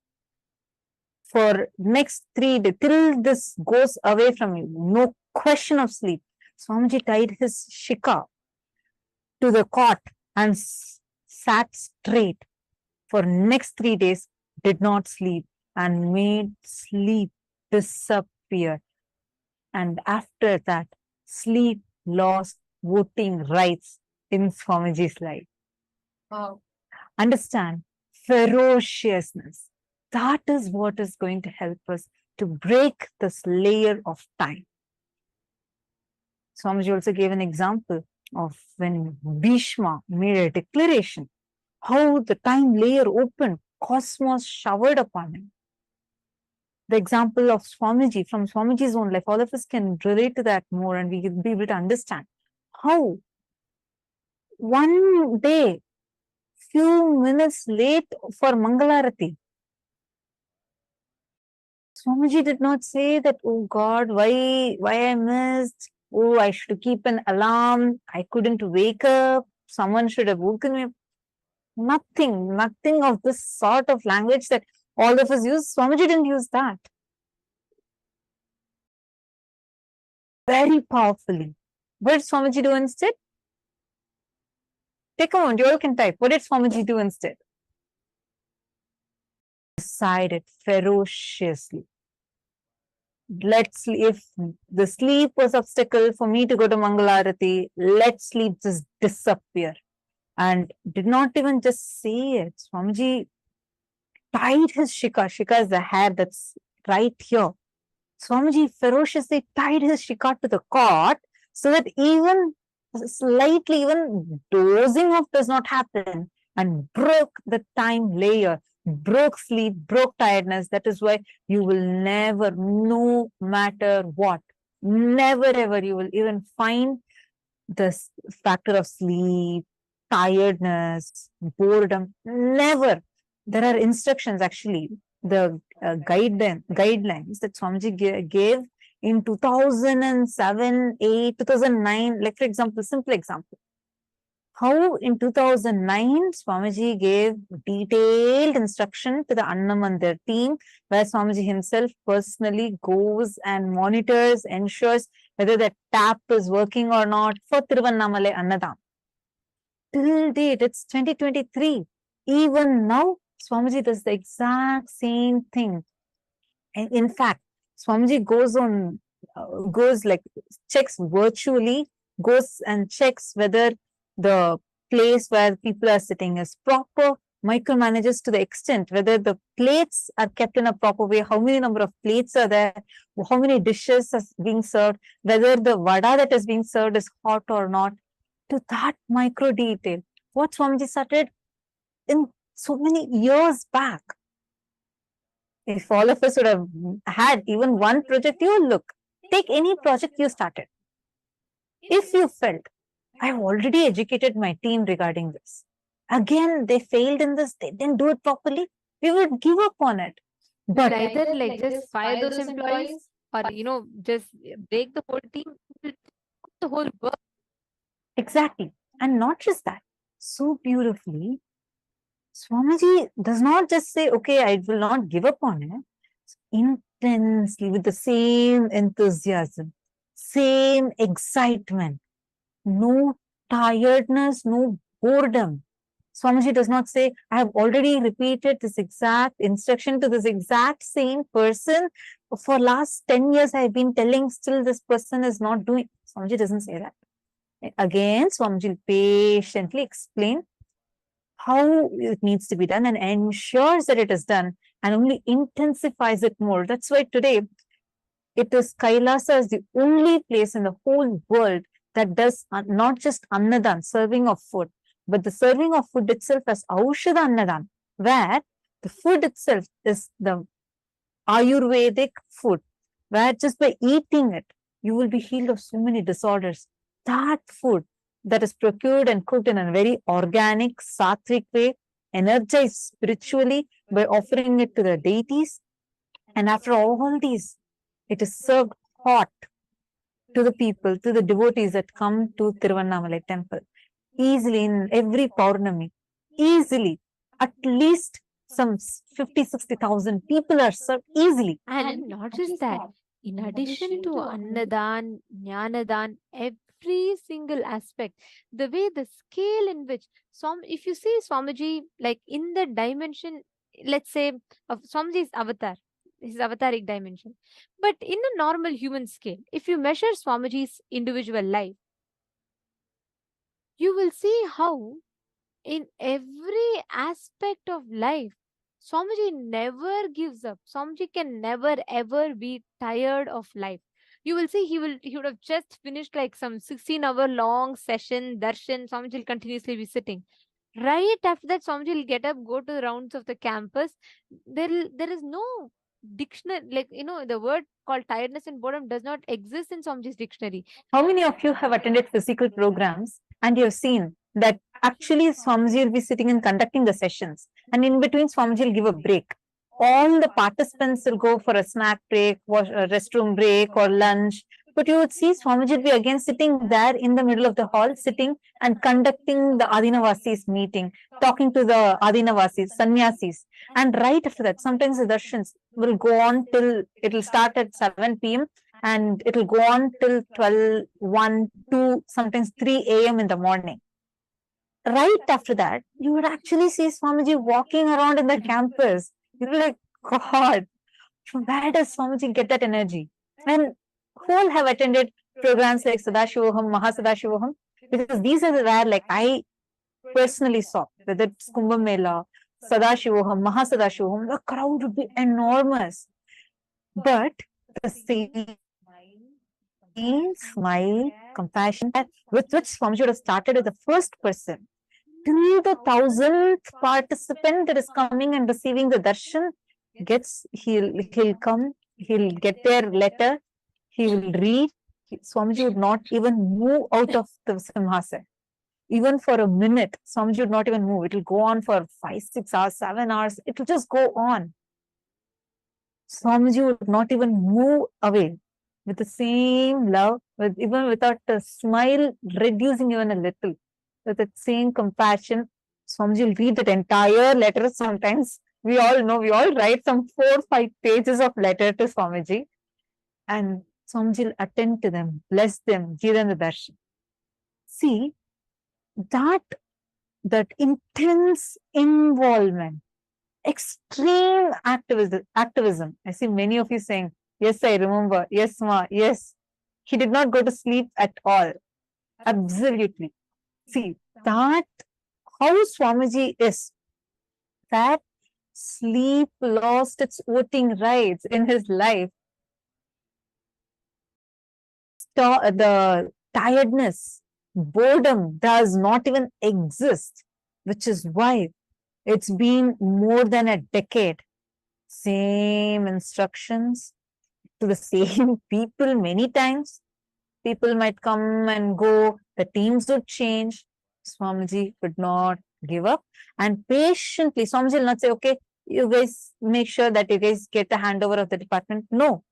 for next 3 days, till this goes away from you, no question of sleep. Swamiji tied his shika to the cot and sat straight for next 3 days, did not sleep and made sleep disappear. And after that, sleep lost voting rights in Swamiji's life. Wow. Understand ferociousness. That is what is going to help us to break this layer of time. Swamiji also gave an example of when Bhishma made a declaration, how the time layer opened, cosmos showered upon him. The example of Swamiji, from Swamiji's own life, all of us can relate to that more, and we will be able to understand how one day, few minutes late for Mangalarati, Swamiji did not say that, oh God, why I missed? Oh, I should keep an alarm. I couldn't wake up. Someone should have woken me up. Nothing of this sort of language that all of us use. Swamiji didn't use that. Very powerfully. What did Swamiji do instead? Take a moment, you all can type. What did Swamiji do instead? Decided ferociously. If the sleep was obstacle for me to go to Mangalarati, let sleep just disappear. And did not even just say it. Swamiji tied his shika. Shika is the hair that's right here. Swamiji ferociously tied his shika to the cot so that even slightly, even dozing off does not happen, and broke the time layer, broke sleep, broke tiredness. That is why you will never, no matter what, never ever you will even find this factor of sleep, tiredness, boredom. Never. There are instructions actually, the guidelines that Swamiji gave in 2007, 8, 2009, like for example, simple example. How in 2009, Swamiji gave detailed instruction to the Annamandir team, where Swamiji himself personally goes and monitors, ensures whether the tap is working or not for Tiruvannamalai Annadam. Till date, it's 2023. Even now, Swamiji does the exact same thing. And in fact, Swamiji checks virtually, goes and checks whether the place where people are sitting is proper, micromanages to the extent whether the plates are kept in a proper way, how many number of plates are there, how many dishes are being served, whether the vada that is being served is hot or not, to that micro detail. What Swamiji started in so many years back. If all of us would have had even one project, you look, take any project you started. If you felt, I've already educated my team regarding this. Again, they failed in this, they didn't do it properly, we would give up on it. But either like just fire those employees or, just break the whole team, the whole work. Exactly. And not just that, so beautifully, Swamiji does not just say, okay, I will not give up on it. Intensely, with the same enthusiasm, same excitement, no tiredness, no boredom. Swamiji does not say, I have already repeated this exact instruction to this exact same person. For last 10 years, I have been telling, still this person is not doing. Swamiji doesn't say that. Again, Swamiji will patiently explain how it needs to be done and ensures that it is done, and only intensifies it more. That's why today it is KAILASA is the only place in the whole world that does not just Annadan, serving of food, but the serving of food itself as Aushadha Annadan, where the food itself is the Ayurvedic food, where just by eating it, you will be healed of so many disorders. That food that is procured and cooked in a very organic, sattvic way, energized spiritually by offering it to the deities. And after all these, it is served hot to the people, to the devotees that come to Tiruvannamalai temple. Easily in every Paurnami, easily, at least some 50,000-60,000 people are served easily. And not just that, in addition to Annadan, Jnanadan, every single aspect, the way the scale in which if you see Swamiji, like in the dimension, let's say, of Swamiji's avatar, his avataric dimension. But in a normal human scale, if you measure Swamiji's individual life, you will see how in every aspect of life, Swamiji never gives up. Swamiji can never ever be tired of life. You will see he would have just finished like some 16-hour long session, darshan. Swamiji will continuously be sitting. Right after that, Swamiji will get up, go to the rounds of the campus. There is no dictionary, like the word called tiredness and boredom does not exist in Swamiji's dictionary. How many of you have attended physical programs and you have seen that actually Swamiji will be sitting and conducting the sessions, and in between Swamiji will give a break. All the participants will go for a snack break, restroom break, or lunch. But you would see Swamiji will be again sitting there in the middle of the hall, sitting and conducting the Adinavasis meeting, talking to the Adinavasis, sannyasis. And right after that, sometimes the darshans will go on till it will start at 7 p.m. and it will go on till 12, 1, 2, sometimes 3 a.m. in the morning. Right after that, you would actually see Swamiji walking around in the campus. You'd be like, God, from where does Swamiji get that energy? And who all have attended programs like Sadashivoham, Mahasadashivoham? Because these are where, like, I personally saw, whether it's Kumbh Mela, Sadashivoham, Mahasadashivoham, the crowd would be enormous. But the same smile, compassion, with which Swamiji would have started as the first person, till the 1,000th participant that is coming and receiving the darshan he'll come, he'll get their letter, he will read. Swamiji would not even move out of the simhasana. Even for a minute, Swamiji would not even move. It will go on for 5, 6 hours, 7 hours. It will just go on. Swamiji would not even move away with the same love, even without a smile reducing even a little. With that same compassion, Swamiji will read that entire letter. Sometimes we all know, we all write some 4, 5 pages of letter to Swamiji, and Swamiji will attend to them, bless them, give them the darshan. See, that intense involvement, extreme activism. I see many of you saying, yes, I remember. Yes, ma. Yes. He did not go to sleep at all. Absolutely. See, that how Swamiji is, that sleep lost its voting rights in his life. The tiredness, boredom does not even exist, which is why it's been more than a decade. Same instructions to the same people many times. People might come and go, the teams would change. Swamiji would not give up. And patiently, Swamiji will not say, okay, you guys make sure that you guys get the handover of the department. No.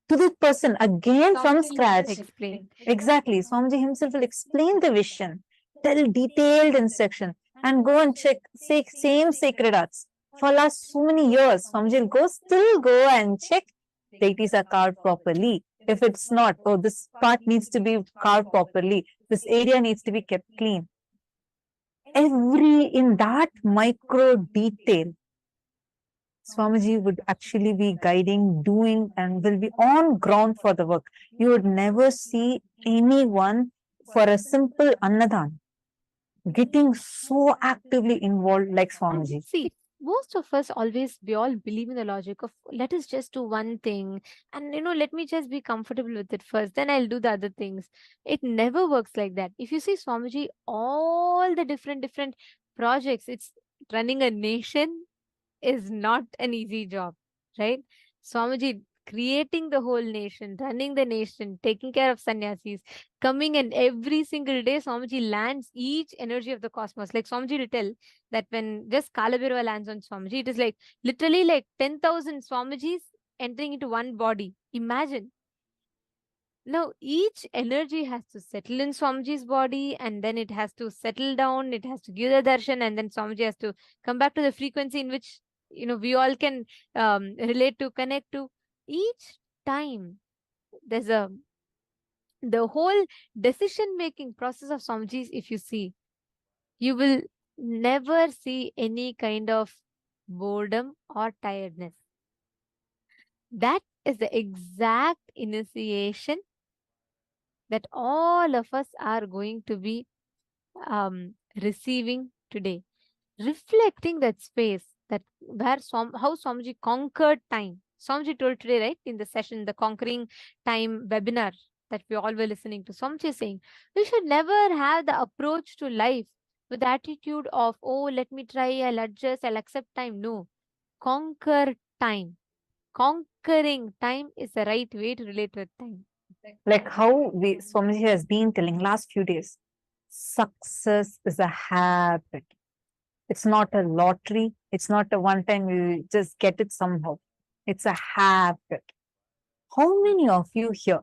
To the person, again from scratch. Explain. Exactly. Swamiji himself will explain the vision, tell detailed instruction, and go and check same sacred arts. For last so many years, Swamiji will still go and check deities are carved properly. If it's not, oh, this part needs to be carved properly. This area needs to be kept clean. In that micro detail, Swamiji would actually be guiding, doing, and will be on ground for the work. You would never see anyone for a simple annadan getting so actively involved like Swamiji. See, most of us we all believe in the logic of let us just do one thing and let me just be comfortable with it first, then I'll do the other things. It never works like that. If you see Swamiji, all the different projects, it's running a nation is not an easy job, right? Swamiji creating the whole nation, running the nation, taking care of sannyasis, coming, and every single day Swamiji lands each energy of the cosmos. Like Swamiji will tell that when just Kalabhirava lands on Swamiji, it is like literally like 10,000 Swamijis entering into one body. Imagine. Now, each energy has to settle in Swamiji's body and then it has to settle down, it has to give the darshan, and then Swamiji has to come back to the frequency in which we all can relate to, connect to. Each time there's the whole decision making process of Swamiji's, if you see, you will never see any kind of boredom or tiredness. That is the exact initiation that all of us are going to be receiving today. Reflecting that space, that where how Swamiji conquered time. Swamiji told today, right, in the session, the Conquering Time webinar that we all were listening to. Swamiji is saying we should never have the approach to life with the attitude of, oh, let me try, I'll adjust, I'll accept time. No, conquer time. Conquering time is the right way to relate with time. Like how Swamiji has been telling last few days, success is a habit. It's not a lottery. It's not a one time you just get it somehow. It's a habit. How many of you here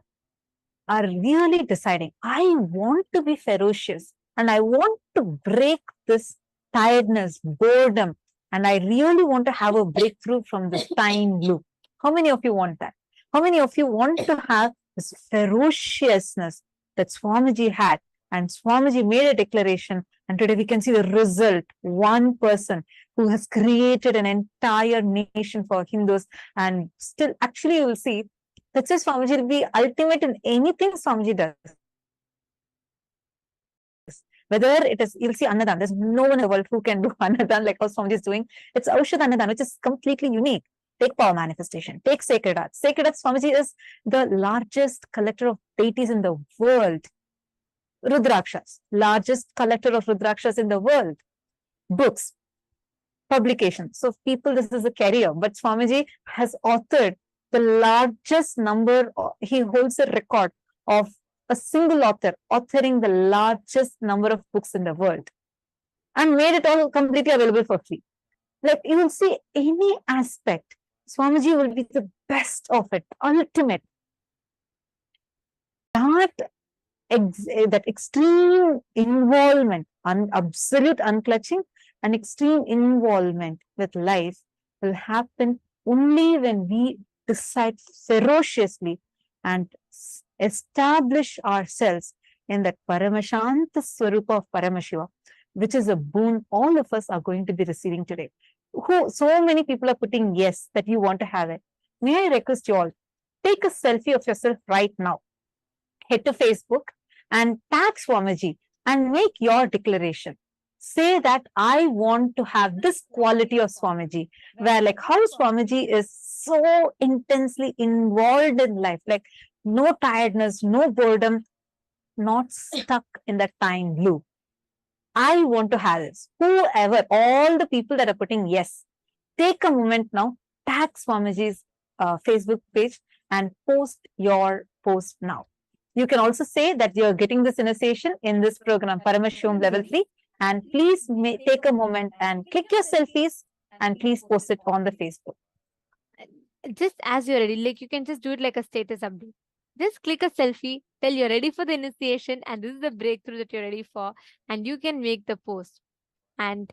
are really deciding, I want to be ferocious and I want to break this tiredness, boredom, and I really want to have a breakthrough from this time loop? How many of you want that? How many of you want to have this ferociousness that Swamiji had? And Swamiji made a declaration, and today we can see the result. One person who has created an entire nation for Hindus, and still, actually, you will see that's why Swamiji will be ultimate in anything Swamiji does. Whether it is, you'll see Annadan, there's no one in the world who can do Annadan like how Swamiji is doing. It's Aushad Annadan, which is completely unique. Take power manifestation, take sacred arts. Sacred arts, Swamiji is the largest collector of deities in the world. Rudrakshas, largest collector of Rudrakshas in the world. Books, publications. So people, this is a career, but Swamiji has authored the largest number, he holds a record of a single author authoring the largest number of books in the world and made it all completely available for free. Like you will see any aspect, Swamiji will be the best of it, ultimate. That extreme involvement, absolute unclutching and extreme involvement with life will happen only when we decide ferociously and establish ourselves in that Paramashanta Svarupa of Paramashiva, which is a boon all of us are going to be receiving today. So many people are putting yes, that you want to have it. May I request you all, take a selfie of yourself right now. Head to Facebook and tag Swamiji and make your declaration. Say that I want to have this quality of Swamiji, where like how Swamiji is so intensely involved in life, like no tiredness, no boredom, not stuck in that time loop. I want to have this. Whoever, all the people that are putting yes, take a moment now, tag Swamiji's Facebook page and post your post now. You can also say that you're getting this initiation in this program, Paramashivoham Level 3, and please take a moment and click your selfies and please post it on the Facebook. Just as you're ready, like you can just do it like a status update. Just click a selfie, tell you're ready for the initiation and this is the breakthrough that you're ready for, and you can make the post. And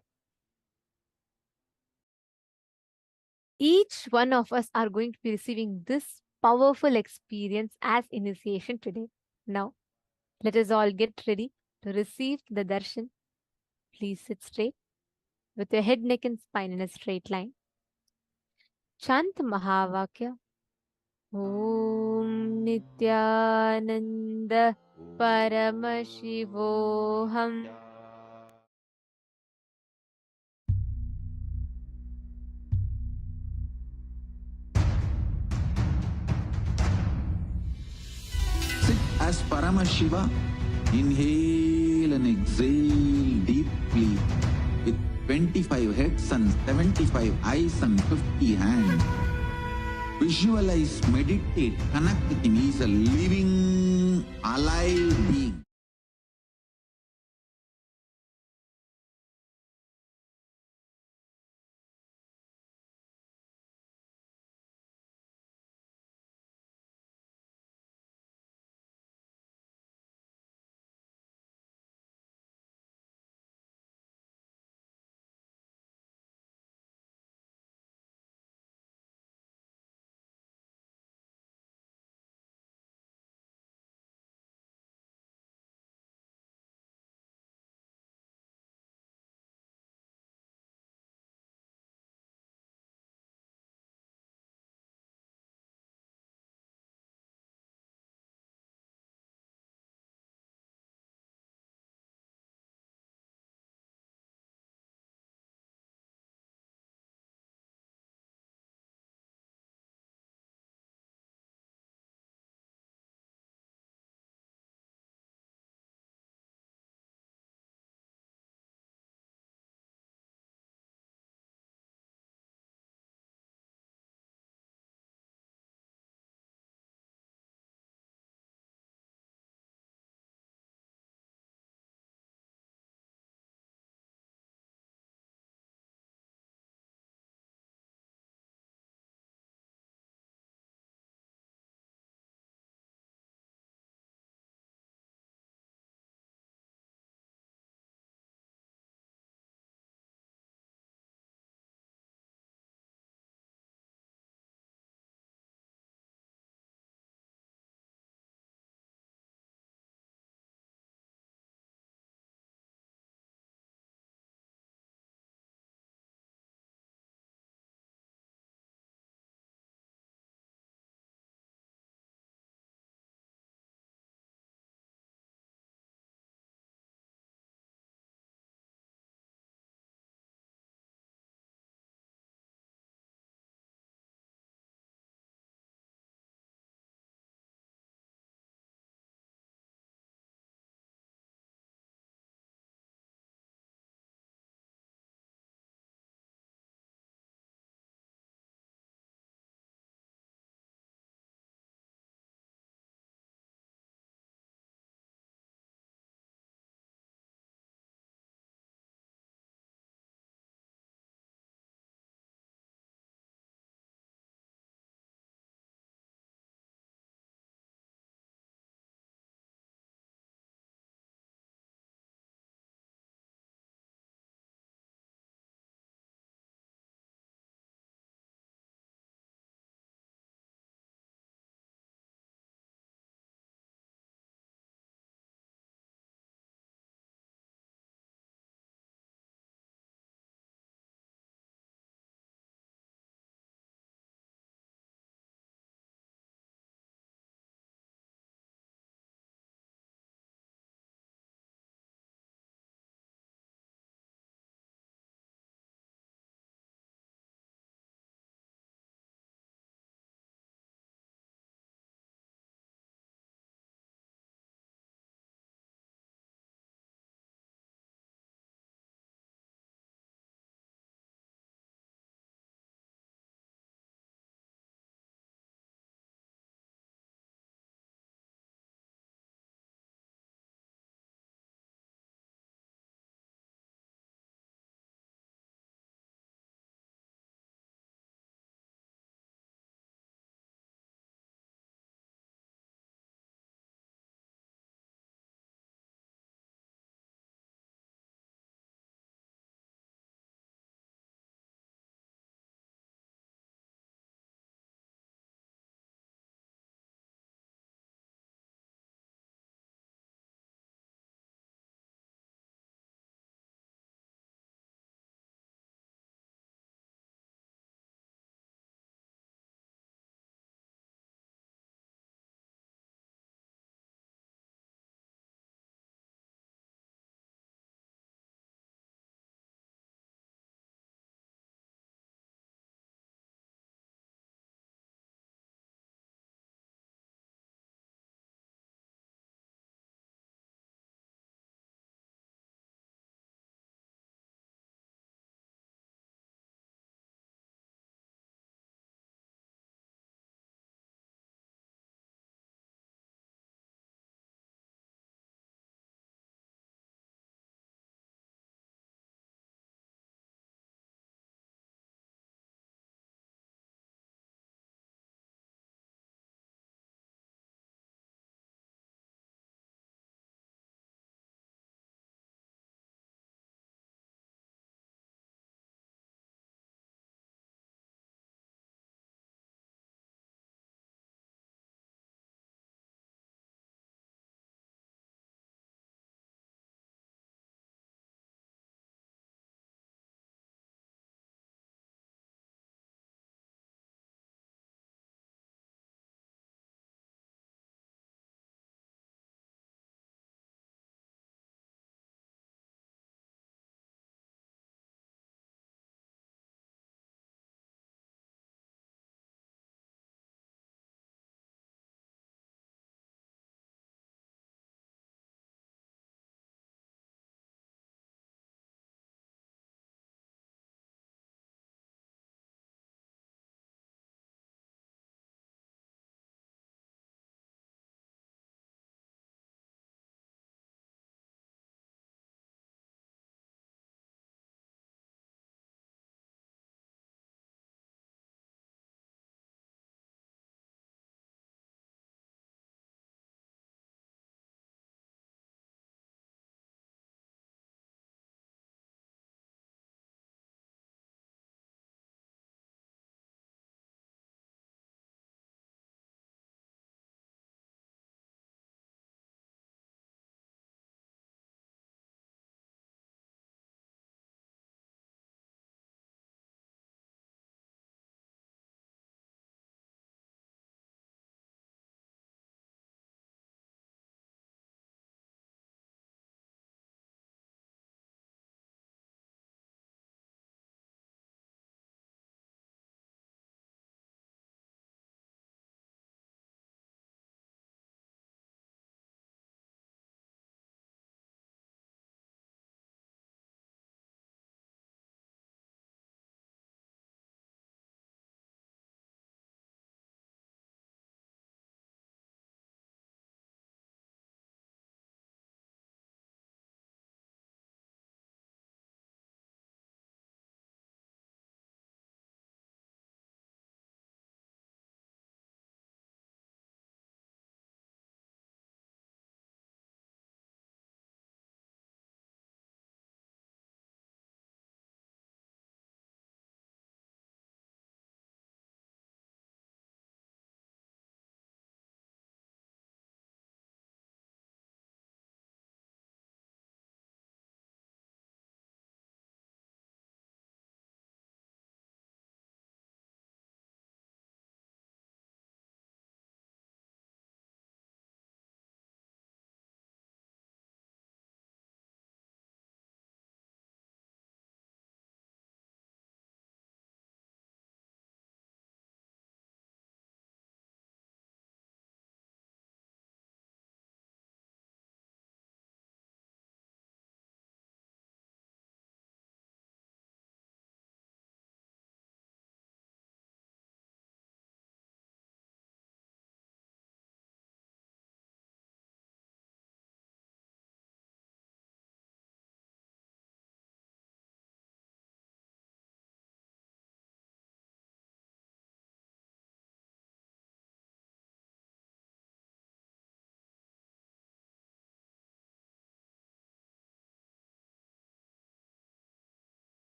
each one of us are going to be receiving this powerful experience as initiation today. Now, let us all get ready to receive the darshan. Please sit straight with your head, neck and spine in a straight line. Chant Mahavakya. Om Nithyananda Paramashivoham. Sit as Paramashiva. Inhale and exhale deeply with 25 heads and 75 eyes and 50 hands. Visualize, meditate, connect with him. He is a living, alive being.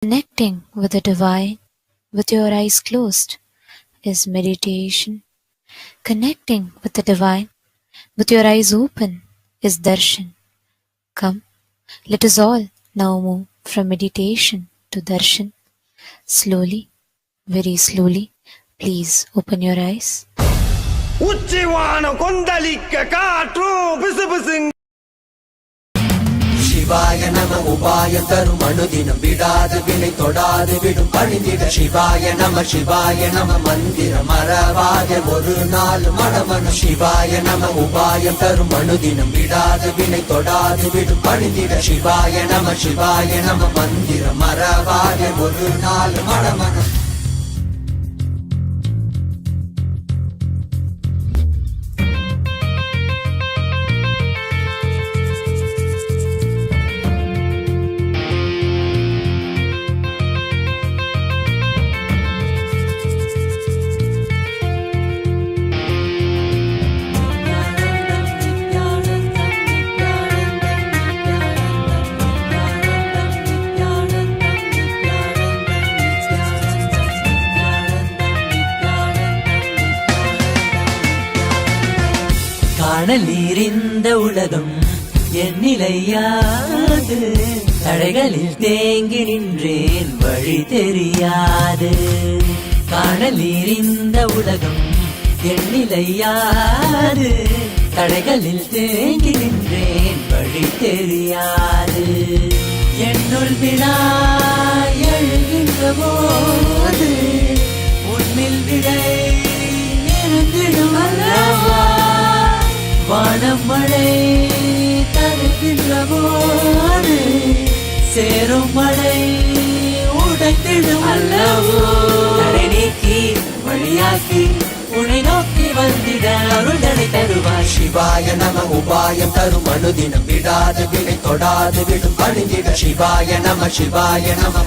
Connecting with the divine with your eyes closed is meditation. Connecting with the divine with your eyes open is darshan. Come, let us all now move from meditation to darshan. Slowly, very slowly, please open your eyes. சிவாய நம உபாயம் தரும் அனுதினம் விடாது வினை தொடாது விடும் பணிந்திட சிவாய நம மந்திரம் மறவாத ஒரு நாள் மனமன சிவாய நம உபாயம் தரும் அனுதினம் விடாது வினை தொடாது விடும் பணிந்திட சிவாய நம மந்திரம் மறவாத ஒரு நாள் மனமன காணலீரிந்த உலகம் என்னிலையாது தடைகளில் தேங்கி நின்றேன் வழி தெரியாது காணலீரிந்த உலகம் என்னிலையாது தடைகளில் தேங்கி நின்றேன் வழி தெரியாது என்னுள் விழா எழுகின்ற போது உன்னில் விடை இருந்திடும் அல்லவா வானம் மழை தருகின்ற போது சேரும் மழை உடைத்திடும் அல்லவோ தடை நீக்கி வழியாக்கி உன்னை நோக்கி வந்திட அருள்தனை தருவாய் சிவாய நம உபாயம் தரும் அனுதினம் விடாது வினை தொடாது விடும் பணிந்திட சிவாய நம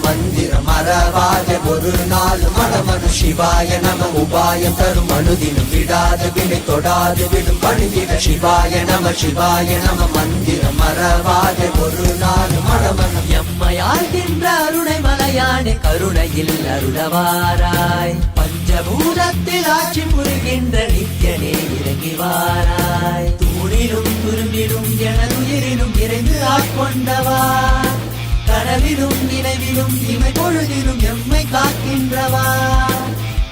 மந்திரம் மறவாத ஒரு நாள் மனமன சிவாய நம உபாயம் தரும் அனுதினம் விடாது வினை தொடாது விடும் பணிந்திட சிவாய நம மந்திரம் மறவாத ஒரு நாள் மனமன எம்மையாழ்கின்ற அருணை மலையானே கருணையில் அருளவாராய் பஞ்சபூதத்தில் ஆட்சி புரிகின்ற நித்யனே இறங்கி வாராய் தூணிலும் துரும்பிலும் எனதுயிரிலும் இறைந்து ஆட்கொண்டவா கனவிலும் நினைவிலும் இமை பொழுதிலும் எம்மை காக்கின்றவா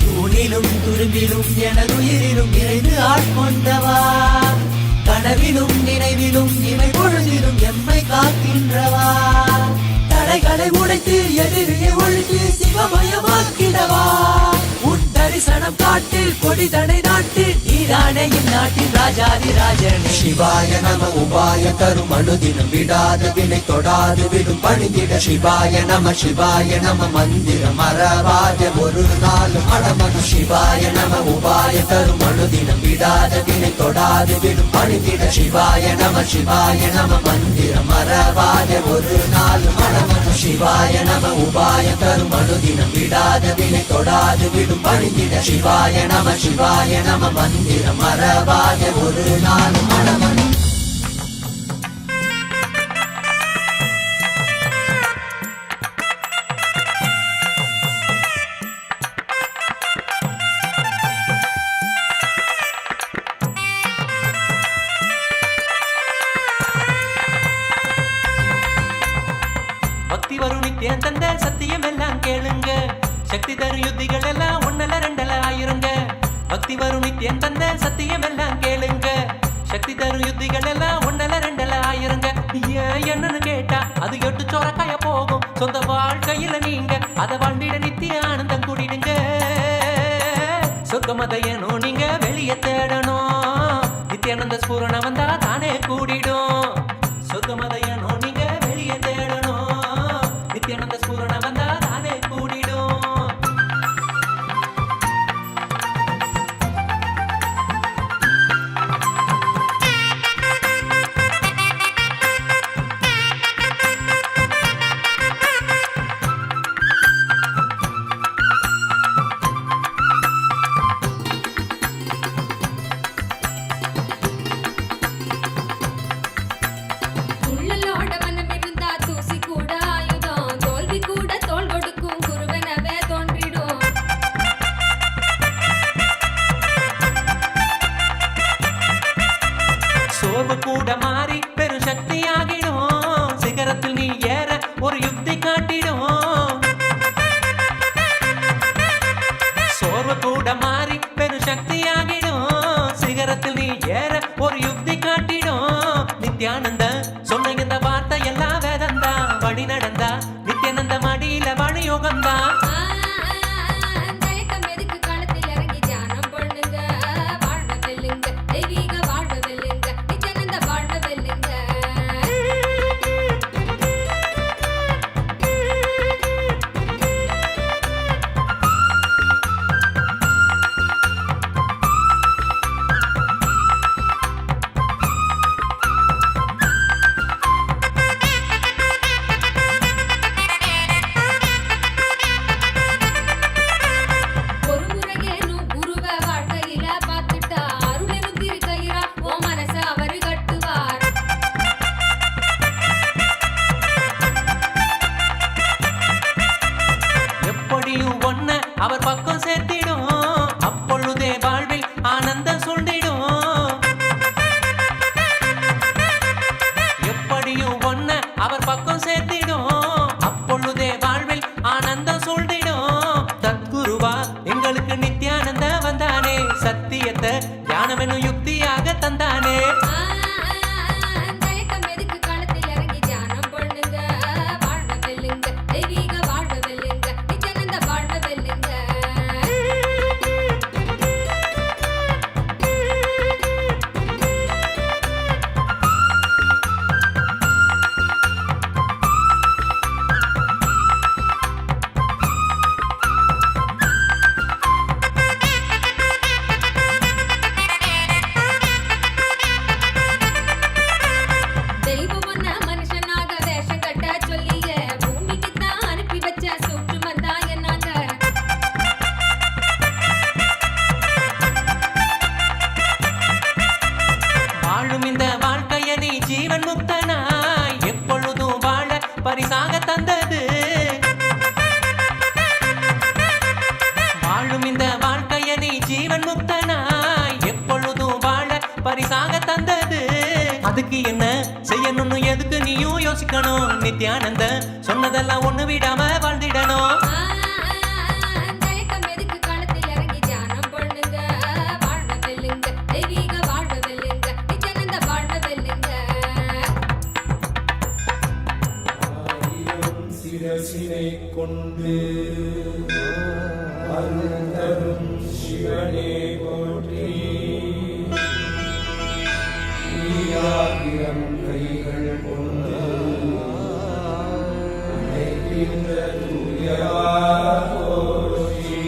தூணிலும் துரும்பிலும் எனதுயிரிலும் இறைந்து ஆட்கொண்டவா கனவிலும் நினைவிலும் இமை பொழுதிலும் எம்மை காக்கின்றவா தடைகளை உடைத்து எதிரியை ஒழித்து சிவமயமாக்கிடவா உன் தரிசனம் காட்டில் கொடிதடை நாட்டில் நீதானே இந்நாட்டின் ராஜாதி ராஜனே சிவாய நம உபாய தரும் அனுதினம் விடாது வினை தொடாது விடும் பணிந்திட சிவாய நம மந்திரம் மறவாத ஒரு நாள் மனமன சிவாய நம உபாய தரும் அனுதினம் விடாது வினை தொடாது விடும் பணிந்திட சிவாய நம மந்திரம் மறவாத ஒரு நாள் மனமன சிவாய நம உபாய தரும் அனுதினம் விடாத வினை தொடாது விடும் பணிந்திட சிவாய நம மந்திரம் மறவாத ஒரு நாள் மனமன பக்தி வரும் நித்தியம் தந்த சத்தியம் எல்லாம் கேளுங்க சக்தி தரும் யுத்திகள் எல்லாம் ஒன்னல ரெண்டல ஆயிருங்க பக்தி வரும் நித்தியம் தந்த சத்தியம் எல்லாம் கேளுங்க சக்தி தரும் யுத்திகள் எல்லாம் ஒன்னல ரெண்டல ஆயிருங்க ஏன் என்னன்னு கேட்டா அது எட்டு சோரக்காய போகும் சொந்த வாழ்க்கையில நீங்க அதை வாழ்ந்திட நித்திய ஆனந்தம் கூடிடுங்க சொர்க்கமதையனும் நீங்க வெளியே தேடணும் நித்யானந்த ஸ்பூரண வந்தா தானே கூடிடும் சொர்க்கமதையனும் நீங்க வெளியே தேடணும் நித்யானந்த ஸ்பூரண வந்தா தானே கூடிடும் கூட மாறி பெரும் சக்தியாகிடும். சிகரத்தில் நீ ஏற ஒரு யுக்தி காட்டிடும். சோர்வு கூட மாறி பெரும் சக்தியாகிடும். சிகரத்தில் நீ ஏற ஒரு யுக்தி காட்டிடும். நித்யானந்த சொன்ன இந்த வார்த்தை எல்லாம் வேதந்தா. வழி நடந்தா நித்யானந்த மடியில வழி யோகந்தா. அவர் பக்கம் சேர்த்திடும். அப்பொழுதே வாழ்வில் ஆனந்தம் சொல்லிடும். எப்படியும் ஒன்ன அவர் பக்கம் சேர்த்திடும். அப்பொழுதே வாழ்வில் ஆனந்தம் சொல்லிடும். தத்குருவா எங்களுக்கு நித்யானந்த வந்தானே. சத்தியத்தை ஞானம் என்னும் யுக்தியாக தந்தானே. பரிசாக தந்தது. வாழும் இந்த வாழ்க்கைய நீ ஜீவன் முக்தனாய் எப்பொழுதும் வாழ பரிசாக தந்தது. அதுக்கு என்ன செய்யணும்னு எதுக்கு நீயும் யோசிக்கணும். நித்யானந்த சொன்னதெல்லாம் ஒண்ணு விடாம வாழ்ந்திடணும். சிரசினை கொண்டு அருந்தரும் சிவனே போற்றி. ஆயிரம் கைகள் கொண்டு அழைக்கின்ற தூயவா போற்றி.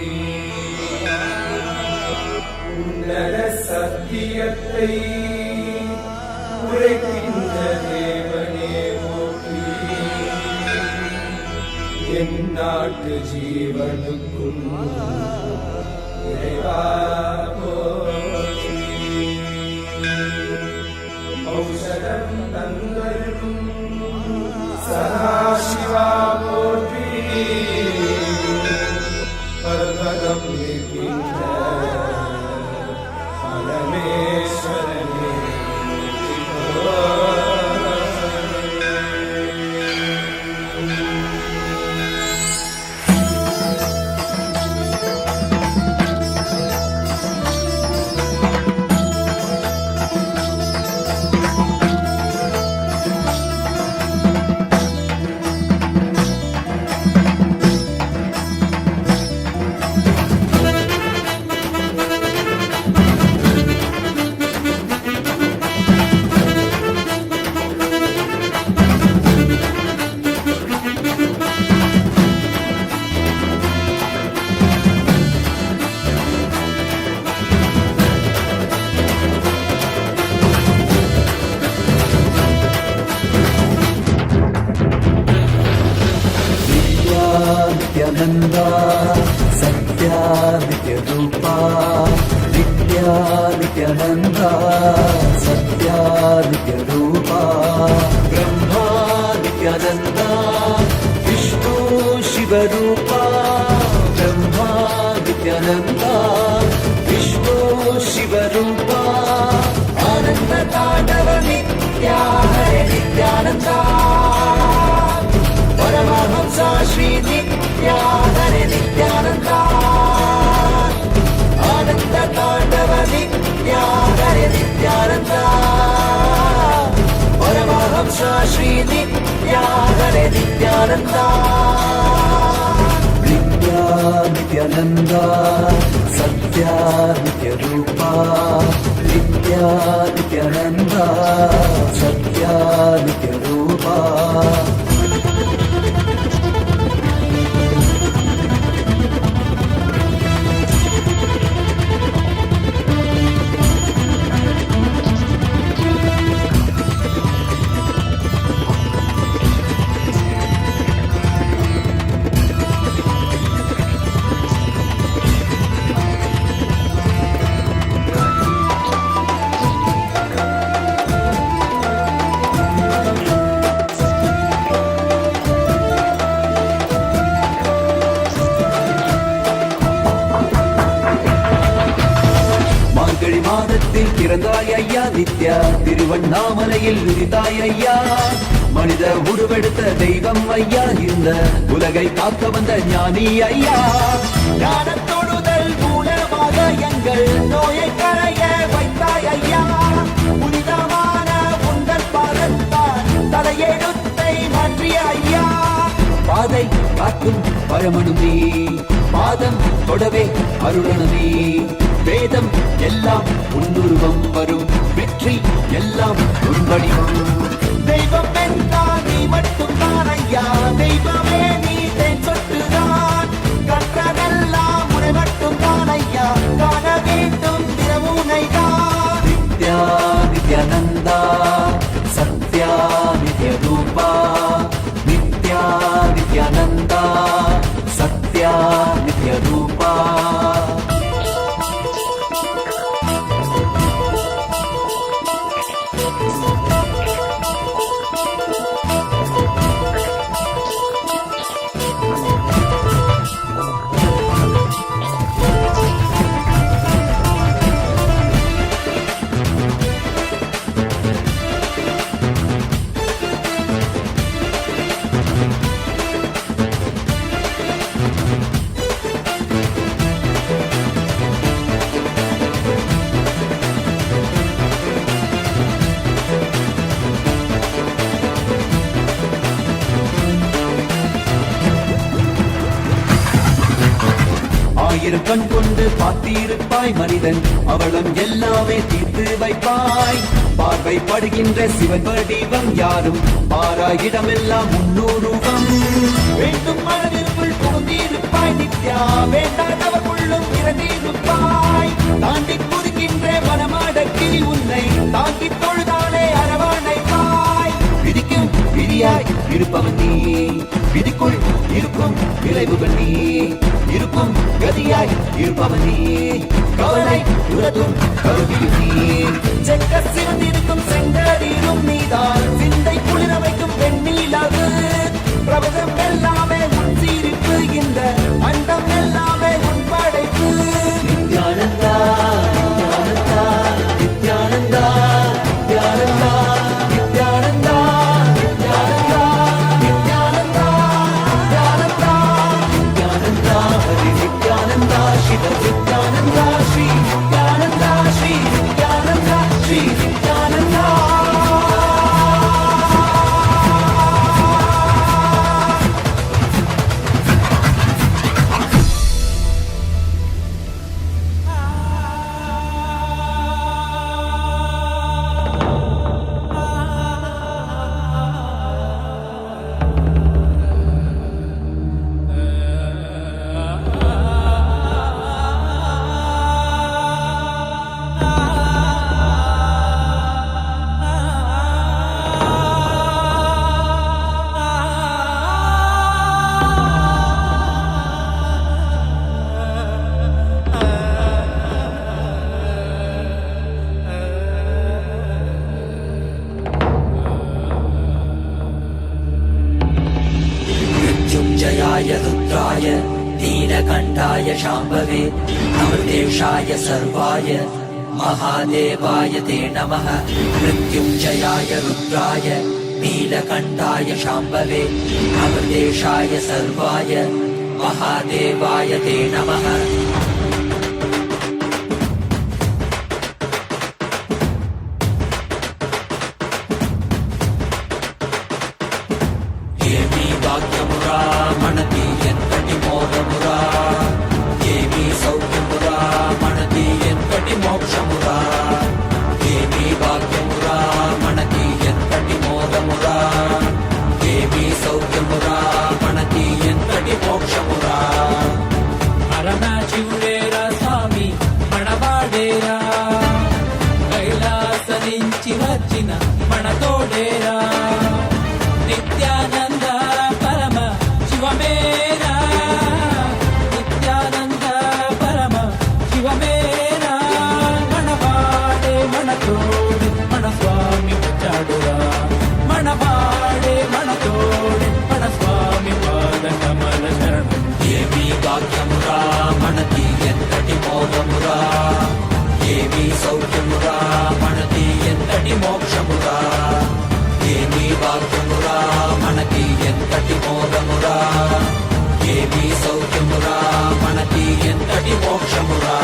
உன்னத சத்தியத்தை உரைக்கின்ற தேவனே போற்றி. என் நாட்டு ஜீவனுக்கும் இறைவா போற்றி. ஔஷதம் தந்தருளும் சதாசிவா போற்றி. பர்வதம் நிற்கின்ற பரமேஸ்வரனே नित्यानंदा सत्यादित्य रूपा. नित्या नित्यानंदा सत्यादित्य रूपा. ब्रह्मा नित्यानंदा विष्णु शिव रूपा. ब्रह्मा नित्यानंदा विष्णु शिव रूपा. आनंद तांडव नित्य Nitya Hare Nityananda Paramahamsa Shri Nitya Hare Nityananda Ananda Tandava Nitya Hare Nityananda Paramahamsa Shri Nitya Hare Nityananda Nitya Nityananda Satya Nityarupa Nitya Nityananda Satya Nityarupa பிறந்தாய் ஐயா நித்யா திருவண்ணாமலையில் உதித்தாய் ஐயா மனித உருவெடுத்த தெய்வம் ஐயா இந்த உலகை காக்க வந்த ஞானி ஐயா ஞானத்தொடுதல் மூலமாக எங்கள் நோயை கரைய வைத்தாய் ஐயா புனிதமான உங்கள் பாதத்தால் தலையெழுத்தை மாற்றிய ஐயா பாதை காக்கும் பரமனுமே பாதம் தொடவே அருளனுமே வேதம் எல்லாம் உன்னுருவம் வரும் வெற்றி எல்லாம் உன் வடிவம் தெய்வம் என்றால் நீ மட்டும்தான் ஐயா தெய்வமே நீ தேன் சொட்டுதான் கற்றதெல்லாம் உன்னை மட்டும்தான் ஐயா காண வேண்டும் தினமுனைதான் நித்யா நித்யானந்தா சத்யா நித்யரூபா நித்யா நித்யானந்தா சத்யா நித்யரூபா கண் கொண்டு பார்த்திருப்பாய் மனிதன் அவளும் எல்லாமே தீர்த்து வைப்பாய் பார்வை படுகின்ற சிவன் வடிவம் யாரும் பாராயிடமெல்லாம் முன்னூறுவம் வேண்டும் மனதிற்குள் புகுந்திருப்பாய் நித்யா வேண்டாதவர்களும் இறந்திருப்பாய் தாண்டி குதிக்கின்ற மனமடக்கி உன்னை தாங்கி தொழுதாலே அரவணைப்பாய் விதிக்கும் விதியாய் இருப்பவன் நீ விதிக்குள் இருக்கும் விளைவுகள் நீ இருக்கும் கதியாய் இருப்பவன் நீ கவலை உலதும் கருவியும் நீ செக்க சிவந்திருக்கும் செங்கடீரும் நீதான் சிந்தை குளிர வைக்கும் பெண்ணிலவு பிரபதம் எல்லாமே உன் சீரிப்பு இந்த அண்டம் எல்லாமே உன் படைப்பு Nithyananda Nithyananda Nithyananda Nithyananda Nithyananda Nityananda Shri Nityananda Shri Nityananda Shri Nityananda नीलकण्ठाय शाम्भवे अमृतेशाय सर्वाय महादेवाय ते नमः मृत्युञ्जयाय रुद्राय नीलकण्ठाय शाम्भवे अमृतेशाय सर्वाय महादेवाय ते नमः ఏమీ భాగ్యమురా మనది ఎంతటి మోదమురా ఏమీ సౌఖ్యమురా మనది ఎంతటి మోక్షమురా ఏమీ భాగ్యమురా మనది ఎంతటి మోదమురా ఏమీ సౌఖ్యమురా మనది ఎంతటి మోక్షమురా పరమశివుడేరా స్వామి మనవాడేరా కైలాస నుంచి వచ్చిన మన తోడేరా నిత్యానంద పరమ శివమేరా నిత్యానంద పరమ శివమేరా మనవాడే మన తోడే మన స్వామి వచ్చాడురా మనవాడే మన తోడే మన స్వామి పాద కమల శరణం ఏమీ భాగ్యమురా మనది ఎంతటి మోదమురా ఏమీ సౌఖ్యమురా మనది ఎంతటి మోక్షమురా ఏమీ భాగ్యమురా మనకి ఎంతటి మోదమురా ఏమీ సౌఖ్యమురా మనకి ఎంతటి మోక్షమురా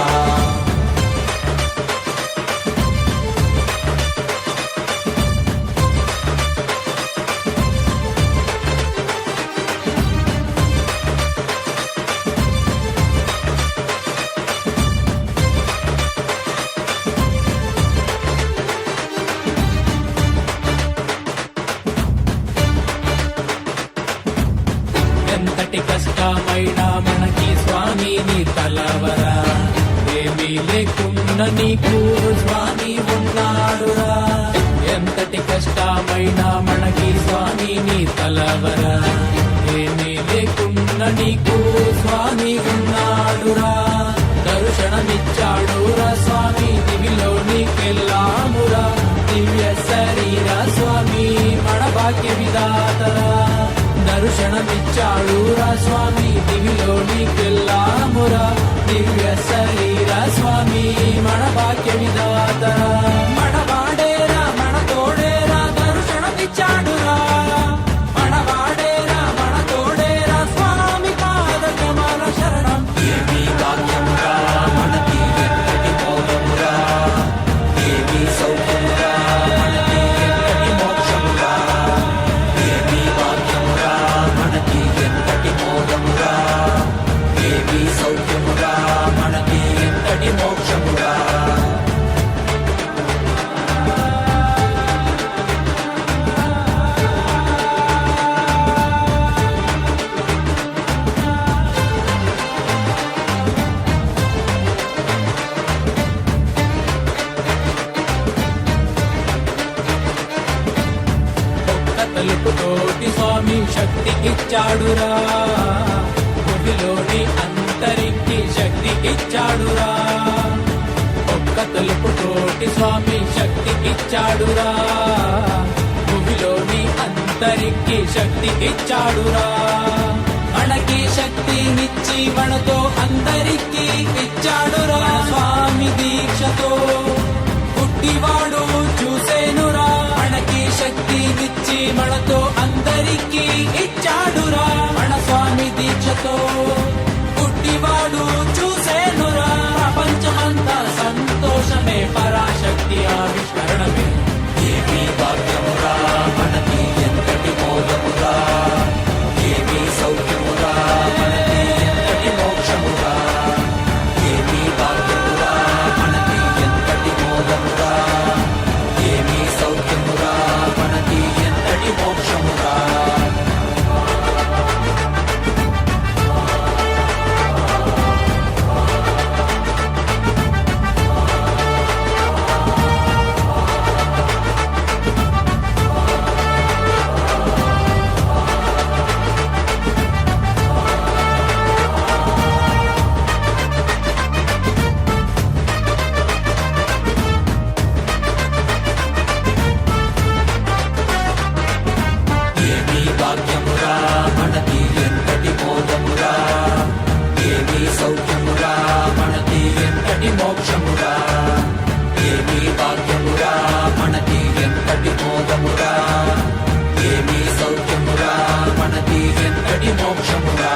ఎంతటి కష్టమైనా మనకి స్వామి నీ తలవరా ఏమీ లేకుండా నీకు స్వామి ఉన్నాడురా ఎంతటి కష్టమైనా మనకి స్వామి నీ తలవరా ఏమీ లేకుండా నీకు స్వామి ఉన్నాడురా దర్శనమిచ్చాడురా స్వామి దివిలో నీకెళ్ళామురా దివ్య శరీర స్వామి మన భాగ్య విధాతరా దర్శనమిచ్చాడురా స్వామి దివిలో నీకెళ్ళామురా దివ్య శరీర స్వామి మన భాగ్య విధాతరా మన వాడేరా మన తోడేరా దర్శనమిచ్చాడురా మన వాడేరా మన తోడేరా స్వామి పాద కమల శరణం ఏమీ భాగ్యమురా మనకి ఎంతటి మోదమురా ఏమీ సౌఖ్యమురా మనకి ఎంతటి మోక్షమురా ఏమీ భాగ్యమురా మనకి ఎంతటి మోదమురా ఏమీ సౌఖ్యమురా మనకి ఎంతటి మోక్షమురా ఒక్క తలుపుతోటి స్వామి శక్తి ఇచ్చాడురా భూమిలోని అంతరికి శక్తి ఇచ్చాడురా ఒక్క తలుపుతోటి స్వామి శక్తి ఇచ్చాడురా భూమిలోని అంతరికి శక్తి ఇచ్చాడురా మనకి శక్తినిచ్చి మనతో అందరికి ఇచ్చాడురా స్వామి దీక్షతో పుట్టివాడు చూసేనురా మనకి శక్తినిచ్చి మనతో అందరికి ఇచ్చాడురా మన స్వామి దీక్షతో పుట్టివాడు చూసేనురా ప్రపంచమంతా సంతోషమే పరాశక్తి ఆవిష్కరణమే ఏమీ భాగ్యమురా మనకి ఎంతటి మోదమురా ఏమీ సౌఖ్యమురా మనకి ఎంతటి మోక్షమురా ఏమీ భాగ్యమురా మనకి ఎంతటి మోదమురా ఏమీ సౌఖ్యమురా మనకి ఎంతటి మోక్షమురా ఏమీ భాగ్యమురా మనది ఎంతటి మోదమురా ఏమీ సౌఖ్యమురా మనది ఎంతటి మోక్షమురా ఏమీ భాగ్యమురా మనకి ఎంతటి మోదమురా, ఏమీ సౌఖ్యమురా మనకి ఎంతటి మోక్షమురా.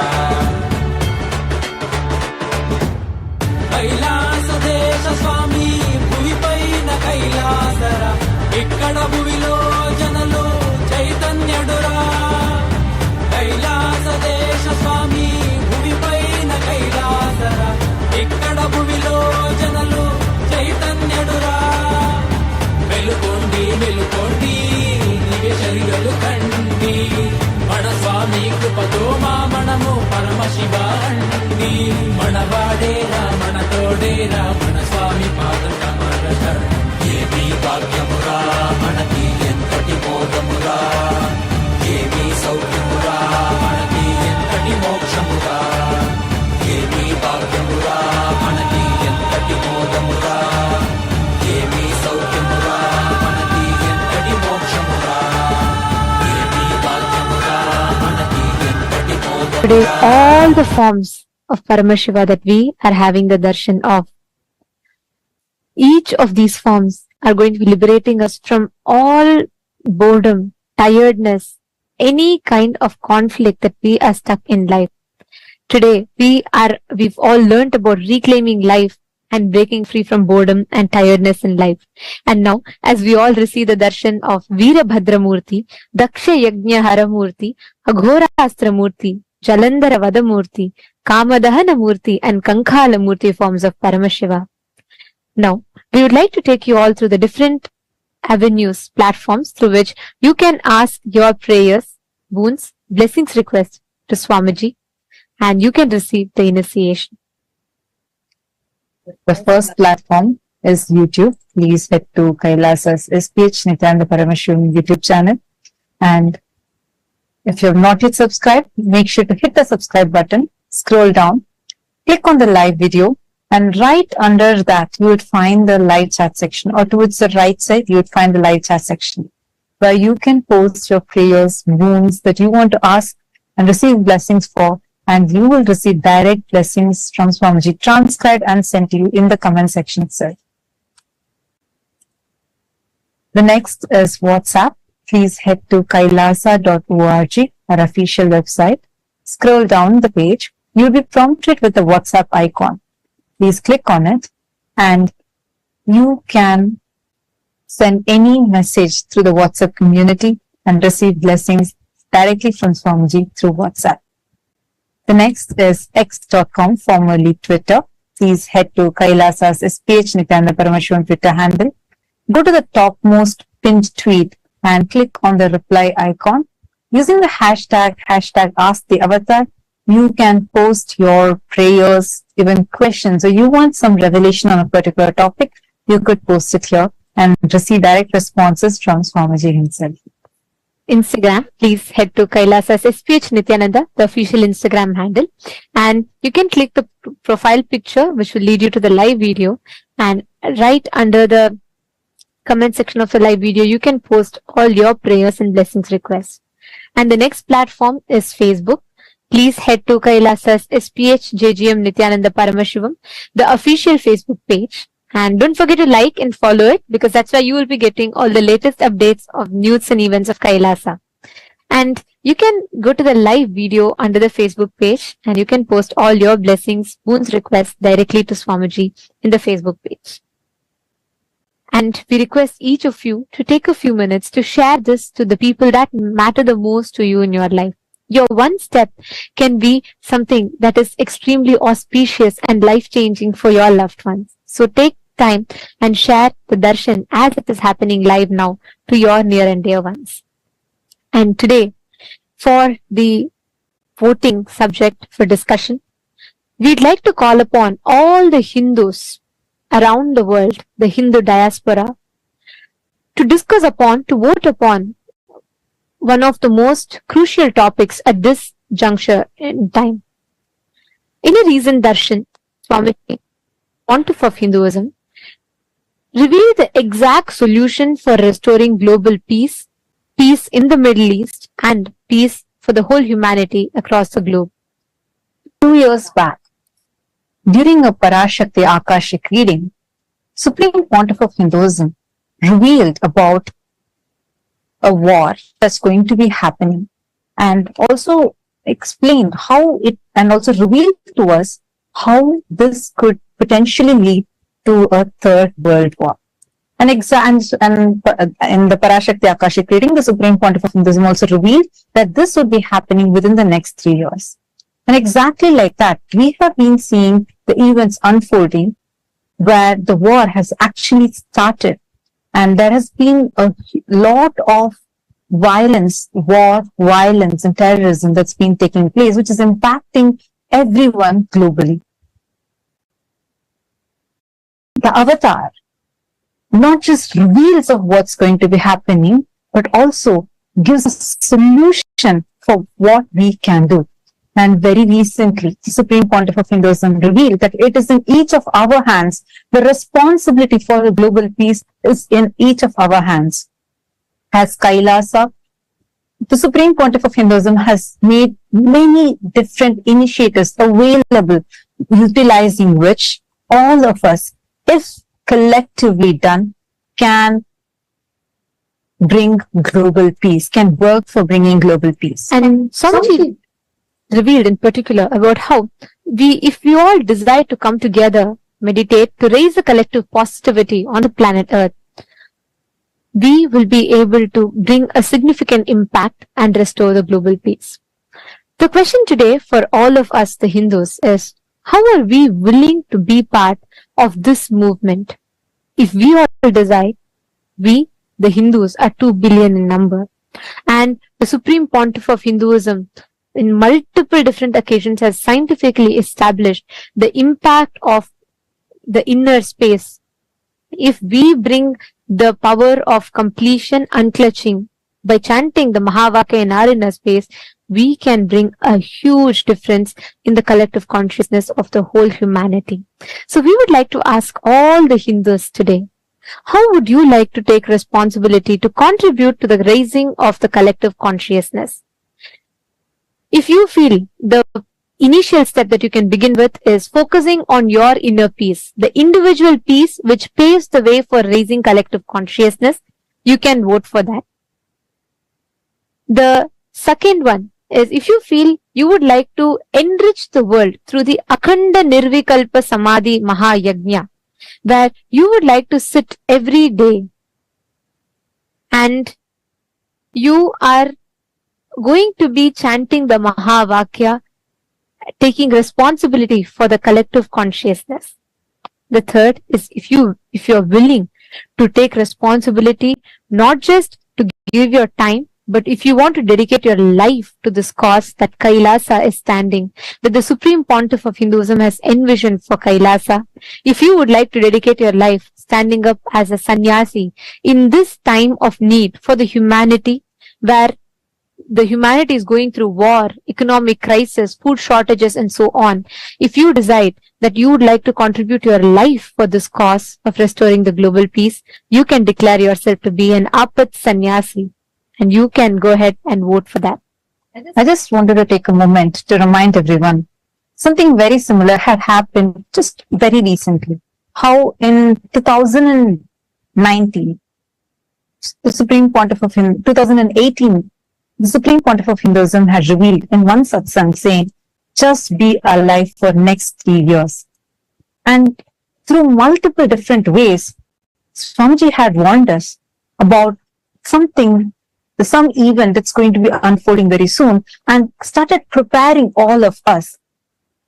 కైలాస దేశ స్వామి భూమిపైన కైలాసర, ఇక్కడ భూమిలో జనలు చైతన్యుడురా. కైలాస దేశ స్వామి భూమిపైన కైలాసర, ఇక్కడ భూమిలో జనలు చైతన్యుడురా. మెలుకోండి మెలుకోండి నివేశరిగలు కండి, మన స్వామి కృపతో మా మనము పరమశివ అండి. మనవాడేరా మన తోడేరా మన స్వామి పాదం కమలట. ఏమీ భాగ్యమురా మనకి ఎంతటి మోదమురా, ఏమీ సౌఖ్యమురా మనకి ఎంతటి మోక్షమురా, ఏమీ భాగ్యమురా మనకి ఎంతటి మోదమురా, ఏమీ సౌఖ్యమురా మనకి ఎంతటి మోక్షమురా, ఏమీ భాగ్యమురా మనకి ఎంతటి Today, మోదమురా. all the forms of Paramashiva that we are having the darshan of, each of these forms are going to be liberating us from all boredom, tiredness, any kind of conflict that we are stuck in life. Today, we've all learned about reclaiming life and breaking free from boredom and tiredness in life. And now, as we all receive the darshan of Veerabhadramurti, Daksha Yajna Haramurti, Aghorastra Murti, Jalandhara Vadamurti, Kamadahana Murti, and Kankhala Murti forms of Paramashiva. Now, we would like to take you all through the different avenues, platforms through which you can ask your prayers, boons, blessings, requests to Swamiji, and you can receive the initiation. The first platform is YouTube. Please head to KAILASA's SPH Nithyananda Paramashivoham YouTube channel. And if you have not yet subscribed, make sure to hit the subscribe button, scroll down, click on the live video, and right under that, you would find the live chat section, or towards the right side, you would find the live chat section, where you can post your prayers, wounds that you want to ask and receive blessings for, and you will receive direct blessings from Swamiji, transcribed and sent to you in the comment section itself. The next is WhatsApp. Please head to kailasa.org, our official website. Scroll down the page. You'll be prompted with the WhatsApp icon. Please click on it, and you can send any message through the WhatsApp community and receive blessings directly from Swamiji through WhatsApp. The next is x.com, formerly Twitter. Please head to KAILASA's SPH Nithyananda Paramashivoham Twitter handle. Go to the topmost pinned tweet and click on the reply icon. Using the hashtag Ask the Avatar, you can post your prayers, even questions, or you want some revelation on a particular topic, you could post it here and receive direct responses from Swamiji himself. Instagram, please head to KAILASA's SPH Nithyananda, the official Instagram handle, and you can click the profile picture, which will lead you to the live video, and right under the comment section of the live video, you can post all your prayers and blessings requests. And the next platform is Facebook. Please head to KAILASA's SPH JGM Nithyananda Paramashivoham, the official Facebook page. And don't forget to like and follow it, because that's why you will be getting all the latest updates of news and events of KAILASA. And you can go to the live video under the Facebook page, and you can post all your blessings, boons, requests directly to Swamiji in the Facebook page. And we request each of you to take a few minutes to share this to the people that matter the most to you in your life. Your one step can be something that is extremely auspicious and life-changing for your loved ones. So take time and share the darshan as it is happening live now to your near and dear ones. And today, for the voting subject for discussion, we'd like to call upon all the Hindus around the world, the Hindu diaspora, to discuss upon, to vote upon one of the most crucial topics at this juncture in time. In a recent darshan, Swamiji, Pontiff of Hinduism, revealed the exact solution for restoring global peace, peace in the Middle East, and peace for the whole humanity across the globe. 2 years back, during a Parashakti Akashic reading, Supreme Pontiff of Hinduism revealed about a war that's going to be happening, and also explained how it, and also revealed to us how this could potentially lead to a third world war. And in the Parashakti Akashic reading, the Supreme Pontiff of Hinduism also revealed that this would be happening within the next 3 years. And exactly like that, we have been seeing the events unfolding where the war has actually started. And there has been a lot of violence, war, violence and terrorism that's been taking place, which is impacting everyone globally. The avatar not just reveals of what's going to be happening, but also gives a solution for what we can do. And very recently, the Supreme Pontiff of Hinduism revealed that it is in each of our hands. The responsibility for the global peace is in each of our hands. As KAILASA, the Supreme Pontiff of Hinduism has made many different initiatives available, utilizing which all of us, if collectively done, can bring global peace, can work for bringing global peace. And Swamiji revealed in particular about how if we all desire to come together, meditate, to raise the collective positivity on the planet Earth, we will be able to bring a significant impact and restore the global peace. The question today for all of us, the Hindus, is how are we willing to be part of this movement? If we all decide, we, the Hindus, are 2 billion in number, and the Supreme Pontiff of Hinduism in multiple different occasions has scientifically established the impact of the inner space. If we bring the power of completion unclutching by chanting the Mahavakya in our inner space, we can bring a huge difference in the collective consciousness of the whole humanity. So we would like to ask all the Hindus today, how would you like to take responsibility to contribute to the raising of the collective consciousness? If you feel the initial step that you can begin with is focusing on your inner peace, the individual peace which paves the way for raising collective consciousness, you can vote for that. The second one is if you feel you would like to enrich the world through the Akhanda Nirvikalpa Samadhi Mahayagnya, where you would like to sit every day and you are going to be chanting the Mahavakya, taking responsibility for the collective consciousness. The third is if you're willing to take responsibility, not just to give your time, but if you want to dedicate your life to this cause that KAILASA is standing, that the Supreme Pontiff of Hinduism has envisioned for KAILASA, if you would like to dedicate your life standing up as a sannyasi in this time of need for the humanity, where the humanity is going through war, economic crisis, food shortages, and so on. If you decide that you would like to contribute your life for this cause of restoring the global peace, you can declare yourself to be an Apat Sannyasi, and you can go ahead and vote for that. I just wanted to take a moment to remind everyone something very similar had happened just very recently. How in 2019, the Supreme Pontiff of 2018, the Supreme Pontiff of Hinduism has revealed in one satsang saying, just be alive for next 3 years. And through multiple different ways, Swamiji had warned us about some event that's going to be unfolding very soon, and started preparing all of us.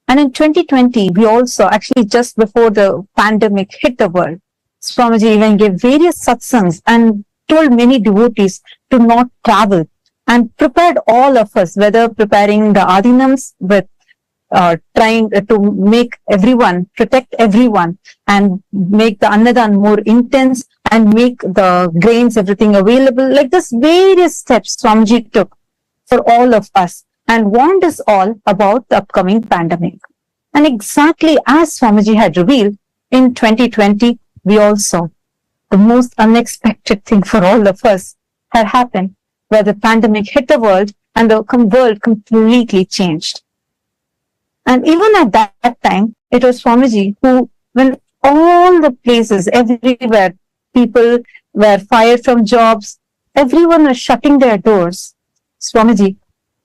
And in 2020, we also actually just before the pandemic hit the world, Swamiji even gave various satsangs and told many devotees to not travel, and prepared all of us, whether preparing the adinams with trying to make everyone, protect everyone, and make the annadan more intense, and make the grains, everything available. Like this, various steps Swamiji took for all of us and warned us all about the upcoming pandemic. And exactly as Swamiji had revealed, in 2020, we all saw the most unexpected thing for all of us had happened, where the pandemic hit the world and the world completely changed. And even at that time, it was Swamiji who, when all the places, everywhere, people were fired from jobs, everyone was shutting their doors. Swamiji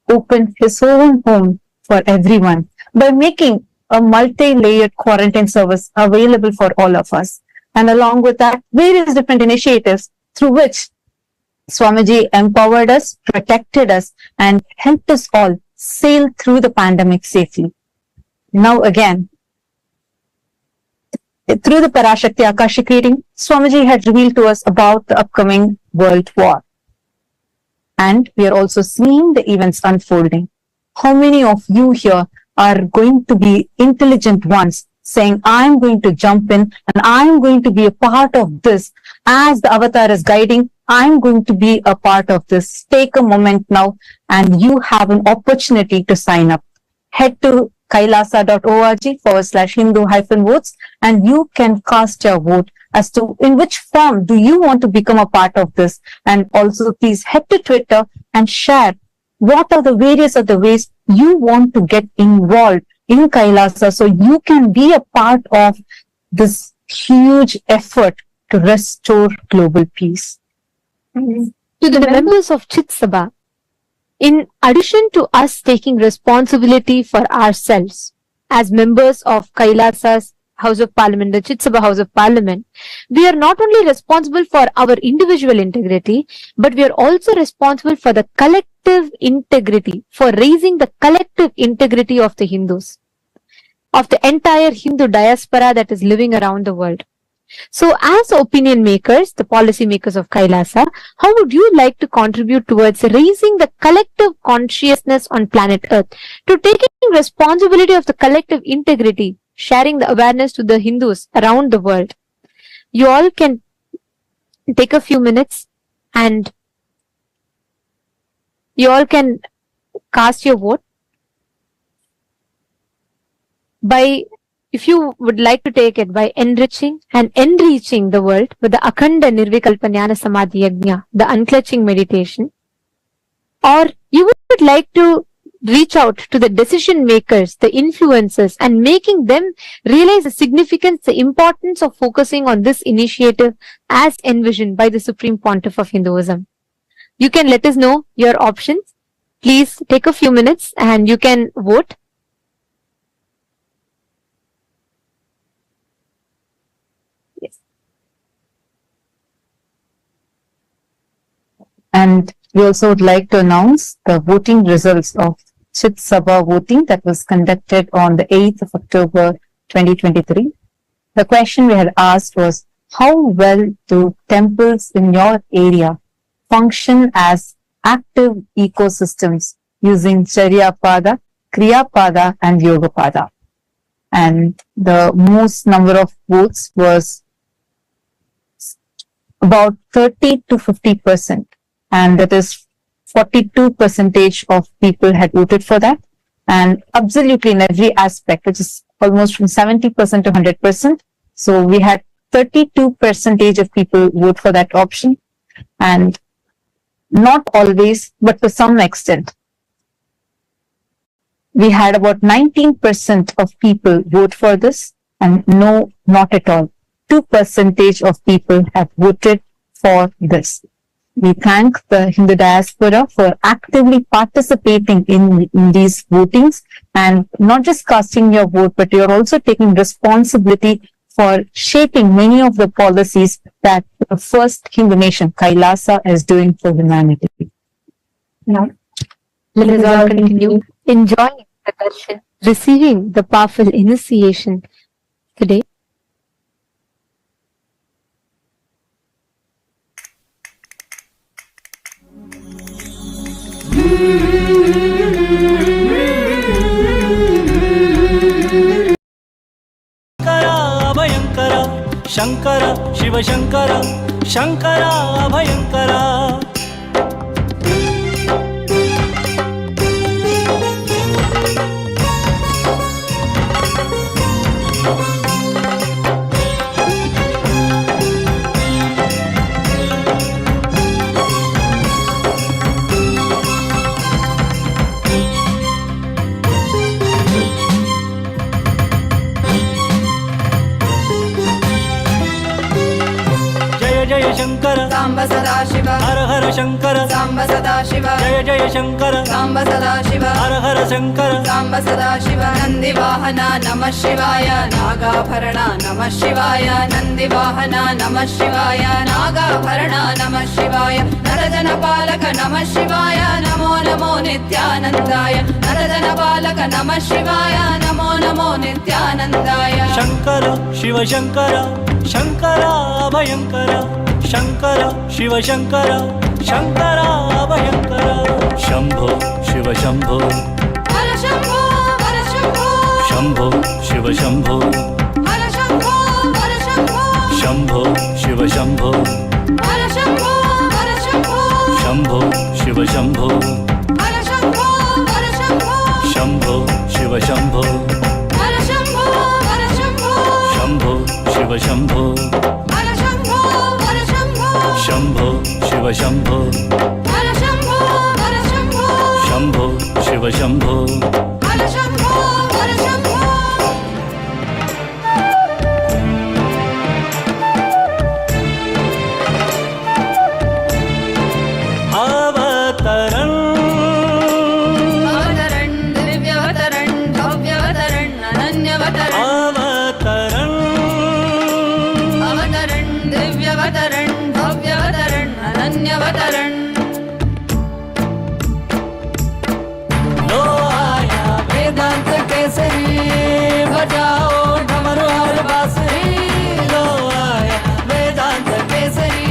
opened his own home for everyone by making a multi-layered quarantine service available for all of us. And along with that, various different initiatives through which Swamiji empowered us, protected us, and helped us all sail through the pandemic safely. Now again, through the Parashakti Akashic reading, Swamiji had revealed to us about the upcoming World War. And we are also seeing the events unfolding. How many of you here are going to be intelligent ones, saying, I'm going to jump in and I'm going to be a part of this. As the avatar is guiding, I'm going to be a part of this. Take a moment now and you have an opportunity to sign up. Head to kailasa.org/Hindu-votes and you can cast your vote as to in which form do you want to become a part of this. And also please head to Twitter and share what are the various other ways you want to get involved in Kailasa so you can be a part of this huge effort to restore global peace. To the members of Chit Sabha, in addition to us taking responsibility for ourselves as members of Kailasa's House of Parliament, the Chit Sabha House of Parliament, we are not only responsible for our individual integrity, but we are also responsible for the collective integrity, for raising the collective integrity of the Hindus, of the entire Hindu diaspora that is living around the world. So as opinion makers, the policy makers of Kailasa, how would you like to contribute towards raising the collective consciousness on planet Earth, to taking responsibility of the collective integrity, sharing the awareness to the Hindus around the world? You all can take a few minutes and you all can cast your vote by, if you would like to take it, by enriching and enriching the world with the Akhanda Nirvikalpa Jnana Samadhi Yajna, the unclutching meditation, or you would like to reach out to the decision makers, the influencers, and making them realize the significance, the importance of focusing on this initiative as envisioned by the Supreme Pontiff of Hinduism. You can let us know your options. Please take a few minutes and you can vote. Yes. And we also would like to announce the voting results of Chit Sabha voting that was conducted on the 8th of October 2023. The question we had asked was, how well do temples in your area function as active ecosystems using Charya Pada, Kriya Pada and Yoga Pada? And the most number of votes was about 30 to 50%. And that is 42% of people had voted for that. And absolutely in every aspect, which is almost from 70% to 100%. So we had 32% of people vote for that option. And not always, but to some extent, we had about 19% of people vote for this, and no, not at all. 2% of people have voted for this. We thank the Hindu diaspora for actively participating in these votings and not just casting your vote, but you're also taking responsibility for shaping many of the policies that the first Hindu nation, Kailasa, is doing for humanity. Now, let us all continue enjoying the darshan, receiving the powerful initiation today. Shankara, Shiva Shankara, Shankara Abhayankara. हर शंकर सांब सदाशिव जय जय शंकर सांब सदाशिव हर हर शंकर सांब सदाशिव नंदिवाहन नमः शिवाय नागाभरण नमः शिवाय नंदिवाहन नमः शिवाय नागाभरण नमः शिवाय नरजनपालक नमः शिवाय नमो नमो नित्यानंदाय नरजनपालक नमः शिवाय नमो नमो नित्यानंदाय शंकर शिव शंकर शंकर अभयंकर शंकर शिव शंकर शंकर अभयंकर शंभो शिव शंभो हर शंभो हर शंभो शंभो शिव शंभो हर शंभो हर शंभो शंभो शिव शंभो हर शंभो हर शंभो शंभो शिव शंभो हर शंभो हर शंभो शंभो शिव शंभो हर शंभो हर शंभो शंभो शिव शंभो हर शंभो हर शंभो शंभो शिव शंभो हर शंभो हर शंभो शंभो शिव शंभो हर शंभो हर शंभो अवतरण अवतरण दिव्यवतरण भव्यवतरण अनन्यवतरण अवतरण अवतरण दिव्यवतरण भव्यवतरण अनन्यवतरण लो आया वेदांत केसरी बजाओ डमरू हर बांसुरी लो आया वेदांत केसरी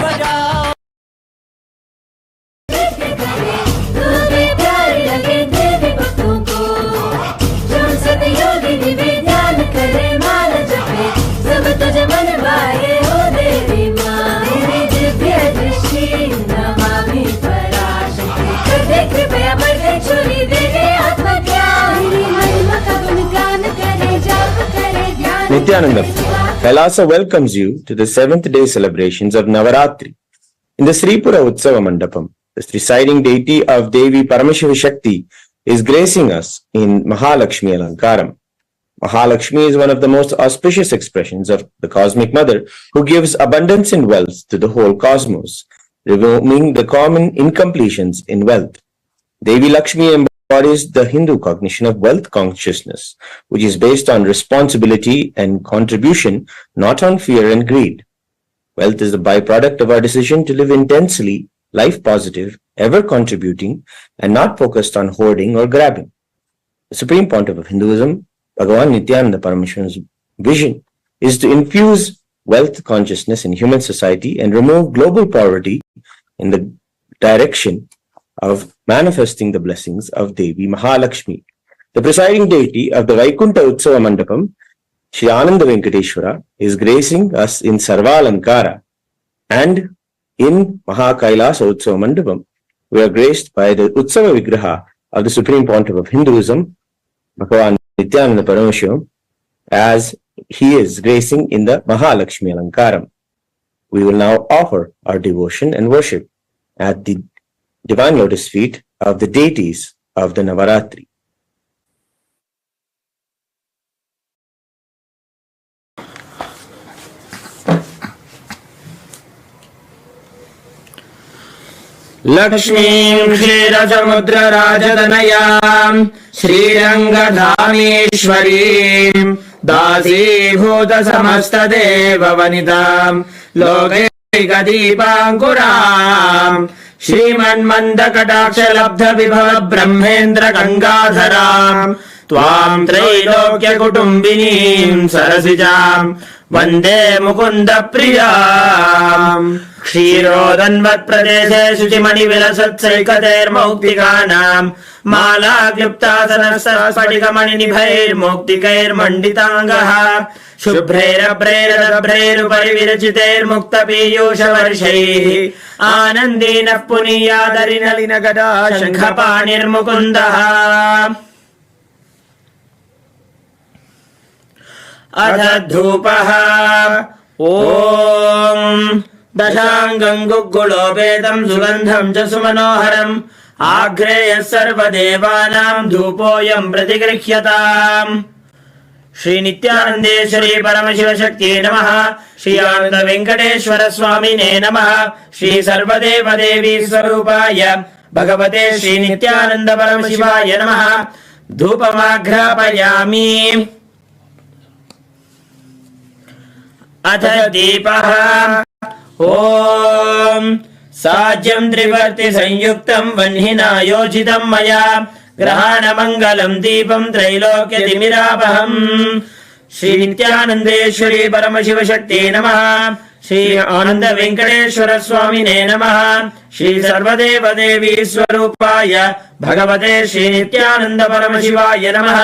बजाओ तुम्हें प्यार लगे देवी भक्तों को जो सतयोगी निवेदन करे माल जपे सब तुझे मन भाए हो देवी माँ तेरी दिव्य दृष्टि नमामि पराशक्ति कर दे कृपया बढ़ गई चोरी दे दे आत्मज्ञान तेरी महिमा का गुणगान करे जाप करे ध्यान Nithyananda, KAILASA welcomes you to the 7th day celebrations of Navaratri. In the Sripura Utsava Mandapam, the presiding deity of Devi Paramashivoham is gracing us in Mahalakshmi Alankaram. Mahalakshmi is one of the most auspicious expressions of the Cosmic Mother who gives abundance in wealth to the whole cosmos, removing the common incompletions in wealth. Devi Lakshmi embodies the Hindu cognition of wealth consciousness, which is based on responsibility and contribution, not on fear and greed. Wealth is the byproduct of our decision to live intensely, life positive, ever contributing, and not focused on hoarding or grabbing. The supreme pontiff of Hinduism, Bhagavan Nithyananda Paramahansa's vision is to infuse wealth consciousness in human society and remove global poverty in the direction of manifesting the blessings of Devi Mahalakshmi. The presiding deity of the Vaikunta Utsava Mandapam, Shri Ananda Venkateshwara, is gracing us in Sarvalankara, and in KAILASA Utsava Mandapam, we are graced by the Utsava Vigraha of the Supreme Pontiff of Hinduism, Bhagavan Nithyananda Paramashivoham, as he is gracing in the Mahalakshmi Alankaram. We will now offer our devotion and worship at the divine lotus feet of the deities of the Navaratri. लक्ष्मीं क्षीरसमुद्रराजतनयां श्रीरङ्गधामेश्वरीं दासीभूतसमस्तदेववनितां लोकैकदीपाङ्कुरां श्रीमन्मन्दकटाक्षलब्धविभव ब्रह्मेन्द्र गङ्गाधरां त्वां त्रैलोक्यकुटुम्बिनीं सरसिजां वन्दे मुकुन्दप्रियाम् क्षीरोदन्वत्प्रदेशे शुचिमणिविलसत्सैकतैर्मौक्तिकानाम् मालाक्लुप्तासनस्फटिकमणिनिभैर्मौक्तिकैर्मण्डिताङ्गः शुभ्रैरभ्रैरदभ्रैरुपरि विरचितैर्मुक्तपीयूषवर्षैः आनन्देन पुनीयादरिनलिनगदा शङ्खपाणिर्मुकुन्दः अथ धूपः ॐ दशाङ्गम् गुग्गुलोपेतम् सुगन्धम् च सुमनोहरम् आघ्रेयः सर्वदेवानाम् धूपोऽयम् प्रतिगृह्यताम् श्री नित्यानंदेश्वरी परमशिवशक्त्यै नमः। श्री आनंद वेंकटेश्वर स्वामिने नमः। श्री सर्वदेव देवी स्वरूपाय भगवते श्री नित्यानंद परमशिवाय नमः। धूपमाघ्रापयामि। अथ दीपः। ओम साज्यं त्रिवर्ति संयुक्तं वह्निना योजितं मया ग्रहाणमंगलं दीपं त्रैलोक्यतिमिरापहम्। श्री नित्यानंदेश्वरी परमशिवशक्त्यै नमः। श्री आनंद वेंकटेश्वर स्वामिने नमः। श्री सर्वदेव देवी स्वरूपाय भगवते श्री नित्यानंद परमशिवाय नमः।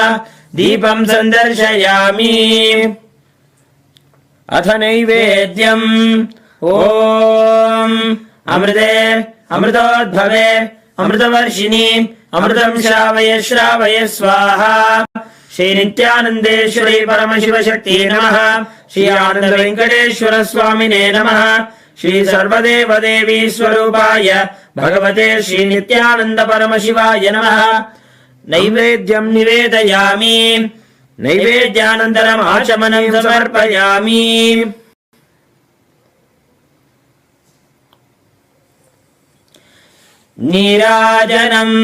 दीपं संदर्शयामि। अथ नैवेद्यम्। ओम अमृते अमृतोद्भवे अमृतवर्षिणी अमृतं श्रावय श्रावय स्वाहा। श्री नित्यानंदेश्वरी परमशिवशक्त्यै नमः। श्री आनंद वेंकटेश्वर स्वामिने नमः। श्री सर्वदेव देवी स्वरूपाय भगवते श्री नित्यानंद परमशिवाय नमः। नैवेद्यं निवेदयामि। नैवेद्यानन्तरम् आचमनं समर्पयामि। नीराजनम्।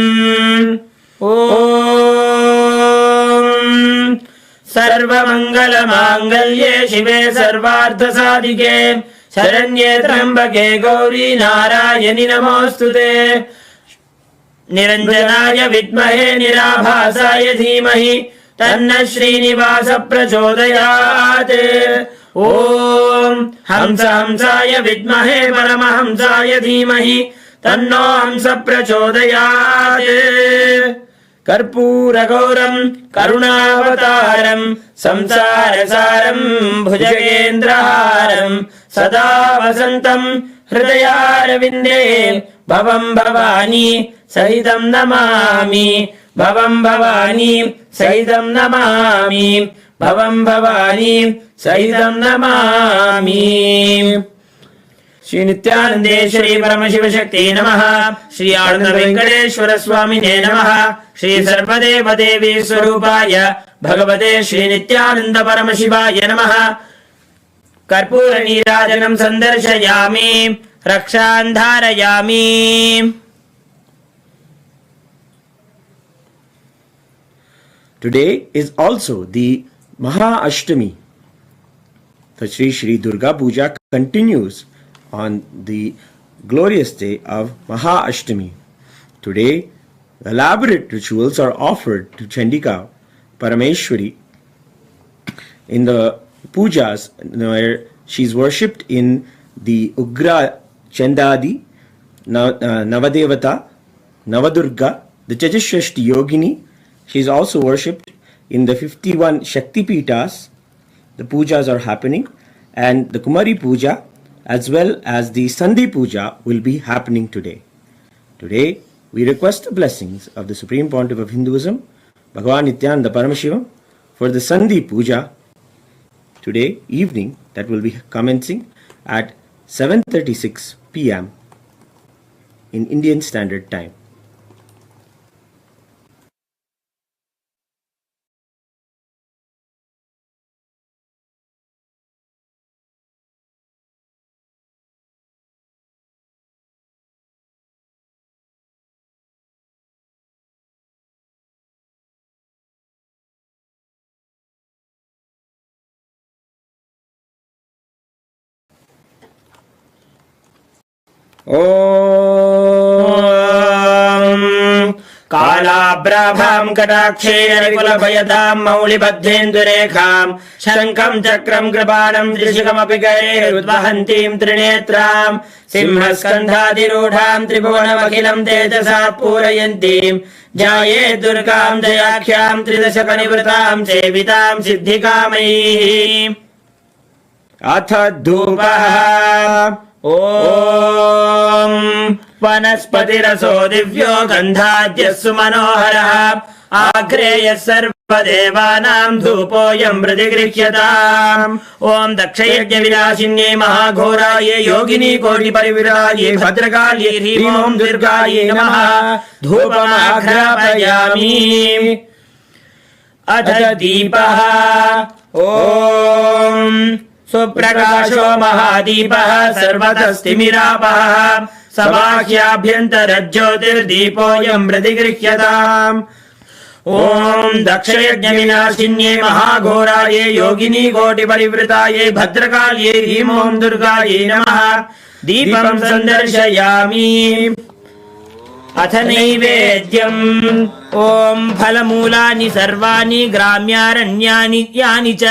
ओम सर्वमंगलमांगल्ये शिवे सर्वार्थसाधिके शरण्ये त्र्यंबके गौरी नारायणि नमोस्तुते। निरंजनाय विद्महे निराभासाय धीमहि तन्नः श्रीनिवास प्रचोदयात्। ओम हंसाय विद्महे परमहंसाय धीमहि तन्नो हंस प्रचोदयात्। कर्पूरगौरं करुणावतारं संसारसारं भुजगेन्द्रहारं सदा वसन्तं हृदयारविन्दे भवं भवानी सहितं नमामि। भवं भवानी सहितं नमामि। भवं भवानी सहितं नमामि। श्री नित्यानंदेश्वरी परमशिवशक्त्यै नमः। श्री आनंद वेंकटेश्वर स्वामिने नमः। श्री सर्वदेव देवी स्वरूपाय भगवते श्री नित्यानंद परमशिवाय नमः। कर्पूर नीराजनं संदर्शयामि। रक्षां धारयामि। Today is also the Maha Ashtami. The Shri Durga Puja continues on the glorious day of Maha Ashtami. Today, elaborate rituals are offered to Chandika Parameshwari in the pujas where she is worshipped in the Ugra Chandadi, Navadevata, Navadurga, the Chatushashti Yogini. She is also worshipped in the 51 Shakti Pitas. The pujas are happening, and the Kumari Puja as well as the Sandhi Puja will be happening today. Today, we request the blessings of the Supreme Pontiff of Hinduism, Bhagavan Nithyananda Paramashivoham, for the Sandhi Puja today evening that will be commencing at 7:36 p.m. in Indian Standard Time. ओम कालाभ्राभां कटाक्षेण विपुलभयतां मौलिबद्धेन्दुरेखां शङ्खं चक्रं कृपाणं त्रिशिखमपि गैरुद्वहन्तीं त्रिनेत्रां सिंहस्कन्धाधिरूढां त्रिभुवनमखिलं तेजसा पूरयन्तीं ध्याये दुर्गां दयाख्यां त्रिदशकनिवृतां सेवितां सिद्धिकामैः। अथ धूपः। ओम वनस्पतिरसो दिव्यो गन्धाद्यस्सु मनोहरः आग्रेयः सर्वदेवानां धूपोऽयं प्रतिगृह्यताम्। ओम दक्षयज्ञविनाशिन्ये महाघोरायै योगिनी कोटिपरिविरायै भद्रकाल्यै ह्रीं ओं दुर्गायै नमः। धूपमाघ्रापयामि। अथ दीपः ॐ सुप्रकाशो महादीपः सर्वतस्तिमिरापः सबाह्याभ्यन्तरज्योतिर्दीपोऽयं प्रतिगृह्यताम् ॐ दक्षयज्ञविनाशिन्ये महाघोरायै योगिनी कोटिपरिवृतायै भद्रकाल्यै ह्रीं ॐ दुर्गायै नमः दीपं सन्दर्शयामि अथ नैवेद्यम् ॐ फलमूलानि सर्वाणि ग्राम्यारण्यानि यानि च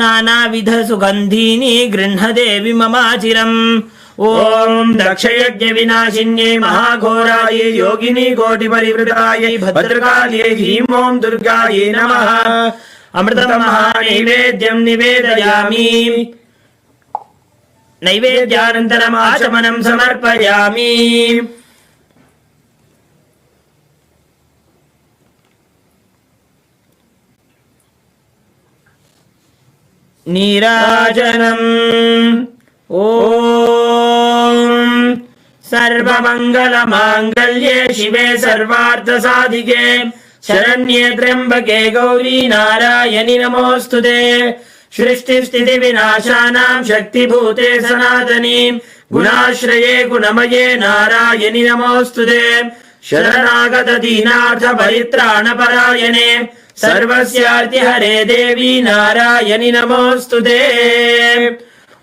नानाविधसुगन्धीनि गृह्णदेवि ममाचिरम् ॐ दक्षयज्ञविनाशिन्यै महाघोरायै योगिनी कोटिपरिवृतायै भद्रकाल्यै ह्रीं ॐ दुर्गायै नमः अमृतमहानैवेद्यं निवेदयामि नैवेद्यानन्तरम् आचमनं समर्पयामि नीराजनम् ॐ सर्वमङ्गलमाङ्गल्ये शिवे सर्वार्थसाधिके शरण्ये त्र्यम्बके गौरी नारायणि नमोऽस्तुते सृष्टिस्थितिविनाशानां शक्तिभूते सनातनी गुणाश्रये गुणमये नारायणि नमोऽस्तुते शरणागत दीनार्थ परित्राणपरायणे सर्वस्यार्तिहरे देवी नारायणि नमोऽस्तुते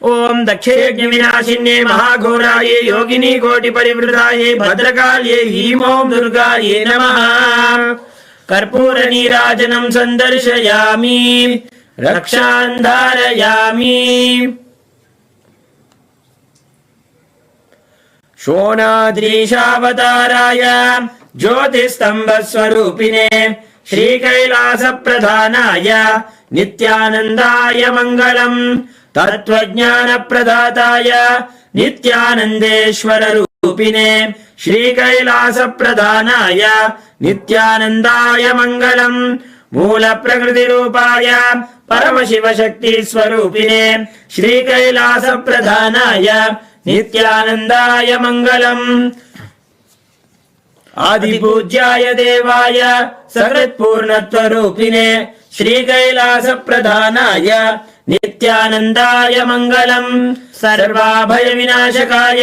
ॐ दक्षयज्ञविनाशिन्ये महाघोरायै योगिनी कोटिपरिवृतायै भद्रकाल्यै ह्रीं ॐ दुर्गायै नमः कर्पूरनीराजनं सन्दर्शयामि रक्षां धारयामि शोणाद्रीशावताराय ज्योतिस्तम्भस्वरूपिणे श्रीकैलासप्रधानाय नित्यानन्दाय मङ्गलम् तत्त्वज्ञानप्रदाताय नित्यानन्देश्वररूपिणे श्रीकैलासप्रधानाय नित्यानन्दाय मङ्गलम् मूलप्रकृतिरूपाय परमशिवशक्तिस्वरूपिणे श्रीकैलासप्रधानाय नित्यानन्दाय मङ्गलम् आदिपूज्याय देवाय सकृत्पूर्णत्वरूपिणे श्रीकैलासप्रधानाय नित्यानन्दाय मङ्गलम् सर्वाभयविनाशकाय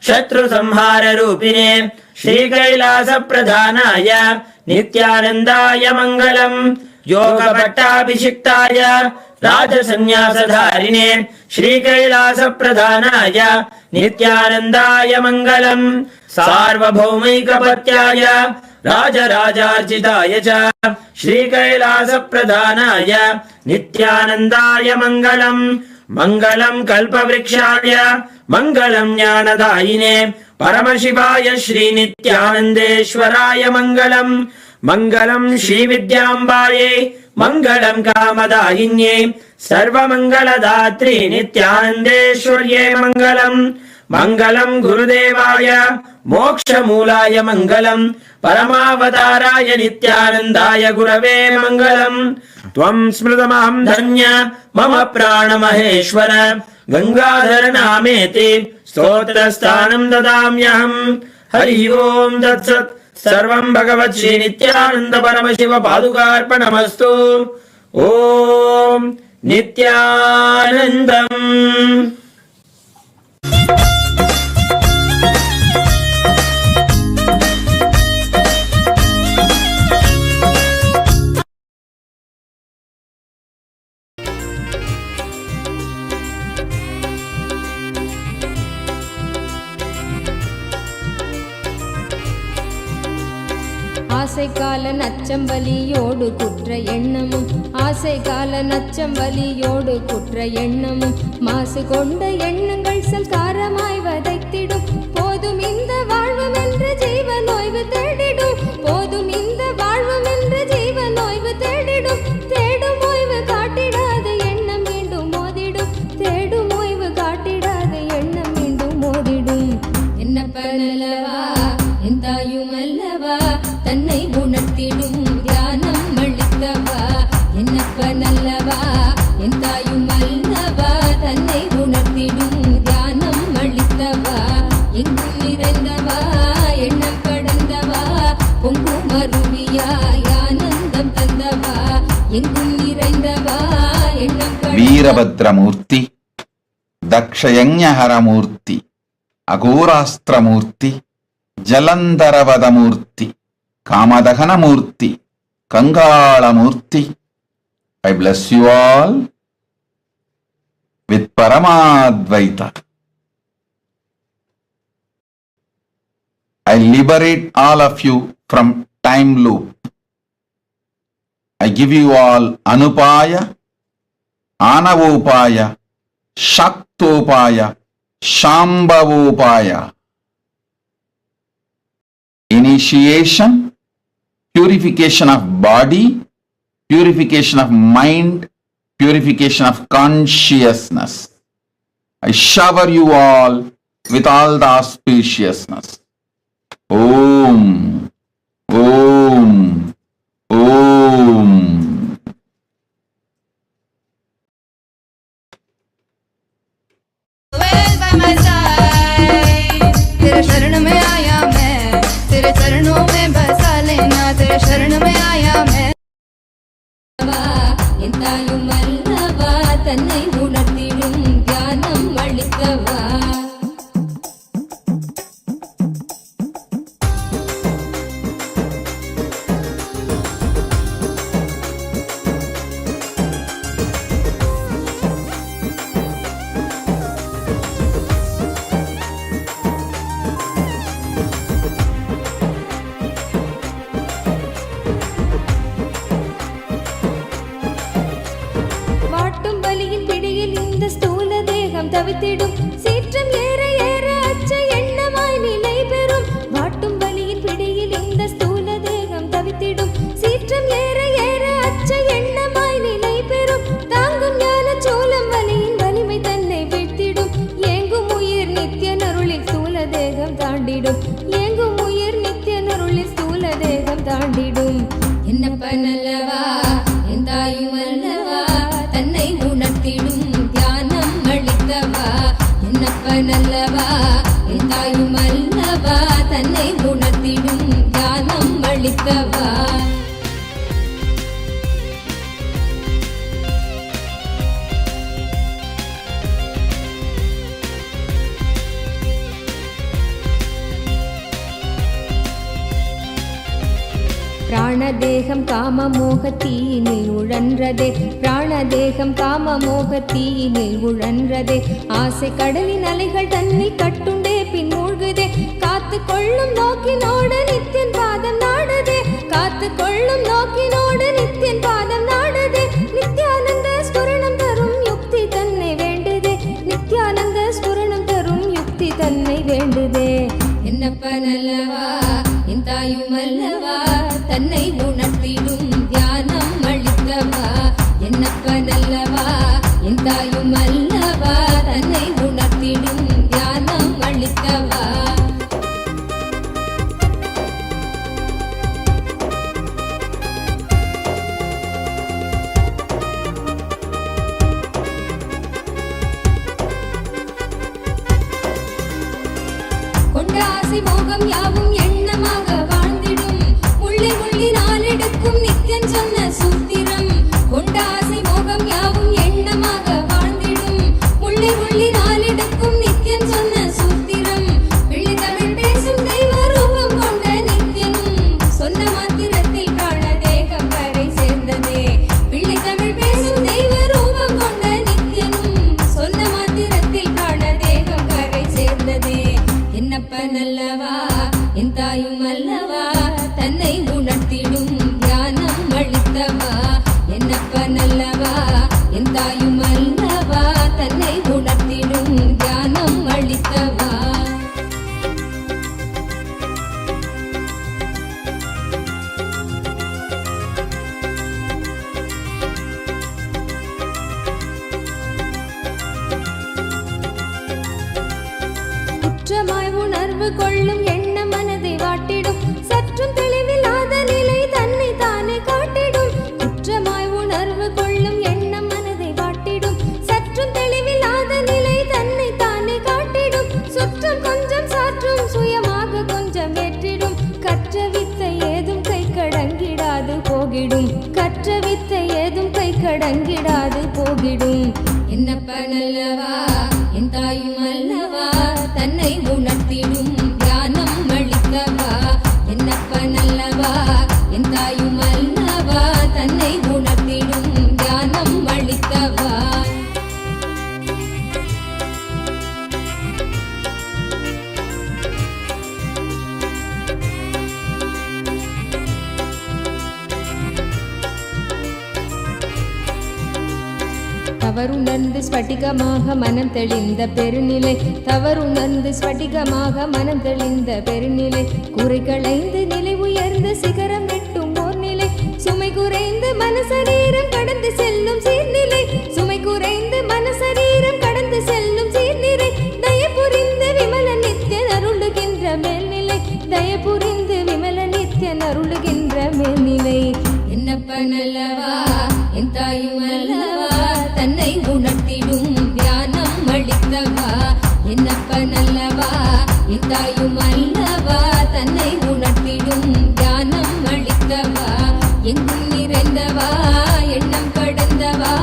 शत्रुसंहाररूपिणे श्रीकैलासप्रधानाय नित्यानन्दाय मङ्गलम् योगपट्टाभिषिक्ताय राजसन्न्यासधारिणे श्रीकैलासप्रधानाय नित्यानन्दाय मङ्गलम् सार्वभौमैकपत्याय राजराजार्चिताय च श्रीकैलासप्रधानाय नित्यानन्दाय मङ्गलम् मङ्गलम् कल्पवृक्षाय मङ्गलम् ज्ञानदायिने परमशिवाय श्रीनित्यानन्देश्वराय मङ्गलम् मङ्गलम् श्रीविद्याम्बायै मङ्गलम् कामदायिन्यै सर्वमङ्गलदात्री नित्यानन्देश्वर्यै मङ्गलम् मङ्गलम् गुरुदेवाय मोक्षमूलाय मङ्गलम् परमावताराय नित्यानन्दाय गुरवे मङ्गलम् त्वम् स्मृतमहं धन्य मम प्राणमहेश्वर गङ्गाधर नामेति स्तोत्रस्थानं ददाम्यहम् हरि ओम् तत्सत् सर्वं भगवत् श्री नित्यानन्द परमशिव पादुकार्पणमस्तु ॐ नित्यानन्दम् ஆசை கால நச்சம்பலியோடு குற்ற எண்ணமும் ஆசை கால நச்சம்பலியோடு குற்ற எண்ணமும் மாசு கொண்ட எண்ணங்கள் சல்காரமாய் வதைத்திடும் போதும் இந்த வாழ்வும் என்ற ஜீவன் ஓய்வு தேடிடும் போதும் இந்த வாழ்வும் என்ற ஜீவன் ஓய்வு தேடிடும் தேடும் ஓய்வு காட்டிடாத எண்ணம் மீண்டும் மோதிடும் தேடும் ஓய்வு காட்டிடாத எண்ணம் மீண்டும் மோதிடும் என்னப்பனல்லவா என் தாயும் அல்லவா தன்னை உணர்த்திடும் தியானம் அளித்தவா என்னப்பனல்லவா என் தாயும் அல்லவா தன்னை உணர்த்திடும் தியானம் அளித்தவா எங்கும் நிறைந்தவா எண்ணம் கடந்தவா பொங்கும் அருவியாய் ஆனந்தம் தந்தவா எங்கும் நிறைந்தவா எண்ணம் வீரபத்ரமூர்த்தி, தக்ஷயஞஹரமூர்த்தி, அகோராஸ்திரமூர்த்தி, ஜலந்தரவதமூர்த்தி, காமதகனமூர்த்தி, கங்காளமூர்த்தி. I bless you all with Paramadvaita. I liberate all of you from time loop. I give you all Anupaya, Anavopaya, Shaktopaya, Shambhavopaya. Initiation, purification of body, purification of mind, purification of consciousness. I shower you all with all the auspiciousness. Om, Om, Om. तेरे शरण में आया मैं, तेरे चरणों में बसा लेना, तेरे शरण में आया मैं. எந்தாயும் அல்லவா தன்னை உணர்த்திடும் தியானம் அளிக்கவா. தவித்திடும் சீற்றம் ஏற ஏற அச்ச எண்ணமாய் நிலை பெறும். வாட்டும் பலியின் பிடியில் இந்த ஸ்தூல தேகம் தவித்திடும் சீற்றம் ஏற ஏற அச்ச எண்ணமாய் நிலை பெறும். தாங்கும் ஞான சோளம் வலியின் வலிமை தன்னை வீழ்த்திடும். ஏங்கும் உயிர் நித்திய நருளில் ஸ்தூல தேகம் தாண்டிடும். ஏங்கும் உயிர் நித்திய நருளில் ஸ்தூல தேகம் தாண்டிடும். என்னப்பன் அல்லவா என் தாயும் அல்லவா தன்னை உணர்த்திடும் தியானம் அளித்தவா. என்னப்பன் அல்லவா என் தாயும் அல்லவா தன்னை உணர்த்திடும் தியானம் அளித்தவா. பிராணதேகம் காம மோகத்தீயினில் உழன்றதே, பிராணதேகம் காம மோகத்தீயினில் உழன்றதே. ஆசை கடலின் அலைகள் தன்னை கட்டுண்டே பின் மூழ்குதே. காத்து கொள்ளும் நோக்கினோடு நித்தியன் பாதம் நாடுதே. காத்து கொள்ளும் நோக்கினோடு நித்தியன் பாதம் நாடுதே. நித்யானந்த ஸ்புரணம் தரும் யுக்தி தன்னை வேண்டுதே. நித்யானந்த ஸ்புரணம் தரும் யுக்தி தன்னை வேண்டுதே. என்னப்பன் அல்லவா என் தாயும் அல்லவா தன்னை உணர்த்திடும் தியானம் அளித்தவா. என்னப்பன் அல்லவா என் தாயும் அல்லவா தன்னை உணர்த்திடும் தியானம் அளித்தவா. கொண்ட ஆசை மோகம் யாவும் எண்ணமாக வாழ்ந்திடும். உள்ளே உள்ளி நாளெடுக்கும் நித்தியன் சொன்ன சூத்திரம். கொண்ட ஆசை மோகம் யாவும் எண்ணமாக வாழ்ந்திடும். உள்ளே உள்ளி நாளெடுக்கும் நித்தியன் சொன்ன சூத்திரம். வெள்ளி தமிழ் பேசும் தெய்வ ரூபம் கொண்ட நித்தியனும் சொன்ன மாத்திரத்தில் பிராண தேகம் கரை சேர்ந்ததே. வெள்ளி தமிழ் பேசும் தெய்வ ரூபம் கொண்ட நித்தியனும் சொன்ன மாத்திரத்தில் பிராண தேகம் கரை சேர்ந்ததே. என்னப்பன் அல்லவா என் தாயும் அல்லவா தன்னை உணர்த்திடும் தியானம் அளித்தவா. என்னப்பன் அல்லவா என் தாயும் அல்லவா தன்னை உணர்த்திடும் தியானம் அளித்தவா. குற்றமாய் உணர்வு கொள்ளும் எண்ண மனதை வாட்டிடும். சற்றும் தெளிவில்லாத நிலை தன்னை தானே காட்டிடும். குற்றமாய் உணர்வு கொள்ளும் எண்ண மனதை வாட்டிடும். சற்றும் தெளிவில்லாத நிலை தன்னை தானே காட்டிடும். சுற்றம் கொஞ்சம் சாற்றும் சுயமாக கொஞ்சம் ஏற்றிடும். கற்ற வித்தை ஏதும் கை கடங்கிடாது போகிடும். கற்ற வித்தை கடங்கிடாது போகிடும். என்னப்ப நல்லவா என் தாயும் அல்லவா தன்னை உணர்த்திடும் தியானம் அளித்தவா. என்னப்ப நல்லவா என் தாயும் அல்லவா தன்னை உணர்த்திடும் தியானம் அளித்தவா. தவறுணர்ந்து ஸ்படிகமாக மனம் தெளிந்த பெருநிலை. தவறுணர்ந்து ஸ்படிகமாக மனம் தெளிந்த பெருநிலை. குறை களைந்து நிலை உயர்ந்த சிகரம் எட்டும் ஓர் நிலை. சுமை குறைந்து மனசரீரம் கடந்து செல்லும் சீர்நிலை. சுமை குறைந்து மனசரீரம் கடந்து செல்லும் சீர்நிலை. தயபுரிந்து விமல நித்யன் அருளுகின்ற மேல்நிலை. தயபுரிந்து விமல நித்யன் அருளுகின்ற மேல்நிலை. என்னப்ப நல்லவா என் தாயும் அல்லவா தன்னை உணர்த்திடும் தியானம் அளித்தவா. என்னப்ப நல்லவா என் தாயும் அல்லவா தன்னை உணர்த்திடும் தியானம் அளித்தவா. எங்கும் நிறைந்தவா எண்ணம் கடந்தவா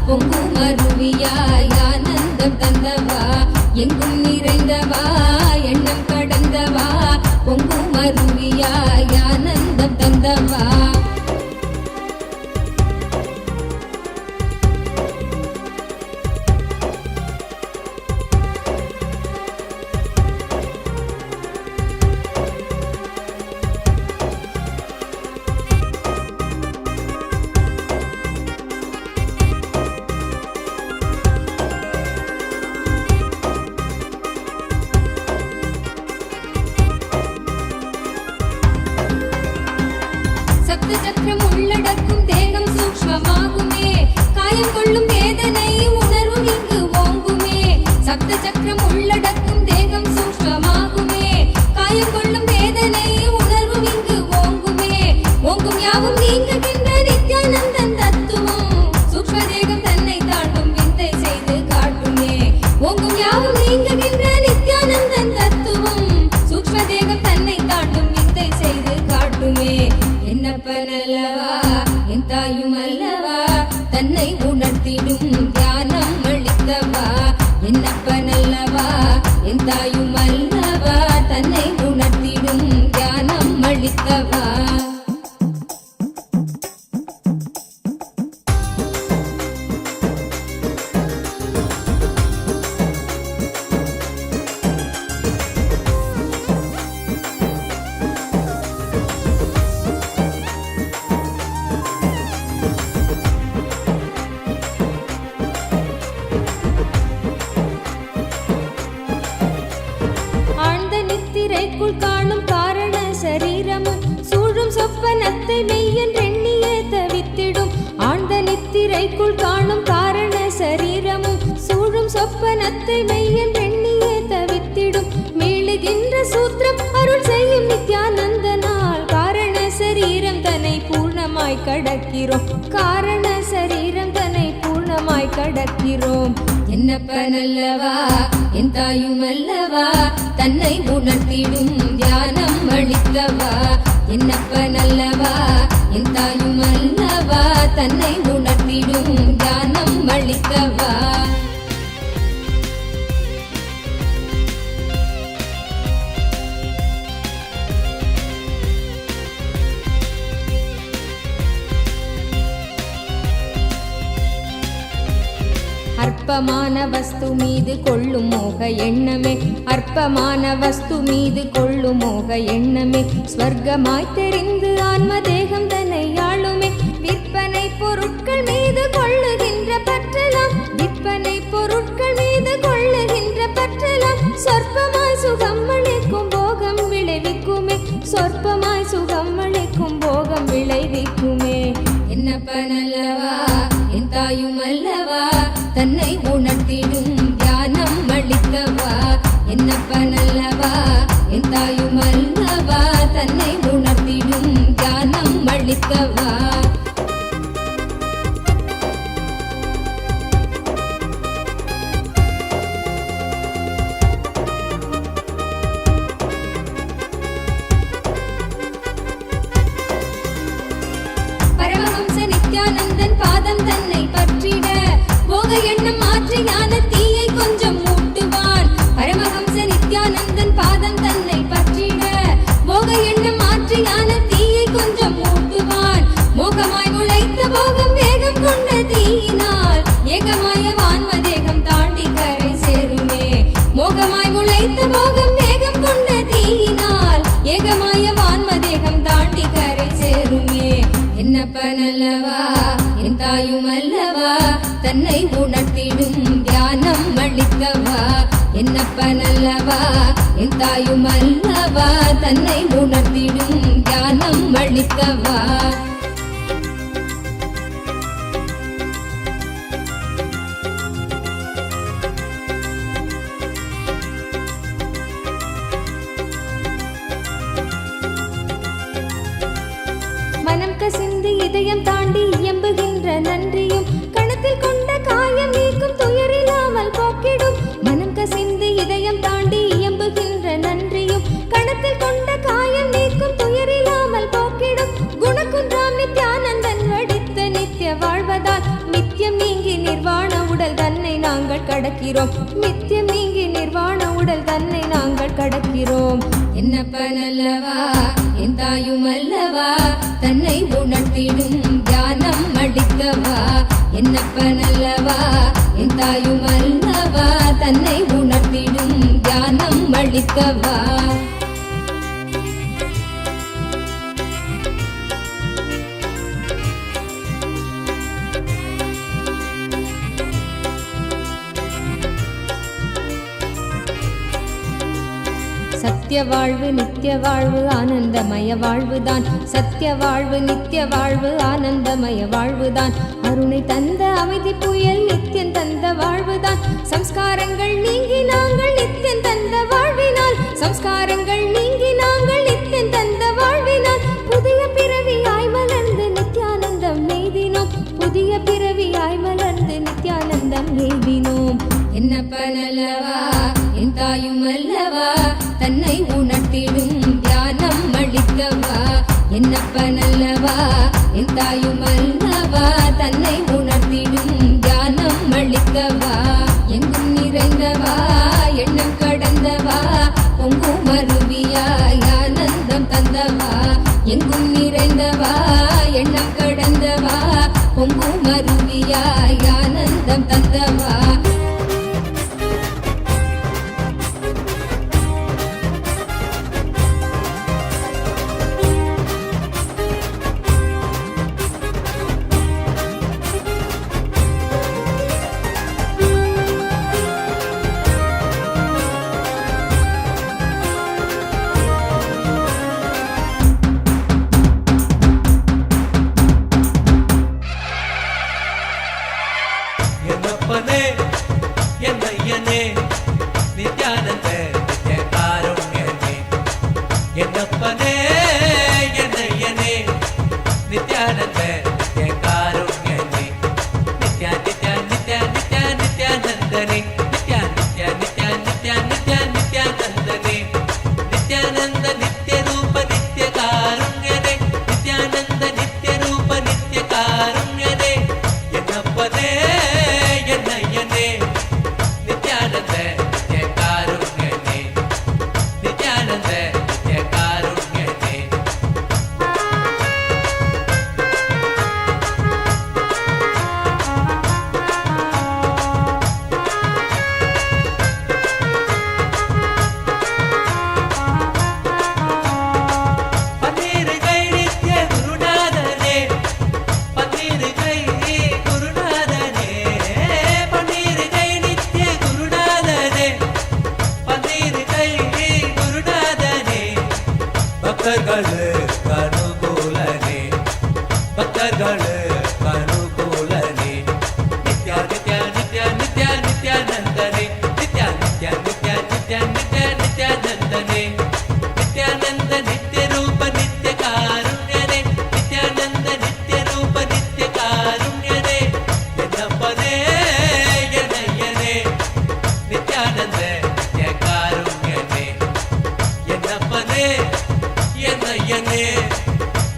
பொங்கும் அருவியாய் ஆனந்தம் தந்தவா. எங்கும் நிறைந்தவா எண்ணம் கடந்தவா பொங்கும் அருவியாய் ஆனந்தம் தந்தவா. சக்கரம் உள்ளடக்கும் தேகம் சூக்ஷ்மமாகுமே. காயம் கொள்ளும் வேதனை உணர்வும் இங்கு ஓங்குமே. சப்த சக்கரம் உள்ளடக்கும் தேகம் சூக்ஷ்மமாகுமே. காயம் கொள்ளும் வேதனை உணர்வும் இங்கு ஓங்குமே. ஓங்கும் யாவும் நீங்குகின்ற நித்யானந்தன் தத்துவம். சூக்ஷ்ம தேகம் தன்னை தாண்டும் விந்தை செய்து காட்டுமே. ஓங்கும் யாவும் நீங்குகின்ற நித்யானந்தன் தத்துவம். சூக்ஷ்ம தேகம் தன்னை தாண்டும் விந்தை செய்து காட்டுமே. என்னப்ப நல்லவா என் தாயும் அல்லவா தன்னை உணர்த்திடும் தியானம் அளித்தவா. என்னப்ப நல்லவா என் தாயும் அல்லவா தன்னை உணர்த்திடும் தியானம் அளித்தவா. நித்திரைக்குள் காணும் காரண சரீரமும் சூழும் சொப்பனத்தை மெய்யன் எண்ணியே தவித்திடும். ஆழ்ந்த நித்திரைக்குள் காணும் காரண சரீரமும் சூழும் சொப்பனத்தை மெய்யன் எண்ணியே தவித்திடும். மீளுகின்ற சூத்திரம் அருள் செய்யும் நித்யானந்தனால் காரண சரீரம் தன்னை பூர்ணமாய் கடக்கிறோம். காரண சரீரம் தன்னை பூர்ணமாய் கடக்கிறோம். என்னப்ப நல்லவா என் தாயும் அல்லவா தன்னை உணர்த்திடும் தியானம் அளித்தவா. என்னப்ப நல்லவா என் தாயும் அல்லவா தன்னை உணர்த்திடும் தியானம் அளித்தவா. அற்பமான வஸ்து மீது கொள்ளும் மோக எண்ணமே. அற்பமான வஸ்து மீது கொள்ளும் மோக எண்ணமே. ஸ்வர்க்கமாய் தெரிந்து ஆன்ம தேகம் தன்னை ஆளுமே. விற்பனை பொருட்கள் மீது கொள்ளுகின்ற பற்றலாம். விற்பனை பொருட்கள் மீது கொள்ளுகின்ற பற்றலாம். சொற்பமாய் சுகம் அளிக்கும் போகம் விளைவிக்குமே. சொற்பமாய் சுகம் அளிக்கும் போகம் விளைவிக்குமே. என்னப்ப நல்லவா என் தாயும் அல்லவா தன்னை உணர்த்திடும் தியானம் அளித்தவா. என்னப்ப நல்லவா என் தாயும் அல்லவா தன்னை உணர்த்திடும் தியானம் அளித்தவா. பரமஹம்ச நித்யானந்தன் பாதம் தன்னை எந்தாயுமல்லவா தன்னை உணர்த்திடும் தியானம் அளிக்கவா என்னப்பனல்லவா எந்தாயுமல்லவா தன்னை உணர்த்திடும் தியானம் அளிக்கவா மனம் கசிந்து இதயம் தாண்டி இயம்புகின்ற நன்றியும் கணத்தில் கொண்ட காயம் நீக்கும் துயரில்லாமல் போக்கிடும் மனம் கசிந்து இதயம் தாண்டி இயம்புகின்ற நன்றியும் கணத்தில் கொண்ட காயம் நீக்கும் துயரில்லாமல் போக்கிடும் குணகுன்றாம் நித்யானந்தன் வடித்த நித்திய வாழ்வதால் நித்தியம் நீங்கி நிர்வாண உடல் தன்னை நாங்கள் கடக்கிறோம் நித்தியம் நீங்கி நிர்வாண உடல் தன்னை நாங்கள் கடக்கிறோம் என்னப்பனல்லவா எந்தாயுமல்லவா தன்னை உணர்த்திடும் தியானம் அளிக்கவா என்னப்பனல்லவா எந்தாயுமல்லவா தன்னை உணர்த்திடும் தியானம் அளிக்கவா சத்திய வாழ்வு நித்திய வாழ்வு ஆனந்தமய வாழ்வுதான் சத்திய வாழ்வு நித்திய வாழ்வு ஆனந்தமய வாழ்வுதான் அருணை தந்த அமைதி புயல் நித்தியம் தந்த வாழ்வுதான் சம்ஸ்காரங்கள் நீங்கி நாங்கள் நித்தியம் தந்த வாழ்வினால் சம்ஸ்காரங்கள் நீங்கி நாங்கள் நித்தியம் தந்த வாழ்வினால் புதிய பிறவியாய் மலர்ந்து நித்யானந்தம் நெய்தினோம் புதிய பிறவியாய் மலர்ந்து நித்யானந்தம் நெய்தினோம் என்னப்பனல்லவா என் தாயும் அல்லவா தன்னை உணர்த்திடும் தியானம் அளிக்கவா என்னப்பனல்லவா என் தாயும் அல்லவா தன்னை உணர்த்திடும் தியானம் அளிக்கவா எங்கும் நிறைந்தவா எண்ணம் கடந்தவா பொங்கும் அருவியாய் ஆனந்தம் தந்தவா எங்கும் நிறைந்தவா எண்ணம் கடந்தவா பொங்கும் அருவியாய் ஆனந்தம் தந்தவா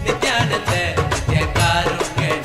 Nithyananda, Nithya Karunyane.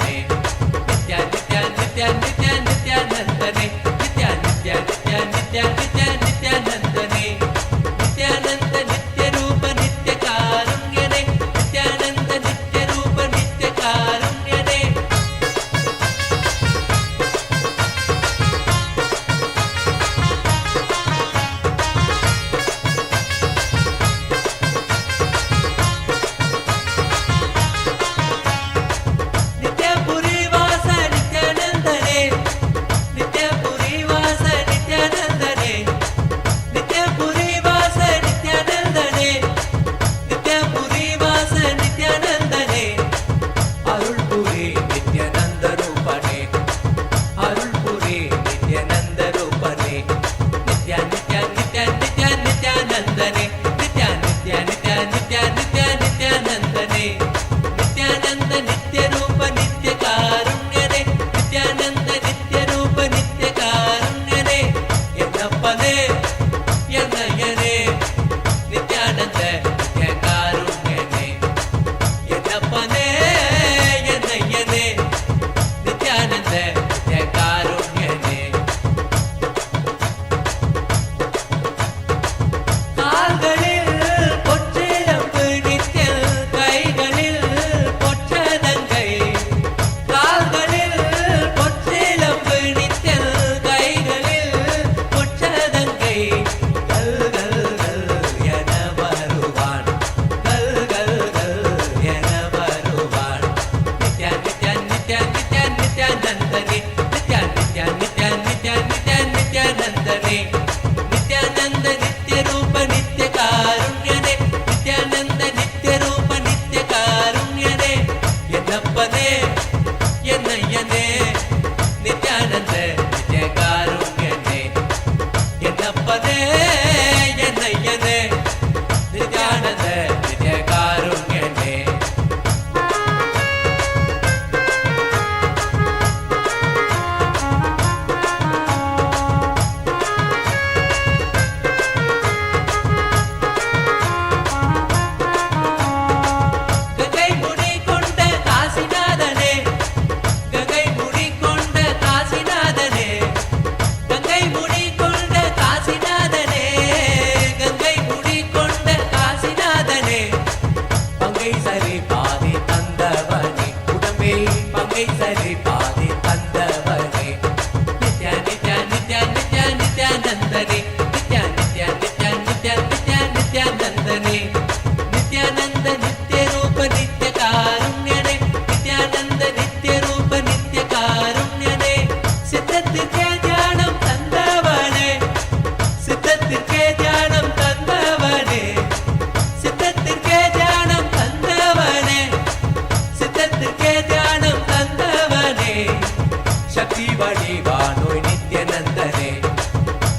வடிவானோய் நித்யானந்தனே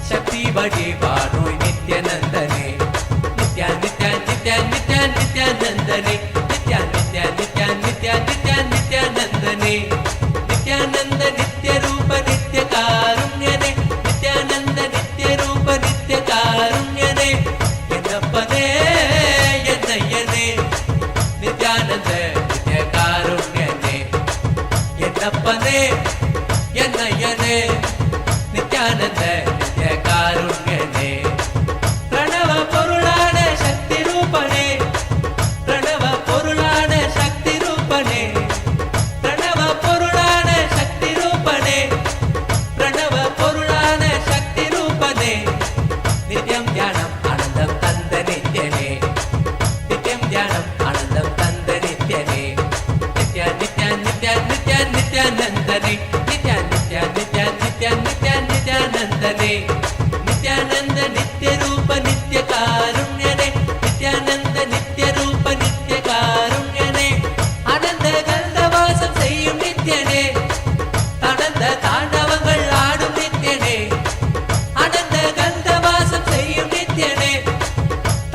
சக்தி வடிவானோய் நித்யானந்தனே நித்யா நித்யா நித்யா நித்யா நித்யானந்தனே நித்யா நித்யா நித்யா நித்யா நித்யா நித்யானந்தனே நித்யானந்த நித்ய ரூப நித்ய காருண்யனே நித்யானந்த நித்ய ரூப நித்ய காருண்யனே என்னப்பனே என்னையனே நித்யானந்த நித்ய காருண்யனே என்னப்பனே என்னையனே நித்யானந்த நித்ய காருண்யனே பிரணவ பொருளான சக்தி ரூபனே பிரணவ பொருளான சக்தி ரூபனே பிரணவ பொருளான சக்தி ரூபனே பிரணவ பொருளான சக்தி ரூபனே நித்யம் தியானம் ஆனந்தம் தந்த நித்யனே நித்யம் தியானம் ஆனந்தம் தந்த நித்யனே நித்யா நித்யா நித்யா நித்யா நித்யானந்தனே நித்யா நித்யா நித்யா நித்யா நித்யா நித்யானந்தனே நித்யானந்த நித்ய ரூப நித்ய காருண்யனே நித்யானந்த நித்ய ரூப நித்ய காருண்யனே ஆனந்த கந்தவாசம் செய்யும் நித்யனே ஆனந்த தாண்டவங்கள் ஆடும் நித்யனே ஆனந்த கந்தவாசம் செய்யும் நித்யனே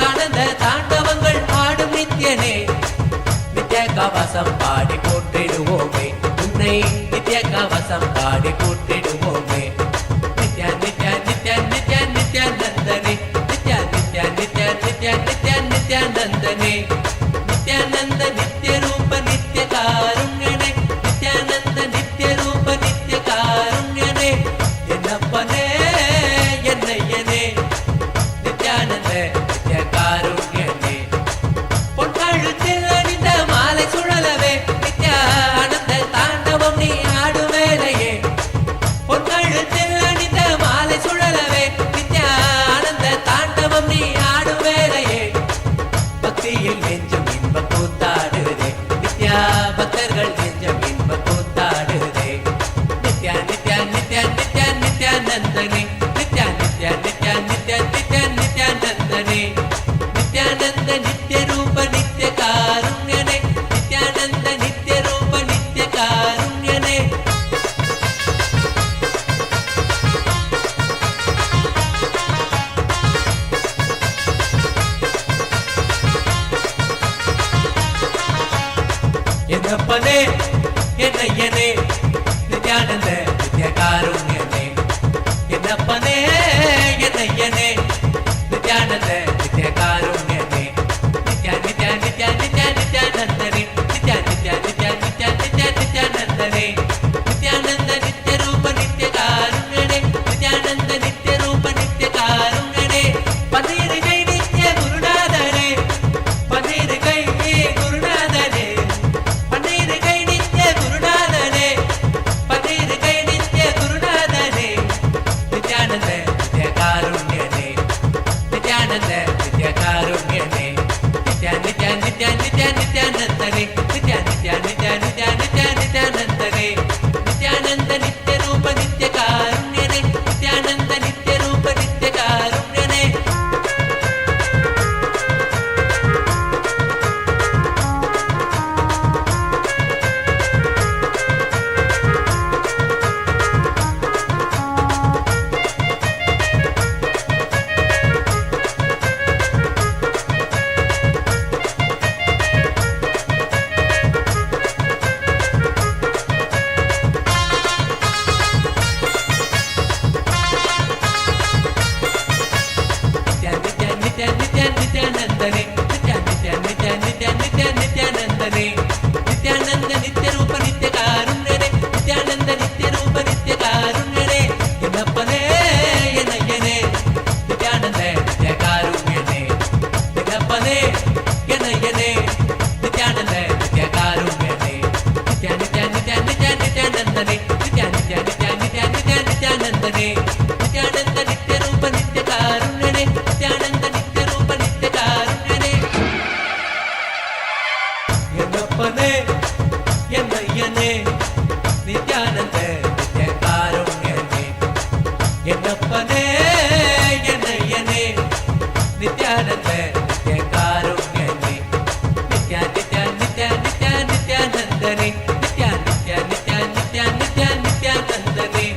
ஆனந்த தாண்டவங்கள் ஆடும் நித்யனே நித்ய கவசம் பாடி போற்றிடுவோமே உன்னை நித்ய கவசம் பாடி போற்றிடுவோமே நித்யா நித்யா நித்யா நித்யா நித்யானந்தனே நித்யா நித்யா நித்யா நித்யா நித்யா நித்யானந்தனே நித்யானந்த நித்ய ரூப நித்ய காருண்யனே நித்யானந்த நித்ய ரூப நித்ய காருண்யனே என்னப்பனே என்னையனே நித்யானந்த நித்ய காருண்யனே பொன்கழுத்தில் அணிந்த மாலை சுழலவே நித்யானந்த தாண்டவம் நீ ஆடும் வேளையே பொன்கழுத்தில் அணிந்த மாலை சுழலவே நித்யானந்த தாண்டவம் நீ ஆடும் வேளையே பக்தியில் நெஞ்சம் இன்ப கூத்தாடுதே நித்யா பக்தர்கள் நெஞ்சம் இன்ப கூத்தாடுதே நித்யா நித்யா நித்யா நித்யா நித்யானந்தனே நித்யா நித்யா நித்யா நித்யா நித்யா நித்யானந்தனே நித்யானந்த நித்ய ரூப நித்ய காருண்யனே நித்யானந்த நித்ய ரூப நித்ய காருண்யனே என்னப்பனே என்னையனே நித்யானந்த நித்ய காருண்யனே என்னப்பனே என்னையனே நித்யானந்த நித்ய காருண்யனே நித்யா நித்யா நித்யா நித்யா நித்யானந்தனே நித்யா நித்யா நித்யா நித்யா நித்யா நித்யானந்தனே நித்யானந்த நித்ய ரூப நித்ய காருண்யனே நித்யானந்த நித்ய ரூப நித்ய காருண்யனே பன்னிருகை நித்ய குருநாதனே பன்னிருகை குருநாதனே பன்னிருகை நித்ய குருநாதனே பன்னிருகை நித்ய குருநாதனே நித்யானந்த நித்ய காருண்யனே நித்யானந்த நித்ய காருண்யனே நித்யா நித்யா நித்யா நித்யா நித்யானந்தனே நித்யா நித்யா நித்யா நித்யா நித்யா நித்யானந்தனே நித்யானந்த நித்ய ரூப நித்ய காருண்யனே நித்யானந்த நித்ய ரூப நித்ய காருண்யனே நித்யானந்தனே நித்யா நித்யா நித்யா நித்யா நித்யா நித்யானந்தனே நித்யானந்த நித்ய ரூப நித்ய காருண்யனே நித்யானந்த நித்ய ரூப நித்ய காருண்யனே என்னப்பனே என்னையனே நித்யானந்த நித்ய காருண்யனே என்னப்பனே என்னையனே நித்யானந்த நித்ய காருண்யனே நித்யா நித்யா நித்யா நித்யா நித்யானந்தனே நித்யா நித்யா நித்யா நித்யா நித்யா நித்யானந்தனே நித்யானந்த நித்ய ரூப நித்ய காருண்யனே நித்யானந்த நித்ய ரூப நித்ய காருண்யனே என்னப்பனே என்னையனே நித்யானந்த நித்ய காருண்யனே என்னப்பனே என்னையனே நித்யானந்த நித்ய காருண்யனே Nithya Nithya Nithya Nithya நித்யானந்தனே Nithya Nithya Nithya Nithya Nithya நித்யானந்தனே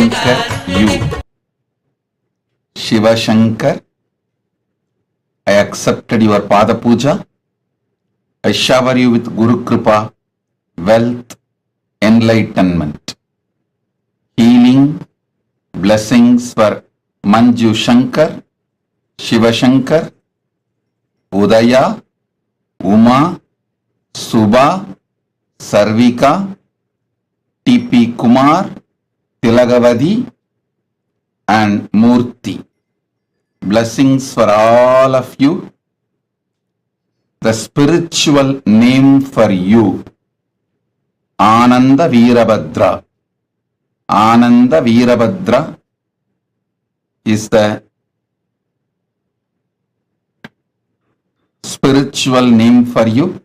Shankar you. Shiva Shankar, I accepted your Pada Puja. I shower you with Guru Kripa, wealth, enlightenment, healing, blessings for Manju Shankar, Shiva Shankar, Udaya, Uma, Subha, Sarvika, T.P. Kumar, Tilagavadi, and Murthy. Blessings for all of you. The spiritual name for you, Ananda Veerabhadra. Ananda Veerabhadra is the spiritual name for you.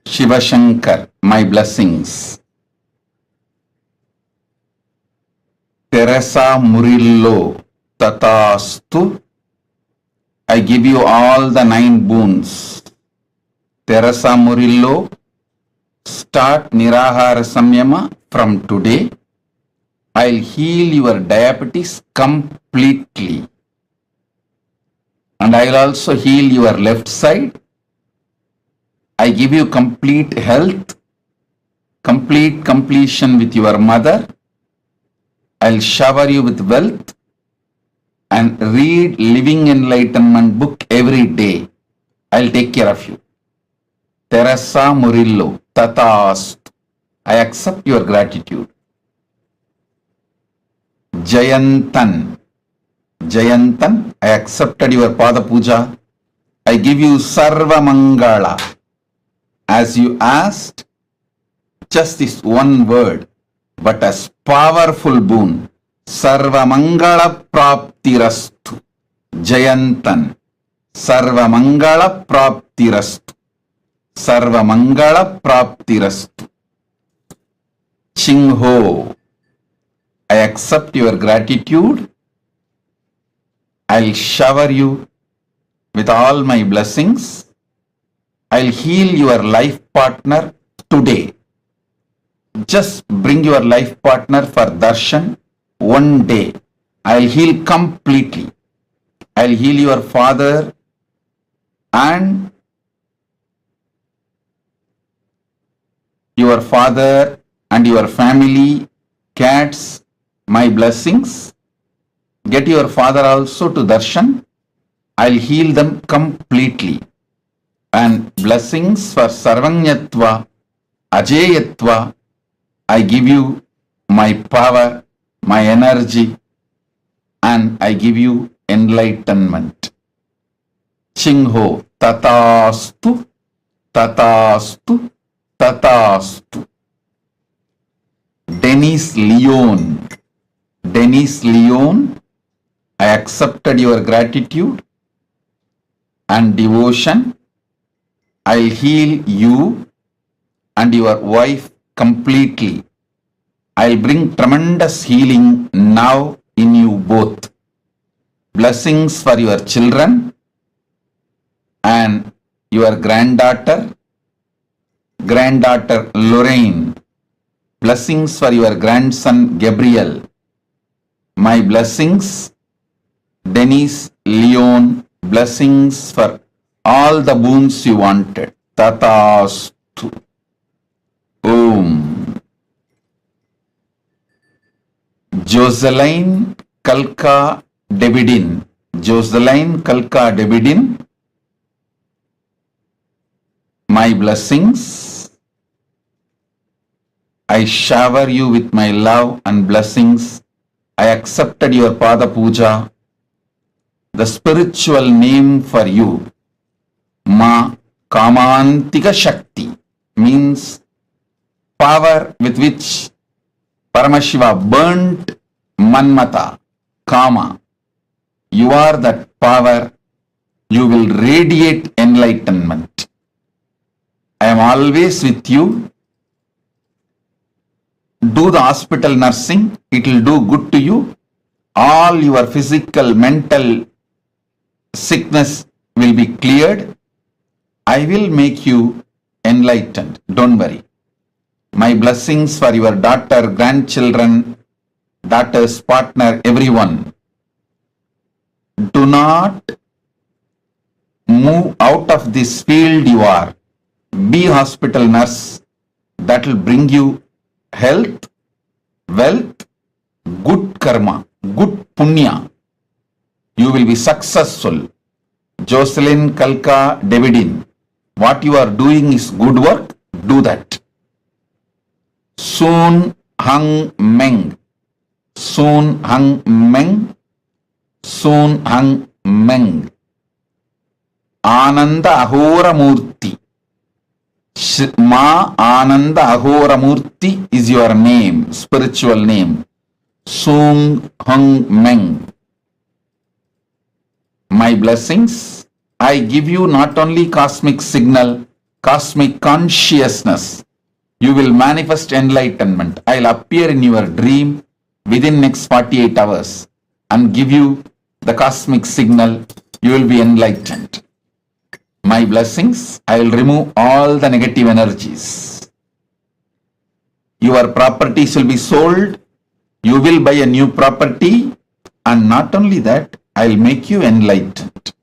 Shiva Shankar, my blessings. Teresa Murillo, Tatastu. I give you all the 9 boons. Teresa Murillo, start Nirahara Samyama from today. I'll heal your diabetes completely. And I'll also heal your left side. I give you complete health, complete completion with your mother. I'll shower you with wealth and read Living Enlightenment book every day. I'll take care of you. Teresa Murillo, Tatast. I accept your gratitude. Jayantan. Jayantan, I accepted your Pada Puja. I give you Sarva Mangala. As you asked, just this one word, but as powerful boon. Sarva Mangala Praptirastu. Jayantan. Sarva Mangala Praptirastu. Sarva Mangala Praptirastu. Chingho. I accept your gratitude. I'll shower you with all my blessings. I'll heal your life partner today. Just bring your life partner for darshan one day. I'll heal completely. I'll heal your father and your family, cats, my blessings. Get your father also to darshan. I'll heal them completely. And blessings for Sarvanyatva, Ajayatva. I give you my power, my energy, and I give you enlightenment. Chingho, Tatastu, Tatastu, Tatastu. Dennis Leon. Dennis Leon, I accepted your gratitude and devotion. I'll heal you and your wife completely. I'll bring tremendous healing now in you both. Blessings for your children and your granddaughter Lorraine. Blessings for your grandson Gabriel. My blessings, Dennis Leon. Blessings for all the boons you wanted. Tatastu. Om. Joseline Kalka Debidin. Joseline Kalka Debidin. My blessings. I shower you with my love and blessings. I accepted your Pada Puja. The spiritual name for you, Ma Kamantika Shakti, means power with which Paramashiva burnt Manmata, Kama. You are that power. You will radiate enlightenment. I am always with you. Do the hospital nursing. It will do good to you. All your physical, mental sickness will be cleared. I will make you enlightened. Don't worry. My blessings for your daughter, grandchildren, daughters, partner, everyone. Do not move out of this field you are. Be hospital nurse. That will bring you health, wealth, good karma, good punya. You will be successful. Jocelyn Kalka Davidin, what you are doing is good work, do that. Soon Hang Meng, Soon Hang Meng, Soon Hang Meng. Ananda Ahora Murti. Ma Ananda Ahora Murti is your name, spiritual name. Soon Hang Meng. My blessings, I give you not only cosmic signal, cosmic consciousness. You will manifest enlightenment. I'll appear in your dream within next 48 hours and give you the cosmic signal. You will be enlightened. My blessings, I will remove all the negative energies. Your properties will be sold. You will buy a new property, and not only that, I'll make you enlightened.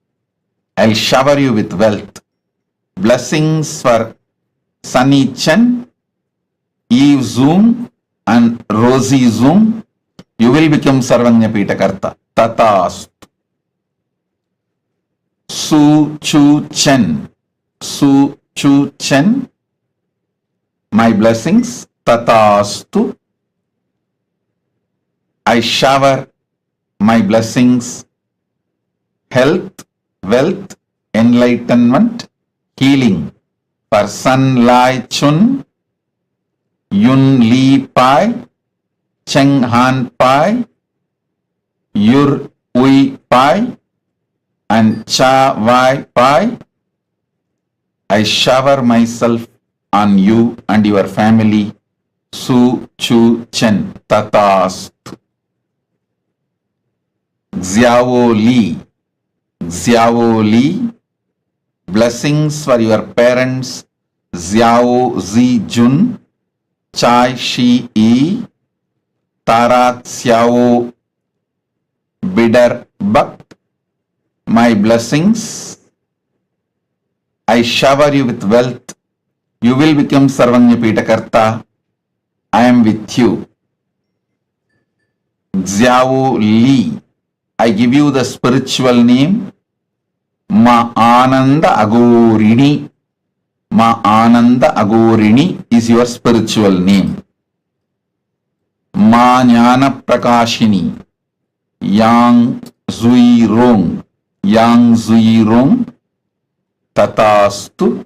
I'll shower you with wealth. Blessings for Sunny Chen, Eve Zoom, and Rosie Zoom. You will become Sarvanya Pitakarta. Tatastu. Su Chu Chen. Su Chu Chen. My blessings. Tatastu. I shower my blessings. Health, wealth, enlightenment, healing for Sun Lai Chun, Yun Li Pai, Cheng Han Pai, Yur Ui Pai, and Cha Wai Pai. I shower myself on you and your family. Su Chu Chen Tatastu. Xiao Li. Xiao Li, blessings for your parents, Xiao Zi Jun, Chai Shi Yi, Tarak Xiao Bidar Bak. My blessings, I shower you with wealth. You will become Sarvanya Pitakarta. I am with you. Xiao Li, I give you the spiritual name Ma Ananda Agorini. Ma Ananda Agorini is your spiritual name. Ma Jnana Prakashini. Yang Zui Rong. Yang Zui Rong. Tatastu.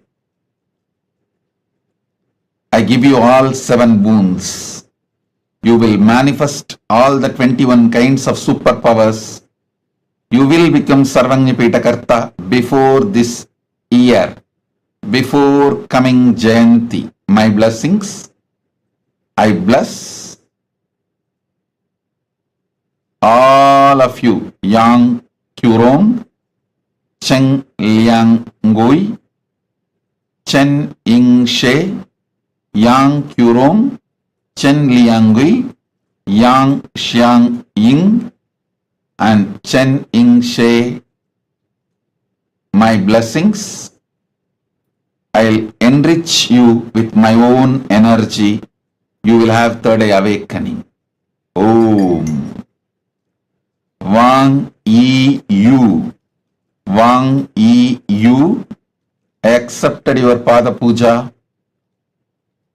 I give you all 7 boons. You will manifest all the 21 kinds of superpowers. You will become Sarvanya Pitakarta before this year, before coming Jayanti. My blessings, I bless all of you. Yang Kurong, Cheng Liang Ngui, Chen Ying She, Yang Kurong, Chen Liangui, Yang Xiang Ying, and Chen Ying She. My blessings, I'll enrich you with my own energy. You will have third eye awakening. Om. Wang Yi Yu. Wang Yi Yu. I accepted your Pada Puja.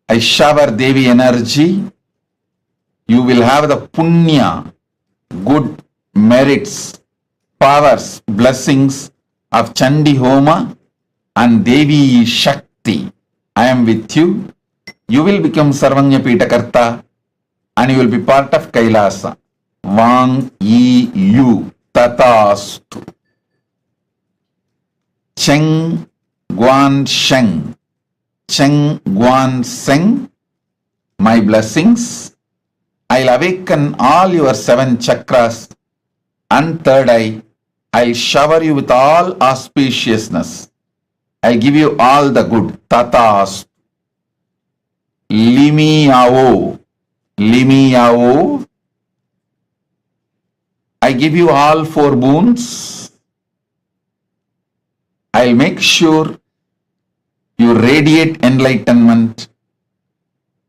I shower Devi energy. You will have the punya, good merits, powers, blessings of Chandi Homa and Devi Shakti. I am with you. You will become Sarvanya Pitakarta and you will be part of KAILASA. Wang Yi Yu Tatastu. Cheng Guan Sheng. Cheng Guan Seng. My blessings, I'll awaken all your 7 chakras and third eye. I'll shower you with all auspiciousness. I'll give you all the good. Tatas. Limi Yao. Limi Yao. I give you all 4 boons. I'll make sure you radiate enlightenment.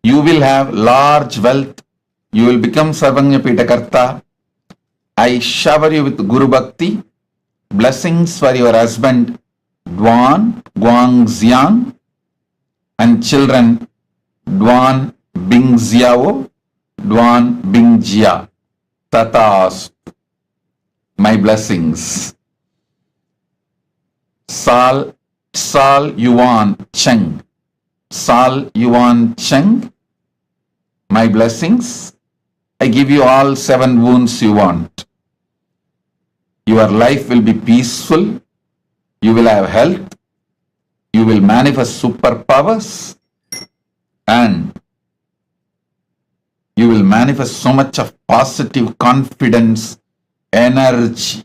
You will have large wealth. You will become Sarvanyapita Karta. I shower you with Guru Bhakti. Blessings for your husband, Duan Guangxiang, and children, Duan Bingxiao, Duan Bingjia. Tatas. My blessings. Sal Yuan Cheng. Sal Yuan Cheng. My blessings. I give you all 7 wounds you want. Your life will be peaceful. You will have health. You will manifest superpowers. And you will manifest so much of positive confidence, energy.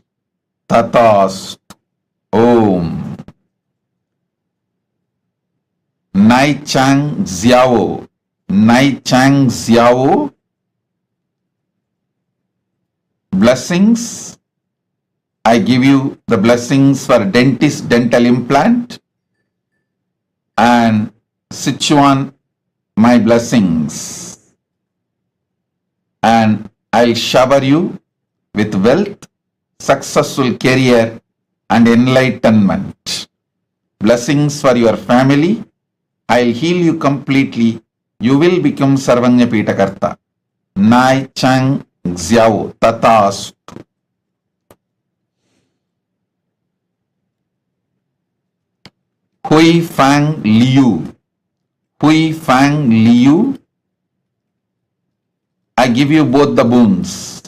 Tatas. Om. Nai Chang Xiao. Nai Chang Xiao. Blessings. I give you the blessings for dentist dental implant. And Sichuan, my blessings. And I'll shower you with wealth, successful career, and enlightenment. Blessings for your family. I'll heal you completely. You will become Sarvanyapita Karta. Nai Chang Xiao. Tatas. Hui Fang Liu. Hui Fang Liu. I give you both the boons.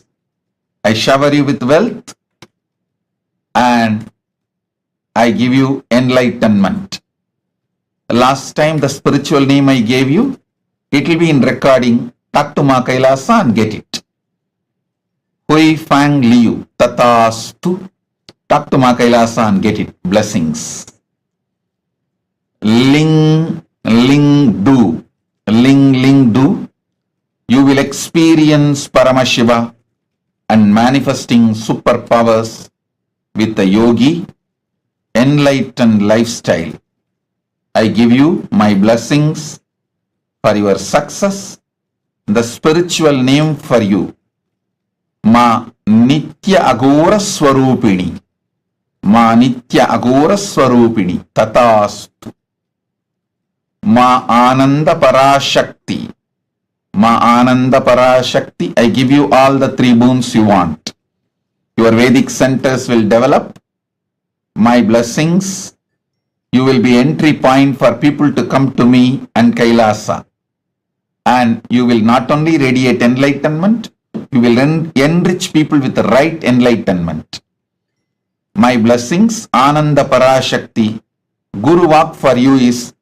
I shower you with wealth and I give you enlightenment. Last time the spiritual name I gave you, it will be in recording. Talk to Ma KAILASA and get it. Hui Fang Liu. Tatastu. Talk to Ma KAILASA and get it. Blessings. Ling Du. Ling Du. You will experience Paramashiva and manifesting superpowers with a yogi, enlightened lifestyle. I give you my blessings for your success. The spiritual name for you, Ma Nitya Agora Swarupini. Ma Nitya Agora Swarupini. Tatastu. Ma Ananda Parashakti. Ma Ananda Parashakti. I give you all the 3 boons you want. Your Vedic centers will develop. My blessings. You will be entry point for people to come to me and KAILASA. And you will not only radiate enlightenment, you will enrich people with the right enlightenment. My blessings, Ananda Parashakti. Guru Vak for you is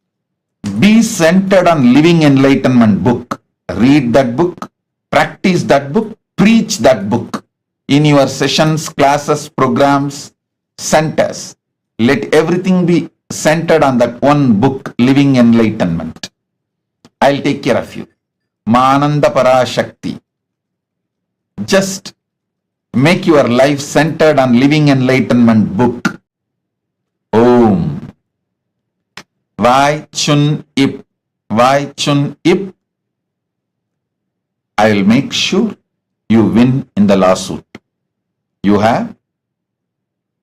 be centered on Living Enlightenment book. Read that book, practice that book, preach that book in your sessions, classes, programs, centers. Let everything be centered on that one book, Living Enlightenment. I'll take care of you. Mananda Parashakti. Just make your life centered on Living Enlightenment book. Om. Vai Chun Ip. Vai Chun Ip. I will make sure you win in the lawsuit. You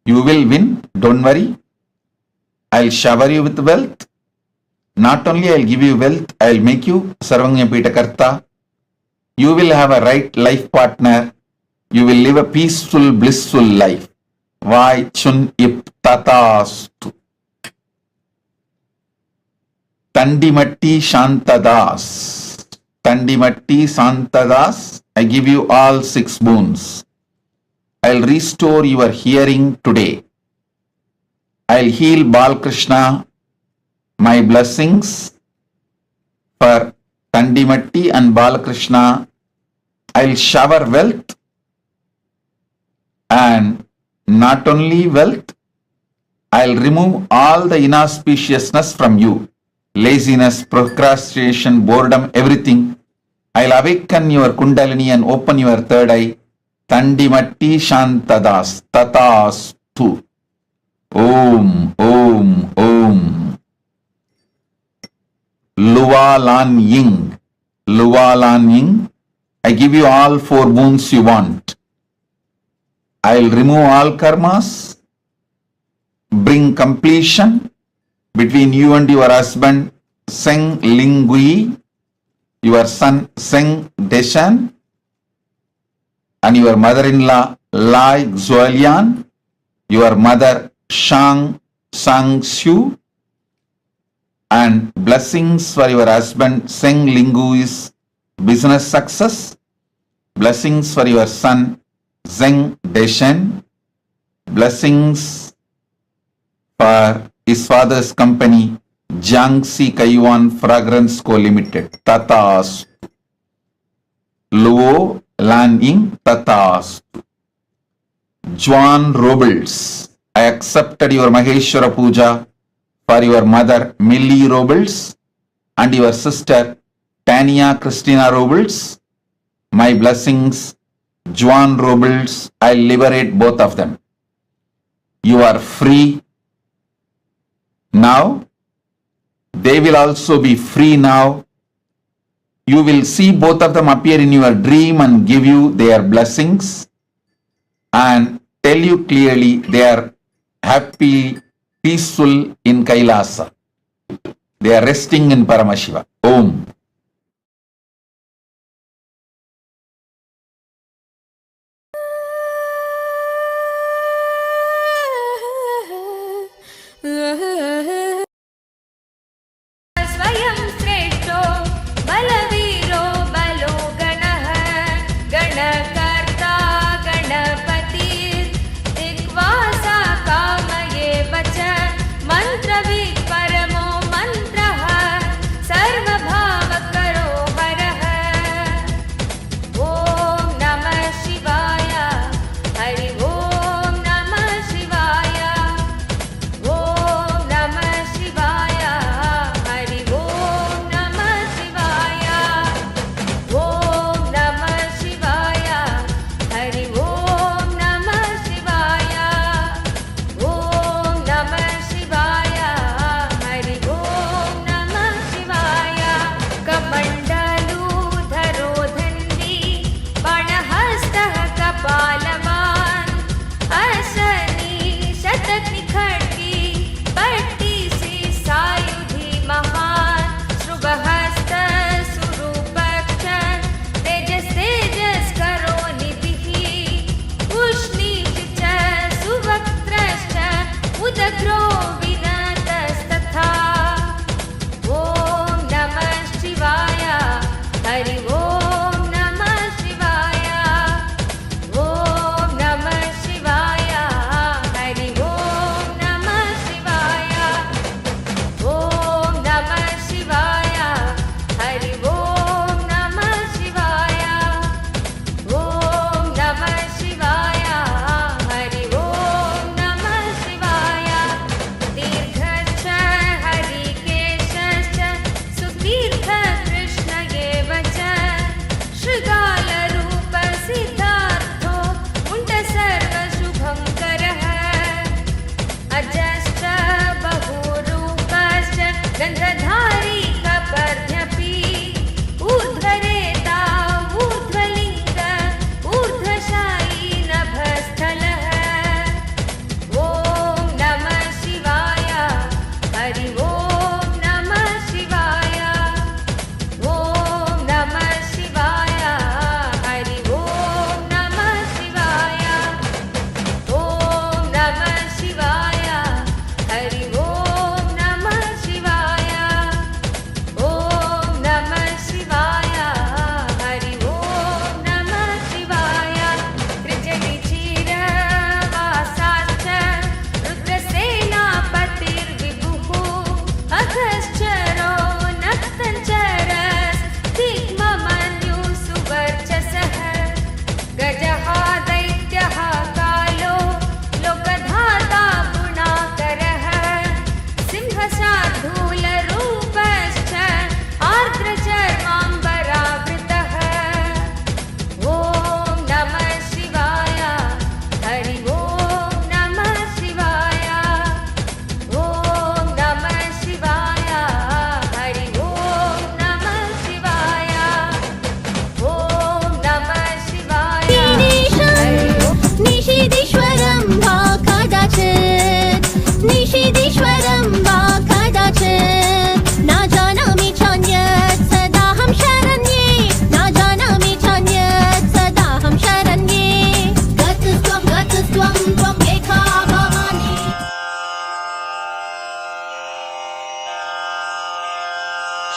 will win. Don't worry. I'll shower you with wealth. Not only I'll give you wealth, I'll make you Sarvanyapita Karta. You will have a right life partner. You will live a peaceful, blissful life. Vai Chun Ip Tatastu. Tandimatti Shantadas. Tandimatti Santadas. I give you all 6 boons. I'll restore your hearing today. I'll heal Balkrishna. My blessings for Tandimatti and Balkrishna. I'll shower wealth, and not only wealth, I'll remove all the inauspiciousness from you. Laziness, procrastination, boredom, everything. I'll awaken your Kundalini and open your 3rd eye. Tandimatti Shantadas Tatastu. Om, Om, Om. Luwa Lan Ying. Luwa Lan Ying. I give you all 4 wounds you want. I'll remove all karmas, bring completion between you and your husband Seng Lingui, your son Seng Deshan, and your mother-in-law Lai Xuelian, your mother Shang Sang Xiu, and blessings for your husband Seng Lingui's business success, blessings for your son Zeng Deshen, blessings for his father's company Jiangxi Kaiwan Fragrance Co Limited. Tatas. Luo Lan Ying Tatas. Juan Robles, I accepted your Maheshwara Puja for your mother Millie Robles and your sister Tania Christina Robles. My blessings, Juan Robles, I liberate both of them. You are free now. They will also be free now. You will see both of them appear in your dream and give you their blessings and tell you clearly they are happy, peaceful in Kailasa. They are resting in Paramashiva. Om. स्वयं श्रेष्ठो बलवीरो बलो गणः गणकर्ता गणपतिर्दिग्वासा कामये वच मन्त्रवित् परमो मन्त्रः सर्वभाव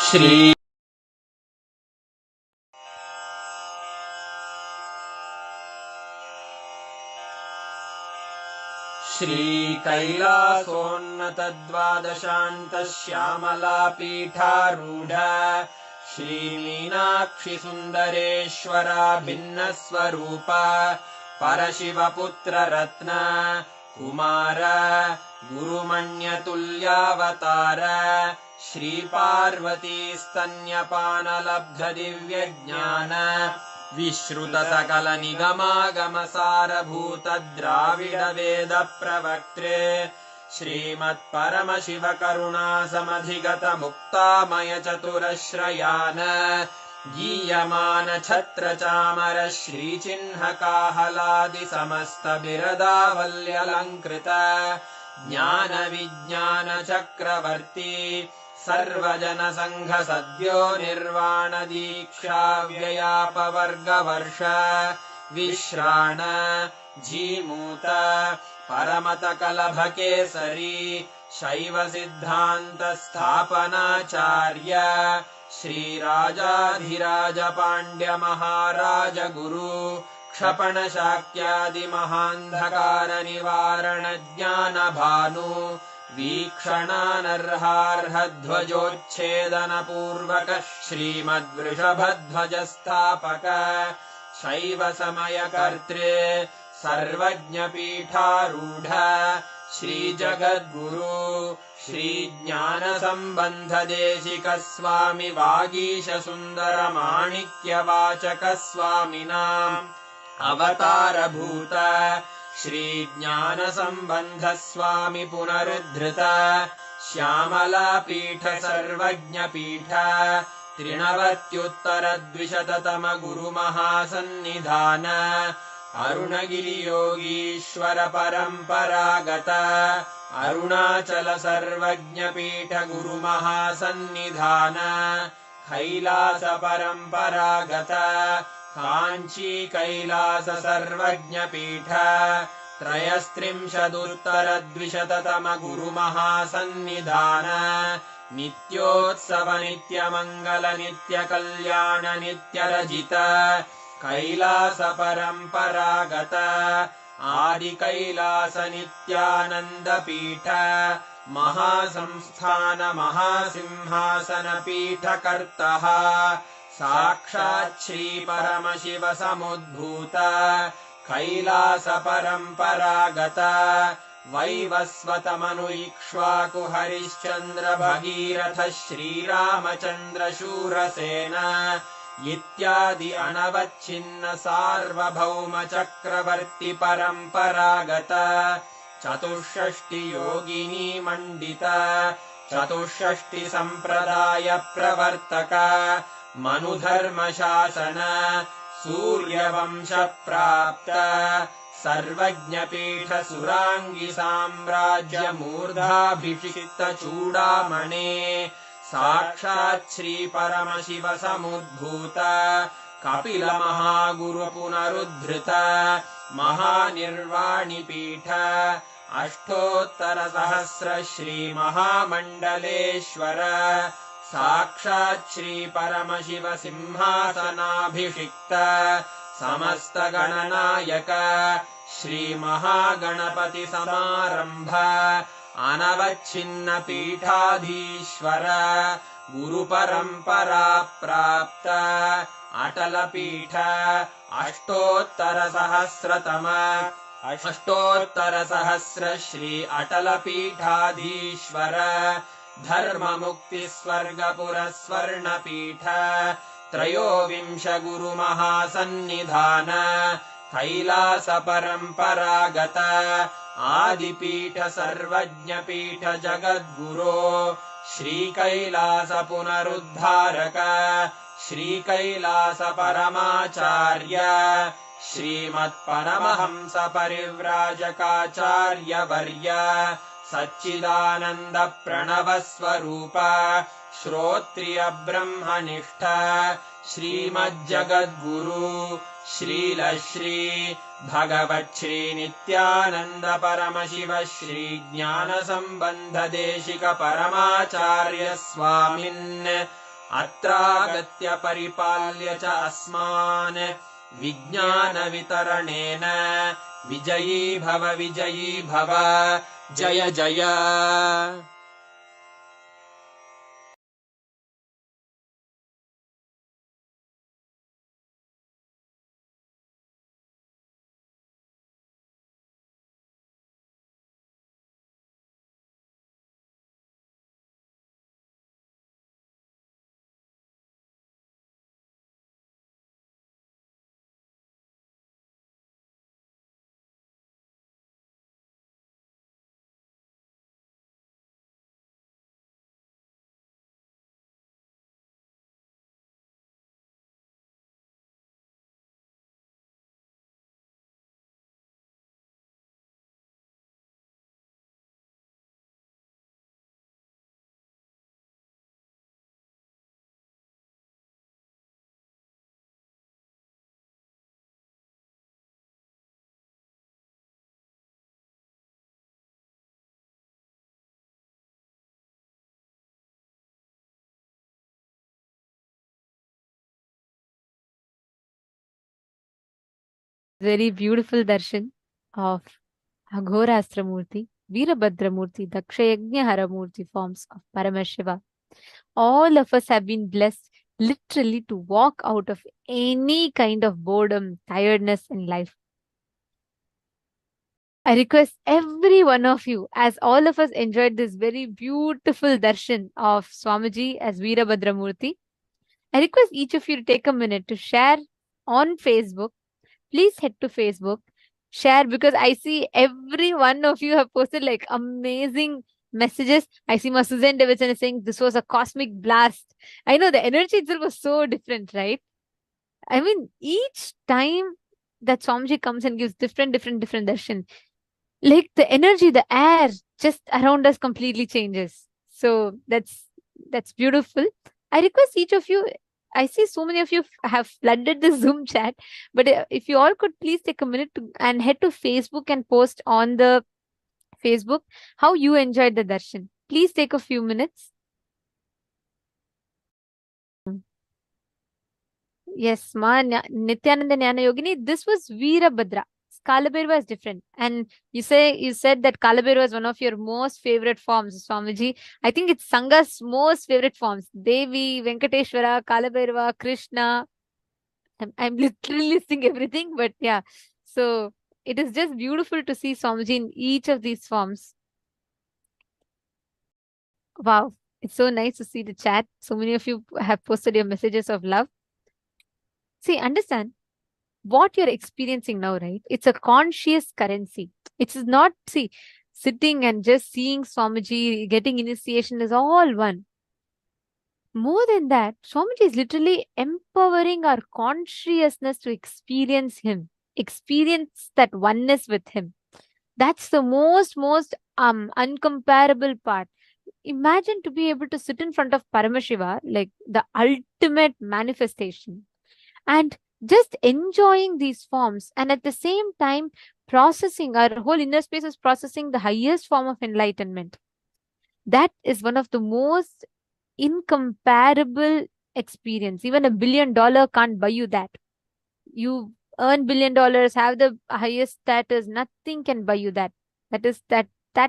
श्री श्रीकैलासोन्नतद्वादशान्तश्यामलापीठारूढ श्रीमीनाक्षिसुन्दरेश्वरा भिन्नस्वरूप परशिवपुत्ररत्न कुमार गुरुमण्यतुल्यावतार श्रीपार्वतीस्तन्यपानलब्धदिव्यज्ञान विश्रुतसकलनिगमागमसारभूतद्राविडवेदप्रवक्त्रे श्रीमत्परमशिवकरुणासमधिगतमुक्तामयचतुरश्रयान् गीयमानछत्रचामर श्रीचिह्नकाहलादिसमस्तबिरदावल्यलङ्कृत ज्ञानविज्ञानचक्रवर्ती सर्वजनसङ्घसद्यो निर्वाणदीक्षाव्ययापवर्गवर्ष विश्राण जीमूत परमतकलभकेसरी शैवसिद्धान्तस्थापनाचार्य श्रीराजाधिराजपाण्ड्यमहाराजगुरु क्षपणशाक्यादिमहान्धकारनिवारणज्ञानभानु वीक्षणानर्हार्हध्वजोच्छेदनपूर्वक श्रीमद्वृषभध्वजस्थापक शैवसमयकर्त्रे सर्वज्ञपीठारूढ श्रीजगद्गुरु श्रीज्ञानसम्बन्धदेशिकस्वामि वागीशसुन्दरमाणिक्यवाचकस्वामिनाम् अवतारभूत श्रीज्ञानसम्बन्धस्वामि पुनरुद्धृत श्यामलापीठ सर्वज्ञपीठ त्रिनवत्युत्तरद्विशततम गुरुमहासन्निधान अरुणगिरियोगीश्वर परम्परागत अरुणाचल सर्वज्ञपीठ गुरुमहासन्निधान कैलास परम्परागत काञ्ची कैलास सर्वज्ञपीठ त्रयस्त्रिंशदुत्तरद्विशततम गुरुमहासन्निधान नित्योत्सव नित्यमङ्गल नित्यकल्याण नित्यरजित कैलास परम्परागत आदिकैलास नित्यानन्दपीठ महासंस्थान महासिंहासनपीठकर्तः साक्षात् श्रीपरमशिव समुद्भूत कैलास परम्परागत वैवस्वतमनु हरिश्चन्द्र भगीरथ श्रीरामचन्द्र शूरसेन इत्यादि अनवच्छिन्न सार्वभौम चक्रवर्ति परम्परागत चतुष्षष्टि योगिनी मण्डित चतुष्षष्टि सम्प्रदाय प्रवर्तक मनुधर्मशासन सूर्यवंश प्राप्त सर्वज्ञपीठ सुराङ्गी साम्राज्य मूर्धाभिषिक्त चूडामणे साक्षात् श्री परमशिव समुद्भूत कपिल महागुरु पुनरुद्धृत महानिर्वाणिपीठ अष्टोत्तर सहस्र श्री महामण्डलेश्वर साक्षात् श्री परमशिव सिंहासनाभिषिक्त समस्त गणनायक श्री महागणपति समारंभ अनवच्छिन्न पीठाधीश्वर गुरु परंपरा प्राप्त अटल पीठ अष्टोत्तर सहस्र श्री अटल पीठाधीश्वर धर्म मुक्ति स्वर्गपुर स्वर्ण पीठ त्रयोविंश गुरु महासन्निधान कैलास परम्परागत आदिपीठ सर्वज्ञपीठ जगद्गुरो श्रीकैलास पुनरुद्धारक श्रीकैलास परमाचार्य श्रीमत्परमहंस परिव्राजकाचार्य वर्य सच्चिदानन्द प्रणव स्वरूप श्रोत्रिय ब्रह्मनिष्ठ श्रीमज्जगद्गुरु श्रील श्री भगवत् श्री नित्यानंद परमशिव श्री ज्ञान संबंध देशिक परमाचार्य स्वामिन् अत्रागत्य परिपाल्य च अस्मान् विज्ञानवितरणेन विजयी भव जय जय. Very beautiful darshan of Aghorastramurti, Veerabhadramurti, Dakshayagnaharamurti forms of Paramashiva. All of us have been blessed literally to walk out of any kind of boredom, tiredness in life. I request every one of you, as all of us enjoyed this very beautiful darshan of Swamiji as Veerabhadramurti, I request each of you to take a minute to share on Facebook. Please head to Facebook, share, because I see every one of you have posted like amazing messages. I see my Suzanne Davidson is saying this was a cosmic blast. I know the energy itself was so different, right? I mean, each time that Swamiji comes and gives different darshan, like the energy, the air just around us completely changes. So that's beautiful. I request each of you, I see so many of you have flooded the Zoom chat, but if you all could please take a minute and head to Facebook and post on the Facebook how you enjoyed the darshan. Please take a few minutes. Yes, Ma Nithyananda Jnana Yogini, this was Veerabhadra. Kalabhairava is different. And you said that Kalabhairava is one of your most favorite forms, Swamiji. I think it's Sanga's most favorite forms. Devi, Venkateshwara, Kalabhairava, Krishna. I'm literally listing everything, but yeah. So it is just beautiful to see Swamiji in each of these forms. Wow. It's so nice to see the chat. So many of you have posted your messages of love. See, understand what you're experiencing now, right? It's a conscious currency. It's not, see, sitting and just seeing Swamiji, getting initiation is all one. More than that, Swamiji is literally empowering our consciousness to experience him, experience that oneness with him. That's the most uncomparable part. Imagine to be able to sit in front of Paramashiva, like the ultimate manifestation, and just enjoying these forms, and at the same time processing, our whole inner space is processing the highest form of enlightenment. That is one of the most incomparable experience. Even $1 billion can't buy you that. You earn $1 billion, have the highest status, nothing can buy you that. That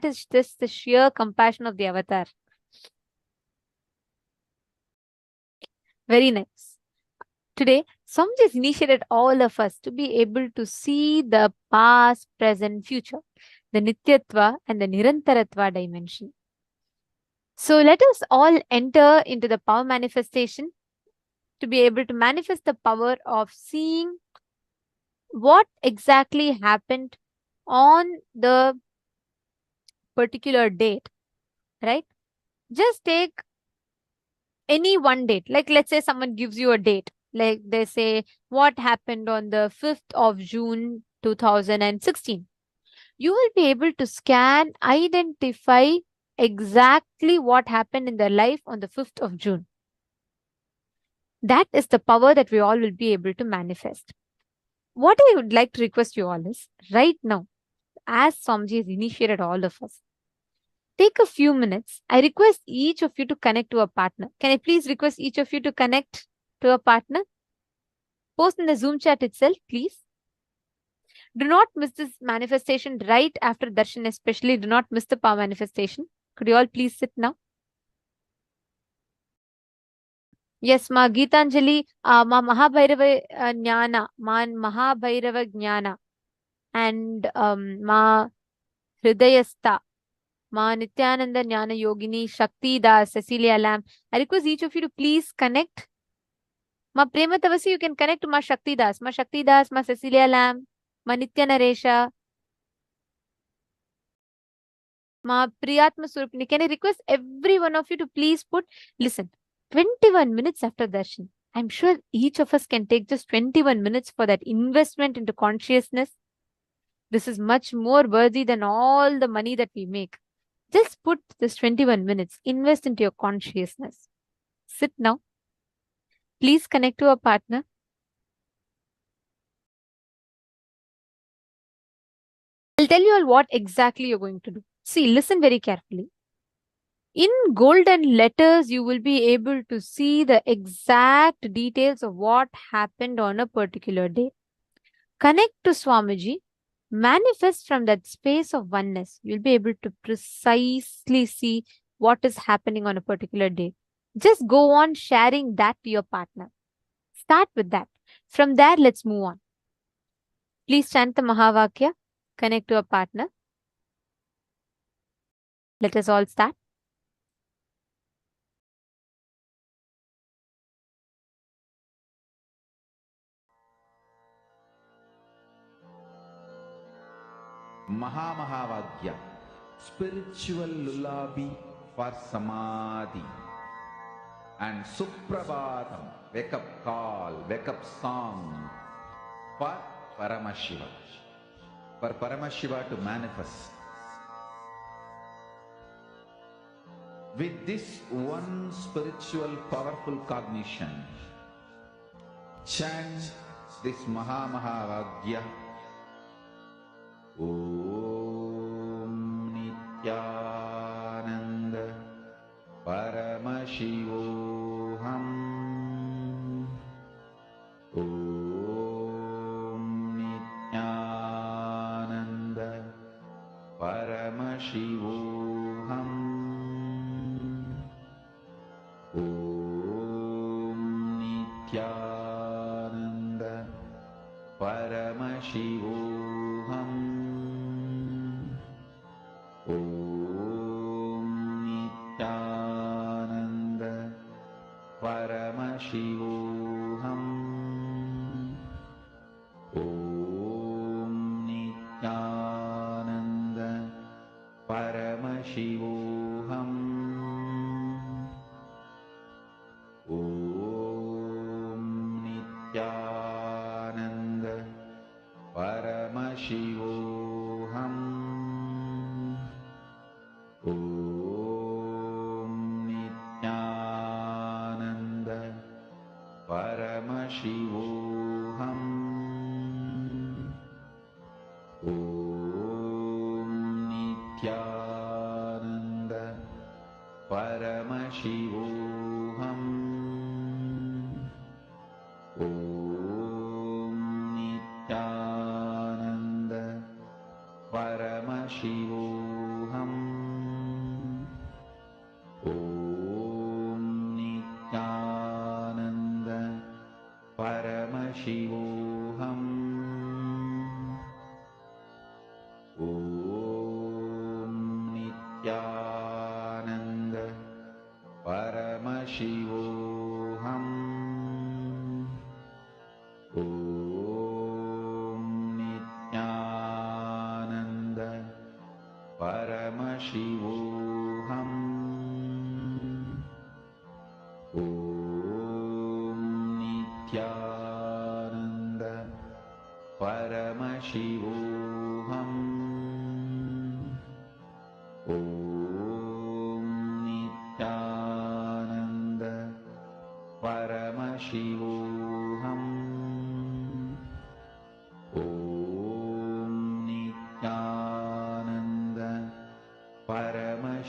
is just the sheer compassion of the avatar. Very nice. Today, Swamiji has initiated all of us to be able to see the past, present, future, the Nityatva and the Nirantaratva dimension. So let us all enter into the power manifestation to be able to manifest the power of seeing what exactly happened on the particular date, right? Just take any one date. Like, let's say someone gives you a date. Like they say, what happened on the 5th of June, 2016. You will be able to scan, identify exactly what happened in their life on the 5th of June. That is the power that we all will be able to manifest. What I would like to request you all is, right now, as Swamiji has initiated all of us, Take a few minutes. I request each of you to connect to a partner. Can I please request each of you to connect to a partner? Post in the Zoom chat itself, please. Do not miss this manifestation right after darshan, especially do not miss the power manifestation. Could you all please sit now? Yes, Ma Geetanjali, Ma Mahabhairava Jnana, Ma Mahabhairava Jnana, and Ma Hridayastha, Ma Nithyananda Jnana Yogini, Shakti Das, Cecilia Lam. I request each of you to please connect. Ma Prema Tavasi, you can connect to Ma Shakti Das, Ma Cecilia Lam, Ma Nitya Naresha, Ma Priyatma Surupini. Can I request every one of you to please put, listen, 21 minutes after darshan. I'm sure each of us can take just 21 minutes for that investment into consciousness. This is much more worthy than all the money that we make. Just put this 21 minutes, invest into your consciousness. Sit now. Please connect to a partner. I'll tell you all what exactly you're going to do. See, listen very carefully. In golden letters, you will be able to see the exact details of what happened on a particular day. Connect to Swamiji, manifest from that space of oneness. You'll be able to precisely see what is happening on a particular day. Just go on sharing that to your partner. Start with that. From there, let's move on. Please chant the Mahavakya. Connect to a partner. Let us all start. Mahavagya, spiritual lullaby for samadhi, and Suprabhatam, wake up call, wake up song for Paramashiva, for Paramashiva to manifest. With this one spiritual powerful cognition, chant this Mahavagya. Om Nithyananda Paramashivoham. Om Nithyananda Paramashivoham. Om Nithyananda Paramashivoham. Om Nithyananda Paramashivoham. Om Nithyananda Paramashivoham. Om Nithyananda Paramashivoham. Om Nithyananda Paramashivoham. Om Nithyananda Paramashivoham. Om Nithyananda Paramashivoham. Om Nithyananda Paramashivoham. Om Nithyananda Paramashivoham. Om Nithyananda Paramashivoham. Om Nithyananda Paramashivoham. Om Nithyananda Paramashivoham. Om Nithyananda Paramashivoham.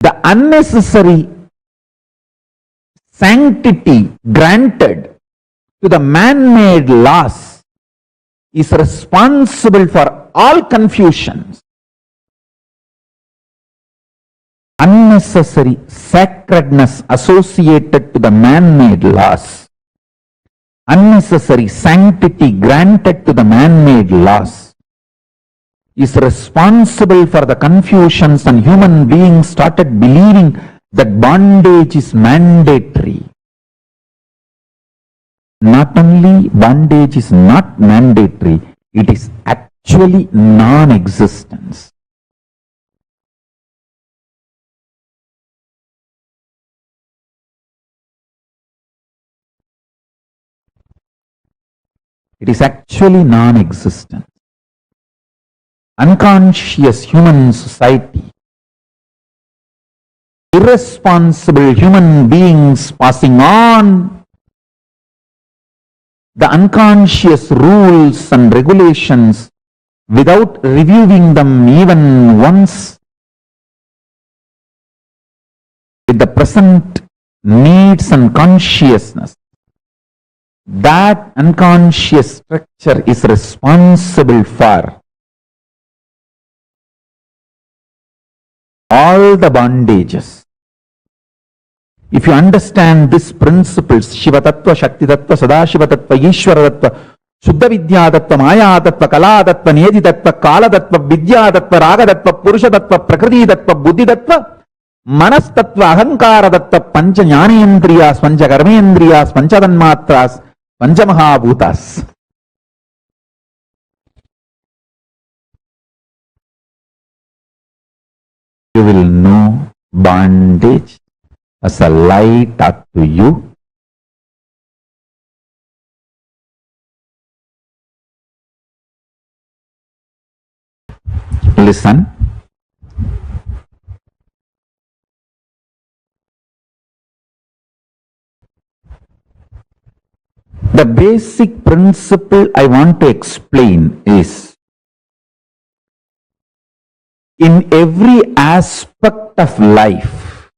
The unnecessary sanctity granted to the man-made laws is responsible for all confusions. Unnecessary sacredness associated to the man-made laws, unnecessary sanctity granted to the man-made laws is responsible for the confusions, and human beings started believing that bondage is mandatory. Not only bondage is not mandatory, it is actually non-existence. It is actually non-existent. Unconscious human society, irresponsible human beings passing on the unconscious rules and regulations without reviewing them even once with the present needs and consciousness. That unconscious structure is responsible for all the bondages. If you understand these principles, Shiva Tattva, Shakti Tattva, Sadashiva Tattva, Ishvara Tattva, Shuddha Vidya Tattva, Maya Tattva, Kaala Tattva, Niyati Tattva, Kaala Tattva, Vidya Tattva, Raga Tattva, Purusha Tattva, Prakriti Tattva, Buddhi Tattva, Manas Tattva, Ahankara Tattva, Pancha Jnanendriyas, Pancha Karmendriyas, Pancha Tanmatras, Pancha Mahabhutas. You will know bondage as a lie taught to you. Listen. The basic principle I want to explain is, in every aspect of life,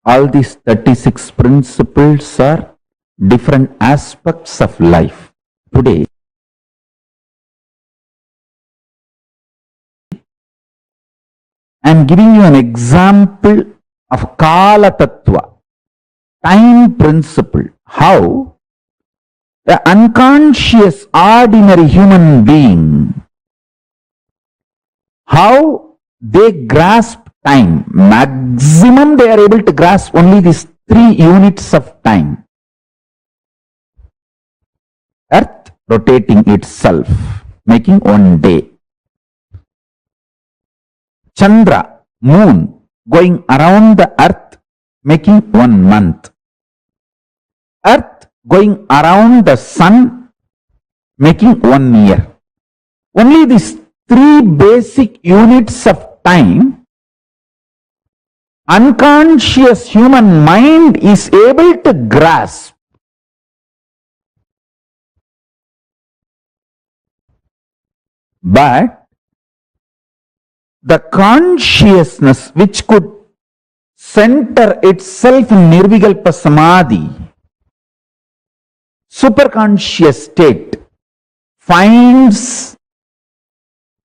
all these 36 principles are different aspects of life. Today, I am giving you an example of Kaala Tattva, time principle, how the unconscious ordinary human being, how they grasp time. Maximum they are able to grasp only these 3 units of time. Earth rotating itself, making one day. Chandra, moon, going around the earth, making 1 month. Earth going around the sun, making 1 year. Only these 3 basic units of time, unconscious human mind is able to grasp. But the consciousness which could center itself in Nirvikalpa Samadhi, superconscious state, finds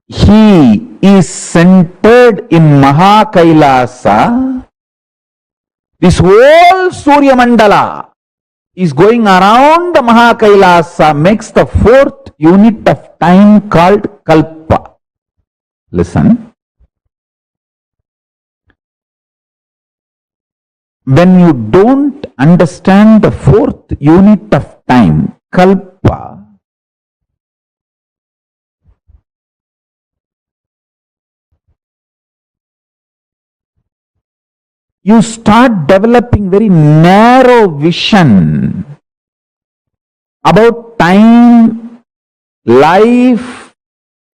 he is centered in KAILASA. This whole Surya Mandala is going around the KAILASA, makes the 4th unit of time called Kalpa. Listen. When you don't understand the 4th unit of time, Kalpa, you start developing very narrow vision about time, life,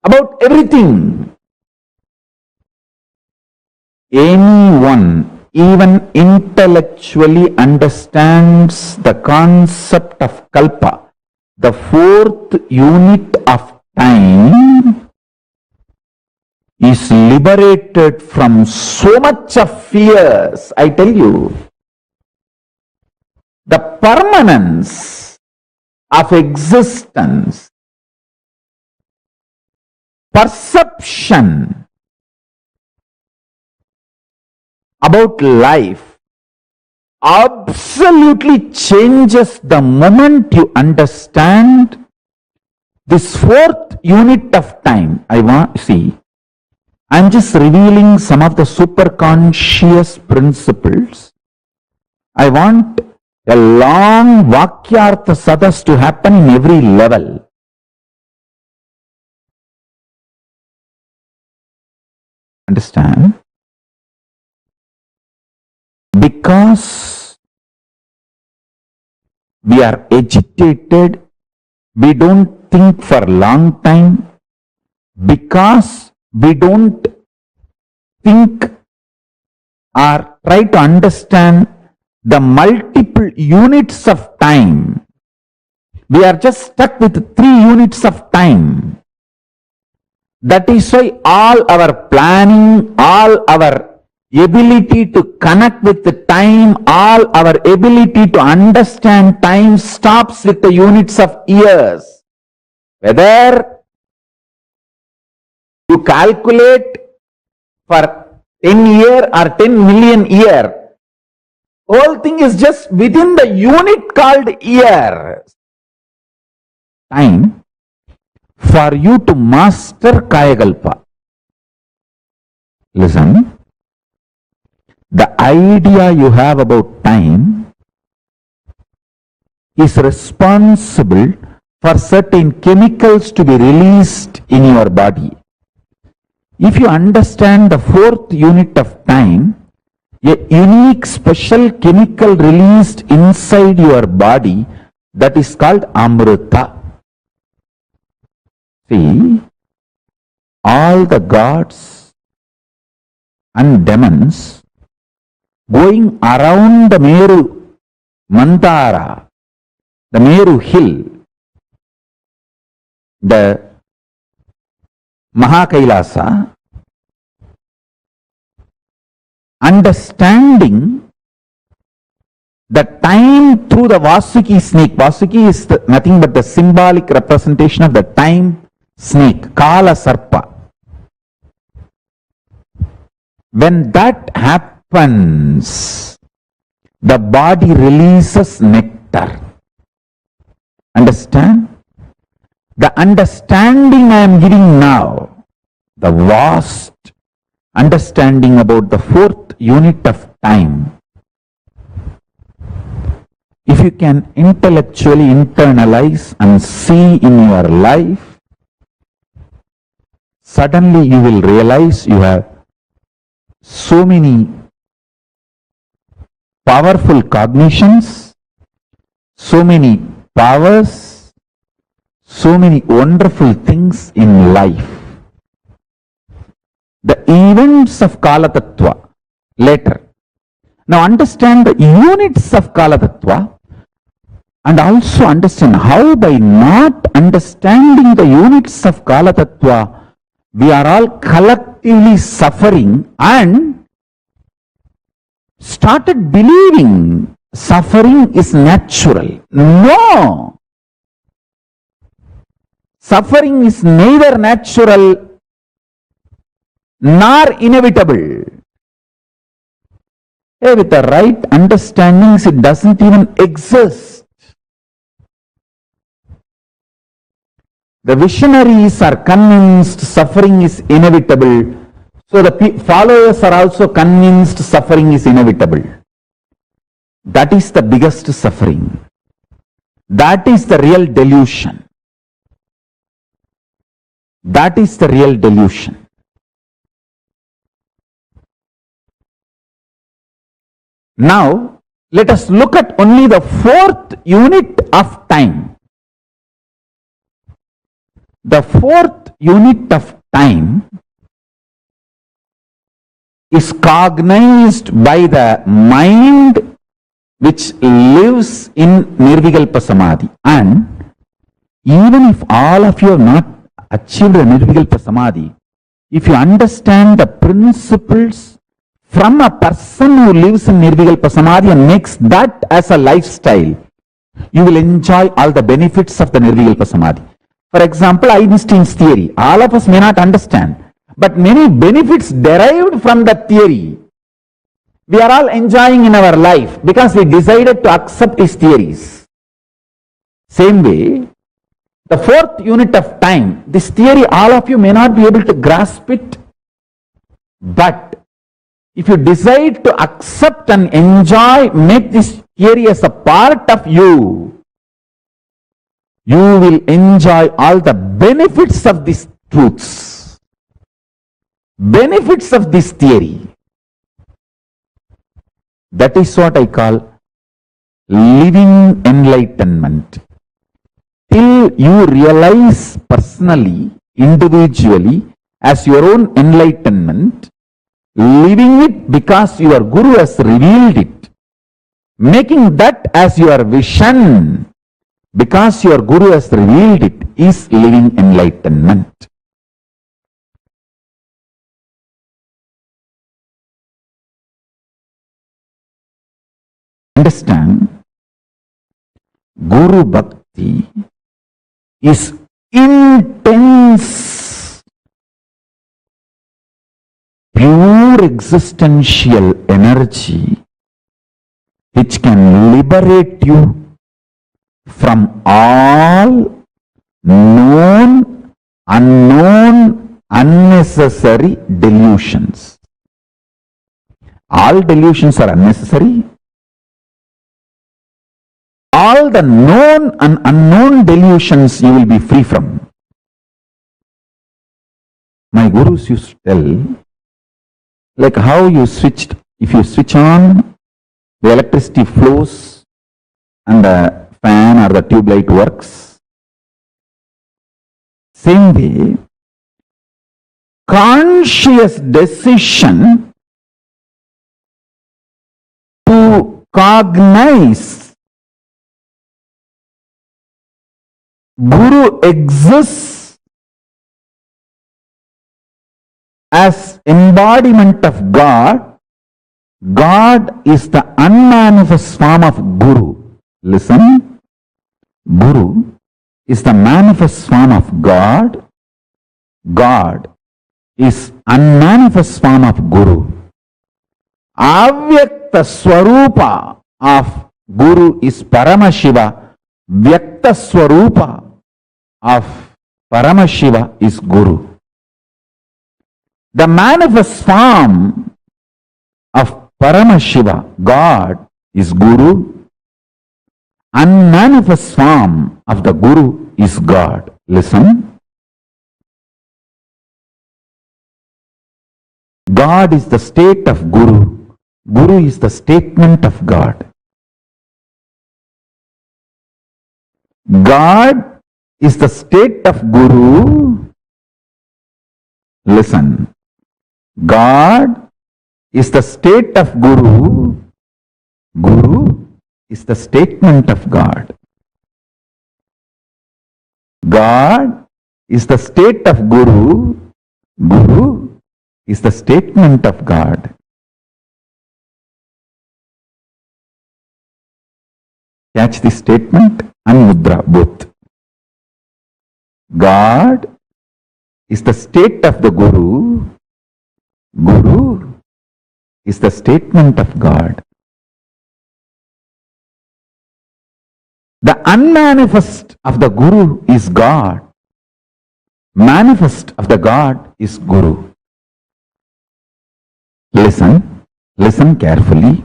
about everything. Anyone even intellectually understands the concept of Kalpa, the 4th unit of time, is liberated from so much of fears. I tell you, the permanence of existence, perception about life absolutely changes the moment you understand this fourth unit of time. I'm just revealing some of the superconscious principles. I want a long Vakyartha Sadas to happen in every level. Understand? Because we are agitated, we don't think for a long time, because we don't think or try to understand the multiple units of time. We are just stuck with 3 units of time. That is why all our planning, all our ability to connect with the time, all our ability to understand time stops with the units of years. Whether you calculate for 10 year or 10 million year, whole thing is just within the unit called year. Time for you to master Kayakalpa. Listen. The idea you have about time is responsible for certain chemicals to be released in your body. If you understand the fourth unit of time, a unique special chemical released inside your body, that is called Amrita. See, all the gods and demons going around the Meru Mandara, the Meru hill, the KAILASA, understanding the time through the Vasuki snake. Vasuki is nothing but the symbolic representation of the time snake, Kaala Sarpa. When that happens, the body releases nectar. Understand? The understanding I am giving now, the vast understanding about the fourth unit of time, if you can intellectually internalize and see in your life, suddenly you will realize you have so many powerful cognitions, so many powers, so many wonderful things in life. The events of Kaala Tattva later. Now understand the units of Kaala Tattva and also understand how by not understanding the units of Kaala Tattva, we are all collectively suffering and started believing suffering is natural. No! Suffering is neither natural nor inevitable. With the right understandings, it doesn't even exist. The visionaries are convinced suffering is inevitable, so the followers are also convinced suffering is inevitable. That is the biggest suffering. That is the real delusion. That is the real delusion. Now, let us look at only the fourth unit of time. The fourth unit of time is cognized by the mind which lives in Nirvikalpa Samadhi. And even if all of you have not achieved a Nirvikalpa Samadhi, if you understand the principles from a person who lives in Nirvikalpa Samadhi and makes that as a lifestyle, you will enjoy all the benefits of the Nirvikalpa Samadhi. For example, Einstein's theory. All of us may not understand, but many benefits derived from that theory, we are all enjoying in our life because we decided to accept his theories. Same way, the fourth unit of time, this theory, all of you may not be able to grasp it, but if you decide to accept and enjoy, make this theory as a part of you, you will enjoy all the benefits of these truths, benefits of this theory. That is what I call living enlightenment. Till you realize personally, individually, as your own enlightenment, living it because your Guru has revealed it, making that as your vision because your Guru has revealed it, is living enlightenment. Understand, Guru Bhakti is intense, pure existential energy which can liberate you from all known, unknown, unnecessary delusions. All delusions are unnecessary. All the known and unknown delusions you will be free from. My gurus used to tell, like how you switched, if you switch on, the electricity flows and the fan or the tube light works. Same way, conscious decision to cognize Guru exists as embodiment of God. God is the unmanifest form of Guru. Listen, Guru is the manifest form of God. God is unmanifest form of Guru. Avyakta Svarupa of Guru is Paramashiva. Vyakta Svarupa of Paramashiva is Guru. The manifest form of Paramashiva, God, is Guru. Unmanifest form of the Guru is God. Listen. God is the state of Guru. Guru is the statement of God. God is the state of Guru. Listen. God is the state of Guru. Guru is the statement of God. God is the state of Guru. Guru is the statement of God. Catch this statement and mudra both. God is the state of the Guru. Guru is the statement of God. The unmanifest of the Guru is God. Manifest of the God is Guru. Listen carefully.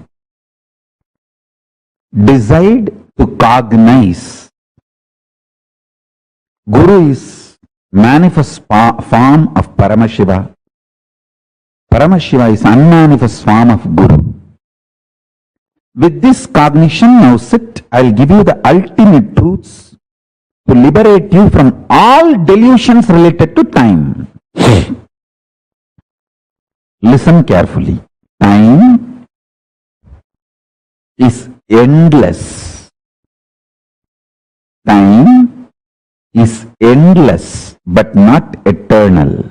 Decide to cognize. Guru is manifest form of Paramashiva. Paramashiva is unmanifest form of Guru. With this cognition, now sit, I will give you the ultimate truths to liberate you from all delusions related to time. Listen carefully. Time is endless. Time is endless but not eternal.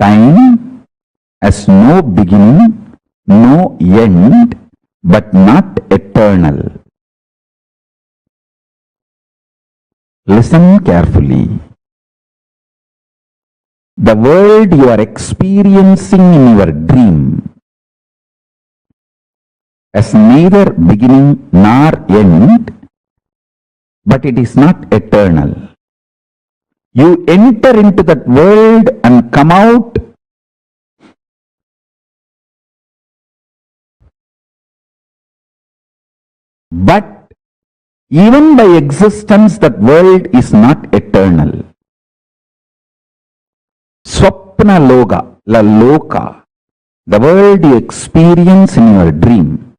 Time has no beginning, no end, but not eternal. Listen carefully. The world you are experiencing in your dream has neither beginning nor end, but it is not eternal. You enter into that world and come out but even by existence that world is not eternal. Swapna loga, la loka, the world you experience in your dream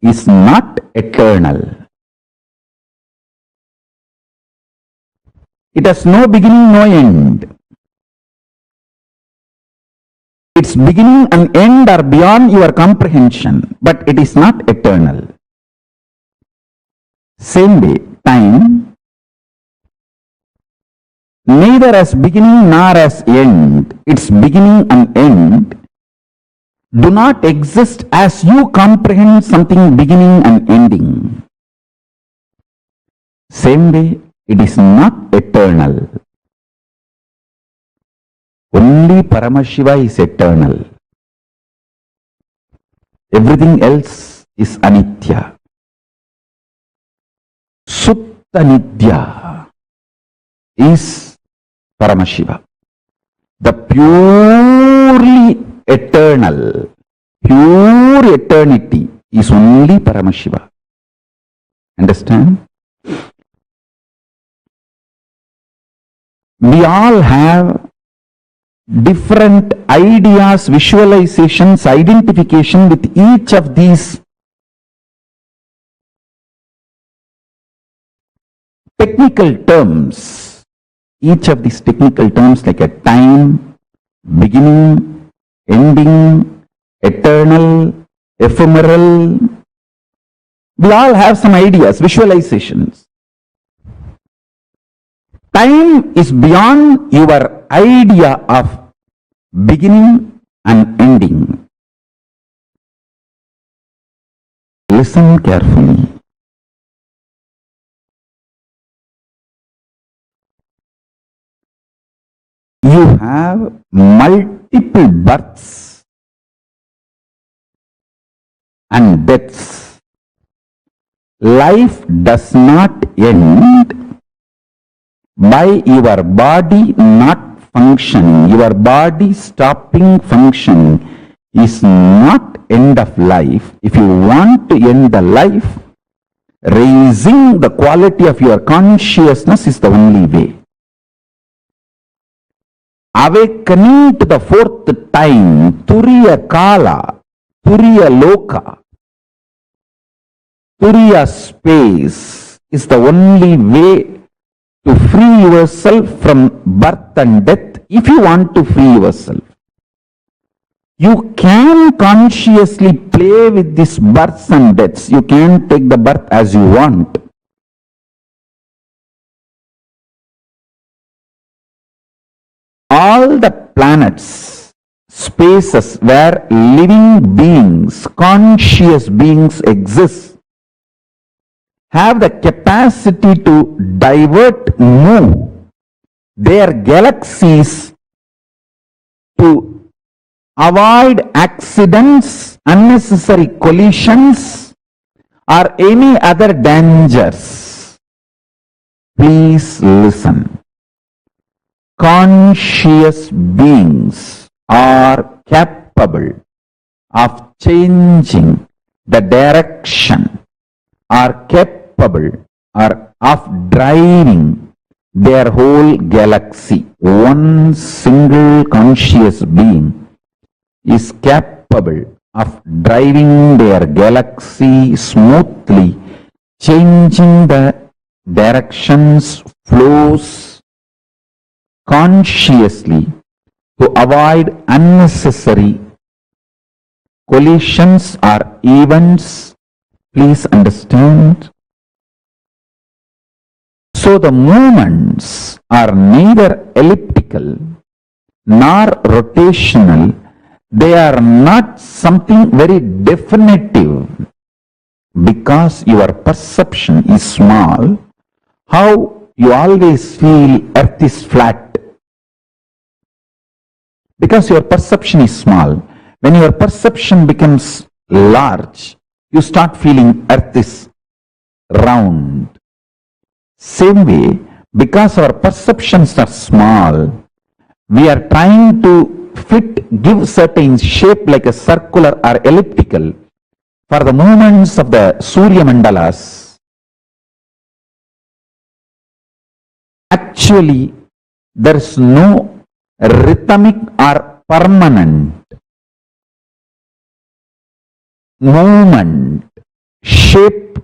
is not eternal. It has no beginning, no end. Its beginning and end are beyond your comprehension, but it is not eternal. Same way, time neither as beginning nor as end. Its beginning and end do not exist as you comprehend something beginning and ending. Same way, it is not eternal. Only Paramashiva is eternal. Everything else is anitya. Sutta Nidya is Paramashiva. The purely eternal, pure eternity is only Paramashiva. Understand? We all have different ideas, visualizations, identification with each of these technical terms. Each of these technical terms like a time, beginning, ending, eternal, ephemeral. We all have some ideas, visualizations. Time is beyond your idea of beginning and ending. Listen carefully. You have multiple births and deaths. Life does not end by your body not functioning. Your body stopping functioning is not end of life. If you want to end the life, raising the quality of your consciousness is the only way. Awakening to the fourth time, Turiya Kala, Turiya Loka, Turiya space is the only way to free yourself from birth and death. If you want to free yourself, you can consciously play with these births and deaths. You can take the birth as you want. All the planets, spaces where living beings, conscious beings exist, have the capacity to divert, move their galaxies to avoid accidents, unnecessary collisions, or any other dangers. Please listen. Conscious beings are capable of changing the direction, are capable of driving their whole galaxy. One single conscious being is capable of driving their galaxy smoothly, changing the directions, flows, consciously to avoid unnecessary collisions or events. Please understand. So the movements are neither elliptical nor rotational. They are not something very definitive. Because your perception is small, how you always feel earth is flat? Because your perception is small. When your perception becomes large, you start feeling earth is round. Same way, because our perceptions are small, we are trying to give certain shape like a circular or elliptical for the movements of the Surya Mandalas. Actually, there is no rhythmic or permanent movement, shape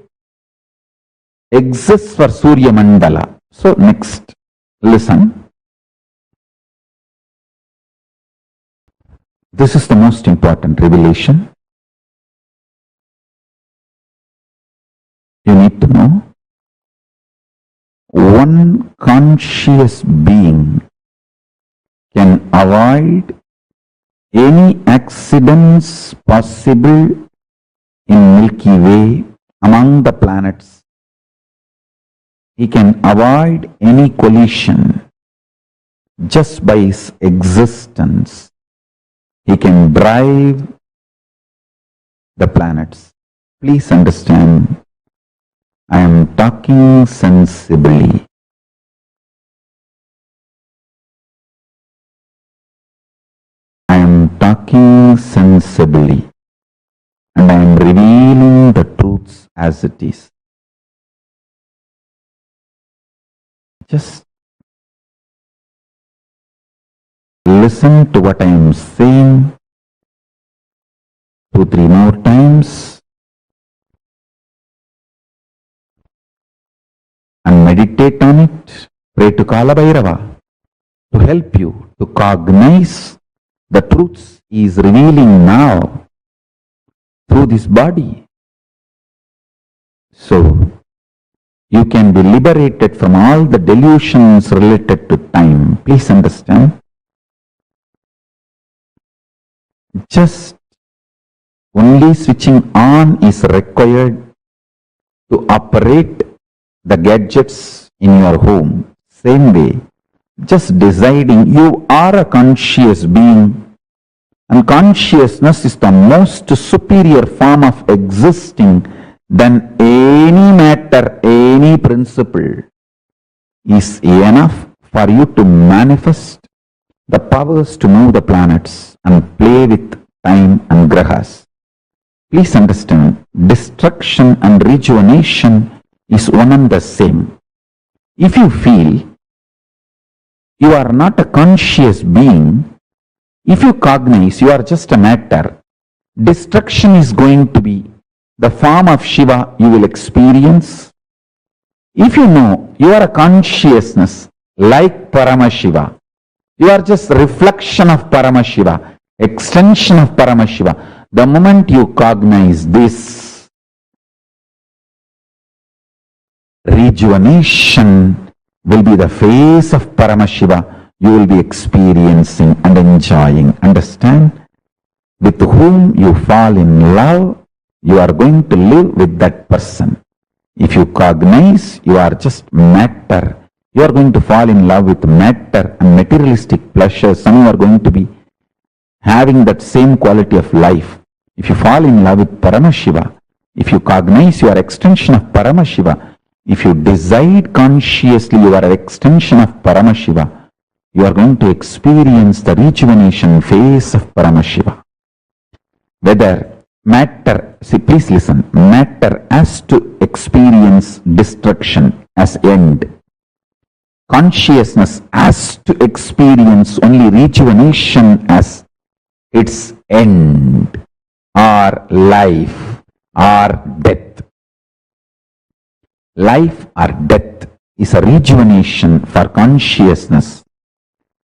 exists for Surya Mandala. So next, listen. This is the most important revelation. You need to know. One conscious being can avoid any accidents possible in Milky Way among the planets. He can avoid any collision just by his existence. He can drive the planets. Please understand, I am talking sensibly. I am talking sensibly, and I am revealing the truths as it is. Just listen to what I am saying 2-3 more times and meditate on it. Pray to Kala to help you to cognize the truths he is revealing now through this body. So, you can be liberated from all the delusions related to time. Please understand. Just only switching on is required to operate the gadgets in your home. Same way, just deciding you are a conscious being, and consciousness is the most superior form of existing than any matter, any principle, is enough for you to manifest the powers to move the planets and play with time and grahas. Please understand, destruction and rejuvenation is one and the same. If you feel you are not a conscious being, if you cognize you are just a matter, destruction is going to be the form of Shiva you will experience. If you know you are a consciousness like Paramashiva, you are just reflection of Paramashiva, extension of Paramashiva. The moment you cognize this, rejuvenation will be the face of Paramashiva you will be experiencing and enjoying. Understand? With whom you fall in love, you are going to live with that person. If you cognize you are just matter, you are going to fall in love with matter and materialistic pleasures. Some you are going to be having that same quality of life. If you fall in love with Paramashiva, if you cognize you are extension of Paramashiva, if you decide consciously you are an extension of Paramashiva, you are going to experience the rejuvenation phase of Paramashiva. Whether matter, see, please listen, matter has to experience destruction as end. Consciousness has to experience only rejuvenation as its end, or life, or death. Life or death is a rejuvenation for consciousness.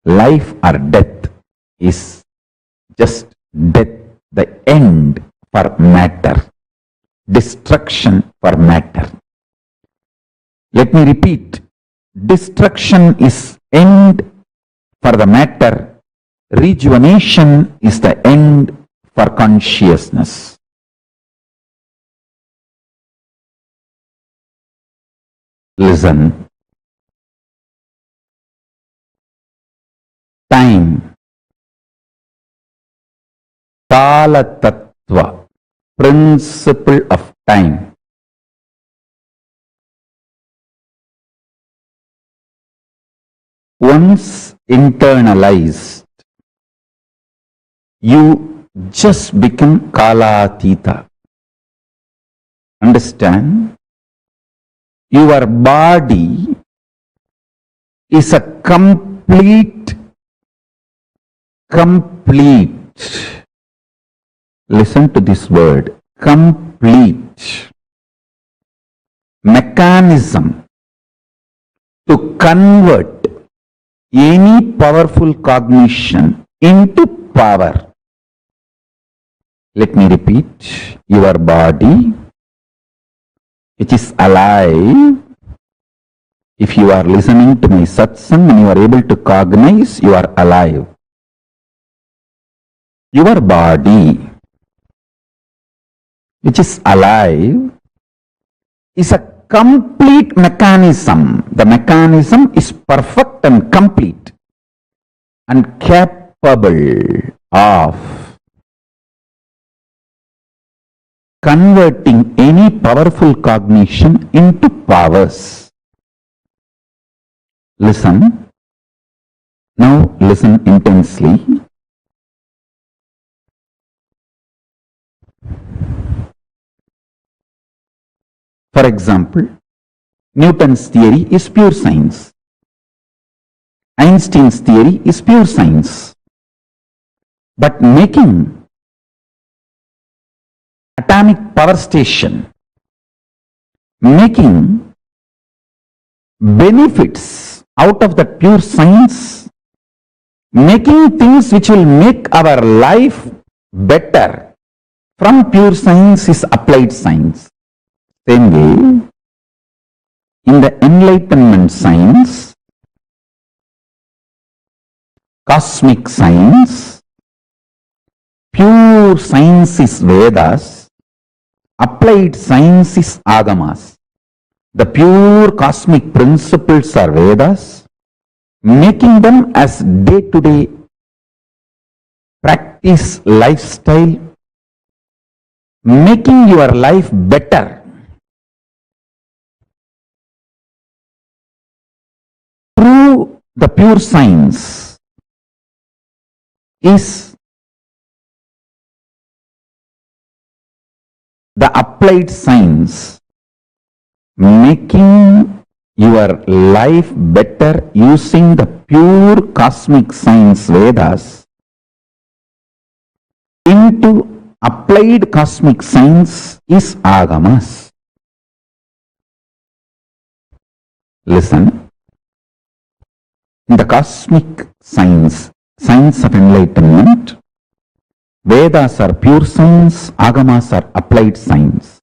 Life or death is just death, the end for matter, destruction for matter. Let me repeat, destruction is end for the matter, Rejuvenation is the end for consciousness. Listen. Time. Kaala Tattva. Principle of time. Once internalized, you just become Kaala Tattva. Understand? Your body is a complete, listen to this word, complete mechanism to convert any powerful cognition into power. Let me repeat, your body, which is alive. If you are listening to my satsang and you are able to cognize, you are alive. Your body, which is alive, is a complete mechanism. The mechanism is perfect and complete and capable of converting any powerful cognition into powers. Listen. Now listen intensely. For example, Newton's theory is pure science. Einstein's theory is pure science. But making atomic power station, making benefits out of that pure science, making things which will make our life better from pure science is applied science. Same way, in the enlightenment science, cosmic science, pure science is Vedas, applied science is Agamas. The pure cosmic principles are Vedas, making them as day-to-day practice lifestyle, making your life better. Through the pure science is the applied science, making your life better using the pure cosmic science Vedas into applied cosmic science is Agamas. Listen. In the cosmic science, science of enlightenment, Vedas are pure science, Agamas are applied science.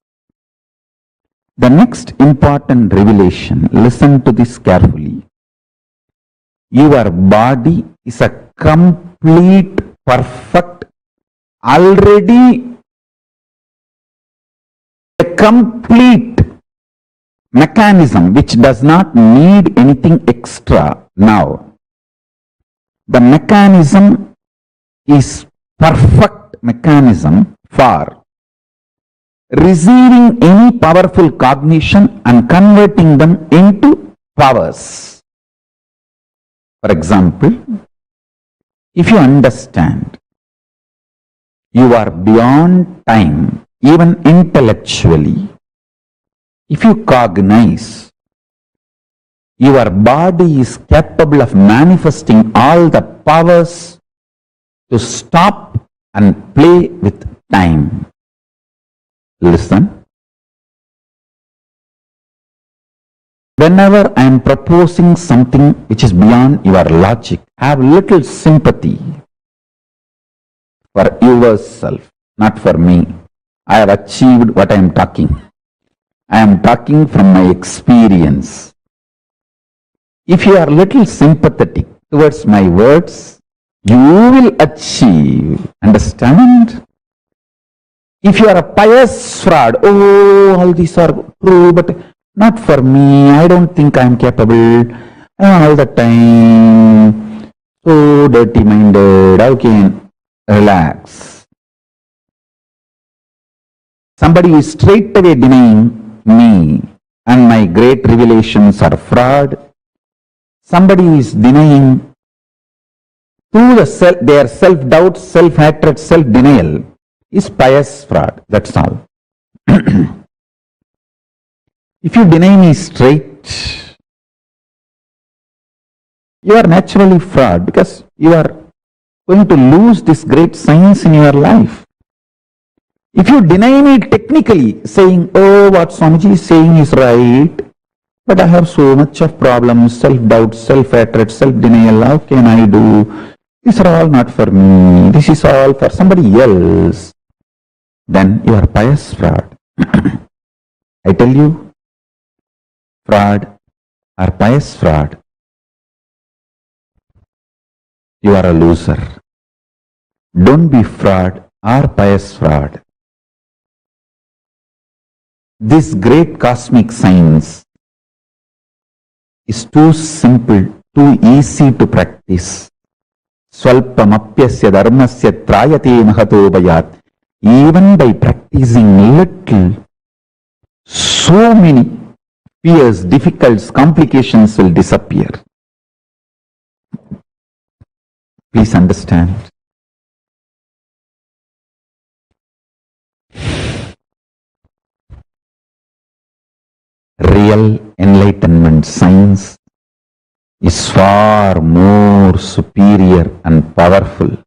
The next important revelation, listen to this carefully. Your body is a complete, perfect, already a complete mechanism which does not need anything extra now. The mechanism is perfect mechanism for receiving any powerful cognition and converting them into powers. For example, if you understand you are beyond time, even intellectually, if you cognize your body is capable of manifesting all the powers to stop and play with time. Listen. Whenever I am proposing something which is beyond your logic, have little sympathy for yourself, not for me. I have achieved what I am talking. I am talking from my experience. If you are little sympathetic towards my words, you will achieve. Understand? If you are a pious fraud, oh, all these are true, but not for me. I don't think I am capable. I am all the time so dirty-minded. How can relax? Somebody is straight away denying me and my great revelations are fraud. Somebody is denying through their self-doubt, self-hatred, self-denial is pious fraud. That's all. If you deny me straight, you are naturally fraud because you are going to lose this great science in your life. If you deny me technically, saying, oh, what Swamiji is saying is right, but I have so much of problems, self-doubt, self-hatred, self-denial, how can I do? These are all not for me. This is all for somebody else. Then you are pious fraud. I tell you, fraud or pious fraud, you are a loser. Don't be fraud or pious fraud. This great cosmic science is too simple, too easy to practice. Swalpamapyasya dharmasya trayate mahato bayat. Even by practicing little, so many fears, difficulties, complications will disappear. Please understand. Real enlightenment science is far more superior and powerful.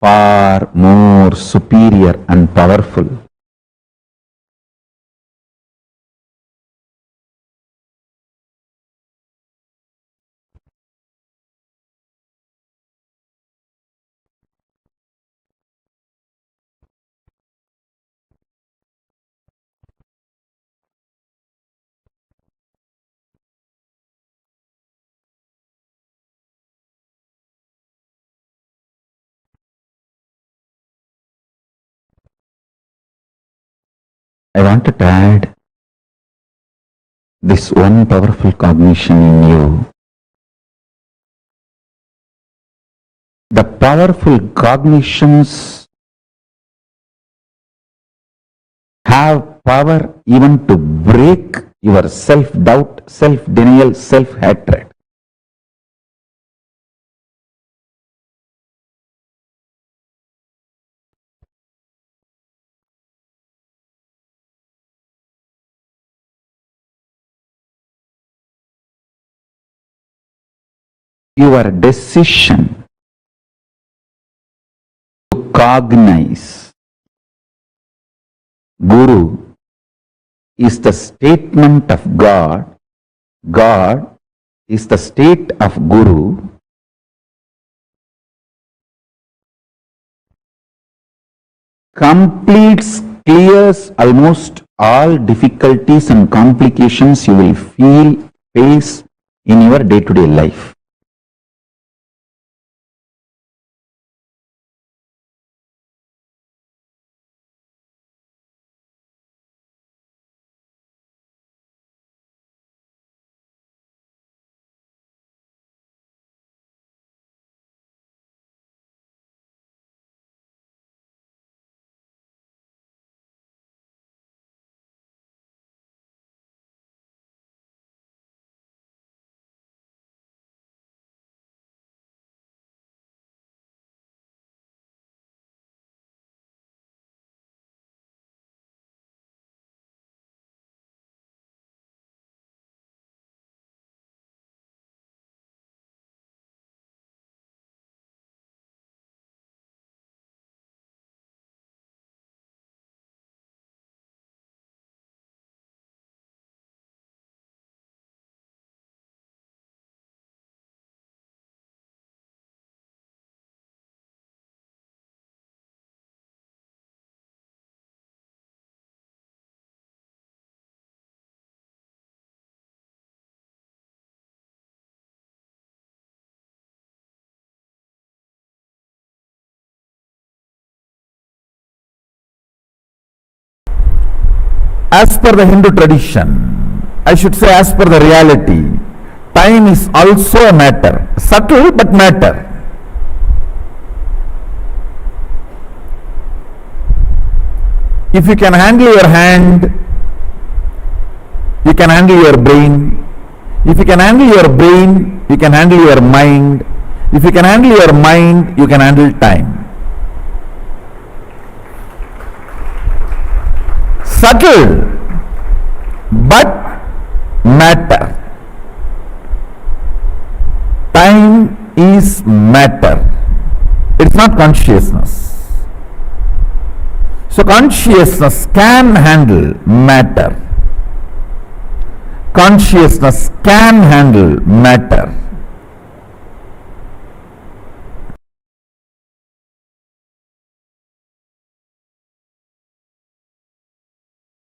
Far more superior and powerful. I wanted to add this one powerful cognition in you. The powerful cognitions have power even to break your self-doubt, self-denial, self-hatred. Your decision to cognize Guru is the statement of God. God is the state of Guru. Completes, clears almost all difficulties and complications you will face in your day-to-day life. as per the Hindu tradition, I should say as per the reality, time is also a matter, subtle but matter. If you can handle your hand, you can handle your brain. If you can handle your brain, you can handle your mind. If you can handle your mind, you can handle time. Subtle but matter. Time is matter. It's not consciousness. So consciousness can handle matter. Consciousness can handle matter.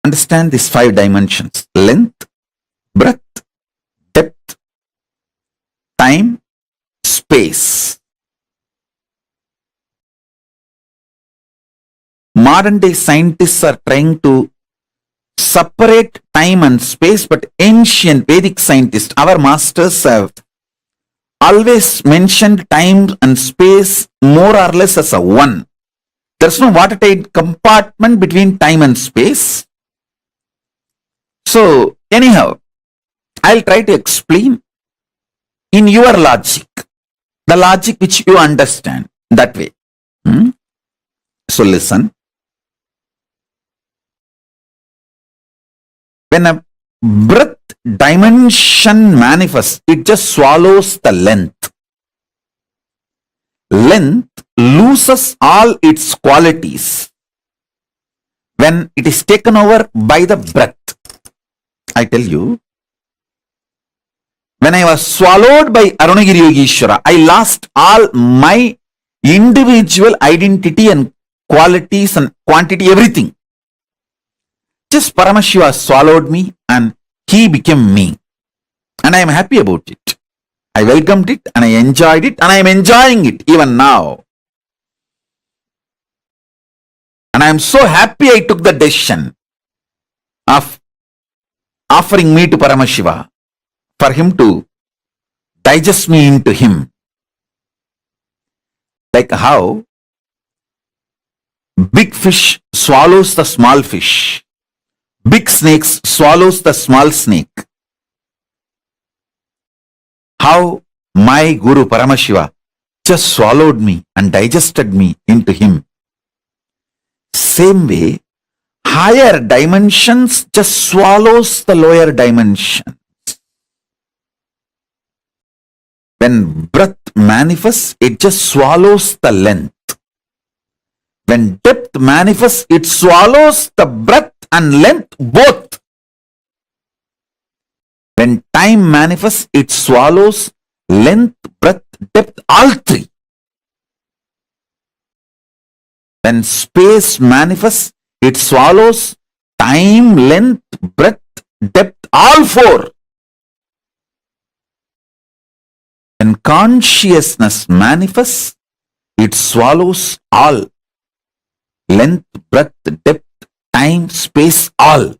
Understand these 5 dimensions: length, breadth, depth, time, space. Modern day scientists are trying to separate time and space, but ancient Vedic scientists, our masters, have always mentioned time and space more or less as a one. There's no watertight compartment between time and space. So anyhow, I'll try to explain in your logic, the logic which you understand that way. So listen. When a breadth dimension manifests, it just swallows the length. Length loses all its qualities when it is taken over by the breadth. I tell you, when I was swallowed by Arunagiri Yogeshwara, I lost all my individual identity and qualities and quantity, everything. Just Paramashiva swallowed me and he became me. And I am happy about it. I welcomed it and I enjoyed it and I am enjoying it even now. And I am so happy I took the decision of offering me to Paramashiva for him to digest me into him. Like how big fish swallows the small fish. Big snakes swallows the small snake. How my Guru Paramashiva just swallowed me and digested me into him. Same way, higher dimensions just swallows the lower dimension. When breadth manifests, it just swallows the length. When depth manifests, it swallows the breadth and length both. When time manifests, it swallows length, breadth, depth, all three. When space manifests, it swallows time, length, breadth, depth, all four. When consciousness manifests, it swallows all. Length, breadth, depth, time, space, all.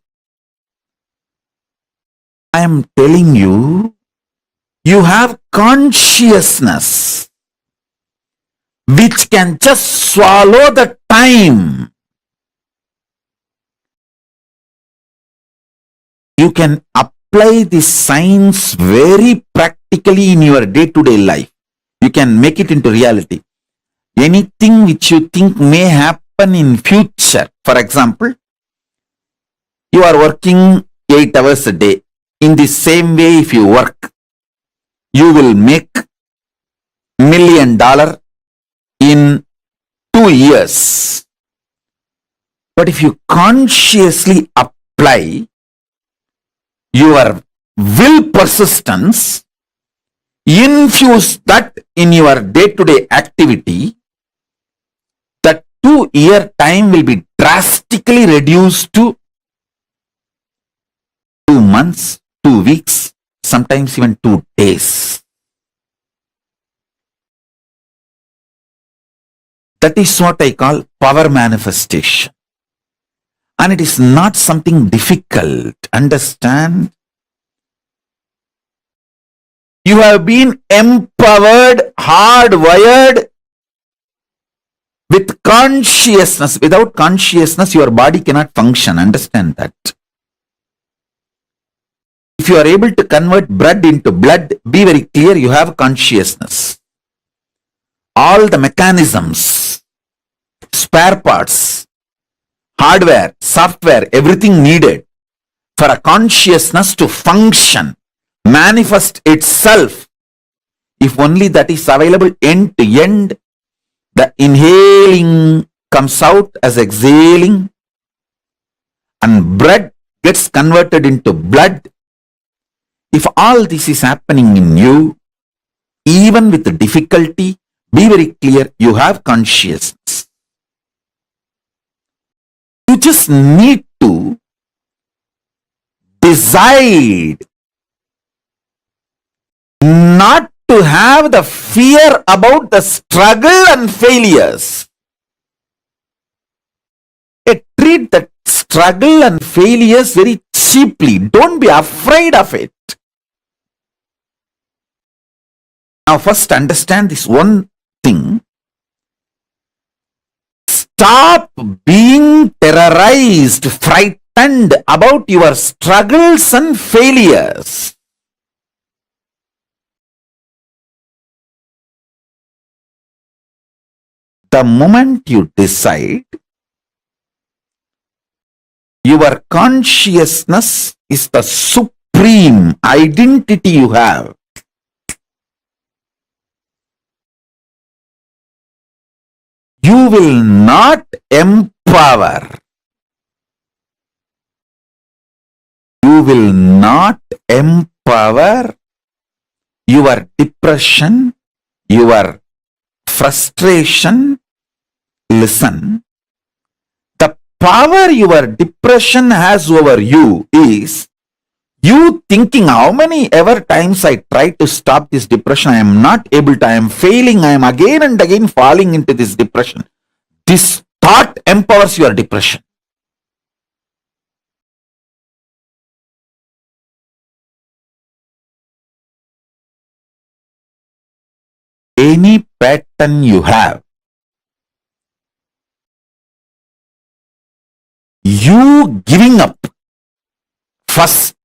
I am telling you, you have consciousness which can just swallow the time. You can apply this science very practically in your day-to-day life. You can make it into reality. Anything which you think may happen in future, for example, you are working 8 hours a day. In the same way, if you work, you will make $1 million in 2 years. But if you consciously apply your will persistence, infuse that in your day-to-day activity, that 2-year time will be drastically reduced to 2 months, 2 weeks, sometimes even 2 days. That is what I call power manifestation. And it is not something difficult. Understand? You have been empowered, hardwired with consciousness. Without consciousness, your body cannot function. Understand that. If you are able to convert blood into blood, be very clear, you have consciousness. All the mechanisms, spare parts, hardware, software, everything needed for a consciousness to function, manifest itself, if only that is available end to end, the inhaling comes out as exhaling, and blood gets converted into blood. If all this is happening in you, even with the difficulty, be very clear, you have consciousness. You just need to decide not to have the fear about the struggle and failures. Treat the struggle and failures very cheaply. Don't be afraid of it. Now first understand this one thing. Stop being terrorized, frightened about your struggles and failures. The moment you decide, your consciousness is the supreme identity you have. You will not empower. You will not empower your depression, your frustration. Listen, the power your depression has over you is you thinking how many ever times I try to stop this depression, I am not able to, I am failing, I am again and again falling into this depression. This thought empowers your depression. Any pattern you have, you giving up first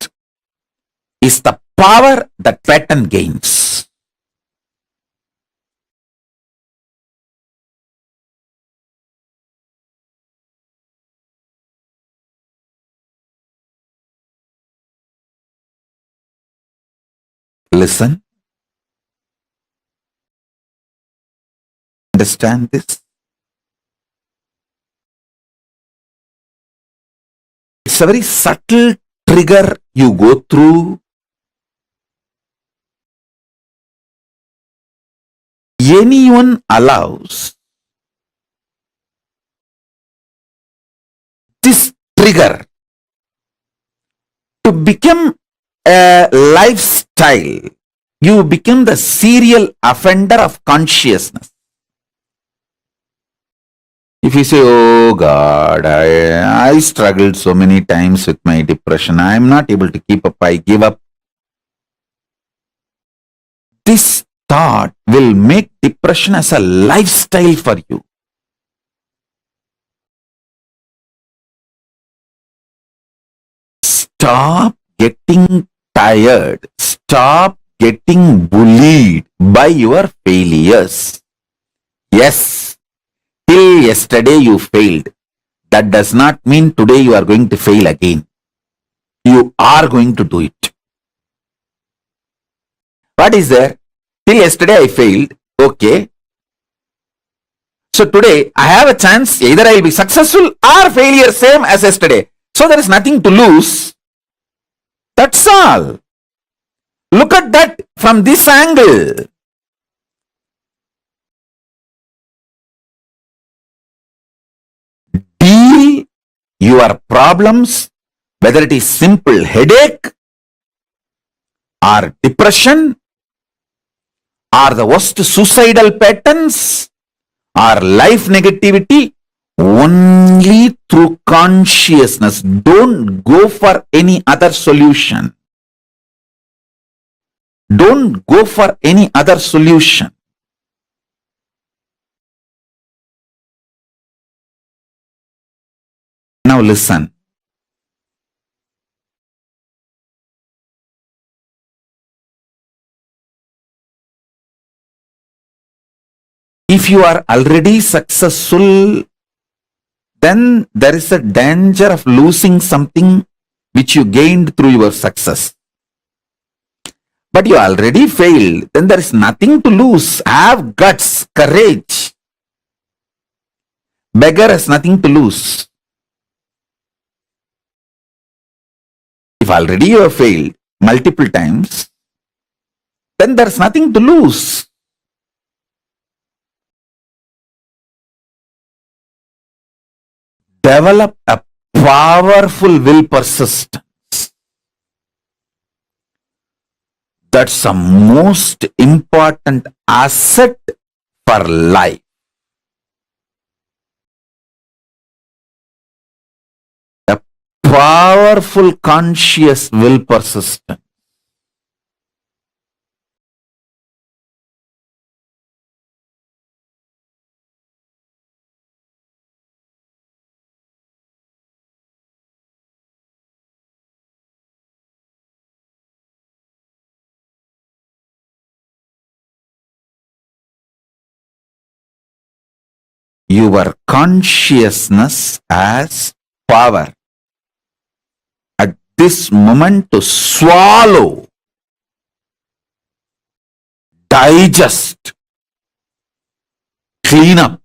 is the power that pattern gains. Listen. Understand this? It's a very subtle trigger you go through. Anyone allows this trigger to become a lifestyle, you become the serial offender of consciousness. If you say, oh God, I struggled so many times with my depression, I am not able to keep up, I give up. This thought will make depression as a lifestyle for you. Stop getting tired. Stop getting bullied by your failures. Yes, till yesterday you failed. That does not mean today you are going to fail again. You are going to do it. What is there? Till yesterday I failed. Okay. So today I have a chance. Either I will be successful or failure, same as yesterday. So there is nothing to lose. That's all. Look at that from this angle. Deal your problems, whether it is simple headache or depression or the worst suicidal patterns or life negativity, Only through consciousness. Don't go for any other solution. Don't go for any other solution. Now listen. If you are already successful, then there is a danger of losing something which you gained through your success. But you already failed, then there is nothing to lose. Have guts, courage. Beggar has nothing to lose. If already you have failed multiple times, then there is nothing to lose. Develop a powerful will persistence. That's the most important asset for life. A powerful conscious will persistence. Your consciousness has power at this moment to swallow, digest, clean up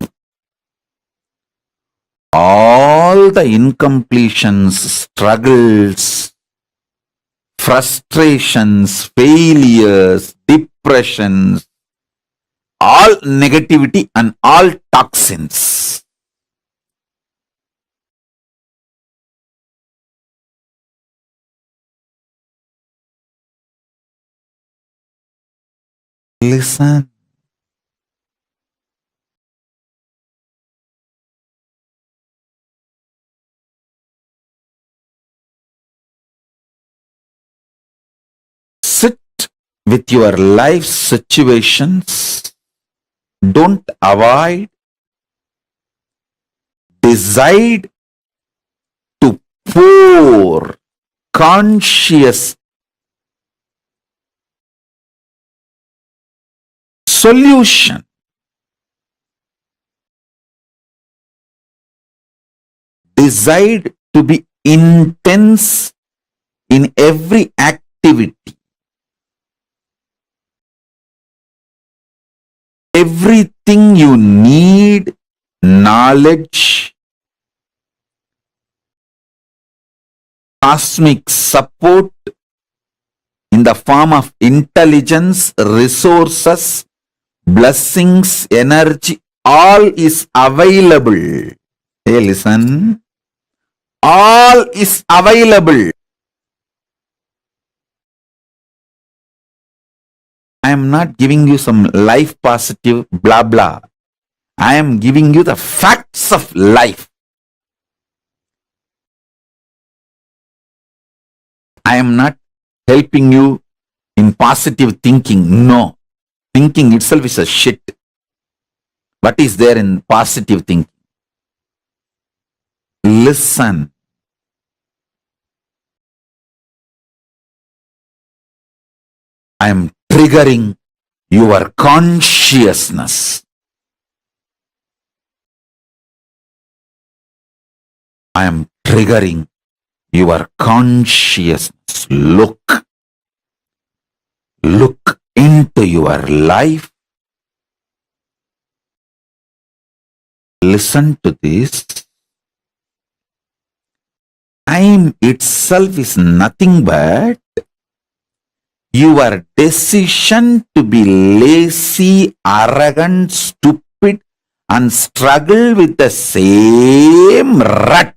all the incompletions, struggles, frustrations, failures, depressions, all negativity and all toxins. Listen. Sit with your life situations. Don't avoid. Decide to pour conscious solution. Decide to be intense in every activity. Everything you need, knowledge, cosmic support in the form of intelligence, resources, blessings, energy, all is available. Hey, listen. All is available. I am not giving you some life positive blah blah. I am giving you the facts of life. I am not helping you in positive thinking. No. Thinking itself is a shit. What is there in positive thinking? Listen. I am triggering your consciousness. I am triggering your consciousness. Look into your life. Listen to this. Time itself is nothing but your decision to be lazy, arrogant, stupid, and struggle with the same rut.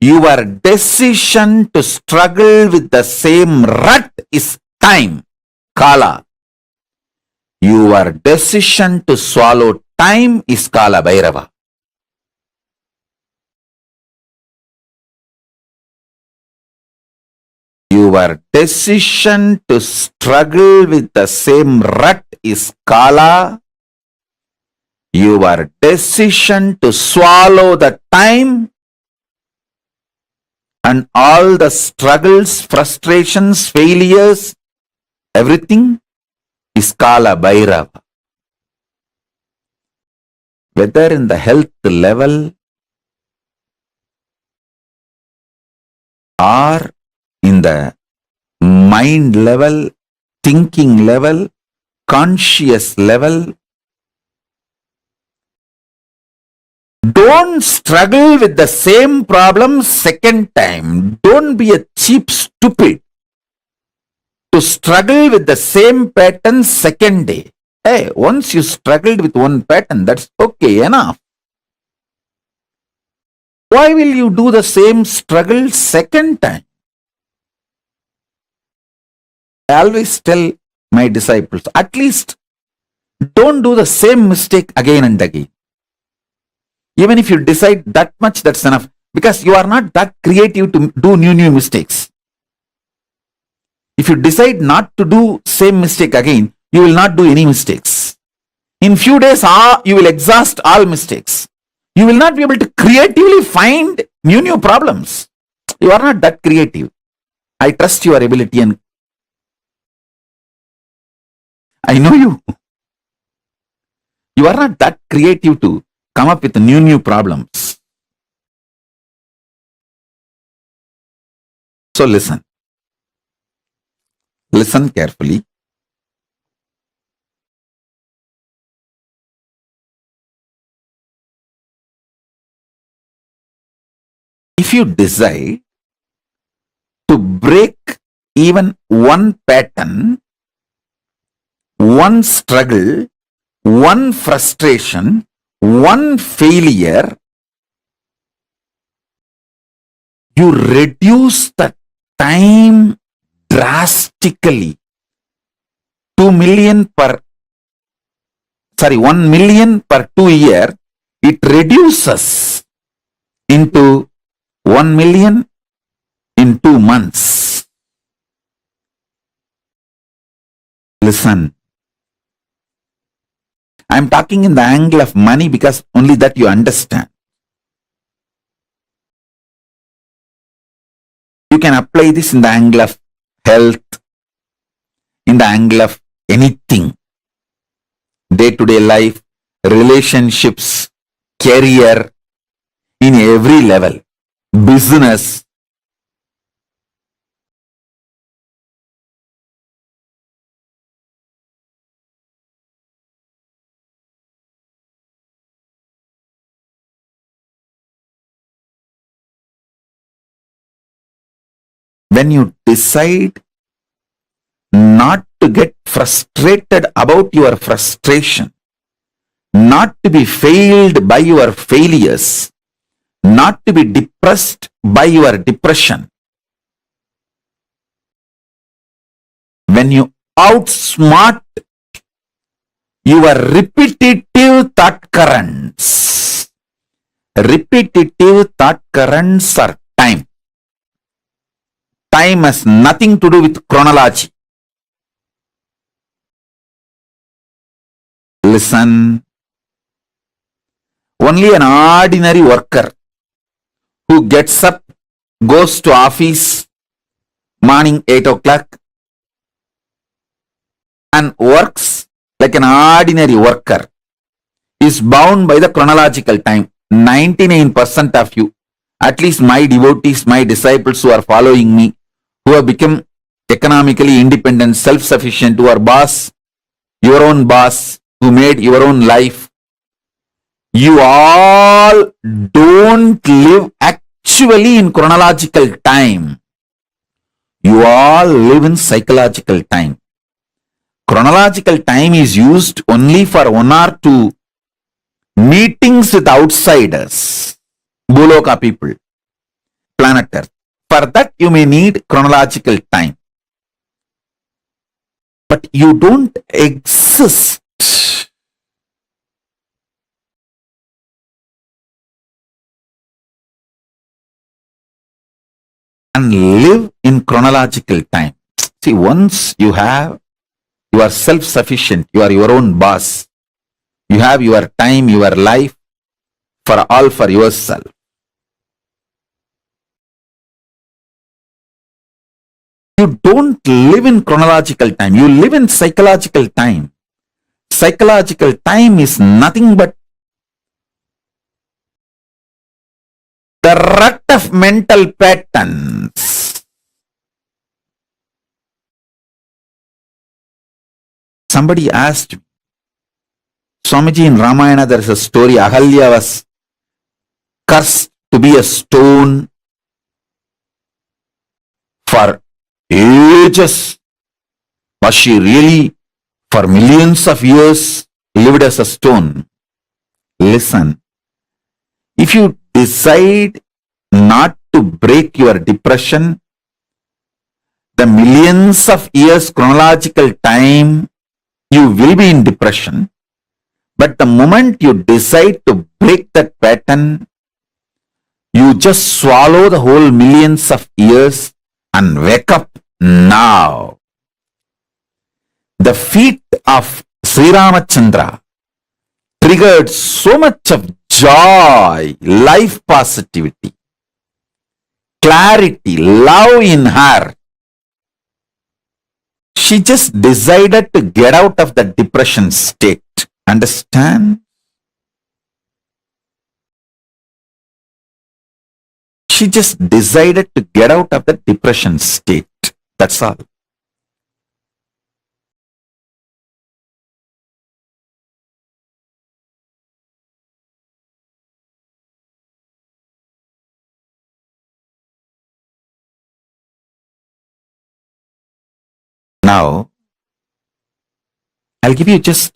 Your decision to struggle with the same rut is time, Kaala. Your decision to swallow time is Kaala Bhairava. Your decision to struggle with the same rut is Kaala. Your decision to swallow the time and all the struggles, frustrations, failures, everything is Kaala Bhairava. Whether in the health level or in the mind level, thinking level, conscious level, don't struggle with the same problem second time. Don't be a cheap stupid to struggle with the same pattern second day. Hey, once you struggled with one pattern, that's okay enough. Why will you do the same struggle second time? I always tell my disciples, at least don't do the same mistake again and again. Even if you decide that much, that's enough. Because you are not that creative to do new mistakes. If you decide not to do same mistake again, you will not do any mistakes. In few days, you will exhaust all mistakes. You will not be able to creatively find new problems. You are not that creative. I trust your ability and I know you. You are not that creative to come up with new problems. So listen. Listen carefully. If you decide to break even one pattern, one struggle, one frustration, one failure, you reduce the time drastically. 1 million per 2 year, it reduces into 1 million in 2 months. Listen. I am talking in the angle of money because only that you understand. You can apply this in the angle of health, in the angle of anything. Day-to-day life, relationships, career, in every level, business. When you decide not to get frustrated about your frustration, not to be failed by your failures, not to be depressed by your depression, when you outsmart your repetitive thought currents, are time. Time has nothing to do with chronology. Listen. Only an ordinary worker who gets up, goes to office morning 8 o'clock and works like an ordinary worker is bound by the chronological time. 99% of you, at least my devotees, my disciples who are following me, who have become economically independent, self-sufficient, who are your own boss, who made your own life, you all don't live actually in chronological time. You all live in psychological time. Chronological time is used only for 1 or 2 meetings with outsiders, Bhuloka people, planet Earth. For that you may need chronological time. But you don't exist and live in chronological time. See, once you are self-sufficient, you are your own boss. You have your time, your life for yourself. You don't live in chronological time. You live in psychological time. Psychological time is nothing but the rut of mental patterns. Somebody asked me, Swamiji, in Ramayana there is a story, Ahalya was cursed to be a stone for ages. Was she really for millions of years lived as a stone? Listen, if you decide not to break your depression, the millions of years chronological time, you will be in depression. But the moment you decide to break that pattern, you just swallow the whole millions of years and wake up now. The feat of Sri Ramachandra triggered so much of joy, life positivity, clarity, love in her. She just decided to get out of the depression state. Understand? She just decided to get out of the depression state. That's all. Now, I'll give you just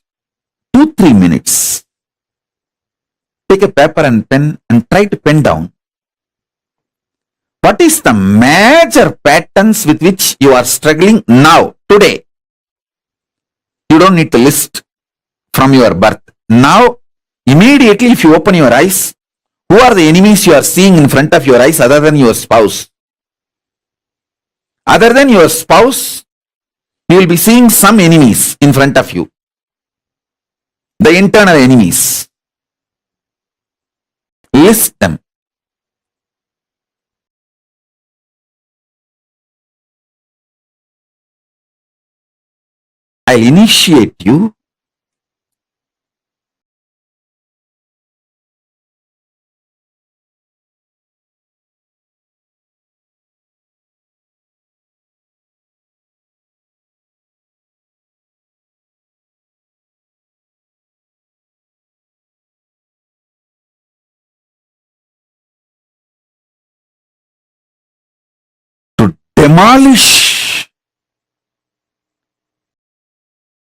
2-3 minutes. Take a paper and pen and try to pen down what is the major patterns with which you are struggling now, today. You don't need to list from your birth. Now, immediately if you open your eyes, who are the enemies you are seeing in front of your eyes other than your spouse? Other than your spouse, you will be seeing some enemies in front of you. The internal enemies. List them. I'll initiate you. Demolish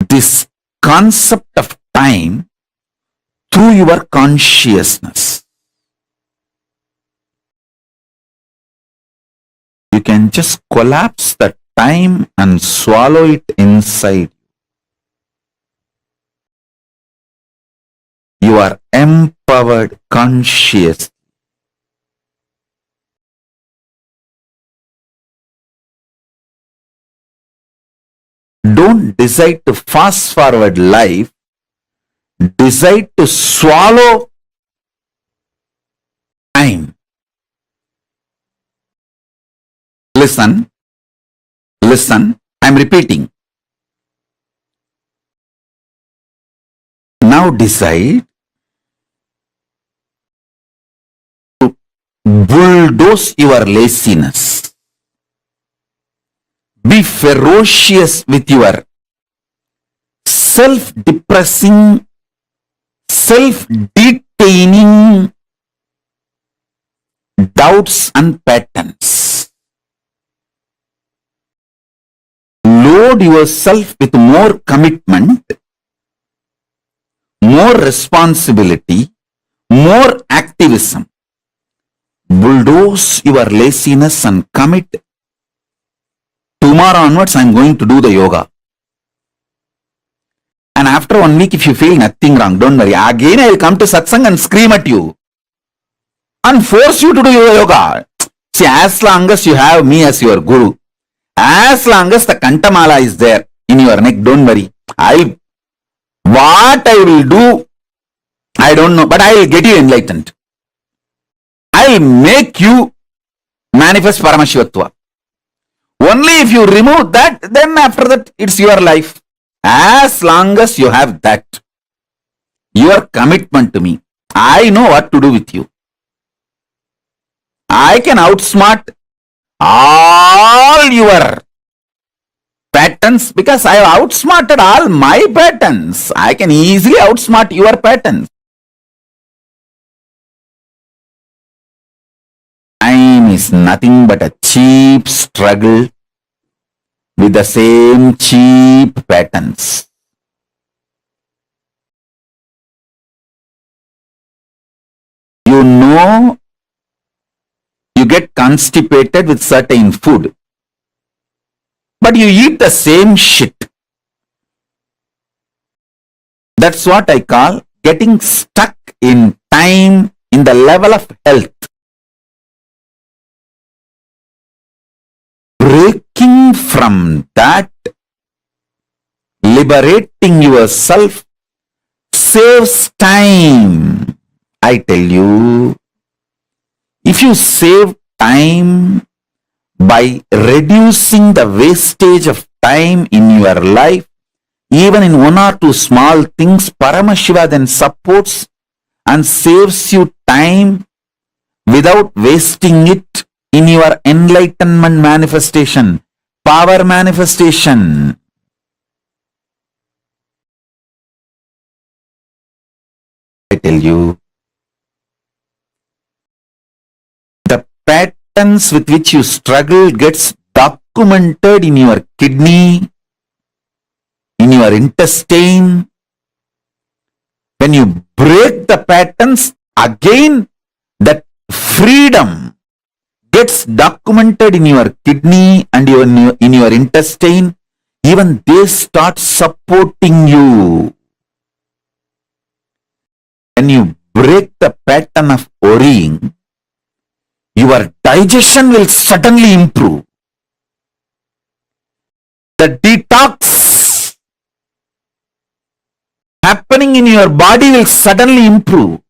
this concept of time through your consciousness. You can just collapse the time and swallow it inside. You are empowered conscious. Don't decide to fast forward life. Decide to swallow time. Listen. Listen. I'm repeating. Now decide to bulldoze your laziness. Be ferocious with your self-depressing, self-detaining doubts and patterns. Load yourself with more commitment, more responsibility, more activism. Bulldoze your laziness and commit. Tomorrow onwards, I am going to do the yoga. And after 1 week, if you feel nothing wrong, don't worry. Again, I will come to satsang and scream at you and force you to do your yoga. See, as long as you have me as your guru, as long as the Kantamala is there in your neck, don't worry. What I will do, I don't know, but I will get you enlightened. I will make you manifest Paramashivoham. Only if you remove that, then after that, it's your life. As long as you have that, your commitment to me, I know what to do with you. I can outsmart all your patterns because I have outsmarted all my patterns. I can easily outsmart your patterns. Time is nothing but a cheap struggle with the same cheap patterns. You know, you get constipated with certain food, but you eat the same shit. That's what I call getting stuck in time in the level of health. Breaking from that, liberating yourself saves time. I tell you, if you save time by reducing the wastage of time in your life, even in one or two small things, Paramashiva then supports and saves you time without wasting it in your enlightenment manifestation, power manifestation. I tell you, the patterns with which you struggle gets documented in your kidney, in your intestine. When you break the patterns, again that freedom gets documented in your kidney and in your intestine. Even they start supporting you. When you break the pattern of worrying, your digestion will suddenly improve. The detox happening in your body will suddenly improve.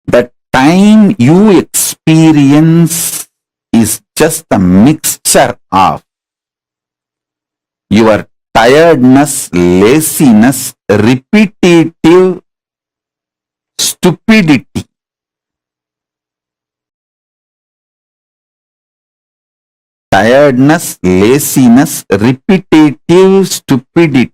The time you experience is just a mixture of your tiredness, laziness, repetitive stupidity. Tiredness, laziness, repetitive stupidity.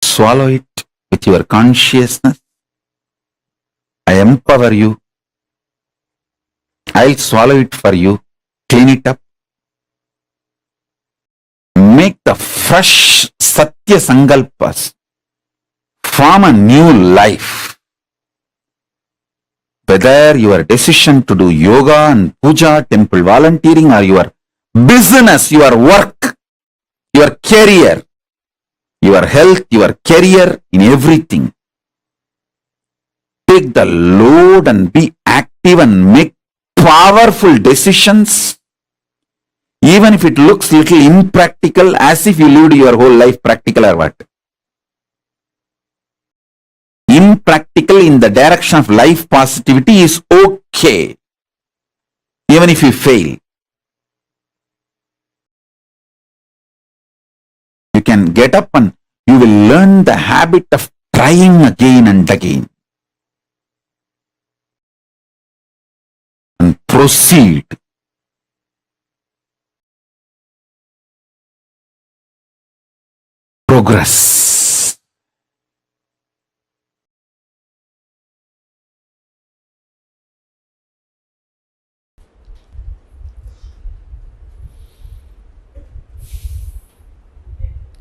Swallow it with your consciousness. I empower you. I'll swallow it for you. Clean it up. Make the fresh Satya Sankalpas. Form a new life. Whether your decision to do yoga and puja, temple volunteering, or your business, your work, your career, your health, your career, in everything. Take the load and be active and make powerful decisions, even if it looks little impractical, as if you lived your whole life practical or what. Impractical in the direction of life positivity is okay, even if you fail. You can get up and you will learn the habit of trying again and again. And proceed. Progress.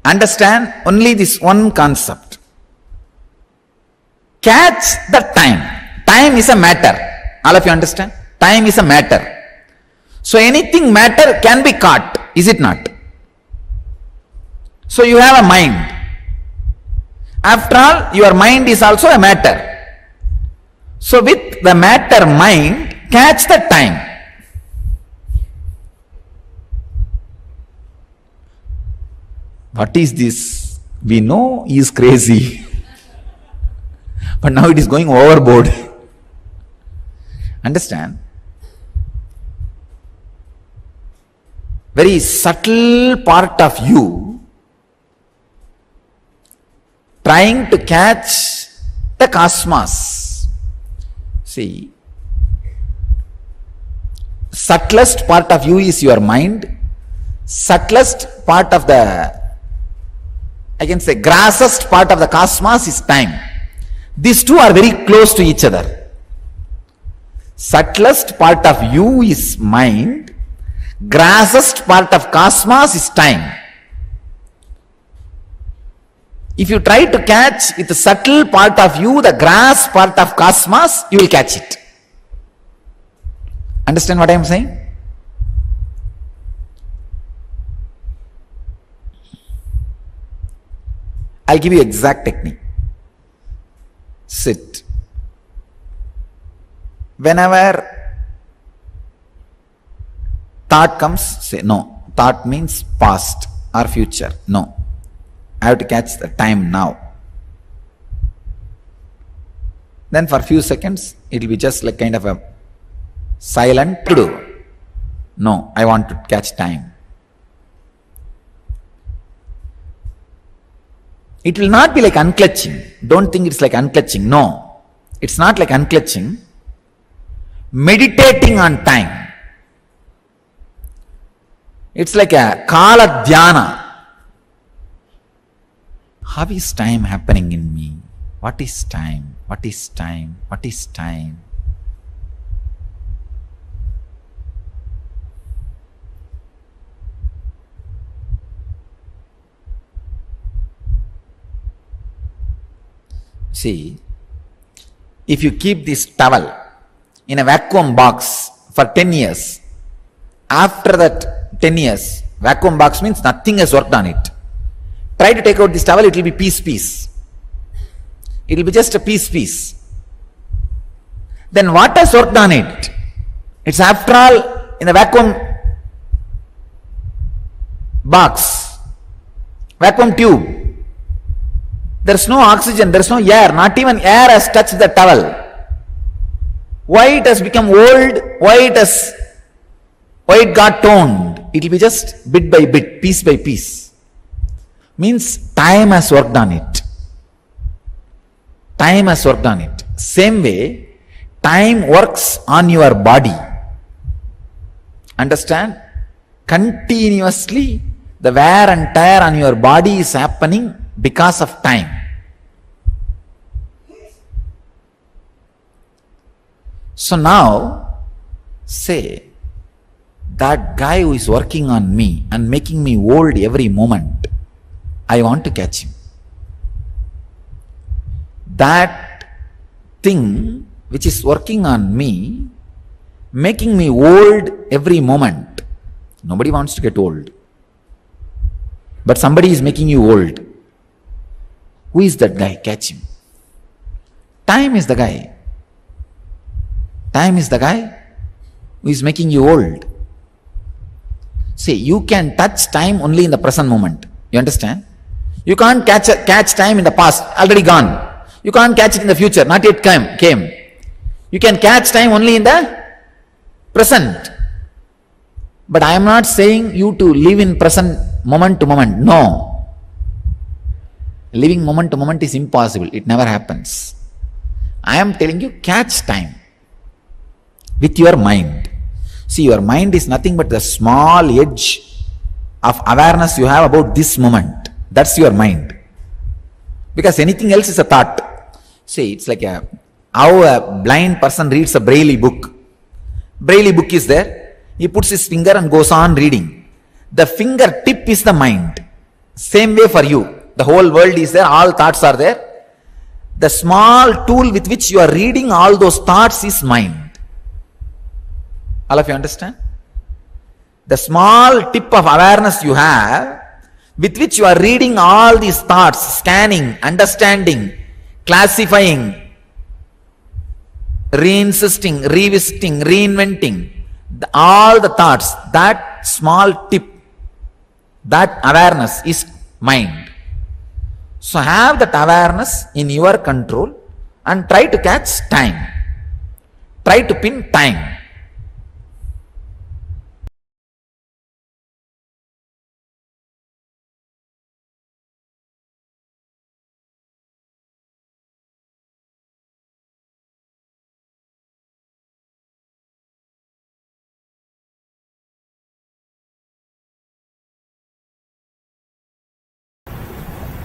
Understand only this one concept. Catch the time. Time is a matter. All of you understand? Time is a matter. So anything matter can be caught, is it not? So you have a mind. After all, your mind is also a matter. So with the matter mind, catch the time. What is this? We know he is crazy. But now it is going overboard. Understand? Very subtle part of you trying to catch the cosmos. See, subtlest part of you is your mind. Subtlest part of the, I can say, grossest part of the cosmos is time. These two are very close to each other. Subtlest part of you is mind. Grossest part of cosmos is time. If you try to catch with the subtle part of you, the gross part of cosmos, you will catch it. Understand what I am saying? I'll give you exact technique. Sit. Whenever thought comes, say no. Thought means past or future. No. I have to catch the time now. Then for a few seconds, it will be just like kind of a silent to do. No, I want to catch time. It will not be like unclutching. Don't think it's like unclutching. No, it's not like unclutching. Meditating on time. It's like a Kaala Dhyana. How is time happening in me? What is time? What is time? What is time? See, if you keep this towel in a vacuum box for 10 years, after that 10 years, vacuum box means nothing has worked on it. Try to take out this towel, it will be piece. It will be just a piece. Then what has worked on it? It's after all in the vacuum box, vacuum tube. There's no oxygen, there's no air, not even air has touched the towel. Why it has become old? Why it got toned? It will be just bit by bit, piece by piece. Means time has worked on it. Time has worked on it. Same way, time works on your body. Understand? Continuously, the wear and tear on your body is happening because of time. So now, say, that guy who is working on me and making me old every moment, I want to catch him. That thing which is working on me, making me old every moment. Nobody wants to get old. But somebody is making you old. Who is that guy? Catch him. Time is the guy. Time is the guy who is making you old. See, you can touch time only in the present moment. You understand? You can't catch time in the past, already gone. You can't catch it in the future, not yet came. You can catch time only in the present. But I am not saying you to live in present moment to moment. No. Living moment to moment is impossible. It never happens. I am telling you, catch time with your mind. See, your mind is nothing but the small edge of awareness you have about this moment. That's your mind. Because anything else is a thought. See, it's like how a blind person reads a Braille book. Braille book is there. He puts his finger and goes on reading. The fingertip is the mind. Same way for you. The whole world is there, all thoughts are there. The small tool with which you are reading all those thoughts is mind. All of you understand? The small tip of awareness you have, with which you are reading all these thoughts, scanning, understanding, classifying, reinsisting, revisiting, reinventing, all the thoughts, that small tip, that awareness is mind. So have that awareness in your control and try to catch time. Try to pin time.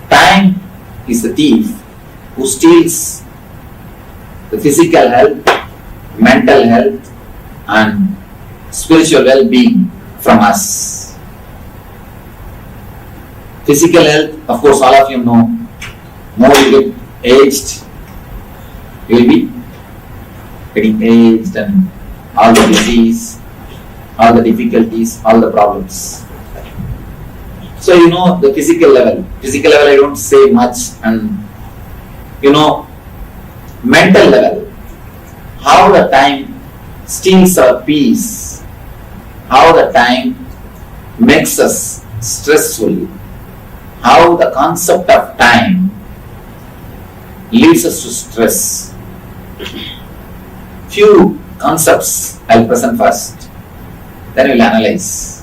Time is the thief who steals the physical health, mental health, and spiritual well-being from us. Physical health, of course, all of you know, more you get aged, you will be getting aged and all the disease, all the difficulties, all the problems. So you know the physical level. Physical level I don't say much, and you know mental level. How the time steals our peace. How the time makes us stressful. How the concept of time leads us to stress. Few concepts I'll present first, then we'll analyze.